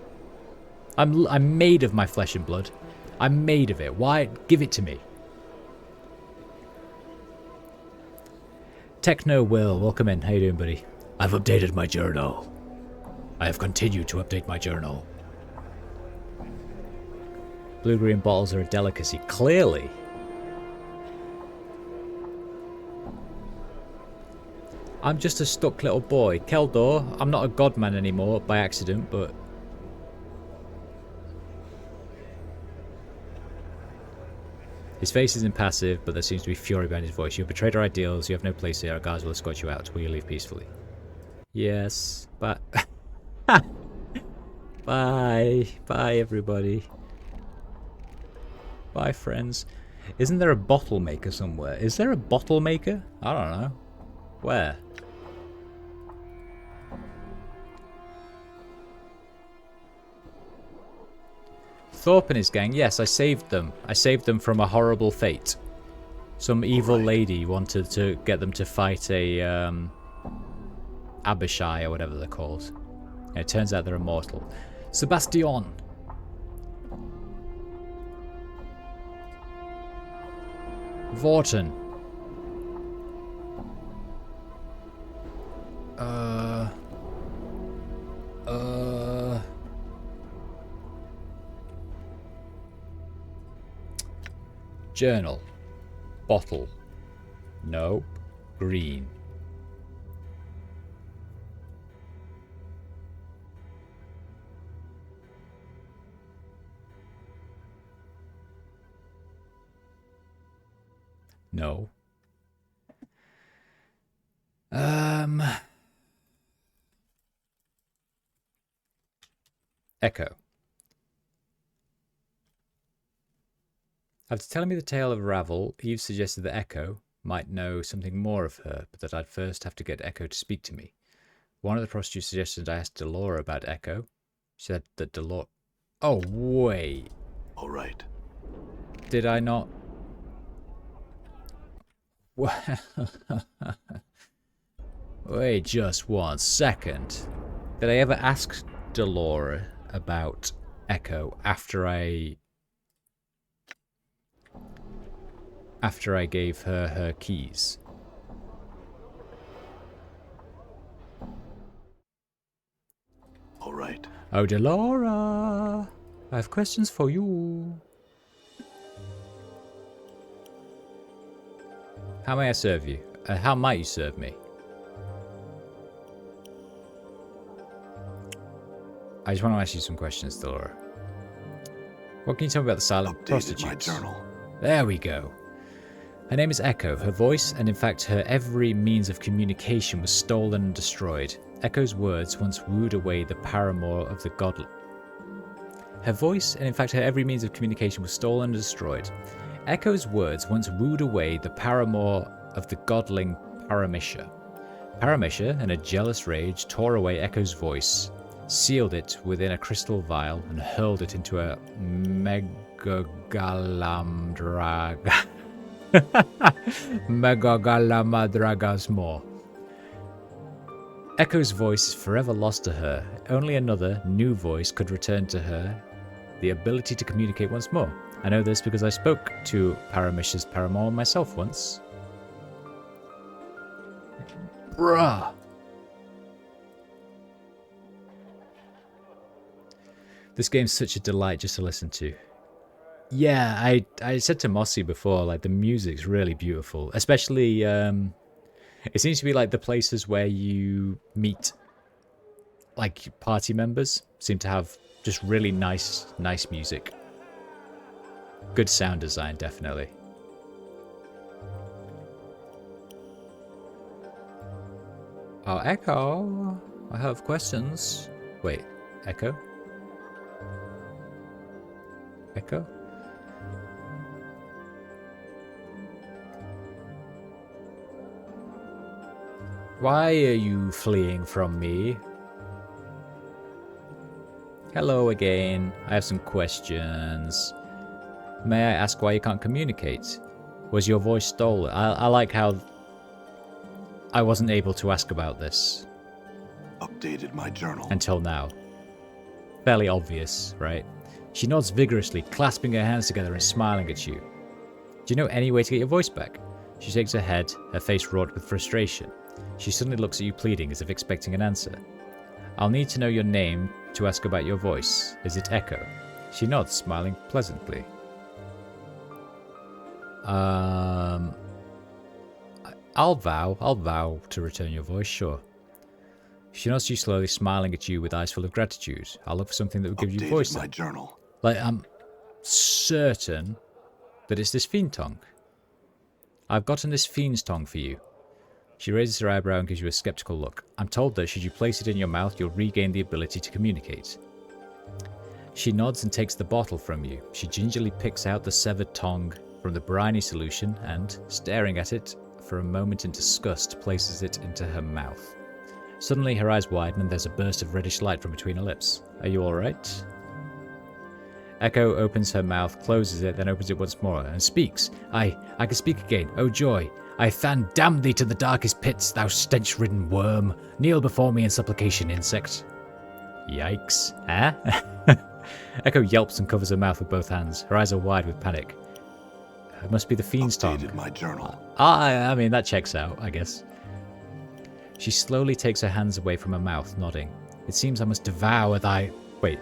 I'm made of my flesh and blood. I'm made of it. Why? Give it to me. Techno Will, welcome in. How you doing, buddy? I've updated my journal. I have continued to update my journal. Blue-green bottles are a delicacy. Clearly. I'm just a stuck little boy. Keldor, I'm not a godman anymore by accident, but... His face is impassive, but there seems to be fury behind his voice. You have betrayed our ideals. You have no place here. Our guards will escort you out. Will you leave peacefully? Yes, but... Bye. Bye, everybody. Bye, friends. Isn't there a bottle maker somewhere? Is there a bottle maker? I don't know. Where? Thorpe and his gang. Yes, I saved them. I saved them from a horrible fate. Some evil lady wanted to get them to fight a Abishai or whatever they're called. And it turns out they're immortal. Sebastian. Vorten. Journal. Bottle. Nope. Green. No. Echo. After telling me the tale of Ravel, Eve suggested that Echo might know something more of her, but that I'd first have to get Echo to speak to me. One of the prostitutes suggested I ask Delora about Echo. She said that Delora... Oh, wait. All right. Did I not... Wait just 1 second. Did I ever ask Delora about Echo after I gave her her keys. All right. Oh, Delora, I have questions for you. How may I serve you? How might you serve me? I just want to ask you some questions, Delora. What can you tell me about the silent prostitutes? My journal. There we go. Her name is Echo. Her voice, and in fact her every means of communication, was stolen and destroyed. Echo's words once wooed away the paramour of the god. Her voice, and in fact her every means of communication, was stolen and destroyed. Echo's words once wooed away the paramour of the godling Paramisha. Paramisha, in a jealous rage, tore away Echo's voice, sealed it within a crystal vial, and hurled it into a Megagalamdraga's maw. Echo's voice is forever lost to her. Only another, new voice could return to her the ability to communicate once more. I know this because I spoke to Paramisha's paramour myself once. Bruh! This game's such a delight just to listen to. Yeah, I said to Mossy before, like, the music's really beautiful. Especially, it seems to be like the places where you meet, like, party members seem to have just really nice music. Good sound design, definitely. Oh, Echo, I have questions. Wait, Echo? Echo? Why are you fleeing from me? Hello again. I have some questions. May I ask why you can't communicate? Was your voice stolen? I like how I wasn't able to ask about this. Updated my journal. Until now. Fairly obvious, right? She nods vigorously, clasping her hands together and smiling at you. Do you know any way to get your voice back? She shakes her head, her face wrought with frustration. She suddenly looks at you pleading, as if expecting an answer. I'll need to know your name to ask about your voice. Is it Echo? She nods, smiling pleasantly. I'll vow to return your voice, sure. She nods to you slowly, smiling at you with eyes full of gratitude. I'll look for something that will give you voice. My journal. Like, I'm certain that it's this fiend tongue. I've gotten this fiend's tongue for you. She raises her eyebrow and gives you a skeptical look. I'm told that should you place it in your mouth, you'll regain the ability to communicate. She nods and takes the bottle from you. She gingerly picks out the severed tongue from the briny solution and, staring at it for a moment in disgust, places it into her mouth. Suddenly her eyes widen and there's a burst of reddish light from between her lips. Are you alright? Echo opens her mouth, closes it, then opens it once more, and speaks. I can speak again. Oh joy! I damn thee to the darkest pits, thou stench-ridden worm! Kneel before me in supplication, insect. Yikes. Huh? Echo yelps and covers her mouth with both hands. Her eyes are wide with panic. It must be the fiend's tongue. My journal. I mean, that checks out, I guess. She slowly takes her hands away from her mouth, nodding. It seems I must devour thy... Wait.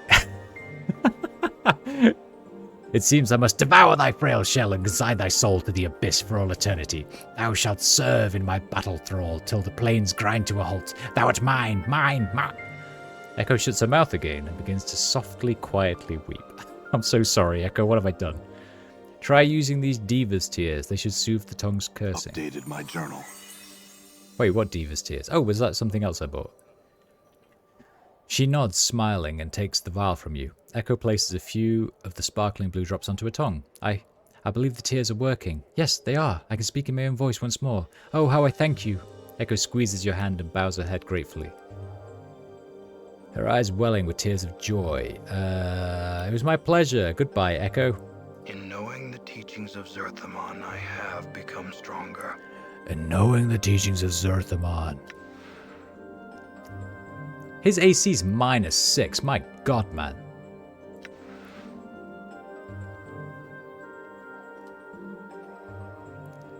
It seems I must devour thy frail shell and consign thy soul to the abyss for all eternity. Thou shalt serve in my battle thrall till the plains grind to a halt. Thou art mine, mine, mine. Echo shuts her mouth again and begins to softly, quietly weep. I'm so sorry, Echo. What have I done? Try using these Diva's tears. They should soothe the tongue's cursing. Updated my journal. Wait, what Diva's tears? Oh, was that something else I bought? She nods, smiling, and takes the vial from you. Echo places a few of the sparkling blue drops onto her tongue. I believe the tears are working. Yes, they are. I can speak in my own voice once more. Oh, how I thank you. Echo squeezes your hand and bows her head gratefully. Her eyes welling with tears of joy. It was my pleasure. Goodbye, Echo. In knowing the teachings of Zerthamon, I have become stronger. In knowing the teachings of Zerthamon. His AC's -6. My god, man.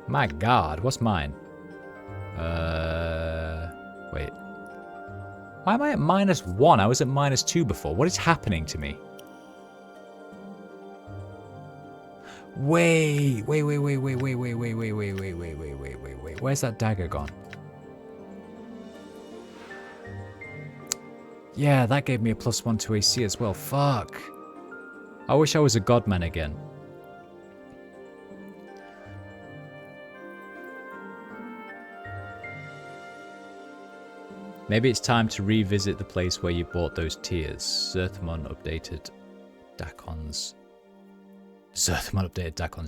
My god, what's mine? Wait. Why am I at -1? I was at -2 before. What is happening to me? Wait. Where's that dagger gone? Yeah, that gave me a +1 to AC as well. Fuck. I wish I was a godman again. Maybe it's time to revisit the place where you bought those tears. Zerthmon updated Dakon's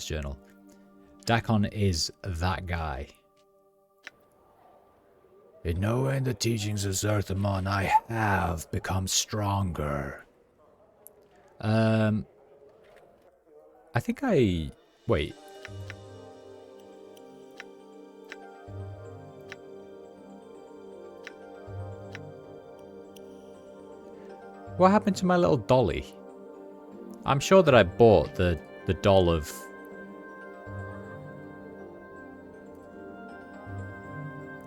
journal. Dakon is that guy. In knowing the teachings of Zerthmon, I have become stronger. I think I... Wait. What happened to my little dolly? I'm sure that I bought the doll of...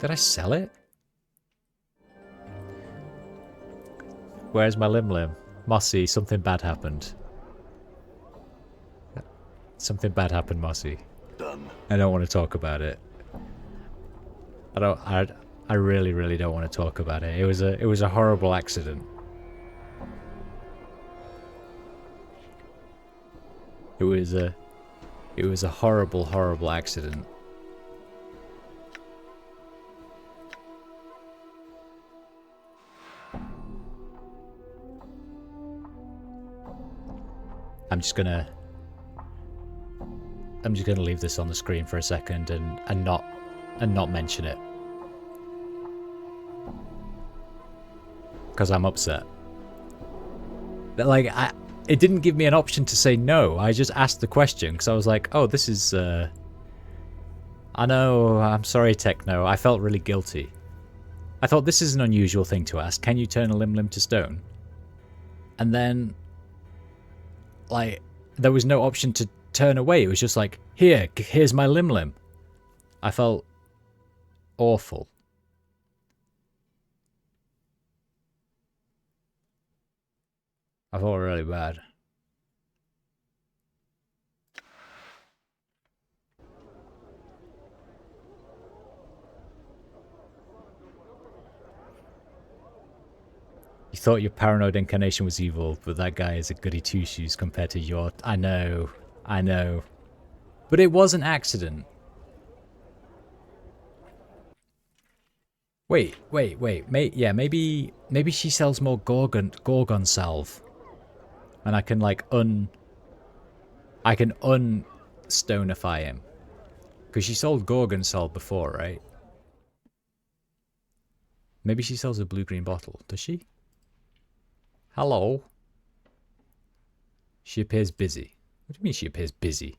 Did I sell it? Where's my Lim? Mossy, something bad happened. Something bad happened, Mossy. Done. I don't want to talk about it. I really don't want to talk about it. It was a horrible accident. It was a horrible accident. I'm just gonna leave this on the screen for a second and not mention it. Because I'm upset. Like, it didn't give me an option to say no. I just asked the question because I was like, oh, this is... I know, I'm sorry, Techno. I felt really guilty. I thought this is an unusual thing to ask. Can you turn a Lim to stone? And then... like, there was no option to turn away. It was just like, here's my Lim. I felt awful. I felt really bad. You thought your paranoid incarnation was evil, but that guy is a goody two-shoes compared to your... I know. But it was an accident. Wait. Yeah, maybe she sells more Gorgon salve. And I can, like, I can un-stonify him. Because she sold Gorgon salve before, right? Maybe she sells a blue-green bottle. Does she? Hello? She appears busy. What do you mean she appears busy?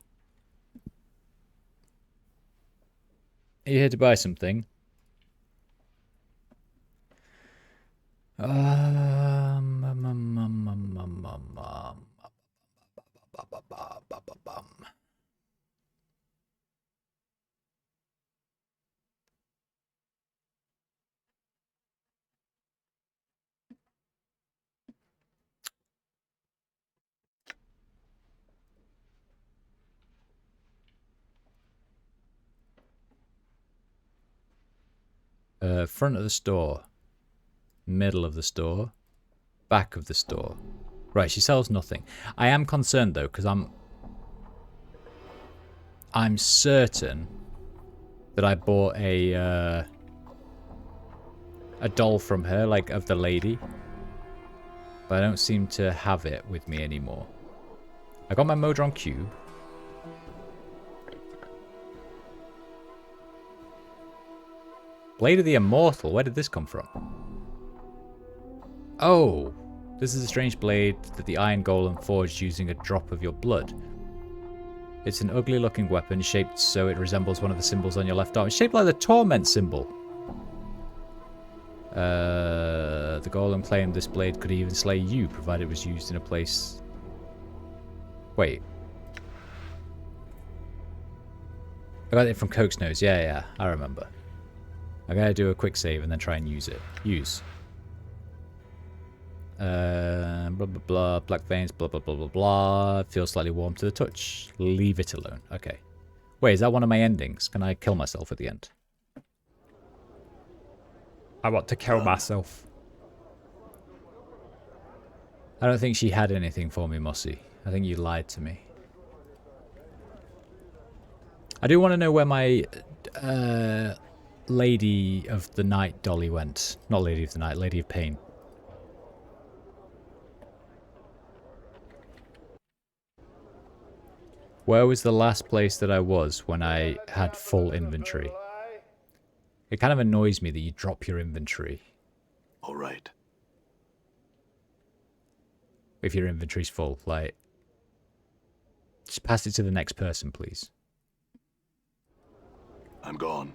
Are you here to buy something? Front of the store. Middle of the store. Back of the store. Right, she sells nothing. I am concerned though, because I'm certain that I bought a doll from her, like of the lady. But I don't seem to have it with me anymore. I got my Modron cube. Blade of the Immortal, where did this come from? Oh, this is a strange blade that the Iron Golem forged using a drop of your blood. It's an ugly looking weapon shaped so it resembles one of the symbols on your left arm. It's shaped like the Torment symbol. The Golem claimed this blade could even slay you, provided it was used in a place... Wait. I got it from Coke's nose. Yeah, I remember. I gotta do a quick save and then try and use it. Use. Blah blah blah. Black veins. Blah blah blah blah blah. Feels slightly warm to the touch. Leave it alone. Okay. Wait, is that one of my endings? Can I kill myself at the end? I want to kill myself. I don't think she had anything for me, Mossy. I think you lied to me. I do want to know where my Lady of the Night dolly went. Not Lady of the Night, Lady of Pain. Where was the last place that I was when I had full inventory? It kind of annoys me that you drop your inventory All right. if your inventory's full. Like, just pass it to the next person, please. I'm gone.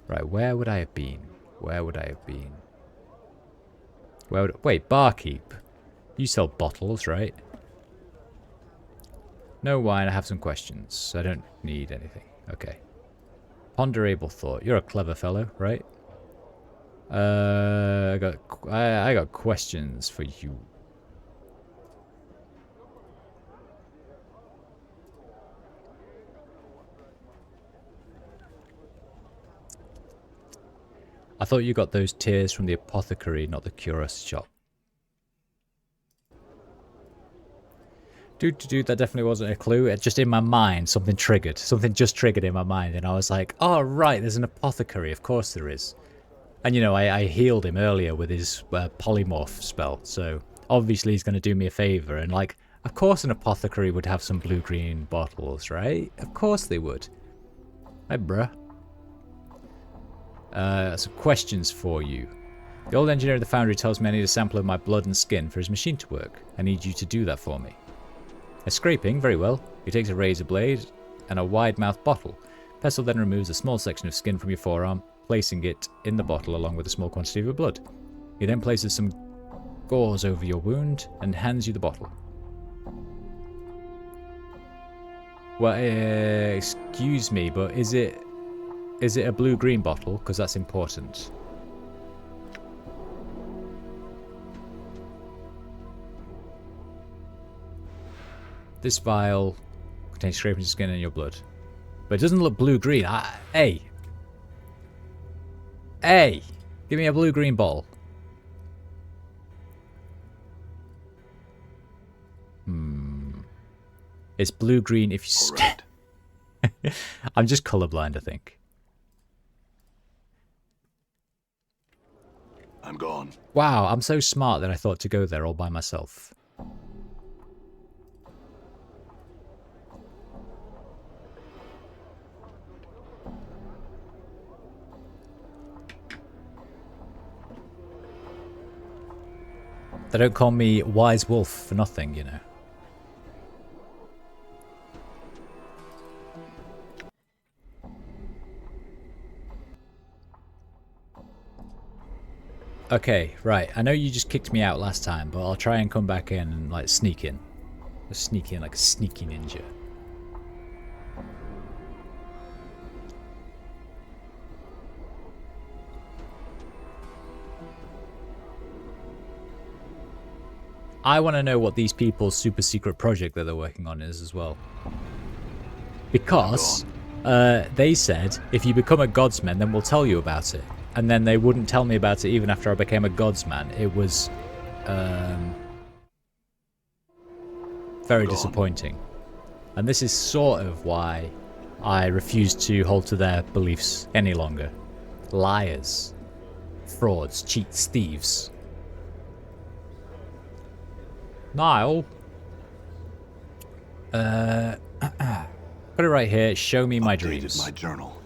Right, where would I have been? Where would I have been? Where would... Wait, barkeep. You sell bottles, right? No wine, I have some questions. I don't need anything. Okay. Ponderable thought. You're a clever fellow, right? I got questions for you. I thought you got those tears from the apothecary, not the curious shop. Dude, that definitely wasn't a clue. It just in my mind, something triggered. Something just triggered in my mind, and I was like, oh, right, there's an apothecary. Of course there is. And, you know, I healed him earlier with his polymorph spell, so obviously he's going to do me a favor. And, like, of course an apothecary would have some blue-green bottles, right? Of course they would. Hi, bruh. Some questions for you. The old engineer at the foundry tells me I need a sample of my blood and skin for his machine to work. I need you to do that for me. A scraping, very well. He takes a razor blade and a wide-mouthed bottle. Pestle then removes a small section of skin from your forearm, placing it in the bottle along with a small quantity of your blood. He then places some gauze over your wound and hands you the bottle. Well, excuse me, but is it a blue-green bottle? Because that's important. This vial contains scrapings of skin and your blood. But it doesn't look blue-green. Hey! Hey! Give me a blue-green bottle. It's blue-green if you... Right. I'm just colorblind, I think. I'm gone. Wow, I'm so smart that I thought to go there all by myself. They don't call me Wise Wolf for nothing, you know. Okay, right. I know you just kicked me out last time, but I'll try and come back in and, like, sneak in. Just sneak in like a sneaky ninja. I want to know what these people's super secret project that they're working on is as well. Because they said, if you become a godsman, then we'll tell you about it. And then they wouldn't tell me about it even after I became a godsman. It was very disappointing. And this is sort of why I refuse to hold to their beliefs any longer. Liars. Frauds, cheats, thieves. Niall. Got it right here. Show me my dreams. My journal.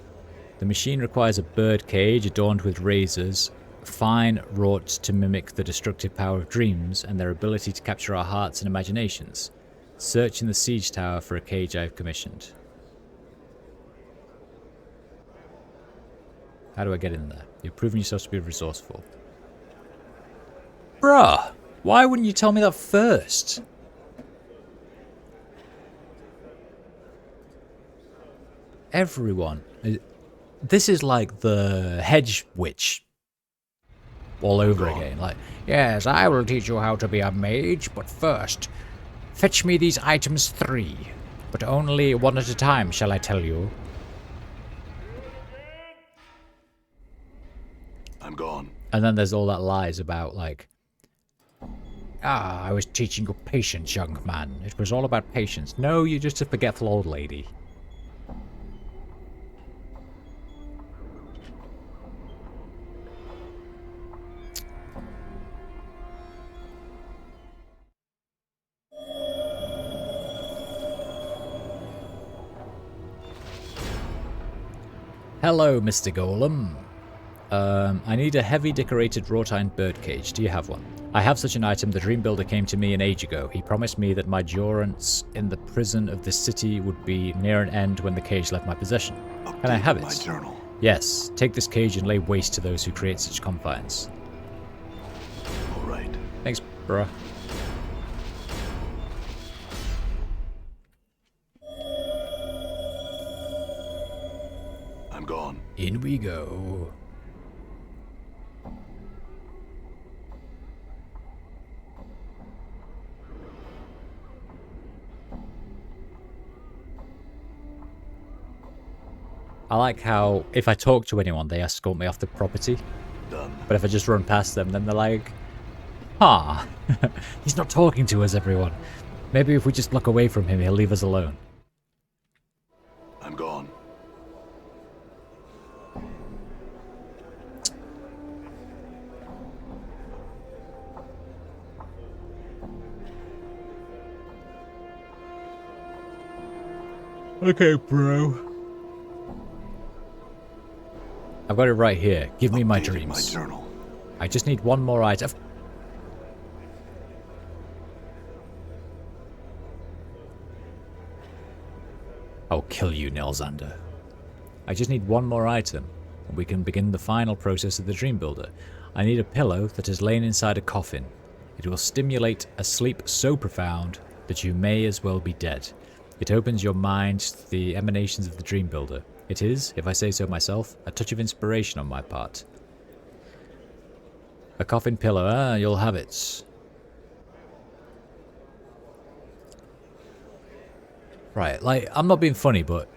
The machine requires a bird cage adorned with razors, fine wrought to mimic the destructive power of dreams and their ability to capture our hearts and imaginations. Search in the siege tower for a cage I've commissioned. How do I get in there? You've proven yourself to be resourceful. Bruh! Why wouldn't you tell me that first? Everyone. This is like the hedge witch all over again. Like, yes, I will teach you how to be a mage, but first, fetch me these items 3. But only one at a time, shall I tell you? I'm gone. And then there's all that lies about, like, I was teaching you patience, young man. It was all about patience. No, you're just a forgetful old lady. Hello, Mr. Golem. I need a heavy decorated wrought iron birdcage. Do you have one? I have such an item. The Dream Builder came to me an age ago. He promised me that my durance in the prison of this city would be near an end when the cage left my possession. Can I have it? My journal. Yes. Take this cage and lay waste to those who create such confines. All right. Thanks, bruh. I'm gone. In we go. I like how if I talk to anyone, they escort me off the property. Done. But if I just run past them, then they're like, "Ah, he's not talking to us, everyone. Maybe if we just look away from him, he'll leave us alone." I'm gone. Okay, bro. I've got it right here. Give me my Updated dreams. My journal. I just need one more item. I'll kill you, Nelzander. I just need one more item, and we can begin the final process of the Dream Builder. I need a pillow that has lain inside a coffin. It will stimulate a sleep so profound that you may as well be dead. It opens your mind to the emanations of the Dream Builder. It is, if I say so myself, a touch of inspiration on my part. A coffin pillow, you'll have it. Right, like, I'm not being funny, but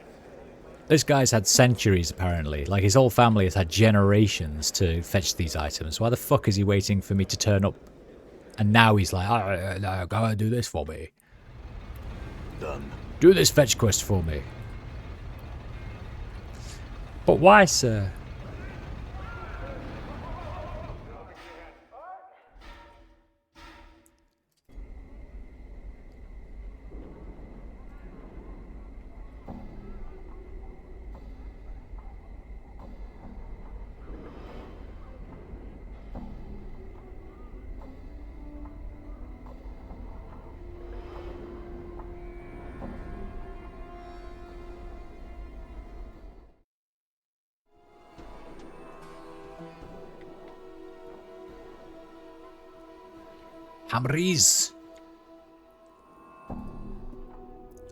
this guy's had centuries, apparently. Like, his whole family has had generations to fetch these items. Why the fuck is he waiting for me to turn up? And now he's like, go and do this for me. Done. Do this fetch quest for me. But why, sir? Hamries.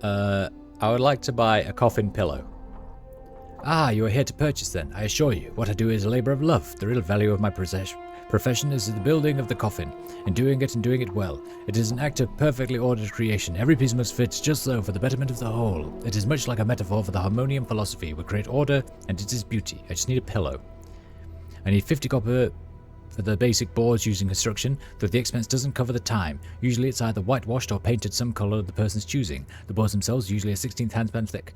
I would like to buy a coffin pillow. Ah, you are here to purchase then. I assure you, what I do is a labour of love. The real value of my profession is the building of the coffin, and doing it well. It is an act of perfectly ordered creation. Every piece must fit just so for the betterment of the whole. It is much like a metaphor for the harmonium philosophy. We create order, and it is beauty. I just need a pillow. I need 50 copper for the basic boards using construction, though the expense doesn't cover the time. Usually it's either whitewashed or painted some colour of the person's choosing. The boards themselves usually a 16th handspan thick.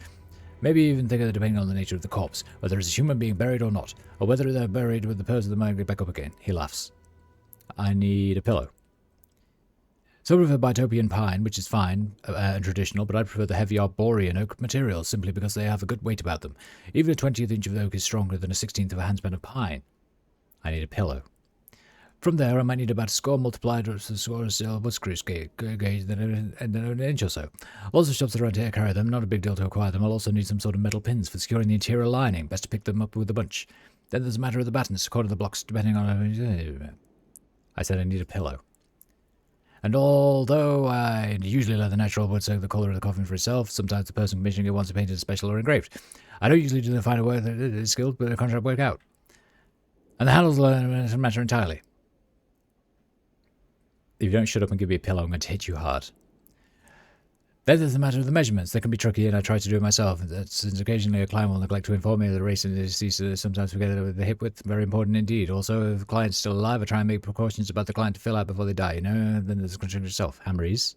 Maybe even thicker depending on the nature of the corpse, whether it's a human being buried or not, or whether they're buried with the person that might get back up again. He laughs. I need a pillow. Some prefer Bitopian pine, which is fine and traditional, but I prefer the heavy arborean oak materials simply because they have a good weight about them. Even a 20th inch of oak is stronger than a 16th of a handspan of pine. I need a pillow. From there, I might need about a score multiplied or a score of wood screws gauge, then an inch or so. Lots of shops around here carry them, not a big deal to acquire them. I'll also need some sort of metal pins for securing the interior lining. Best to pick them up with a bunch. Then there's a matter of the battens, quarter the blocks, depending on... I said I need a pillow. And although I usually let the natural wood soak the colour of the coffin for itself, sometimes the person commissioning it wants it painted special or engraved. I don't usually do the finer work that is skilled, but the contract work out. And the handles matter entirely. If you don't shut up and give me a pillow, I'm going to hit you hard. Then there's the matter of the measurements. They can be tricky, and I try to do it myself. Since occasionally a client will neglect to inform me of the race and disease, sometimes forget the hip width. Very important indeed. Also, if the client's still alive, I try and make precautions about the client to fill out before they die. You know, then there's the construction itself. Hammeries.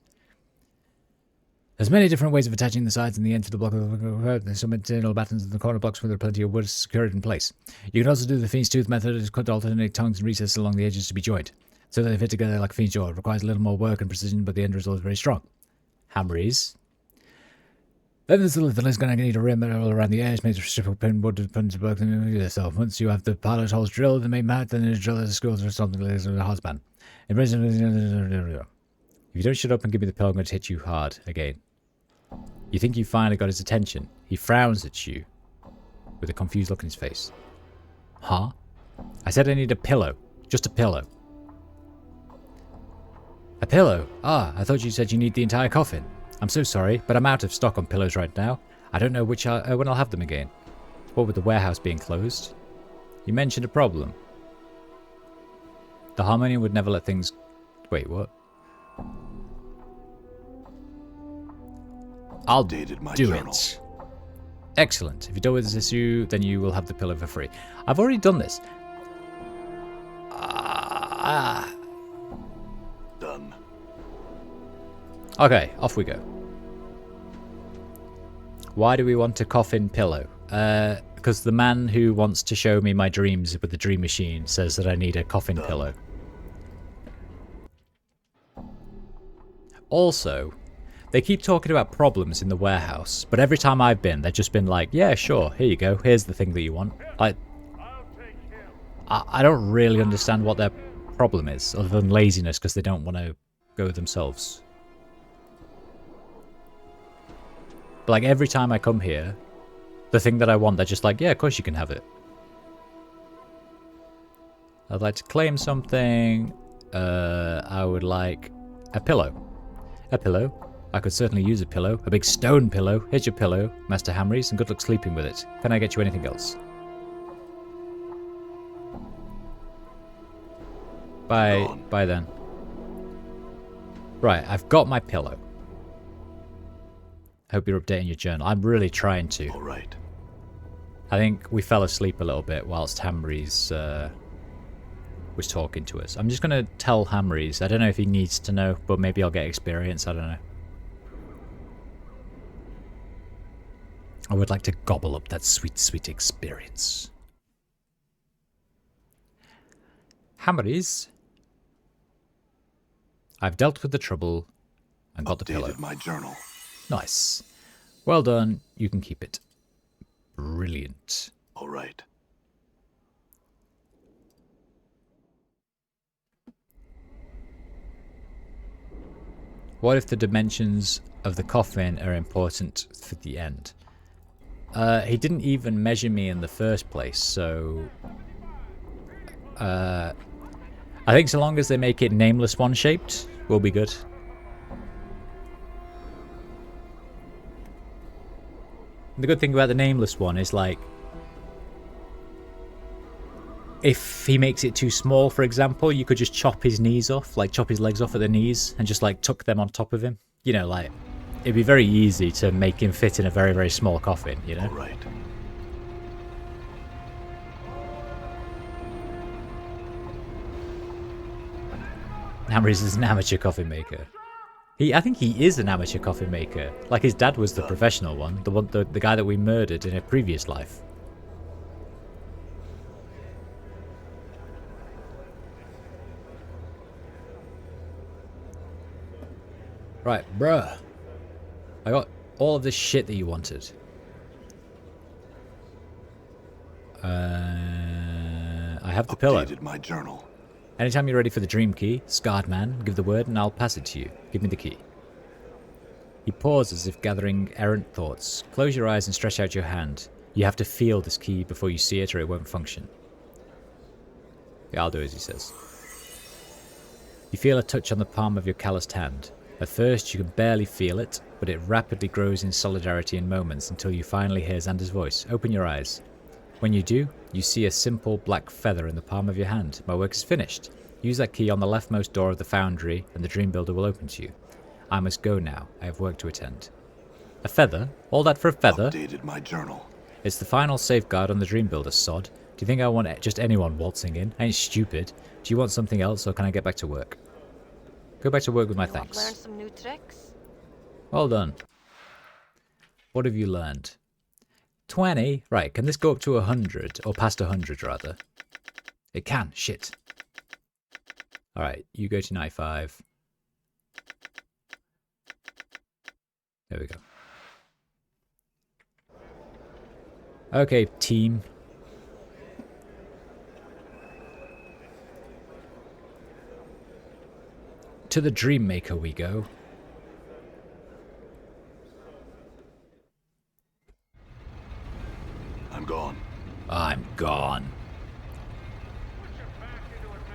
There's many different ways of attaching the sides and the ends to the block of the There's some internal battens in the corner blocks where there are plenty of wood secured in place. You can also do the fiend's tooth method, is cut alternate tongues and recesses along the edges to be joined, so that they fit together like a fiend's jaw. It requires a little more work and precision, but the end result is very strong. Hammeries. Then there's the lid that is going to need a rim all around the edge, made of strip of pin wood and to work yourself. Once you have the pilot holes drilled and made mat, then you drill the screws or something like a hotband. If you don't shut up and give me the pill, I'm going to hit you hard again. You think you finally got his attention. He frowns at you with a confused look in his face. Huh? I said I need a pillow. Just a pillow. A pillow? Ah, I thought you said you need the entire coffin. I'm so sorry, but I'm out of stock on pillows right now. I don't know when I'll have them again. What with the warehouse being closed? You mentioned a problem. The Harmonium would never let things... Wait, what? I'll do it. Excellent. If you're done with this issue, then you will have the pillow for free. I've already done this. Done. Okay, off we go. Why do we want a coffin pillow? Because the man who wants to show me my dreams with the dream machine says that I need a coffin pillow. Also, they keep talking about problems in the warehouse, but every time I've been, they've just been like, yeah, sure, here you go, here's the thing that you want. I don't really understand what their problem is, other than laziness, because they don't want to go themselves. But like every time I come here, the thing that I want, they're just like, yeah, of course you can have it. I'd like to claim something. I would like a pillow. A pillow. I could certainly use a pillow. A big stone pillow. Here's your pillow, Master Hamries, and good luck sleeping with it. Can I get you anything else? Bye. Bye then. Right, I've got my pillow. Hope you're updating your journal. I'm really trying to. All right. I think we fell asleep a little bit whilst Hamries was talking to us. I'm just going to tell Hamries. I don't know if he needs to know, but maybe I'll get experience. I don't know. I would like to gobble up that sweet, sweet experience. Hamries, I've dealt with the trouble and got the pillow. Updated my journal. Nice. Well done. You can keep it. Brilliant. All right. What if the dimensions of the coffin are important for the end? He didn't even measure me in the first place, so... I think so long as they make it Nameless One shaped, we'll be good. The good thing about the Nameless One is, like, if he makes it too small, for example, you could just chop his knees off, like chop his legs off at the knees and just like tuck them on top of him. You know, like, it'd be very easy to make him fit in a very, very small coffin, you know? All right. Hamries is an amateur coffin maker. I think he is an amateur coffin maker. Like his dad was the professional one, the guy that we murdered in a previous life. Right, bruh. I got all of this shit that you wanted. I have the pillow. Updated my journal. Anytime you're ready for the dream key, scarred man, give the word and I'll pass it to you. Give me the key. He pauses as if gathering errant thoughts. Close your eyes and stretch out your hand. You have to feel this key before you see it or it won't function. Yeah, I'll do as he says. You feel a touch on the palm of your calloused hand. At first you can barely feel it, but it rapidly grows in solidarity in moments until you finally hear Xander's voice. Open your eyes. When you do, you see a simple black feather in the palm of your hand. My work is finished. Use that key on the leftmost door of the foundry and the Dream Builder will open to you. I must go now. I have work to attend. A feather? All that for a feather? Updated my journal. It's the final safeguard on the Dream Builder, sod. Do you think I want just anyone waltzing in? I ain't stupid. Do you want something else or can I get back to work? Go back to work with my thanks. Learn some new tricks. Well done. What have you learned? 20? Right, can this go up to 100? Or past 100, rather? It can. Shit. Alright, you go to 95. There we go. Okay, team. To the Dream Maker we go. I'm gone. I'm gone.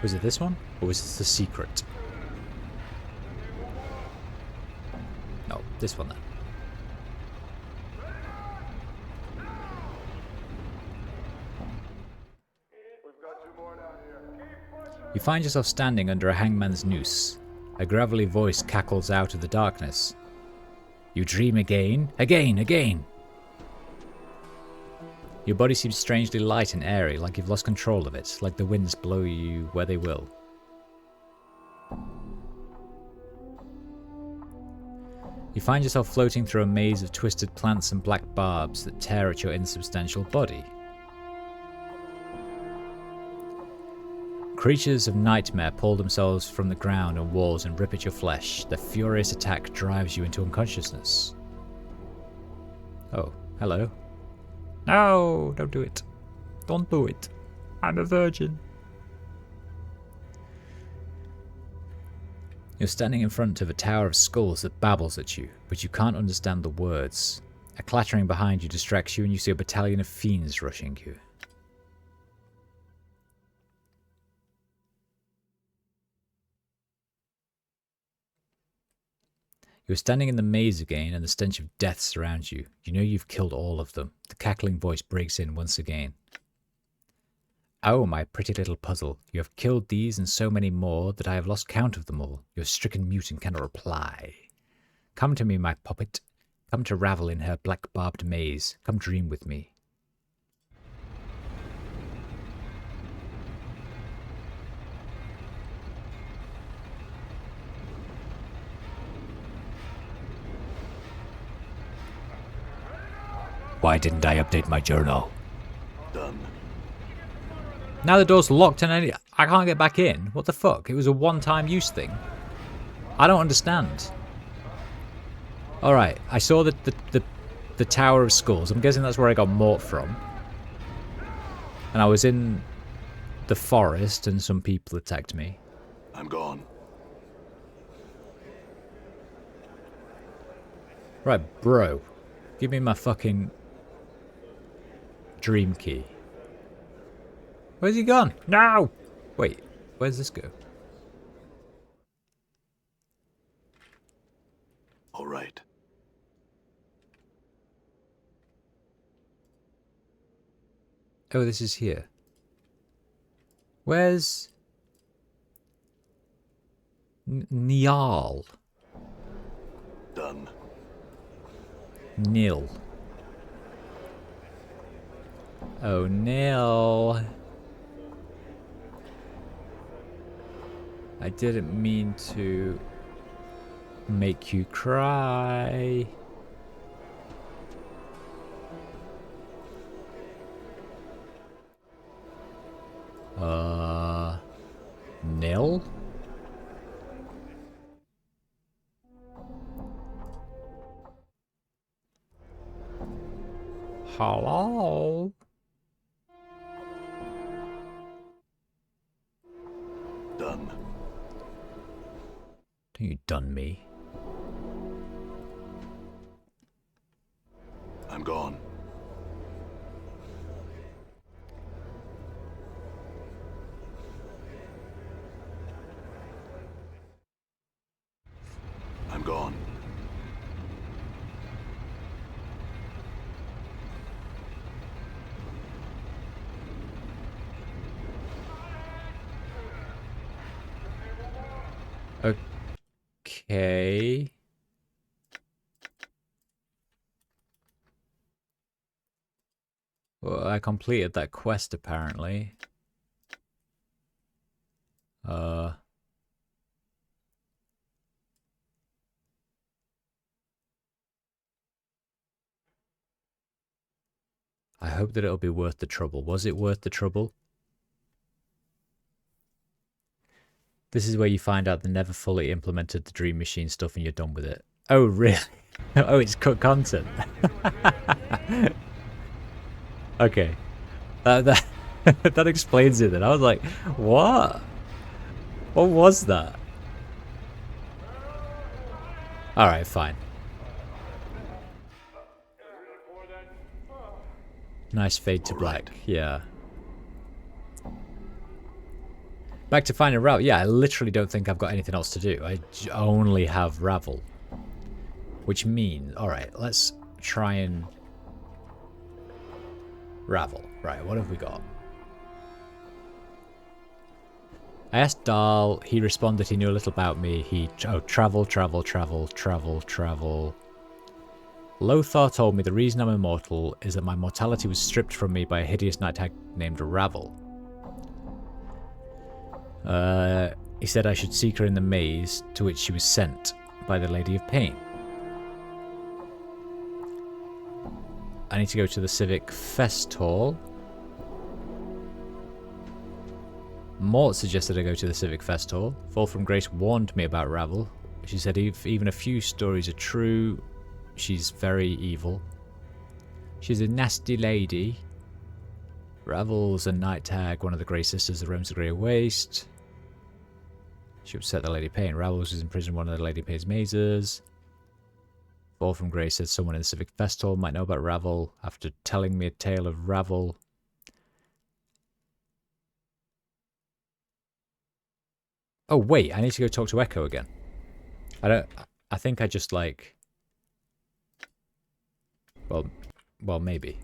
Was it this one? Or was this the secret? No, this one then. You find yourself standing under a hangman's noose. A gravelly voice cackles out of the darkness. You dream again, again, again. Your body seems strangely light and airy, like you've lost control of it, like the winds blow you where they will. You find yourself floating through a maze of twisted plants and black barbs that tear at your insubstantial body. Creatures of nightmare pull themselves from the ground and walls and rip at your flesh. Their furious attack drives you into unconsciousness. Oh, hello. No, don't do it. Don't do it. I'm a virgin. You're standing in front of a tower of skulls that babbles at you, but you can't understand the words. A clattering behind you distracts you and you see a battalion of fiends rushing you. You're standing in the maze again and the stench of death surrounds you. You know you've killed all of them. The cackling voice breaks in once again. Oh, my pretty little puzzle. You have killed these and so many more that I have lost count of them all. You're stricken mute and cannot reply. Come to me, my puppet. Come to ravel in her black barbed maze. Come dream with me. Why didn't I update my journal? Done. Now the door's locked and I can't get back in. What the fuck? It was a one-time use thing. I don't understand. Alright, I saw the Tower of Skulls. I'm guessing that's where I got Mort from. And I was in the forest and some people attacked me. I'm gone. Right, bro. Give me my fucking dream key. Where's he gone? No! Wait, where's this go? All right. Oh, this is here. Where's Niall? Done. Nil. Oh, Nil. I didn't mean to make you cry. Nil? Hello? Done. Don't you done me? I'm gone. gone. Okay. Well, I completed that quest apparently. I hope that it'll be worth the trouble. Was it worth the trouble? This is where you find out they never fully implemented the Dream Machine stuff and you're done with it. Oh, really? Oh, it's cut content. Okay. That that explains it then. I was like, what? What was that? Alright, fine. Nice fade to black, yeah. Back to finding Ravel. Yeah, I literally don't think I've got anything else to do. I only have Ravel. Which means, alright, let's try and... Ravel. Right, what have we got? I asked Dahl, he responded he knew a little about me. Travel. Lothar told me the reason I'm immortal is that my mortality was stripped from me by a hideous night hag named Ravel. He said I should seek her in the maze to which she was sent by the Lady of Pain. I need to go to the Civic Fest Hall. Mort suggested I go to the Civic Fest Hall. Fall from Grace warned me about Ravel. She said if even a few stories are true, she's very evil. She's a nasty lady. Ravel's a night hag, one of the Grey Sisters that roams the Grey Waste. She upset the Lady Pain. Ravel was in prison one of the Lady Pain's mazes. Fall from Grace said someone in the Civic Fest Hall might know about Ravel after telling me a tale of Ravel. Oh wait, I need to go talk to Echo again. I think I just like... Well, maybe.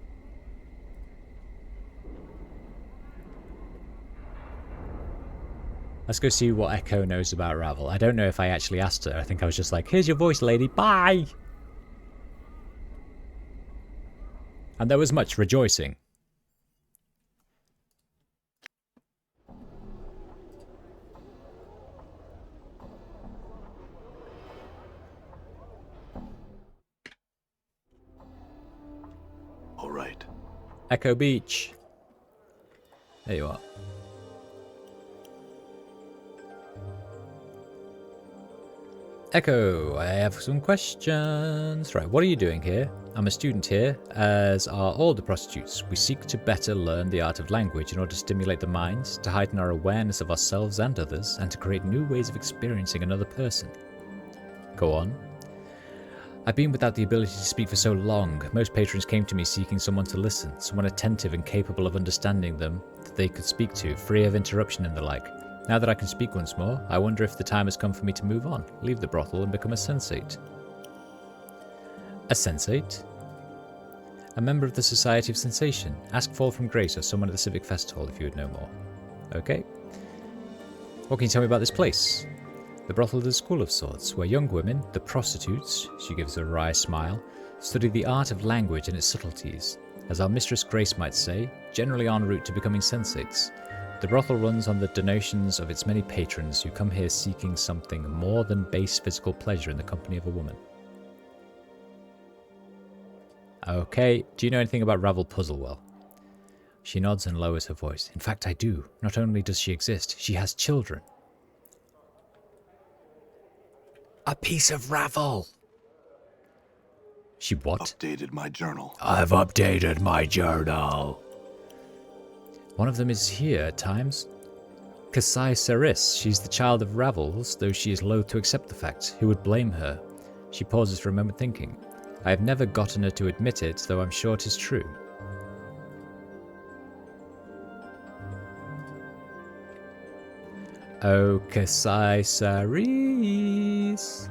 Let's go see what Echo knows about Ravel. I don't know if I actually asked her. I think I was just like, here's your voice, lady. Bye! And there was much rejoicing. All right. Echo Beach. There you are. Echo, I have some questions. Right, what are you doing here? I'm a student here, as are all the prostitutes. We seek to better learn the art of language in order to stimulate the minds, to heighten our awareness of ourselves and others, and to create new ways of experiencing another person. Go on. I've been without the ability to speak for so long. Most patrons came to me seeking someone to listen, someone attentive and capable of understanding them that they could speak to, free of interruption and the like. Now that I can speak once more, I wonder if the time has come for me to move on, leave the brothel and become a sensate. A sensate? A member of the Society of Sensation. Ask Fall from Grace or someone at the Civic Fest Hall if you would know more. Okay. What can you tell me about this place? The brothel is a school of sorts, where young women, the prostitutes, she gives a wry smile, study the art of language and its subtleties. As our Mistress Grace might say, generally en route to becoming sensates. The brothel runs on the donations of its many patrons who come here seeking something more than base physical pleasure in the company of a woman. Okay, do you know anything about Ravel Puzzlewell? She nods and lowers her voice. In fact, I do. Not only does she exist, she has children. A piece of Ravel! She what? Updated my journal. I've updated my journal. One of them is here at times. Kasai Saris. She's the child of Ravel's, though she is loath to accept the fact. Who would blame her? She pauses for a moment thinking. I have never gotten her to admit it, though I'm sure it is true. Oh, Kasai Saris.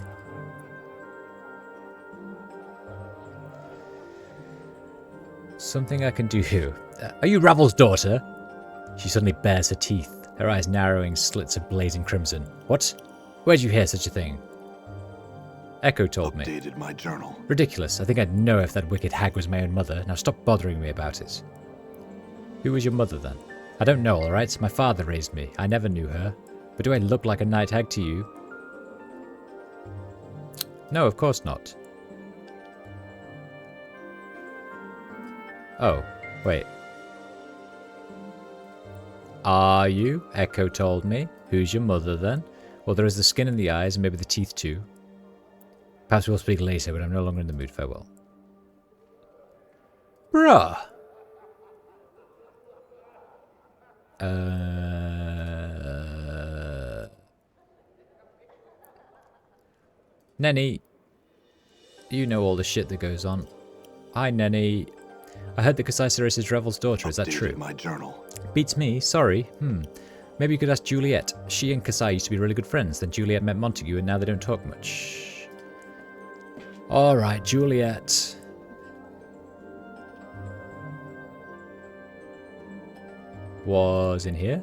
Something I can do. Are you Ravel's daughter? She suddenly bares her teeth, her eyes narrowing slits of blazing crimson. What? Where'd you hear such a thing? Echo told me. Updated my journal. Ridiculous. I think I'd know if that wicked hag was my own mother. Now stop bothering me about it. Who was your mother then? I don't know, alright? My father raised me. I never knew her. But do I look like a night hag to you? No, of course not. Oh, wait. Are you? Echo told me. Who's your mother then? Well, there is the skin in the eyes and maybe the teeth too. Perhaps we'll speak later, but I'm no longer in the mood. Farewell. Bruh. Nenny. You know all the shit that goes on. Hi, Nenny. I heard that Cassiceris is Revel's daughter. Is that true? My journal. Beats me. Sorry. Maybe you could ask Juliet. She and Kassai used to be really good friends. Then Juliet met Montague, and now they don't talk much. All right, Juliet. Was in here?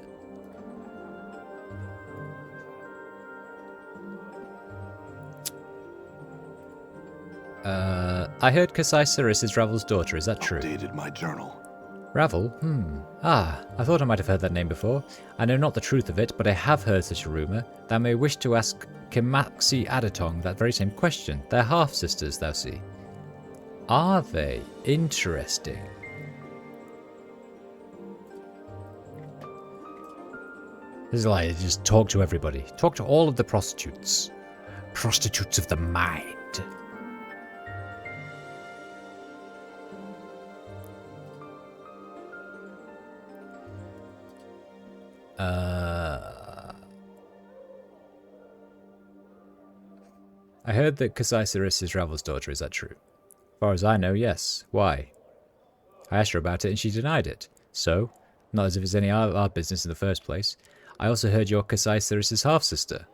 I heard Cassiceris is Ravel's daughter. Is that true? Updated my journal. Ravel? I thought I might have heard that name before. I know not the truth of it, but I have heard such a rumour. Thou may wish to ask Kimaxi Adatong that very same question. They're half-sisters, thou see. Are they? Interesting. This is like, just talk to everybody. Talk to all of the prostitutes. Prostitutes of the mind. I heard that Cassiceris is Ravel's daughter. Is that true? As far as I know, yes. Why? I asked her about it and she denied it. So, not as if it's any of our business in the first place. I also heard you're Cassiceris' half-sister.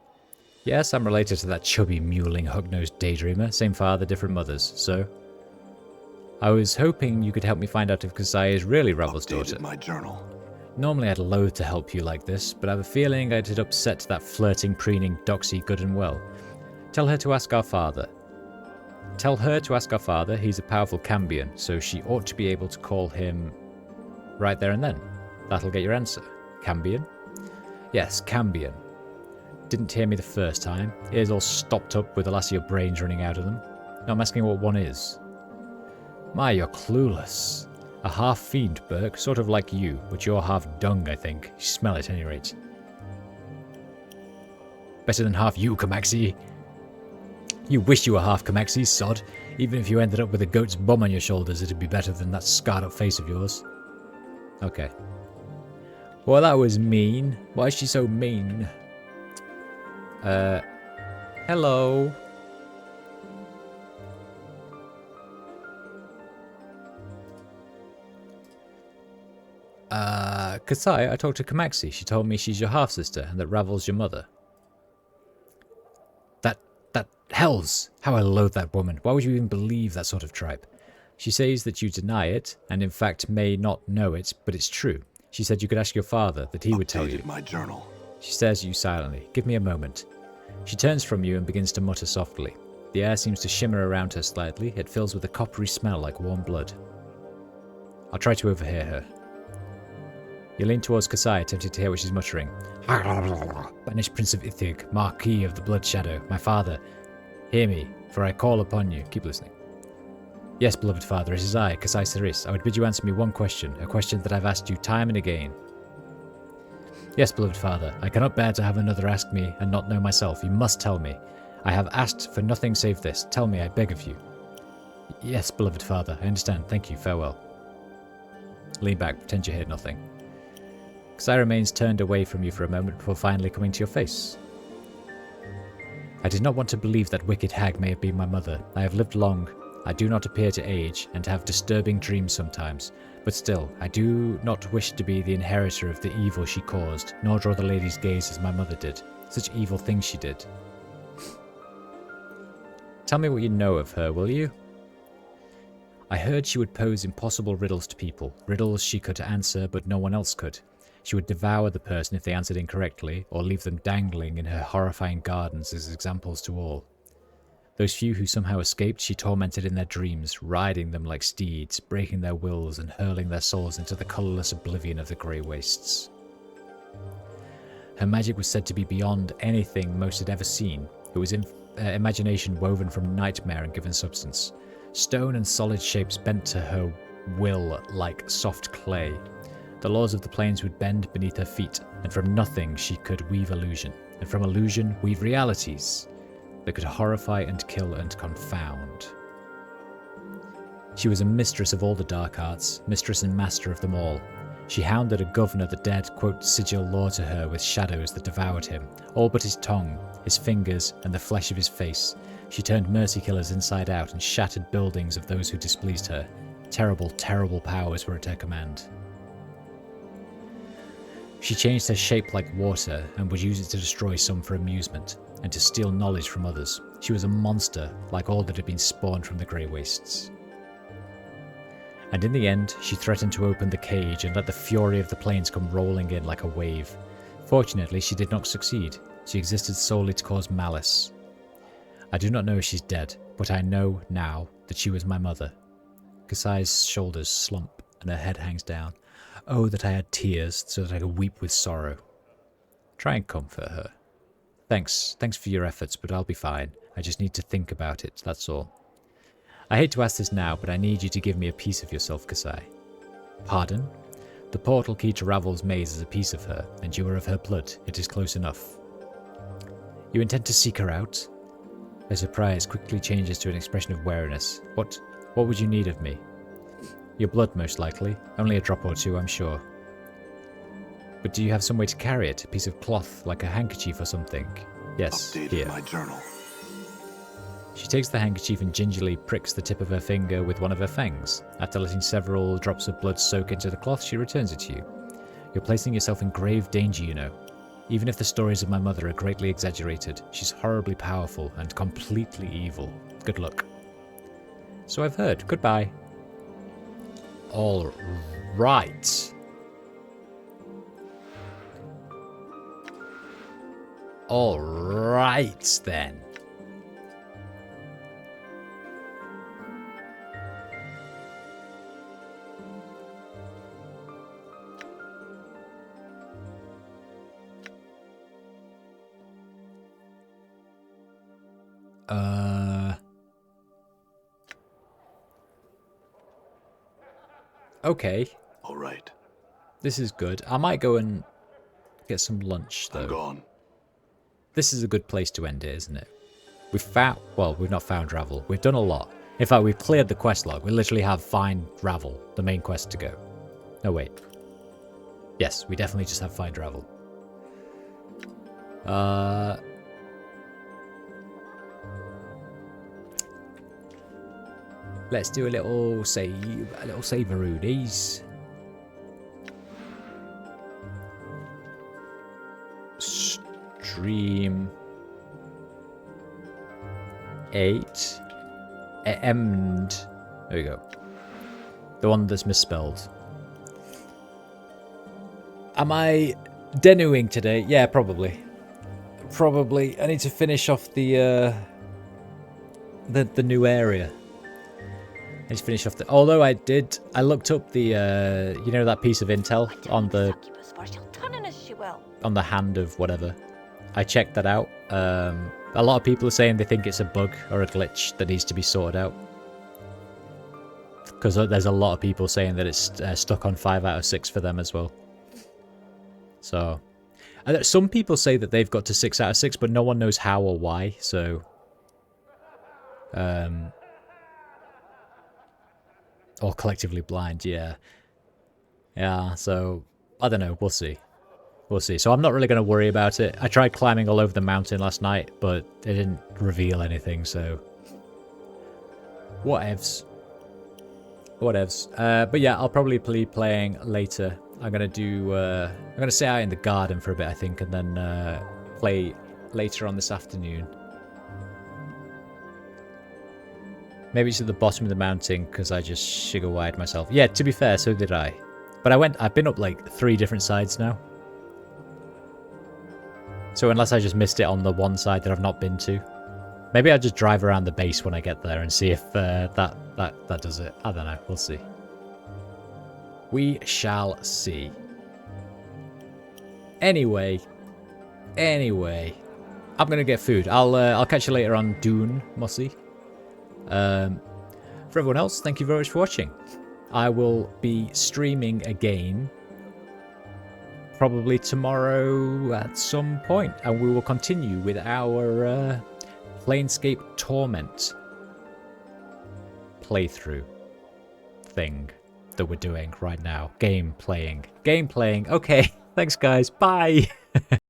Yes, I'm related to that chubby, mewling, hook-nosed daydreamer. Same father, different mothers. So, I was hoping you could help me find out if Kassai is really Ravel's daughter. My journal. Normally I'd loathe to help you like this, but I have a feeling I'd upset that flirting, preening Doxy good and well. Tell her to ask our father. Tell her to ask our father. He's a powerful Cambion, so she ought to be able to call him right there and then. That'll get your answer. Cambion? Yes, Cambion. Didn't hear me the first time. Ears all stopped up with the last of your brains running out of them. Now I'm asking what one is. My, you're clueless. A half-fiend, Burke, sort of like you, but you're half-dung, I think. You smell it, at any rate. Better than half you, Kamaxi. You wish you were half Kamaxi, sod. Even if you ended up with a goat's bum on your shoulders, it'd be better than that scarred-up face of yours. Okay. Well, that was mean. Why is she so mean? Hello. Kassai, I talked to Kamaxi. She told me she's your half-sister and that Ravel's your mother. That hells! How I loathe that woman. Why would you even believe that sort of tripe? She says that you deny it, and in fact may not know it, but it's true. She said you could ask your father, that he would tell you. My journal. She stares at you silently. Give me a moment. She turns from you and begins to mutter softly. The air seems to shimmer around her slightly. It fills with a coppery smell like warm blood. I'll try to overhear her. You lean towards Kassai, attempting to hear what she's muttering. Banished Prince of Ithig, Marquis of the Blood Shadow, my father. Hear me, for I call upon you. Keep listening. Yes, beloved father, it is I, Cassiceris. I would bid you answer me one question, a question that I've asked you time and again. Yes, beloved father, I cannot bear to have another ask me and not know myself. You must tell me. I have asked for nothing save this. Tell me, I beg of you. Yes, beloved father, I understand. Thank you. Farewell. Lean back, pretend you hear nothing. Kassai remains turned away from you for a moment before finally coming to your face. I did not want to believe that wicked hag may have been my mother. I have lived long. I do not appear to age, and have disturbing dreams sometimes. But still, I do not wish to be the inheritor of the evil she caused, nor draw the lady's gaze as my mother did. Such evil things she did. Tell me what you know of her, will you? I heard she would pose impossible riddles to people, riddles she could answer but no one else could. She would devour the person if they answered incorrectly, or leave them dangling in her horrifying gardens as examples to all. Those few who somehow escaped she tormented in their dreams, riding them like steeds, breaking their wills and hurling their souls into the colourless oblivion of the grey wastes. Her magic was said to be beyond anything most had ever seen. It was imagination woven from nightmare and given substance. Stone and solid shapes bent to her will like soft clay. The laws of the planes would bend beneath her feet, and from nothing she could weave illusion, and from illusion weave realities that could horrify and kill and confound. She was a mistress of all the dark arts, mistress and master of them all. She hounded a governor that dared quote sigil law to her with shadows that devoured him, all but his tongue, his fingers, and the flesh of his face. She turned mercy killers inside out and shattered buildings of those who displeased her. Terrible, terrible powers were at her command. She changed her shape like water and would use it to destroy some for amusement, and to steal knowledge from others. She was a monster, like all that had been spawned from the Grey Wastes. And in the end, she threatened to open the cage and let the fury of the plains come rolling in like a wave. Fortunately, she did not succeed. She existed solely to cause malice. I do not know if she's dead, but I know now that she was my mother. Kasai's shoulders slump and her head hangs down. Oh, that I had tears so that I could weep with sorrow. Try and comfort her. Thanks for your efforts, but I'll be fine. I just need to think about it, that's all. I hate to ask this now, but I need you to give me a piece of yourself, Kasai. Pardon? The portal key to Ravel's maze is a piece of her, and you are of her blood. It is close enough. You intend to seek her out? Her surprise quickly changes to an expression of wariness. What would you need of me? Your blood, most likely. Only a drop or two, I'm sure. But do you have some way to carry it? A piece of cloth, like a handkerchief or something? Yes, Updated here. my journal. She takes the handkerchief and gingerly pricks the tip of her finger with one of her fangs. After letting several drops of blood soak into the cloth, she returns it to you. You're placing yourself in grave danger, you know. Even if the stories of my mother are greatly exaggerated, she's horribly powerful and completely evil. Good luck. So I've heard. Goodbye. All right. All right, then. Okay. All right. This is good. I might go and get some lunch, though. I'm gone. This is a good place to end it, isn't it? We've found... Well, we've not found Ravel. We've done a lot. In fact, we've cleared the quest log. We literally have Find Ravel, the main quest, to go. No, wait. Yes, we definitely just have Find Ravel. Let's do a little save-a-roonies. Stream 8 and there we go. The one that's misspelled. Am I denuing today? Yeah, probably. Probably. I need to finish off the new area. I need to finish off the. Although I looked up the you know, that piece of intel on the hand of whatever. I checked that out. A lot of people are saying they think it's a bug or a glitch that needs to be sorted out. Because there's a lot of people saying that it's stuck on 5 out of 6 for them as well. So, some people say that they've got to 6 out of 6, but no one knows how or why. So, or collectively blind, yeah. Yeah, so, I don't know, we'll see. We'll see. So I'm not really going to worry about it. I tried climbing all over the mountain last night, but it didn't reveal anything, so... Whatevs. Whatevs. But yeah, I'll probably be playing later. I'm going to do... I'm going to sit out in the garden for a bit, I think, and then play later on this afternoon. Maybe it's at the bottom of the mountain because I just sugar-wired myself. Yeah, to be fair, so did I. But I've been up like 3 different sides now. So unless I just missed it on the one side that I've not been to. Maybe I'll just drive around the base when I get there and see if that does it. I don't know. We'll see. We shall see. Anyway, I'm gonna get food. I'll catch you later on Dune, Mossy. For everyone else, thank you very much for watching. I will be streaming again, probably tomorrow at some point, and we will continue with our Planescape Torment playthrough thing that we're doing right now. Game playing. Okay, thanks guys, bye!